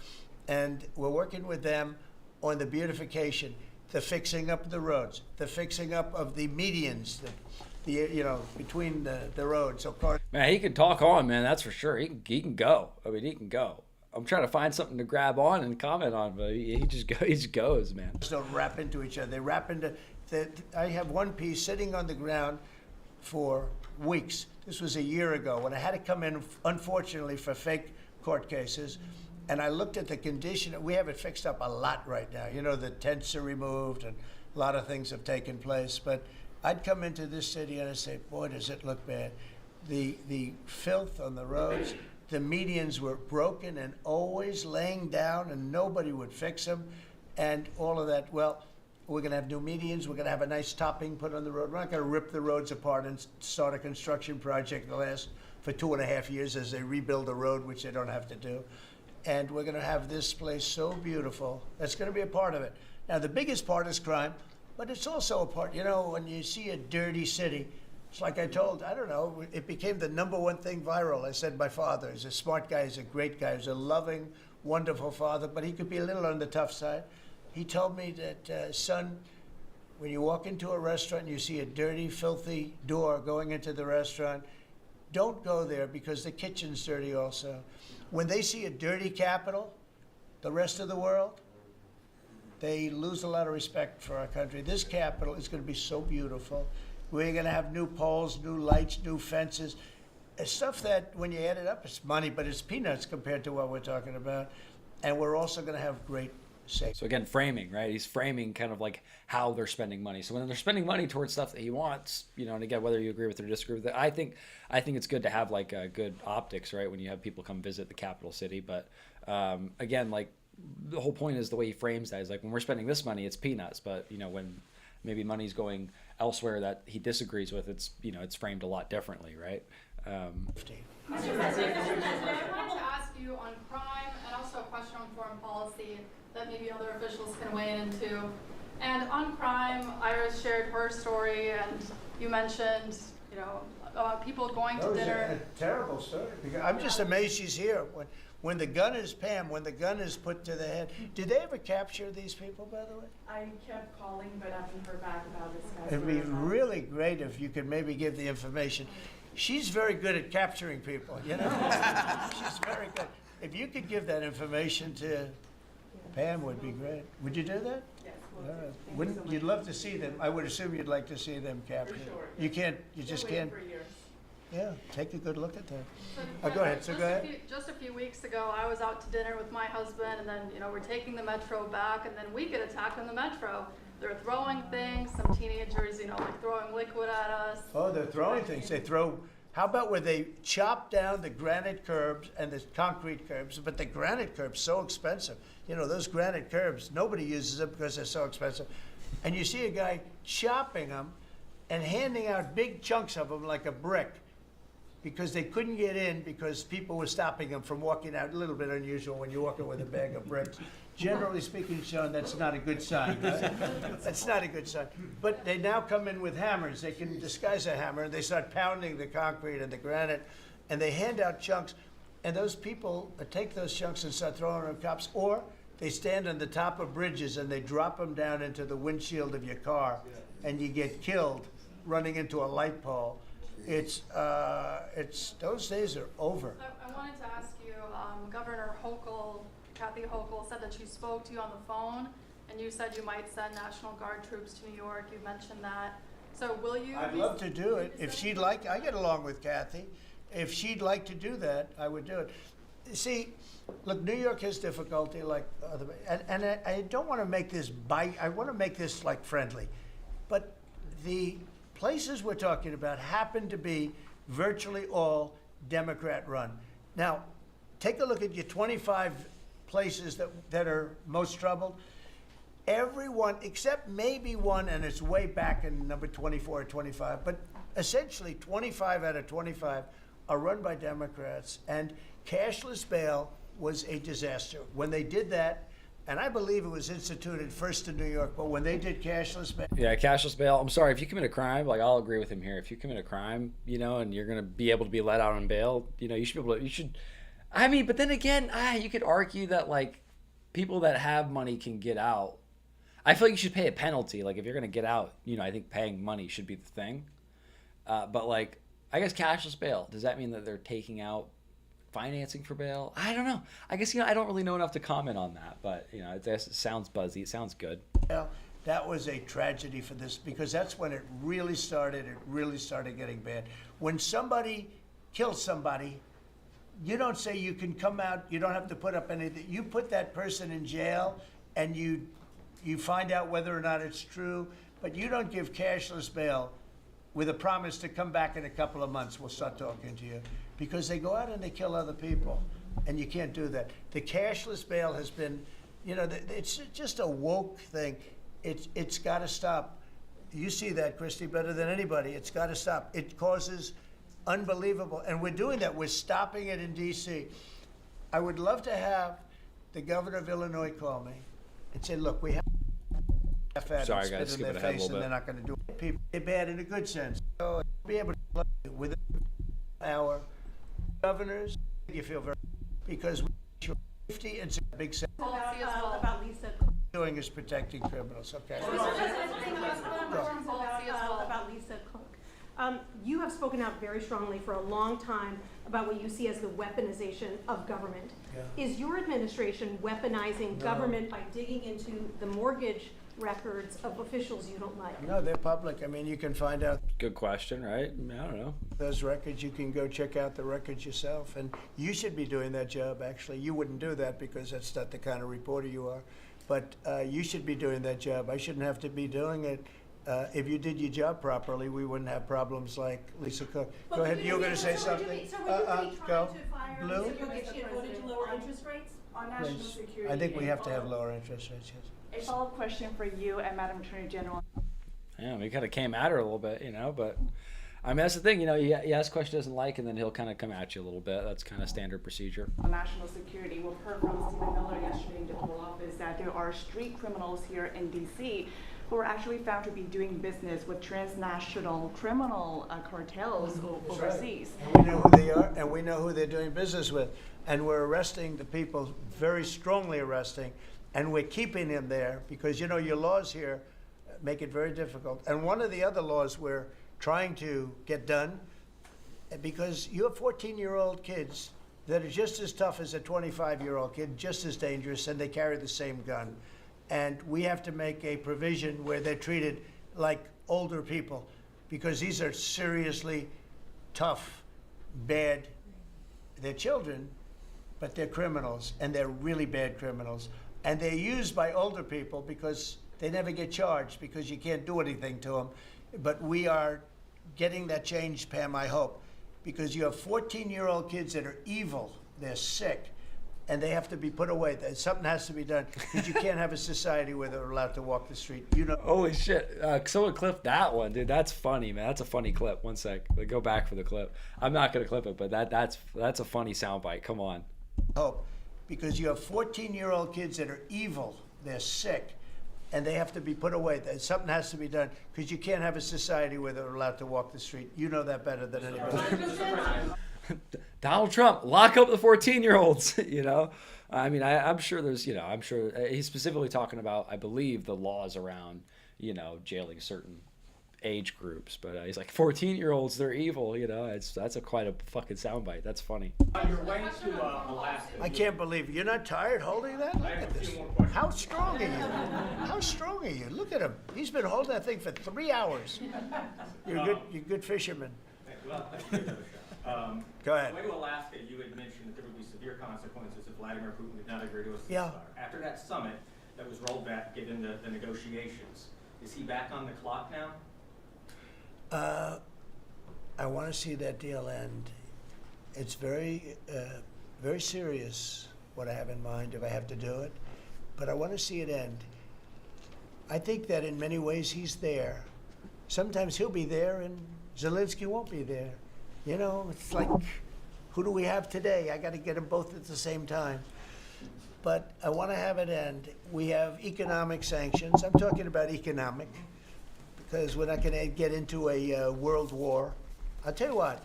And we're working with them on the beautification, the fixing up of the roads, the fixing up of the medians, between the roads. So cars. Man, he can talk on, man. That's for sure. He can go. I mean, he can go. I'm trying to find something to grab on and comment on, but he just goes, man. Don't wrap into each other. They wrap into. I have one piece sitting on the ground for weeks. This was a year ago when I had to come in, unfortunately, for fake court cases. And I looked at the condition. We have it fixed up a lot right now. You know, the tents are removed and a lot of things have taken place. But I'd come into this city and I'd say, boy, does it look bad. The filth on the roads, the medians were broken and always laying down and nobody would fix them and all of that. Well, we're going to have new medians. We're going to have a nice topping put on the road. We're not going to rip the roads apart and start a construction project that lasts for 2.5 years as they rebuild the road, which they don't have to do. And we're going to have this place so beautiful. That's going to be a part of it. Now, the biggest part is crime, but it's also a part, you know, when you see a dirty city, it's like I told, I don't know, it became the #1 thing viral. I said my father is a smart guy, he's a great guy, he's a loving, wonderful father, but he could be a little on the tough side. He told me that, son, when you walk into a restaurant and you see a dirty, filthy door going into the restaurant, don't go there because the kitchen's dirty also. When they see a dirty Capitol, the rest of the world, they lose a lot of respect for our country. This Capitol is going to be so beautiful. We're going to have new poles, new lights, new fences. It's stuff that, when you add it up, it's money, but it's peanuts compared to what we're talking about. And we're also going to have great safety. So again, framing, right? He's framing kind of like how they're spending money. So when they're spending money towards stuff that he wants, you know, and again, whether you agree with it or disagree with it, I think it's good to have like good optics, right? When you have people come visit the capital city. But again, like the whole point is the way he frames that is like when we're spending this money, it's peanuts. But you know, when maybe money's going elsewhere that he disagrees with, it's, you know, it's framed a lot differently, right? Mr. President, I wanted to ask you on crime and also a question on foreign policy that maybe other officials can weigh in into. And on crime, Iris shared her story, and you mentioned, you know, people going to dinner. That was a terrible story. I'm just amazed she's here. When the gun is, Pam, when the gun is put to the head, did they ever capture these people, by the way? I kept calling, but I haven't heard back about this guy. It'd be really great if you could maybe give the information. She's very good at capturing people, you know? She's very good. if you could give that information to Pam, would be great. Would you do that? Yes, All right. Wouldn't, you'd love to see them. I would assume you'd like to see them captured. sure. You can't, you just can't. For years. Yeah, take a good look at that. So, Go ahead, so go ahead. Just a few weeks ago, I was out to dinner with my husband, and then, we're taking the metro back, and then we get attacked on the metro. They're throwing things, some teenagers, like throwing liquid at us. Oh, they're throwing things. They throw, how about where they chop down the granite curbs and the concrete curbs, but the granite curbs so expensive. Those granite curbs, nobody uses them because they're so expensive. And you see a guy chopping them and handing out big chunks of them like a brick because they couldn't get in because people were stopping them from walking out. A little bit unusual when you're walking with a bag of bricks. Generally speaking, Sean, that's not a good sign, right? That's not a good sign. But they now come in with hammers. They can disguise a hammer, and they start pounding the concrete and the granite, and they hand out chunks. And those people take those chunks and start throwing them at cops, or they stand on the top of bridges and they drop them down into the windshield of your car, and you get killed running into a light pole. It's those days are over. I wanted to ask you, Governor Hochul, Kathy Hochul, said that she spoke to you on the phone, and you said you might send National Guard troops to New York. You mentioned that. So will you? I'd love to do it. If she'd like, I get along with Kathy. If she'd like to do that, I would do it. See, look, New York has difficulty like other, and I don't want to make this I want to make this like friendly, but the places we're talking about happen to be virtually all Democrat run. Now, take a look at your 25 places that are most troubled. Everyone, except maybe one, and it's way back in number 24 or 25, but essentially 25 out of 25 are run by Democrats, and cashless bail was a disaster. When they did that, and I believe it was instituted first in New York, but when they did cashless bail. Yeah, cashless bail. I'm sorry, if you commit a crime, I'll agree with him here. If you commit a crime, and you're going to be able to be let out on bail, you should be able to, but then again, you could argue that, people that have money can get out. I feel like you should pay a penalty. If you're going to get out, I think paying money should be the thing. But, I guess cashless bail, does that mean that they're taking out financing for bail? I don't know. I guess, I don't really know enough to comment on that, but, it sounds buzzy. It sounds good. That was a tragedy for this, because that's when it really started getting bad. When somebody kills somebody, you don't say you can come out, you don't have to put up anything. You put that person in jail, and you find out whether or not it's true, but you don't give cashless bail with a promise to come back in a couple of months, we'll start talking to you. Because they go out and they kill other people, and you can't do that. The cashless bail has been, it's just a woke thing. It's got to stop. You see that, Christy, better than anybody. It's got to stop. It causes unbelievable, and we're doing that. We're stopping it in D.C. I would love to have the governor of Illinois call me and say, look, we have Sorry, guys, spit in their face, and they're not going to do it. People get bad in a good sense. So I'll be able to play with our governors. You feel very, because safety and big sense. About Lisa. Doing is protecting criminals. Okay. About Lisa Cook. You have spoken out very strongly for a long time about what you see as the weaponization of government. Yeah. Is your administration weaponizing government by digging into the mortgage records of officials you don't like? No, they're public. You can find out Good question, right? I don't know. those records. You can go check out the records yourself. And you should be doing that job, actually. You wouldn't do that because that's not the kind of reporter you are. But you should be doing that job. I shouldn't have to be doing it. If you did your job properly, we wouldn't have problems like Lisa Cook. Go ahead. You were going to say something? So would you be Go. trying to fire Blue? Lisa Cook if she had voted to lower interest rates on national Please. security? I think we have to have lower interest rates, yes. A follow-up question for you and Madam Attorney General. Yeah, we kind of came at her a little bit, but that's the thing, you ask a question he doesn't like, and then he'll kind of come at you a little bit. That's kind of standard procedure. On national security, we've heard from Stephen Miller yesterday in the Oval Office that there are street criminals here in D.C. who are actually found to be doing business with transnational criminal cartels overseas. Right. And we know who they are, and we know who they're doing business with. And we're arresting the people, very strongly arresting, and we're keeping them there because, your laws here make it very difficult. And one of the other laws we're trying to get done, because you have 14-year-old kids that are just as tough as a 25-year-old kid, just as dangerous, and they carry the same gun. And we have to make a provision where they're treated like older people, because these are seriously tough, bad. They're children, but they're criminals, and they're really bad criminals. And they're used by older people because they never get charged, because you can't do anything to them. But we are getting that changed, Pam, I hope, because you have 14-year-old kids that are evil, they're sick, and they have to be put away. Something has to be done, because you can't have a society where they're allowed to walk the street. You know. Holy shit. Someone clip that one, dude. That's funny, man. That's a funny clip. One sec. Go back for the clip. I'm not going to clip it, but that's a funny soundbite. Come on. Hope, because you have 14-year-old kids that are evil, they're sick, and they have to be put away. Something has to be done, because you can't have a society where they're allowed to walk the street. You know that better than anybody. Donald Trump, lock up the 14-year-olds, you know? I mean, I'm sure there's, you know, I'm sure he's specifically talking about, I believe, the laws around, you know, jailing certain age groups. But he's like, 14-year-olds, they're evil, you know? That's quite a fucking soundbite. That's funny. On your way to Alaska. I can't believe it. You're not tired holding that? Look at this. How strong are you? How strong are you? Look at him. He's been holding that thing for 3 hours. You're a good fisherman. Well, thank you. Go ahead. On the way to Alaska, you had mentioned that there would be severe consequences if Vladimir Putin did not agree to a ceasefire. Yeah. After that summit that was rolled back, given the negotiations, is he back on the clock now? I want to see that deal end. It's very, very serious what I have in mind if I have to do it, but I want to see it end. I think that in many ways he's there. Sometimes he'll be there and Zelensky won't be there. You know, it's like, who do we have today? I got to get them both at the same time. But I want to have it end. We have economic sanctions. I'm talking about economic, because we're not going to get into a world war. I'll tell you what,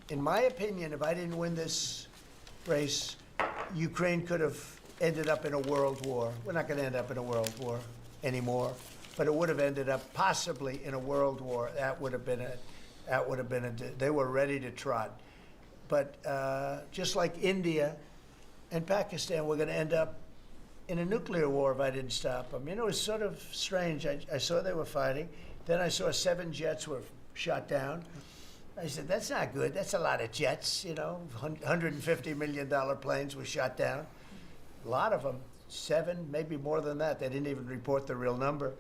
in my opinion, if I didn't win this race, Ukraine could have ended up in a world war. We're not going to end up in a world war anymore, but it would have ended up possibly in a world war. That would have been they were ready to trot. But just like India and Pakistan, we're going to end up in a nuclear war if I didn't stop them. You know, it's sort of strange. I saw they were fighting. Then I saw 7 jets were shot down. I said, that's not good. That's a lot of jets, you know. $150 million planes were shot down. A lot of them, 7, maybe more than that. They didn't even report the real number.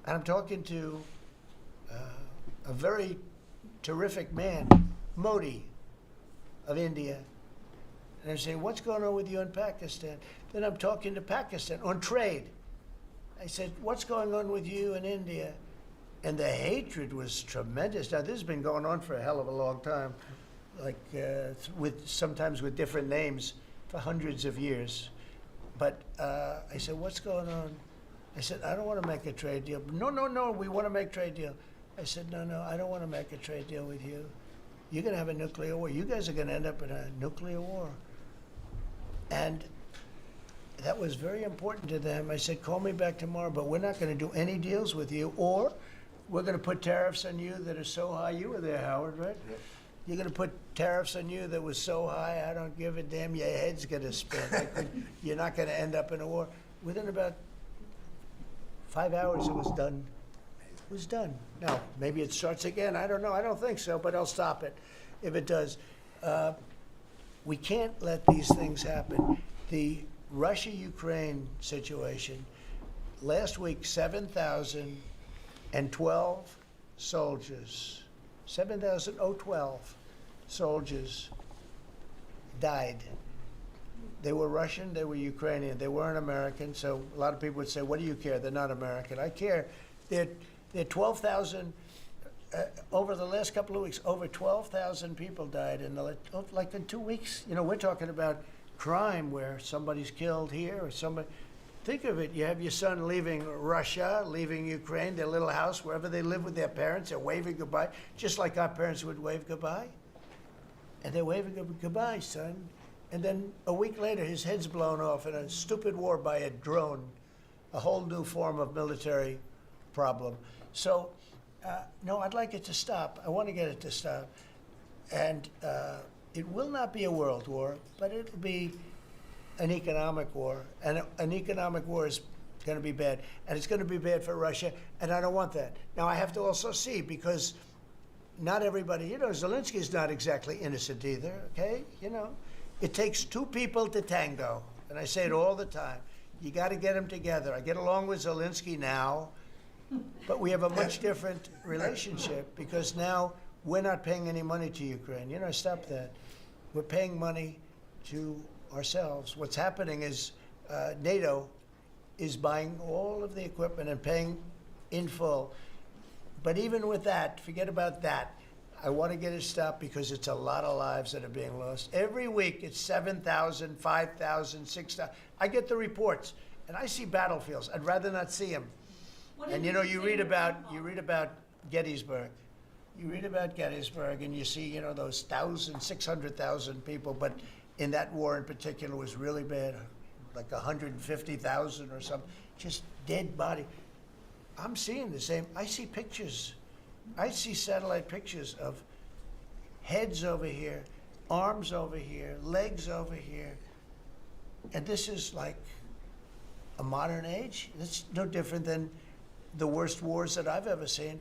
And I'm talking to a very terrific man, Modi of India. And I say, what's going on with you in Pakistan? Then I'm talking to Pakistan on trade. I said, what's going on with you in India? And the hatred was tremendous. Now, this has been going on for a hell of a long time, like sometimes with different names for hundreds of years. But I said, what's going on? I said, I don't want to make a trade deal. No, we want to make a trade deal. I said, no, I don't want to make a trade deal with you. You're going to have a nuclear war. You guys are going to end up in a nuclear war. And that was very important to them. I said, call me back tomorrow, but we're not going to do any deals with you, or we're going to put tariffs on you that are so high. You were there, Howard, right? Yep. You're going to put tariffs on you that was so high, I don't give a damn, your head's going to spin. You're not going to end up in a war. Within about 5 hours, it was done. It was done. Now, maybe it starts again. I don't know. I don't think so, but I'll stop it if it does. We can't let these things happen. The Russia-Ukraine situation, last week, 7,012 soldiers, 7,012 soldiers died. They were Russian, they were Ukrainian, they weren't American, so a lot of people would say, what do you care? They're not American. I care. They're 12,000, over the last couple of weeks, over 12,000 people died like in 2 weeks. You know, we're talking about crime where somebody's killed here or somebody. Think of it, you have your son leaving Russia, leaving Ukraine, their little house, wherever they live with their parents, they're waving goodbye, just like our parents would wave goodbye. And they're waving goodbye, son. And then a week later, his head's blown off in a stupid war by a drone, a whole new form of military problem. So, no, I'd like it to stop. I want to get it to stop. And it will not be a world war, but it will be an economic war. And an economic war is going to be bad. And it's going to be bad for Russia, and I don't want that. Now, I have to also see, because not everybody, Zelensky's not exactly innocent either, okay? It takes two people to tango, and I say it all the time. You got to get them together. I get along with Zelensky now, but we have a much different relationship because now we're not paying any money to Ukraine. Stop that. We're paying money to ourselves. What's happening is NATO is buying all of the equipment and paying in full. But even with that, forget about that. I want to get it stopped because it's a lot of lives that are being lost. Every week it's 7,000, 5,000, 6,000. I get the reports, and I see battlefields. I'd rather not see them. And you read about Gettysburg. You read about Gettysburg, and you see those 600,000 people. But in that war in particular was really bad, like 150,000 or something, just dead body. I'm seeing the same. I see pictures. I see satellite pictures of heads over here, arms over here, legs over here. And this is like a modern age. It's no different than the worst wars that I've ever seen.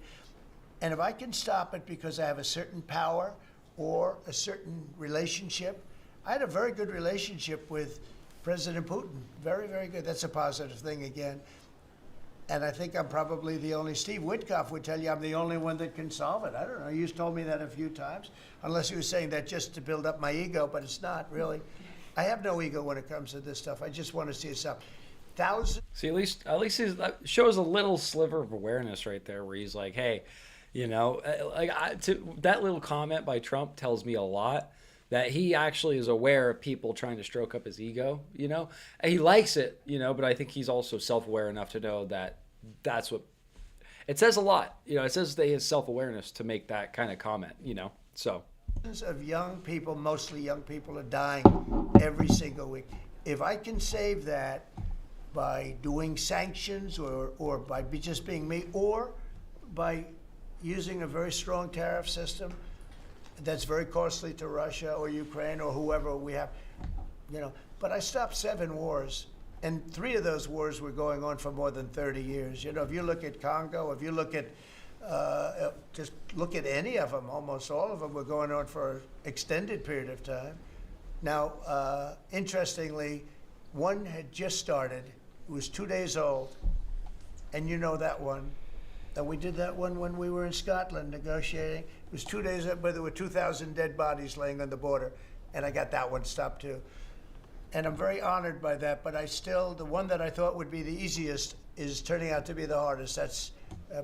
And if I can stop it because I have a certain power or a certain relationship, I had a very good relationship with President Putin. Very, very good. That's a positive thing again. And I think I'm probably the only, Steve Witkoff would tell you I'm the only one that can solve it. I don't know, you've told me that a few times, unless he was saying that just to build up my ego, but it's not really. I have no ego when it comes to this stuff. I just want to see it stop. See, at least he shows a little sliver of awareness right there where he's like, hey, that little comment by Trump tells me a lot. That he actually is aware of people trying to stroke up his ego, He likes it, but I think he's also self-aware enough to know that that's what... It says a lot. It says that he has self-awareness to make that kind of comment, so... Of young people, mostly young people, are dying every single week. If I can save that by doing sanctions or by just being me, or by using a very strong tariff system, that's very costly to Russia or Ukraine or whoever we have, But I stopped 7 wars, and 3 of those wars were going on for more than 30 years. If you look at Congo, if you look at, just look at any of them, almost all of them were going on for an extended period of time. Now, interestingly, one had just started. It was 2 days old, and that one. And we did that one when we were in Scotland negotiating. It was 2 days up, but there were 2,000 dead bodies laying on the border, and I got that one stopped too. And I'm very honored by that, but the one that I thought would be the easiest is turning out to be the hardest. That's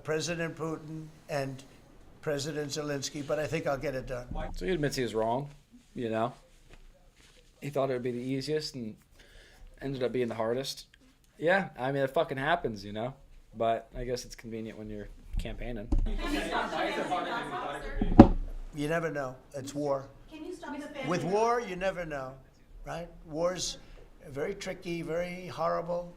President Putin and President Zelensky, but I think I'll get it done. So he admits he was wrong, He thought it would be the easiest and ended up being the hardest. Yeah, I mean, it fucking happens, But I guess it's convenient when you're campaigning. You never know. It's war. Can you stop the With war, you never know, right? War's very tricky, very horrible.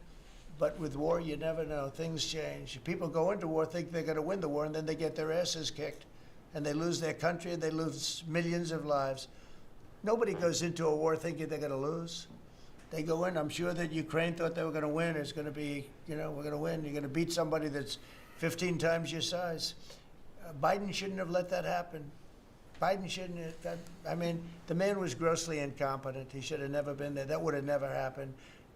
But with war, you never know. Things change. People go into war, think they're going to win the war, and then they get their asses kicked. And they lose their country, and they lose millions of lives. Nobody goes into a war thinking they're going to lose. They go in. I'm sure that Ukraine thought they were going to win. It's going to be, we're going to win. You're going to beat somebody that's 15 times your size. Biden shouldn't have let that happen. Biden shouldn't have. I mean, the man was grossly incompetent. He should have never been there. That would have never happened.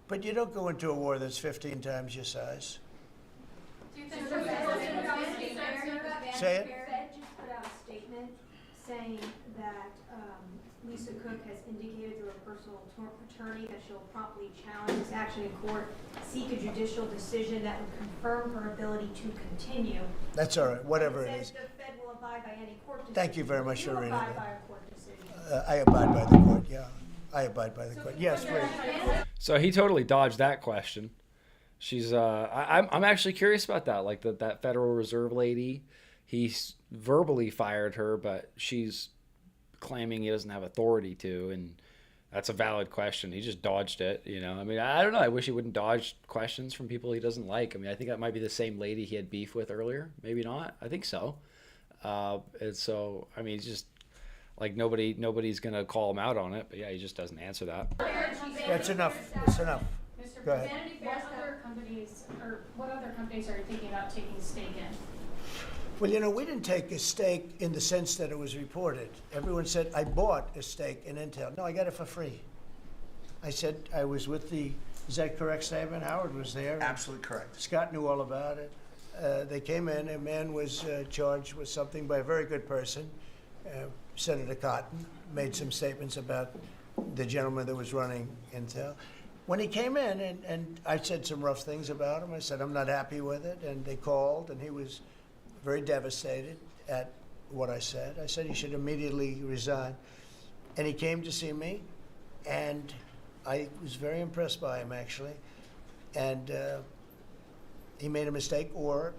But you don't go into a war that's 15 times your size. Do you think the Fed Say it. just put out a statement saying that Lisa Cook has indicated through a personal attorney that she'll promptly challenge this action in court, seek a judicial decision that would confirm her ability to continue. That's all right, whatever it It is. says the Fed will abide by any court decision. Thank you very much for reading abide it. by a court decision. I abide by the court, yeah. I abide by the court. Yes, please. So he totally dodged that question. She's I'm actually curious about that. Like that Federal Reserve lady, he's verbally fired her, but she's claiming he doesn't have authority to, and that's a valid question. He just dodged it, I mean, I don't know. I wish he wouldn't dodge questions from people he doesn't like. I mean, I think that might be the same lady he had beef with earlier. Maybe not. I think so. And so, I mean, Like nobody's gonna call him out on it, but yeah, he just doesn't answer that. That's enough. That's enough. Mr. Go ahead. President, what other companies are you thinking about taking stake in? Well, we didn't take a stake in the sense that it was reported. Everyone said, I bought a stake in Intel. No, I got it for free. I said I was with is that correct statement? Howard was there. Absolutely correct. Scott knew all about it. They came in, a man was charged with something by a very good person. Senator Cotton made some statements about the gentleman that was running Intel. When he came in, and I said some rough things about him, I said, I'm not happy with it, and they called, and he was very devastated at what I said. I said he should immediately resign. And he came to see me, and I was very impressed by him, actually. And he made a mistake, or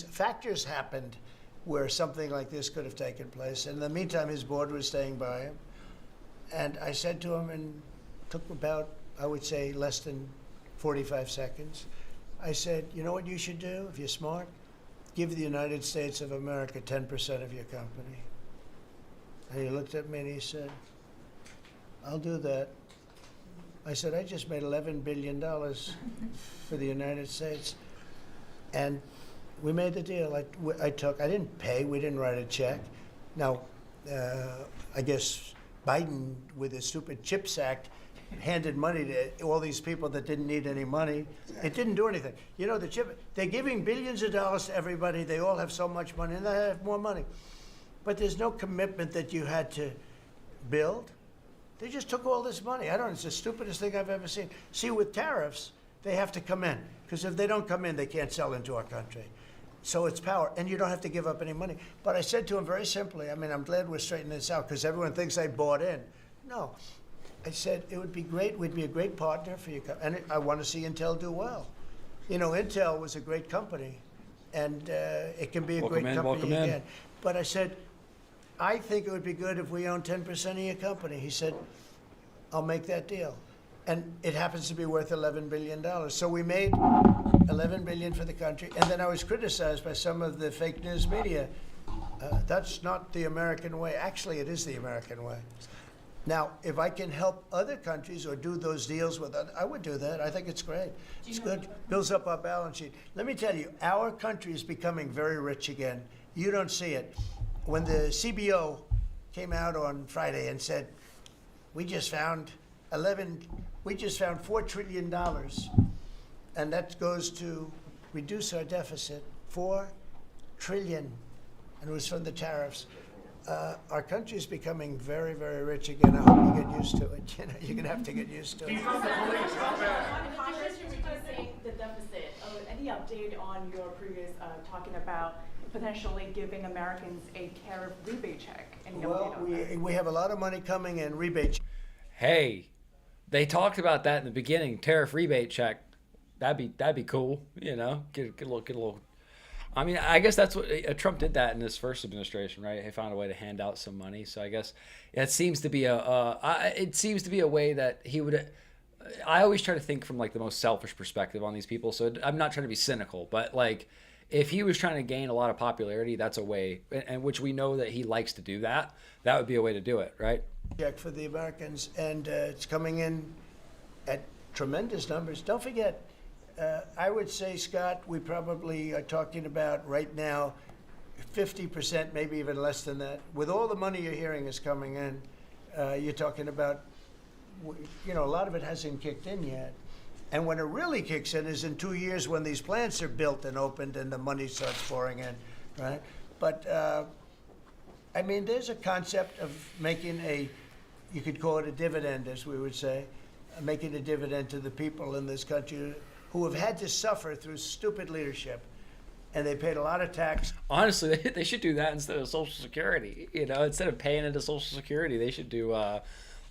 factors happened where something like this could have taken place. And in the meantime, his board was staying by him. And I said to him, and took about, I would say, less than 45 seconds. I said, you know what you should do if you're smart? Give the United States of America 10% of your company. And he looked at me and he said, I'll do that. I said, I just made $11 billion for the United States. And we made the deal. I didn't pay, we didn't write a check. Now, I guess Biden, with his stupid CHIPS Act, handed money to all these people that didn't need any money. It didn't do anything. They're giving billions of dollars to everybody. They all have so much money, and they have more money. But there's no commitment that you had to build. They just took all this money. It's the stupidest thing I've ever seen. See, with tariffs, they have to come in, because if they don't come in, they can't sell into our country. So it's power, and you don't have to give up any money. But I said to him very simply, I'm glad we're straightening this out, because everyone thinks I bought in. No. I said, it would be great, we'd be a great partner for you, and I want to see Intel do well. Intel was a great company, and it can be a great company again. But I said, I think it would be good if we own 10% of your company. He said, I'll make that deal. And it happens to be worth $11 billion. So we made $11 billion for the country, and then I was criticized by some of the fake news media. That's not the American way. Actually, it is the American way. Now, if I can help other countries or do those deals with others, I would do that. I think it's great. It's good. Builds up our balance sheet. Let me tell you, our country is becoming very rich again. You don't see it. When the CBO came out on Friday and said, we just found $4 trillion, and that goes to reduce our deficit, $4 trillion, and it was from the tariffs. Our country is becoming very, very rich again. I hope you get used to it. You're going to have to get used to it. The deficit. Any update on your previous talking about potentially giving Americans a tariff rebate check? Well, we have a lot of money coming in, rebate. Hey, they talked about that in the beginning, tariff rebate check. That'd be cool, get a little. I mean, I guess that's what Trump did that in his first administration, right? He found a way to hand out some money. So I guess it seems to be a way that he would. I always try to think from like the most selfish perspective on these people. So I'm not trying to be cynical, but like if he was trying to gain a lot of popularity, that's a way, and which we know that he likes to do that. That would be a way to do it, right? Check for the Americans, and it's coming in at tremendous numbers. Don't forget. I would say, Scott, we probably are talking about right now 50%, maybe even less than that. With all the money you're hearing is coming in, you're talking about, a lot of it hasn't kicked in yet. And when it really kicks in is in 2 years when these plants are built and opened and the money starts pouring in, right? But, there's a concept of making you could call it a dividend, as we would say, making a dividend to the people in this country who have had to suffer through stupid leadership, and they paid a lot of tax. Honestly, they should do that instead of Social Security. Instead of paying into Social Security, they should do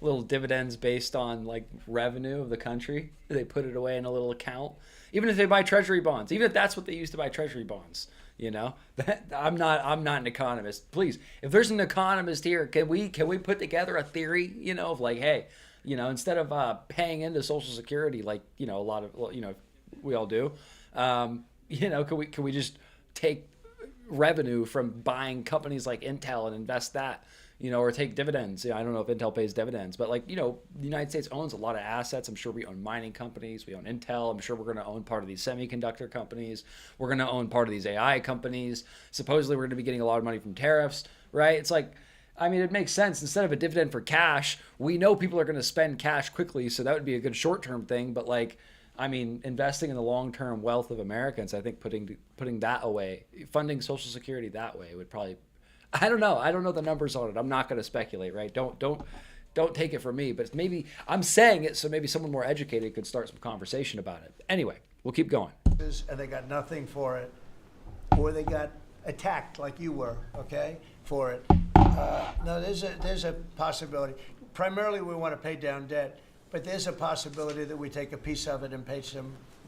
little dividends based on like revenue of the country. They put it away in a little account. Even if they buy treasury bonds, even if that's what they use to buy treasury bonds. I'm not an economist. Please, if there's an economist here, can we put together a theory, of like, hey, instead of paying into Social Security, like, a lot of, we all do, can we just take revenue from buying companies like Intel and invest that, or take dividends. I don't know if Intel pays dividends, but like, the United States owns a lot of assets. I'm sure we own mining companies. We own Intel. I'm sure we're going to own part of these semiconductor companies. We're going to own part of these AI companies. Supposedly we're going to be getting a lot of money from tariffs, right? It's like, it makes sense. Instead of a dividend for cash, we know people are going to spend cash quickly. So that would be a good short-term thing. But like, investing in the long-term wealth of Americans, I think putting that away, funding Social Security that way would probably, I don't know the numbers on it. I'm not going to speculate, right? Don't take it from me, but maybe I'm saying it so maybe someone more educated could start some conversation about it. Anyway, we'll keep going. And they got nothing for it, or they got attacked like you were, okay, for it. No, there's a possibility. Primarily, we want to pay down debt, but there's a possibility that we take a piece of it and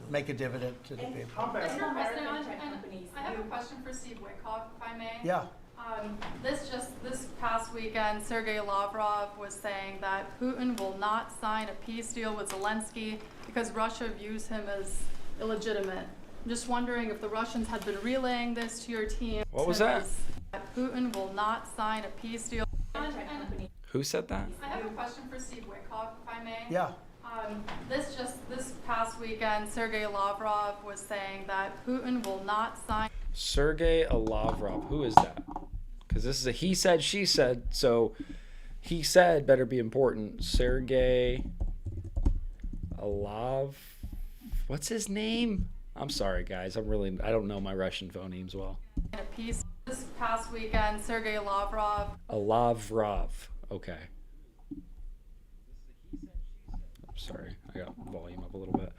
make a dividend to the people. Mr. President, I have a question for Steve Witkoff, if I may. Yeah. This past weekend, Sergei Lavrov was saying that Putin will not sign a peace deal with Zelensky because Russia views him as illegitimate. I'm just wondering if the Russians had been relaying this to your team. What was that? Putin will not sign a peace deal. Who said that? I have a question for Steve Witkoff, if I may. Yeah. This past weekend, Sergei Lavrov was saying that Putin will not sign. Sergei Lavrov. Who is that? Because this is a he said, she said. So he said better be important. Sergei Lavrov. What's his name? I'm sorry, guys. I don't know my Russian phonemes well. A piece this past weekend, Sergei Lavrov. Lavrov. Okay. I'm sorry. I got volume up a little bit.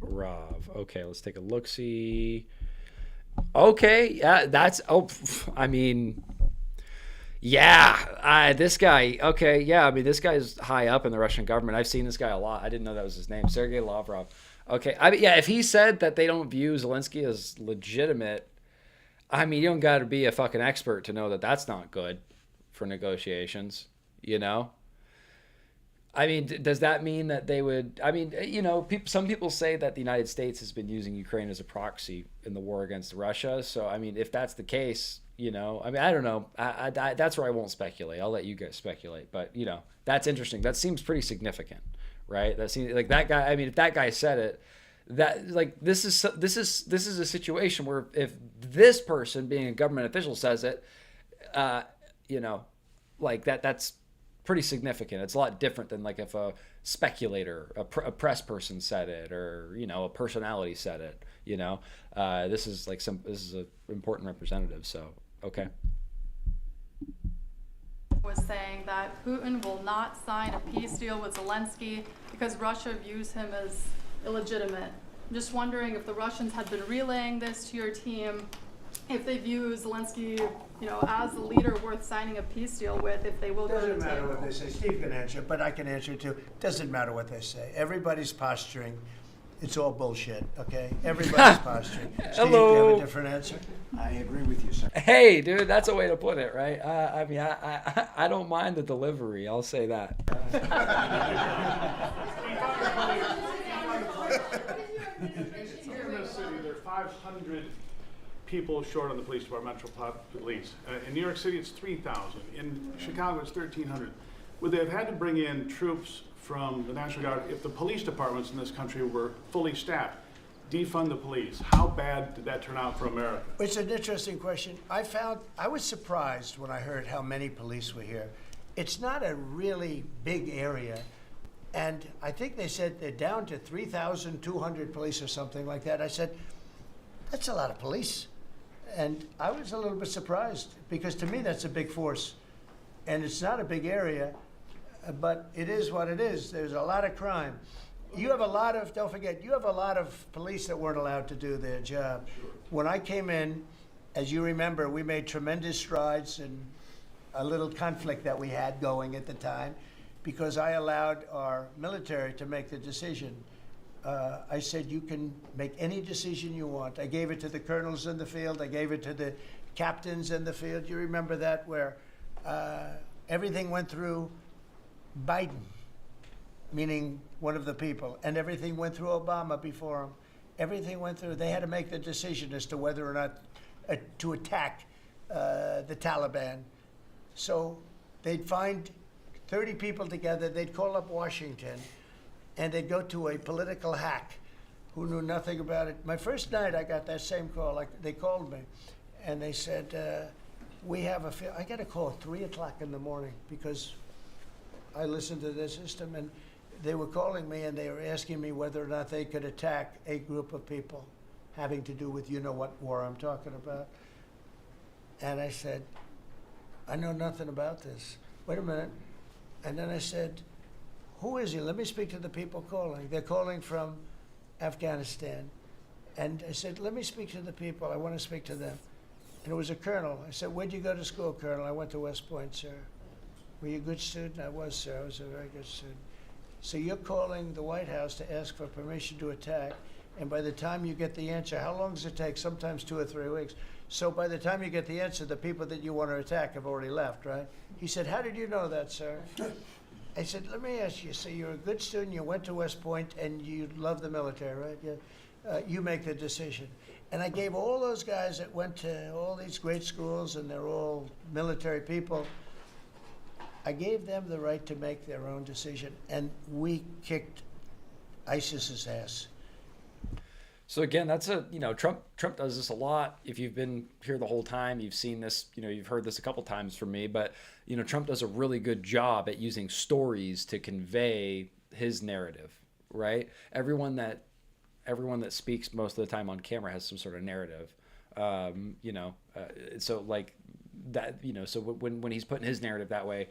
Rav. Okay, let's take a look-see. Okay, yeah, this guy, okay, yeah, this guy's high up in the Russian government. I've seen this guy a lot. I didn't know that was his name, Sergei Lavrov. Okay, if he said that they don't view Zelensky as legitimate, you don't got to be a fucking expert to know that that's not good for negotiations, does that mean that they would, some people say that the United States has been using Ukraine as a proxy in the war against Russia. So, if that's the case, I don't know. I that's where I won't speculate. I'll let you guys speculate. But, that's interesting. That seems pretty significant, right? That seems like that guy. If that guy said it, that like this is a situation where if this person being a government official says it, that's pretty significant. It's a lot different than like if a speculator, a press person said it, or a personality said it. This is an important representative. So okay. Was saying that Putin will not sign a peace deal with Zelensky because Russia views him as illegitimate. I'm just wondering if the Russians had been relaying this to your team, if they view Zelensky, as a leader worth signing a peace deal with, if they will go to the table. Doesn't matter what they say. Steve can answer, but I can answer too. Doesn't matter what they say. Everybody's posturing. It's all bullshit, okay? Everybody's posturing. Steve, Hello. do you have a different answer? I agree with you, sir. Hey, dude, that's a way to put it, right? I don't mind the delivery. I'll say that. In this city, there are 500 people short on the police department, Metropolitan Police. In New York City, it's 3,000. In Chicago, it's 1,300. Would they have had to bring in troops from the National Guard if the police departments in this country were fully staffed? Defund the police. How bad did that turn out for America? It's an interesting question. I was surprised when I heard how many police were here. It's not a really big area. And I think they said they're down to 3,200 police or something like that. I said, that's a lot of police. And I was a little bit surprised because to me that's a big force. And it's not a big area, but it is what it is. There's a lot of crime. You have a lot of, don't forget, you have a lot of police that weren't allowed to do their job. Sure. When I came in, as you remember, we made tremendous strides in a little conflict that we had going at the time because I allowed our military to make the decision. I said, you can make any decision you want. I gave it to the colonels in the field. I gave it to the captains in the field. You remember that where everything went through Biden, meaning one of the people, and everything went through Obama before him. Everything went through. They had to make the decision as to whether or not to attack the Taliban. So they'd find 30 people together, they'd call up Washington, and they'd go to a political hack who knew nothing about it. My first night, I got that same call. Like, they called me, and they said, I got a call at 3 o'clock in the morning because I listened to their system, and they were calling me, and they were asking me whether or not they could attack a group of people having to do with you-know-what war I'm talking about. And I said, I know nothing about this. Wait a minute. And then I said, who is he? Let me speak to the people calling. They're calling from Afghanistan. And I said, let me speak to the people. I want to speak to them. And it was a colonel. I said, where'd you go to school, Colonel? I went to West Point, sir. Were you a good student? I was, sir. I was a very good student. So you're calling the White House to ask for permission to attack, and by the time you get the answer, how long does it take? Sometimes 2 or 3 weeks. So by the time you get the answer, the people that you want to attack have already left, right? He said, how did you know that, sir? I said, let me ask you, so you're a good student, you went to West Point, and you love the military, right? Yeah. You make the decision. And I gave all those guys that went to all these great schools, and they're all military people, I gave them the right to make their own decision, and we kicked ISIS's ass. So again, that's Trump does this a lot. If you've been here the whole time, you've seen this, you've heard this a couple times from me, but Trump does a really good job at using stories to convey his narrative, right? Everyone that speaks most of the time on camera has some sort of narrative. So like that, so when he's putting his narrative that way,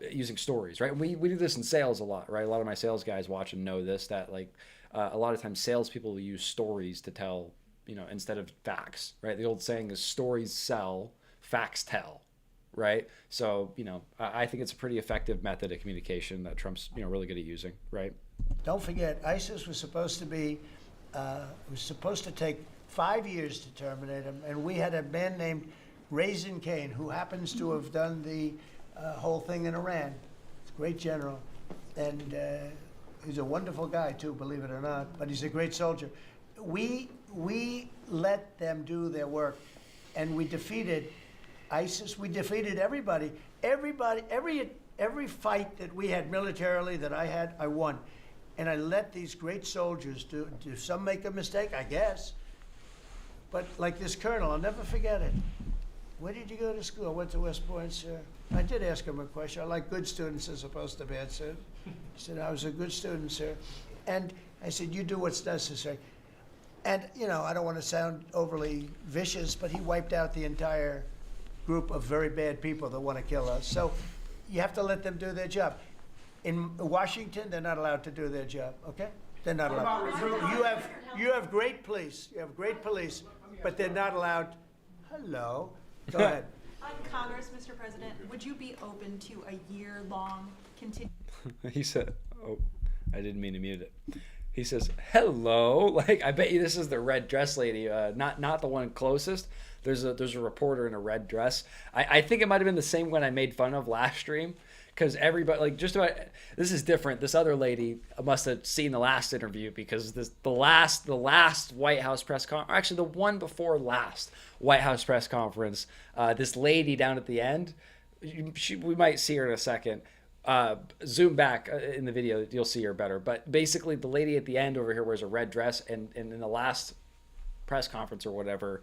using stories, right? We do this in sales a lot, right? A lot of my sales guys watch and know this, that like, a lot of times salespeople will use stories to tell, instead of facts, right? The old saying is stories sell, facts tell, right? So, I think it's a pretty effective method of communication that Trump's, really good at using, right? Don't forget, ISIS was supposed to take 5 years to terminate him, and we had a man named Raisin Kane, who happens to have done the whole thing in Iran. He's a great general, and he's a wonderful guy too, believe it or not, but he's a great soldier. We let them do their work, and we defeated ISIS. We defeated everybody. Every fight that we had militarily that I had, I won. And I let these great soldiers do some make a mistake, I guess. But like this colonel, I'll never forget it. Where did you go to school? I went to West Point, sir. I did ask him a question. I like good students as opposed to bad students. He said, I was a good student, sir. And I said, you do what's necessary. And, I don't want to sound overly vicious, but he wiped out the entire group of very bad people that want to kill us. So you have to let them do their job. In Washington, they're not allowed to do their job, okay? They're not allowed. You have great police. You have great police, but they're not allowed. Hello. Go ahead. On Congress, Mr. President, would you be open to a year-long continued? He said, oh, I didn't mean to mute it. He says, hello. Like, I bet you this is the red dress lady, not the one closest. There's a reporter in a red dress. I think it might have been the same one I made fun of last stream, because everybody, like, just about, this is different. This other lady must have seen the last interview, because the last White House press conference, actually the one before last White House press conference, this lady down at the end, we might see her in a second. Zoom back in the video, you'll see her better. But basically, the lady at the end over here wears a red dress, and in the last press conference or whatever,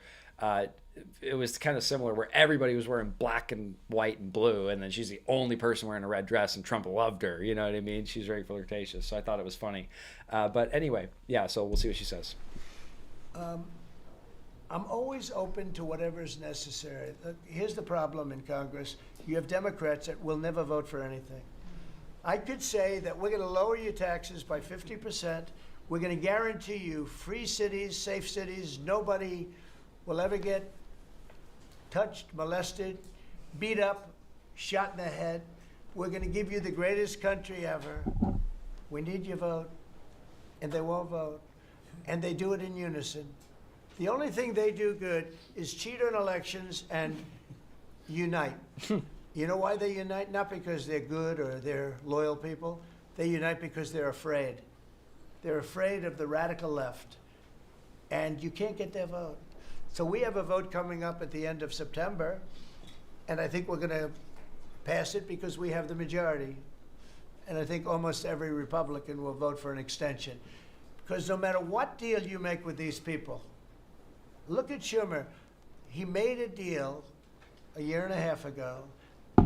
it was kind of similar, where everybody was wearing black and white and blue, and then she's the only person wearing a red dress, and Trump loved her. You know what I mean? She's very flirtatious, so I thought it was funny. But anyway, yeah. So we'll see what she says. I'm always open to whatever is necessary. Here's the problem in Congress. You have Democrats that will never vote for anything. I could say that we're going to lower your taxes by 50%. We're going to guarantee you free cities, safe cities. Nobody will ever get touched, molested, beat up, shot in the head. We're going to give you the greatest country ever. We need your vote. And they won't vote. And they do it in unison. The only thing they do good is cheat on elections and unite. You know why they unite? Not because they're good or they're loyal people. They unite because they're afraid. They're afraid of the radical left. And you can't get their vote. So we have a vote coming up at the end of September, and I think we're going to pass it because we have the majority. And I think almost every Republican will vote for an extension. Because no matter what deal you make with these people, look at Schumer. He made a deal a year and a half ago,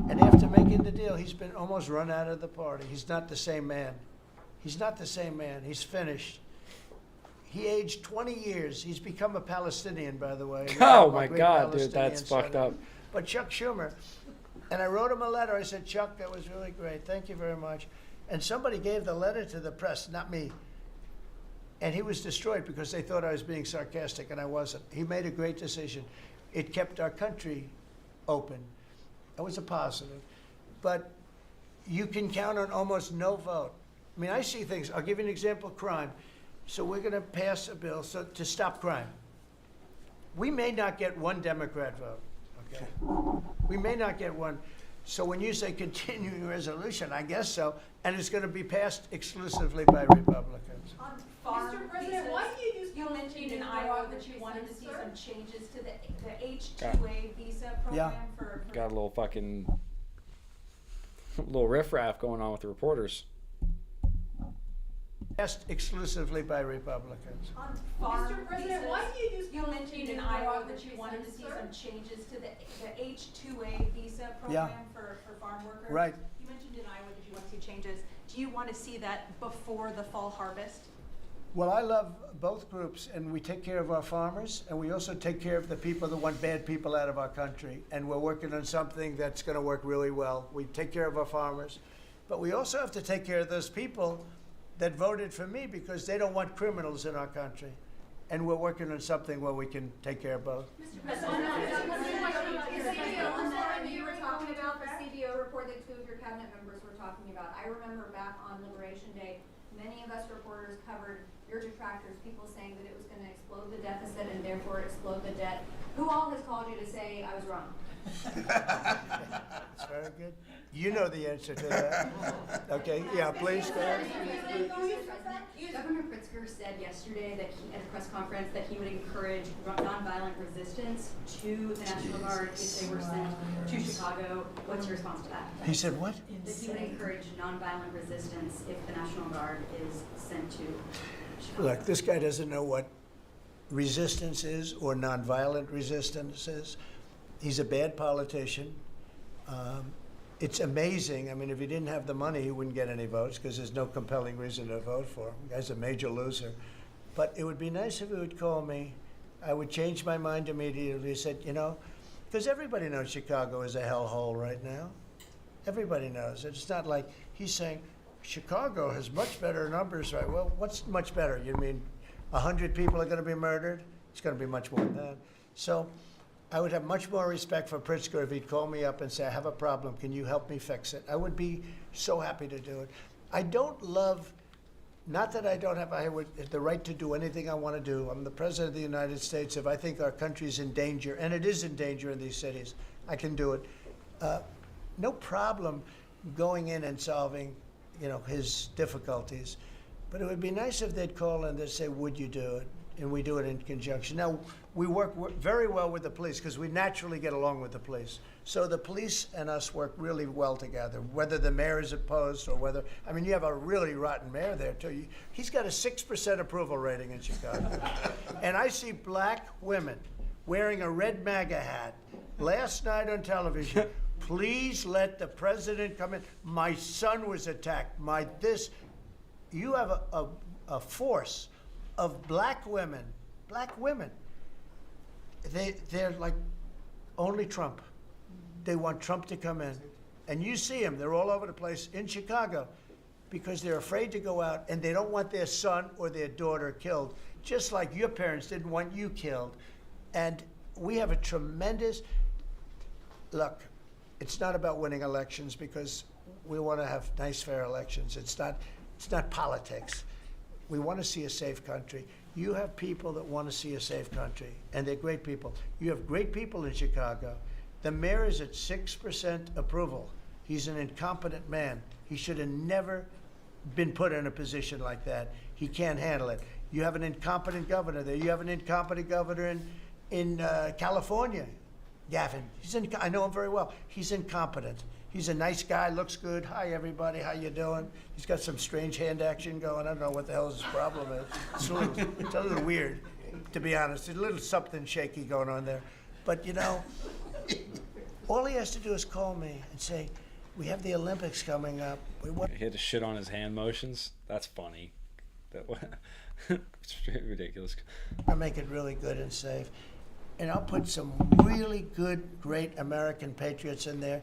and after making the deal, he's been almost run out of the party. He's not the same man. He's not the same man. He's finished. He aged 20 years. He's become a Palestinian, by the way. Oh my God, dude, that's fucked up. But Chuck Schumer, and I wrote him a letter. I said, Chuck, that was really great. Thank you very much. And somebody gave the letter to the press, not me. And he was destroyed because they thought I was being sarcastic, and I wasn't. He made a great decision. It kept our country open. It was a positive. But you can count on almost no vote. I mean, I see things. I'll give you an example, crime. So we're going to pass a bill to stop crime. We may not get one Democrat vote, okay? We may not get one. So when you say continuing resolution, I guess so, and it's going to be passed exclusively by Republicans. Mr. President, why do you mentioned in Iowa that you wanted to see some changes to the H-2A visa program for Got a little fucking little riffraff going on with the reporters. Passed exclusively by Republicans. Mr. President, why do you mentioned in Iowa that you wanted to see some changes to the H-2A visa program for farm workers? Right. You mentioned in Iowa that you want to see changes. Do you want to see that before the fall harvest? Well, I love both groups, and we take care of our farmers, and we also take care of the people that want bad people out of our country. And we're working on something that's going to work really well. We take care of our farmers, but we also have to take care of those people that voted for me because they don't want criminals in our country. And we're working on something where we can take care of both. Mr. President, you were talking about the CBO report that two of your cabinet members were talking about. I remember back on Liberation Day, many of us reporters covered your detractors, people saying that it was going to explode the deficit and therefore explode the debt. Who all has called you to say I was wrong? That's very good. You know the answer to that. Okay, yeah, please go ahead. Governor Pritzker said yesterday that he, at a press conference, that he would encourage nonviolent resistance to the National Guard if they were sent to Chicago. What's your response to that? He said what? That he would encourage nonviolent resistance if the National Guard is sent to Chicago. Look, this guy doesn't know what resistance is or nonviolent resistance is. He's a bad politician. It's amazing. I mean, if he didn't have the money, he wouldn't get any votes because there's no compelling reason to vote for him. The guy's a major loser. But it would be nice if he would call me. I would change my mind immediately. He said, you know, because everybody knows Chicago is a hellhole right now. Everybody knows. It's not like he's saying, Chicago has much better numbers, right? Well, what's much better? You mean 100 people are going to be murdered? It's going to be much more than that. So I would have much more respect for Pritzker if he'd call me up and say, I have a problem. Can you help me fix it? I would be so happy to do it. I don't love, not that I don't have the right to do anything I want to do. I'm the President of the United States. If I think our country's in danger, and it is in danger in these cities, I can do it. No problem going in and solving, you know, his difficulties. But it would be nice if they'd call and they'd say, would you do it? And we do it in conjunction. Now, we work very well with the police because we naturally get along with the police. So the police and us work really well together, whether the mayor is opposed or whether, I mean, you have a really rotten mayor there too. He's got a 6% approval rating in Chicago. And I see black women wearing a red MAGA hat last night on television. Please let the president come in. My son was attacked. You have a force of black women. They're like only Trump. They want Trump to come in. And you see them, they're all over the place in Chicago because they're afraid to go out and they don't want their son or their daughter killed, just like your parents didn't want you killed. And we have a tremendous, look, it's not about winning elections because we want to have nice, fair elections. It's not politics. We want to see a safe country. You have people that want to see a safe country, and they're great people. You have great people in Chicago. The mayor is at 6% approval. He's an incompetent man. He should have never been put in a position like that. He can't handle it. You have an incompetent governor there. You have an incompetent governor in California, Gavin. I know him very well. He's incompetent. He's a nice guy, looks good. Hi, everybody. How you doing? He's got some strange hand action going. I don't know what the hell his problem is. It's a little weird, to be honest. There's a little something shaky going on there. But, you know, all he has to do is call me and say, we have the Olympics coming up. He had to shit on his hand motions. That's funny. It's ridiculous. I'll make it really good and safe. And I'll put some really good, great American patriots in there,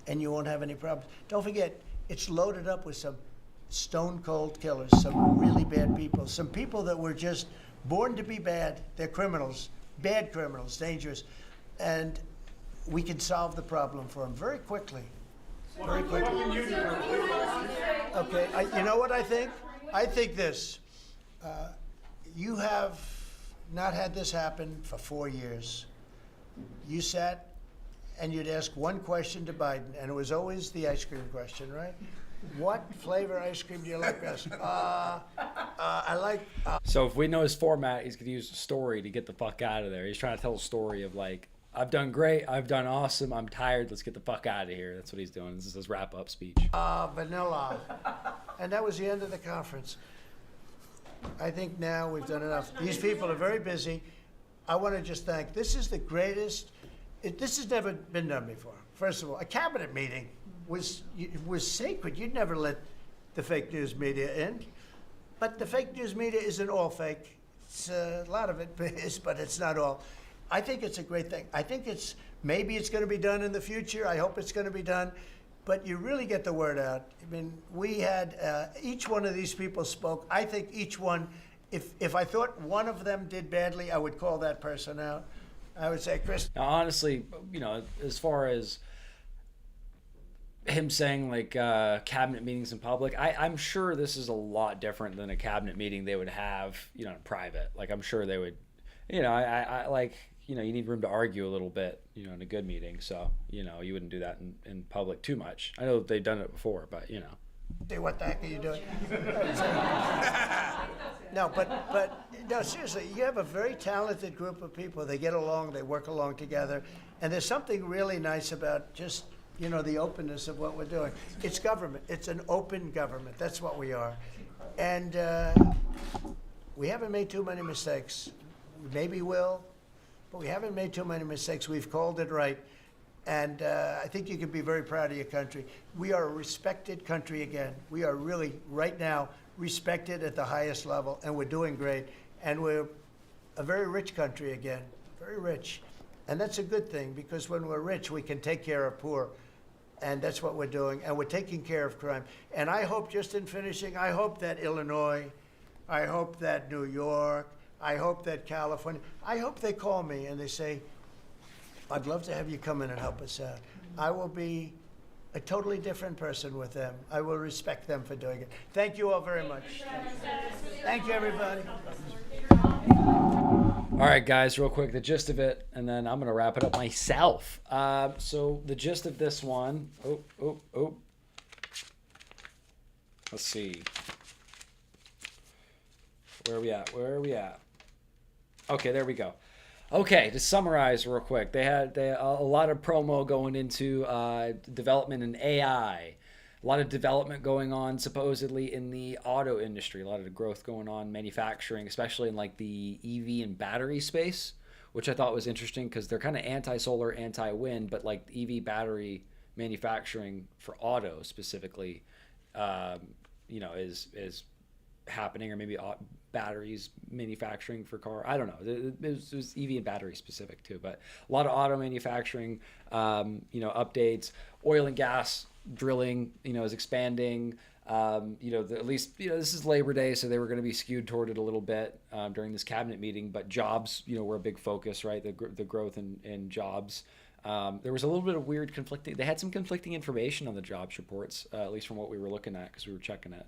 and you won't have any problems. Don't forget, it's loaded up with some stone cold killers, some really bad people, some people that were just born to be bad. They're criminals, bad criminals, dangerous. And we can solve the problem for them very quickly. Very quickly. Okay, you know what I think? I think this. You have not had this happen for 4 years. You sat and you'd ask one question to Biden, and it was always the ice cream question, right? What flavor ice cream do you like best? I like... So if we know his format, he's going to use a story to get the fuck out of there. He's trying to tell a story of like, I've done great, I've done awesome, I'm tired, let's get the fuck out of here. That's what he's doing. This is his wrap-up speech. Vanilla. And that was the end of the conference. I think now we've done enough. These people are very busy. I want to just thank, this is the greatest, this has never been done before. First of all, a cabinet meeting was sacred. You'd never let the fake news media in. But the fake news media isn't all fake. It's, a lot of it is, but it's not all. I think it's a great thing. I think maybe it's going to be done in the future. I hope it's going to be done. But you really get the word out. I mean, we had, each one of these people spoke. I think each one, if I thought one of them did badly, I would call that person out. I would say, Chris. Now, honestly, you know, as far as him saying like cabinet meetings in public, I'm sure this is a lot different than a cabinet meeting they would have, you know, in private. Like, I'm sure they would, you know, I like, you know, you need room to argue a little bit, you know, in a good meeting. So, you know, you wouldn't do that in public too much. I know they've done it before, but, you know. Say, what the heck are you doing? No, but no, seriously, you have a very talented group of people. They get along, they work along together. And there's something really nice about just, you know, the openness of what we're doing. It's government. It's an open government. That's what we are. And we haven't made too many mistakes. We maybe will, but we haven't made too many mistakes. We've called it right. And I think you can be very proud of your country. We are a respected country again. We are really, right now, respected at the highest level, and we're doing great. And we're a very rich country again, very rich. And that's a good thing, because when we're rich, we can take care of poor. And that's what we're doing. And we're taking care of crime. And I hope, just in finishing, I hope that Illinois, I hope that New York, I hope that California, I hope they call me and they say, I'd love to have you come in and help us out. I will be a totally different person with them. I will respect them for doing it. Thank you all very much. Thank you, everybody. All right, guys, real quick, the gist of it, and then I'm going to wrap it up myself. So the gist of this one, let's see. Where are we at? Okay, there we go. Okay, to summarize real quick, they had a lot of promo going into development in AI, a lot of development going on supposedly in the auto industry, a lot of growth going on manufacturing, especially in like the EV and battery space, which I thought was interesting because they're kind of anti-solar, anti-wind, but like EV battery manufacturing for auto specifically, you know, is happening, or maybe batteries manufacturing for car. I don't know. It was EV and battery specific too, but a lot of auto manufacturing, you know, updates. Oil and gas drilling, you know, is expanding. You know, at least, you know, this is Labor Day, so they were going to be skewed toward it a little bit during this cabinet meeting. But jobs, you know, were a big focus, right? The growth in jobs. There was a little bit of weird conflicting. They had some conflicting information on the jobs reports, at least from what we were looking at, because we were checking it.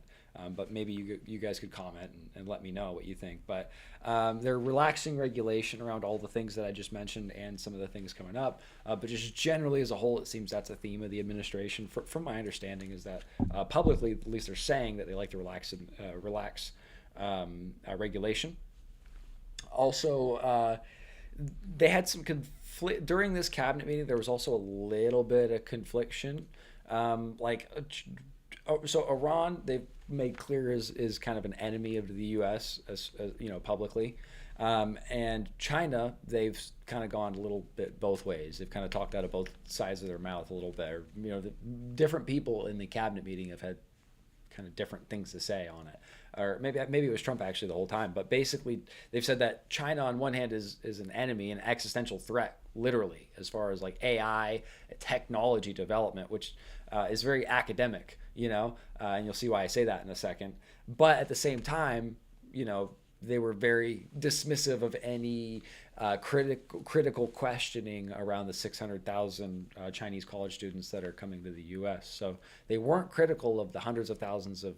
But maybe you guys could comment and let me know what you think. But they're relaxing regulation around all the things that I just mentioned and some of the things coming up. But just generally as a whole, it seems that's a theme of the administration. From my understanding, is that publicly, at least they're saying that they like to relax regulation. Also, they had some conflict during this cabinet meeting. There was also a little bit of confliction. So Iran, they've made clear is kind of an enemy of the U.S. as publicly. And China, they've kind of gone a little bit both ways. They've kind of talked out of both sides of their mouth a little bit. Or, the different people in the cabinet meeting have had kind of different things to say on it. Or maybe it was Trump actually the whole time. But basically, they've said that China on one hand is an enemy, an existential threat, literally, as far as like AI, technology development, which is very academic, and you'll see why I say that in a second. But at the same time, they were very dismissive of any critical questioning around the 600,000 Chinese college students that are coming to the U.S. So they weren't critical of the hundreds of thousands of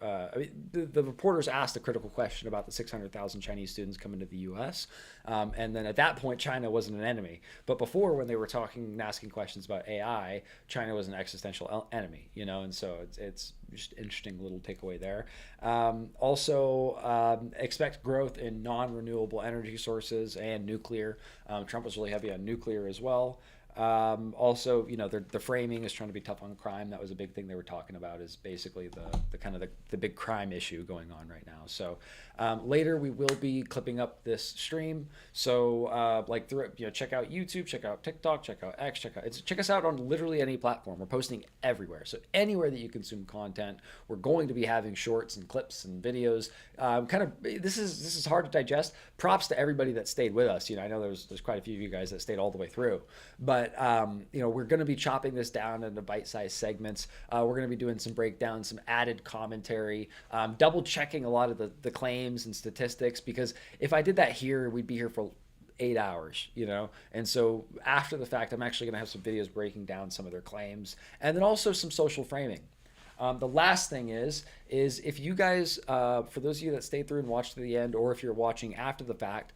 the reporters asked a critical question about the 600,000 Chinese students coming to the U.S. And then at that point, China wasn't an enemy. But before, when they were talking and asking questions about AI, China was an existential enemy, and so it's just interesting little takeaway there. Also, expect growth in non-renewable energy sources and nuclear. Trump was really heavy on nuclear as well. Also, the framing is trying to be tough on crime. That was a big thing they were talking about, is basically the kind of the big crime issue going on right now. So later we will be clipping up this stream. So check out YouTube, check out TikTok, check out X, check us out on literally any platform. We're posting everywhere. So anywhere that you consume content, we're going to be having shorts and clips and videos. This is hard to digest. Props to everybody that stayed with us. I know there's quite a few of you guys that stayed all the way through, but we're going to be chopping this down into bite-sized segments. We're going to be doing some breakdowns, some added commentary, double checking a lot of the claims and statistics, because if I did that here, we'd be here for 8 hours, and so after the fact, I'm actually going to have some videos breaking down some of their claims, and then also some social framing. The last thing is if you guys, for those of you that stayed through and watched to the end, or if you're watching after the fact,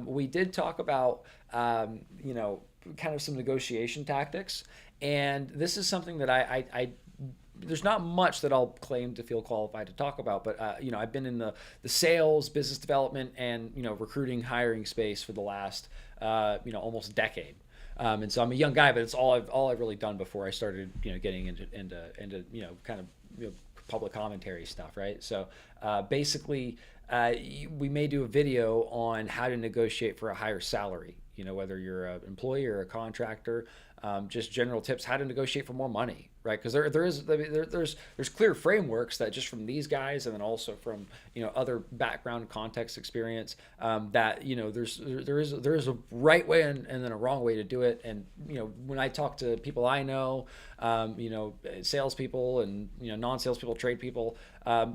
we did talk about, kind of some negotiation tactics. And this is something that I there's not much that I'll claim to feel qualified to talk about, but I've been in the sales, business development, and recruiting, hiring space for the last almost decade. And so I'm a young guy, but it's all I've really done before I started getting into public commentary stuff, right? So basically, we may do a video on how to negotiate for a higher salary. Whether you're an employee or a contractor, just general tips how to negotiate for more money, right? Because there's clear frameworks that just from these guys, and then also from other background, context, experience, that there is a right way and then a wrong way to do it. And when I talk to people I know, salespeople and non-salespeople, trade people,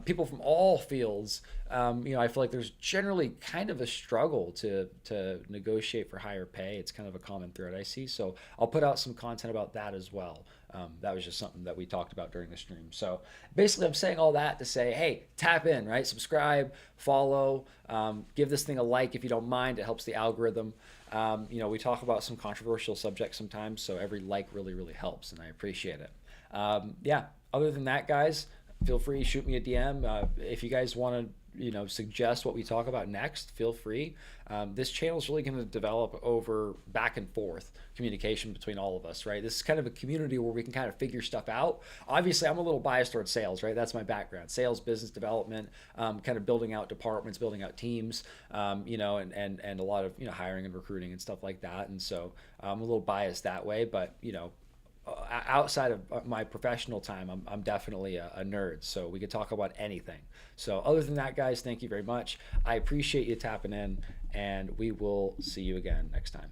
people from all fields, I feel like there's generally kind of a struggle to negotiate for higher pay. It's kind of a common thread I see. So I'll put out some content about that as well. That was just something that we talked about during the stream. So basically, I'm saying all that to say, hey, tap in, right? Subscribe, follow, give this thing a like if you don't mind. It helps the algorithm. We talk about some controversial subjects sometimes, so every like really, really helps, and I appreciate it. Other than that, guys, feel free to shoot me a DM. If you guys want to suggest what we talk about next, feel free. This channel is really going to develop over back and forth communication between all of us, right? This is kind of a community where we can kind of figure stuff out. Obviously, I'm a little biased towards sales, right? That's my background. Sales, business development, kind of building out departments, building out teams, and a lot of, hiring and recruiting and stuff like that. And so I'm a little biased that way, but, outside of my professional time, I'm definitely a nerd, so we could talk about anything. So other than that, guys, thank you very much. I appreciate you tapping in, and we will see you again next time.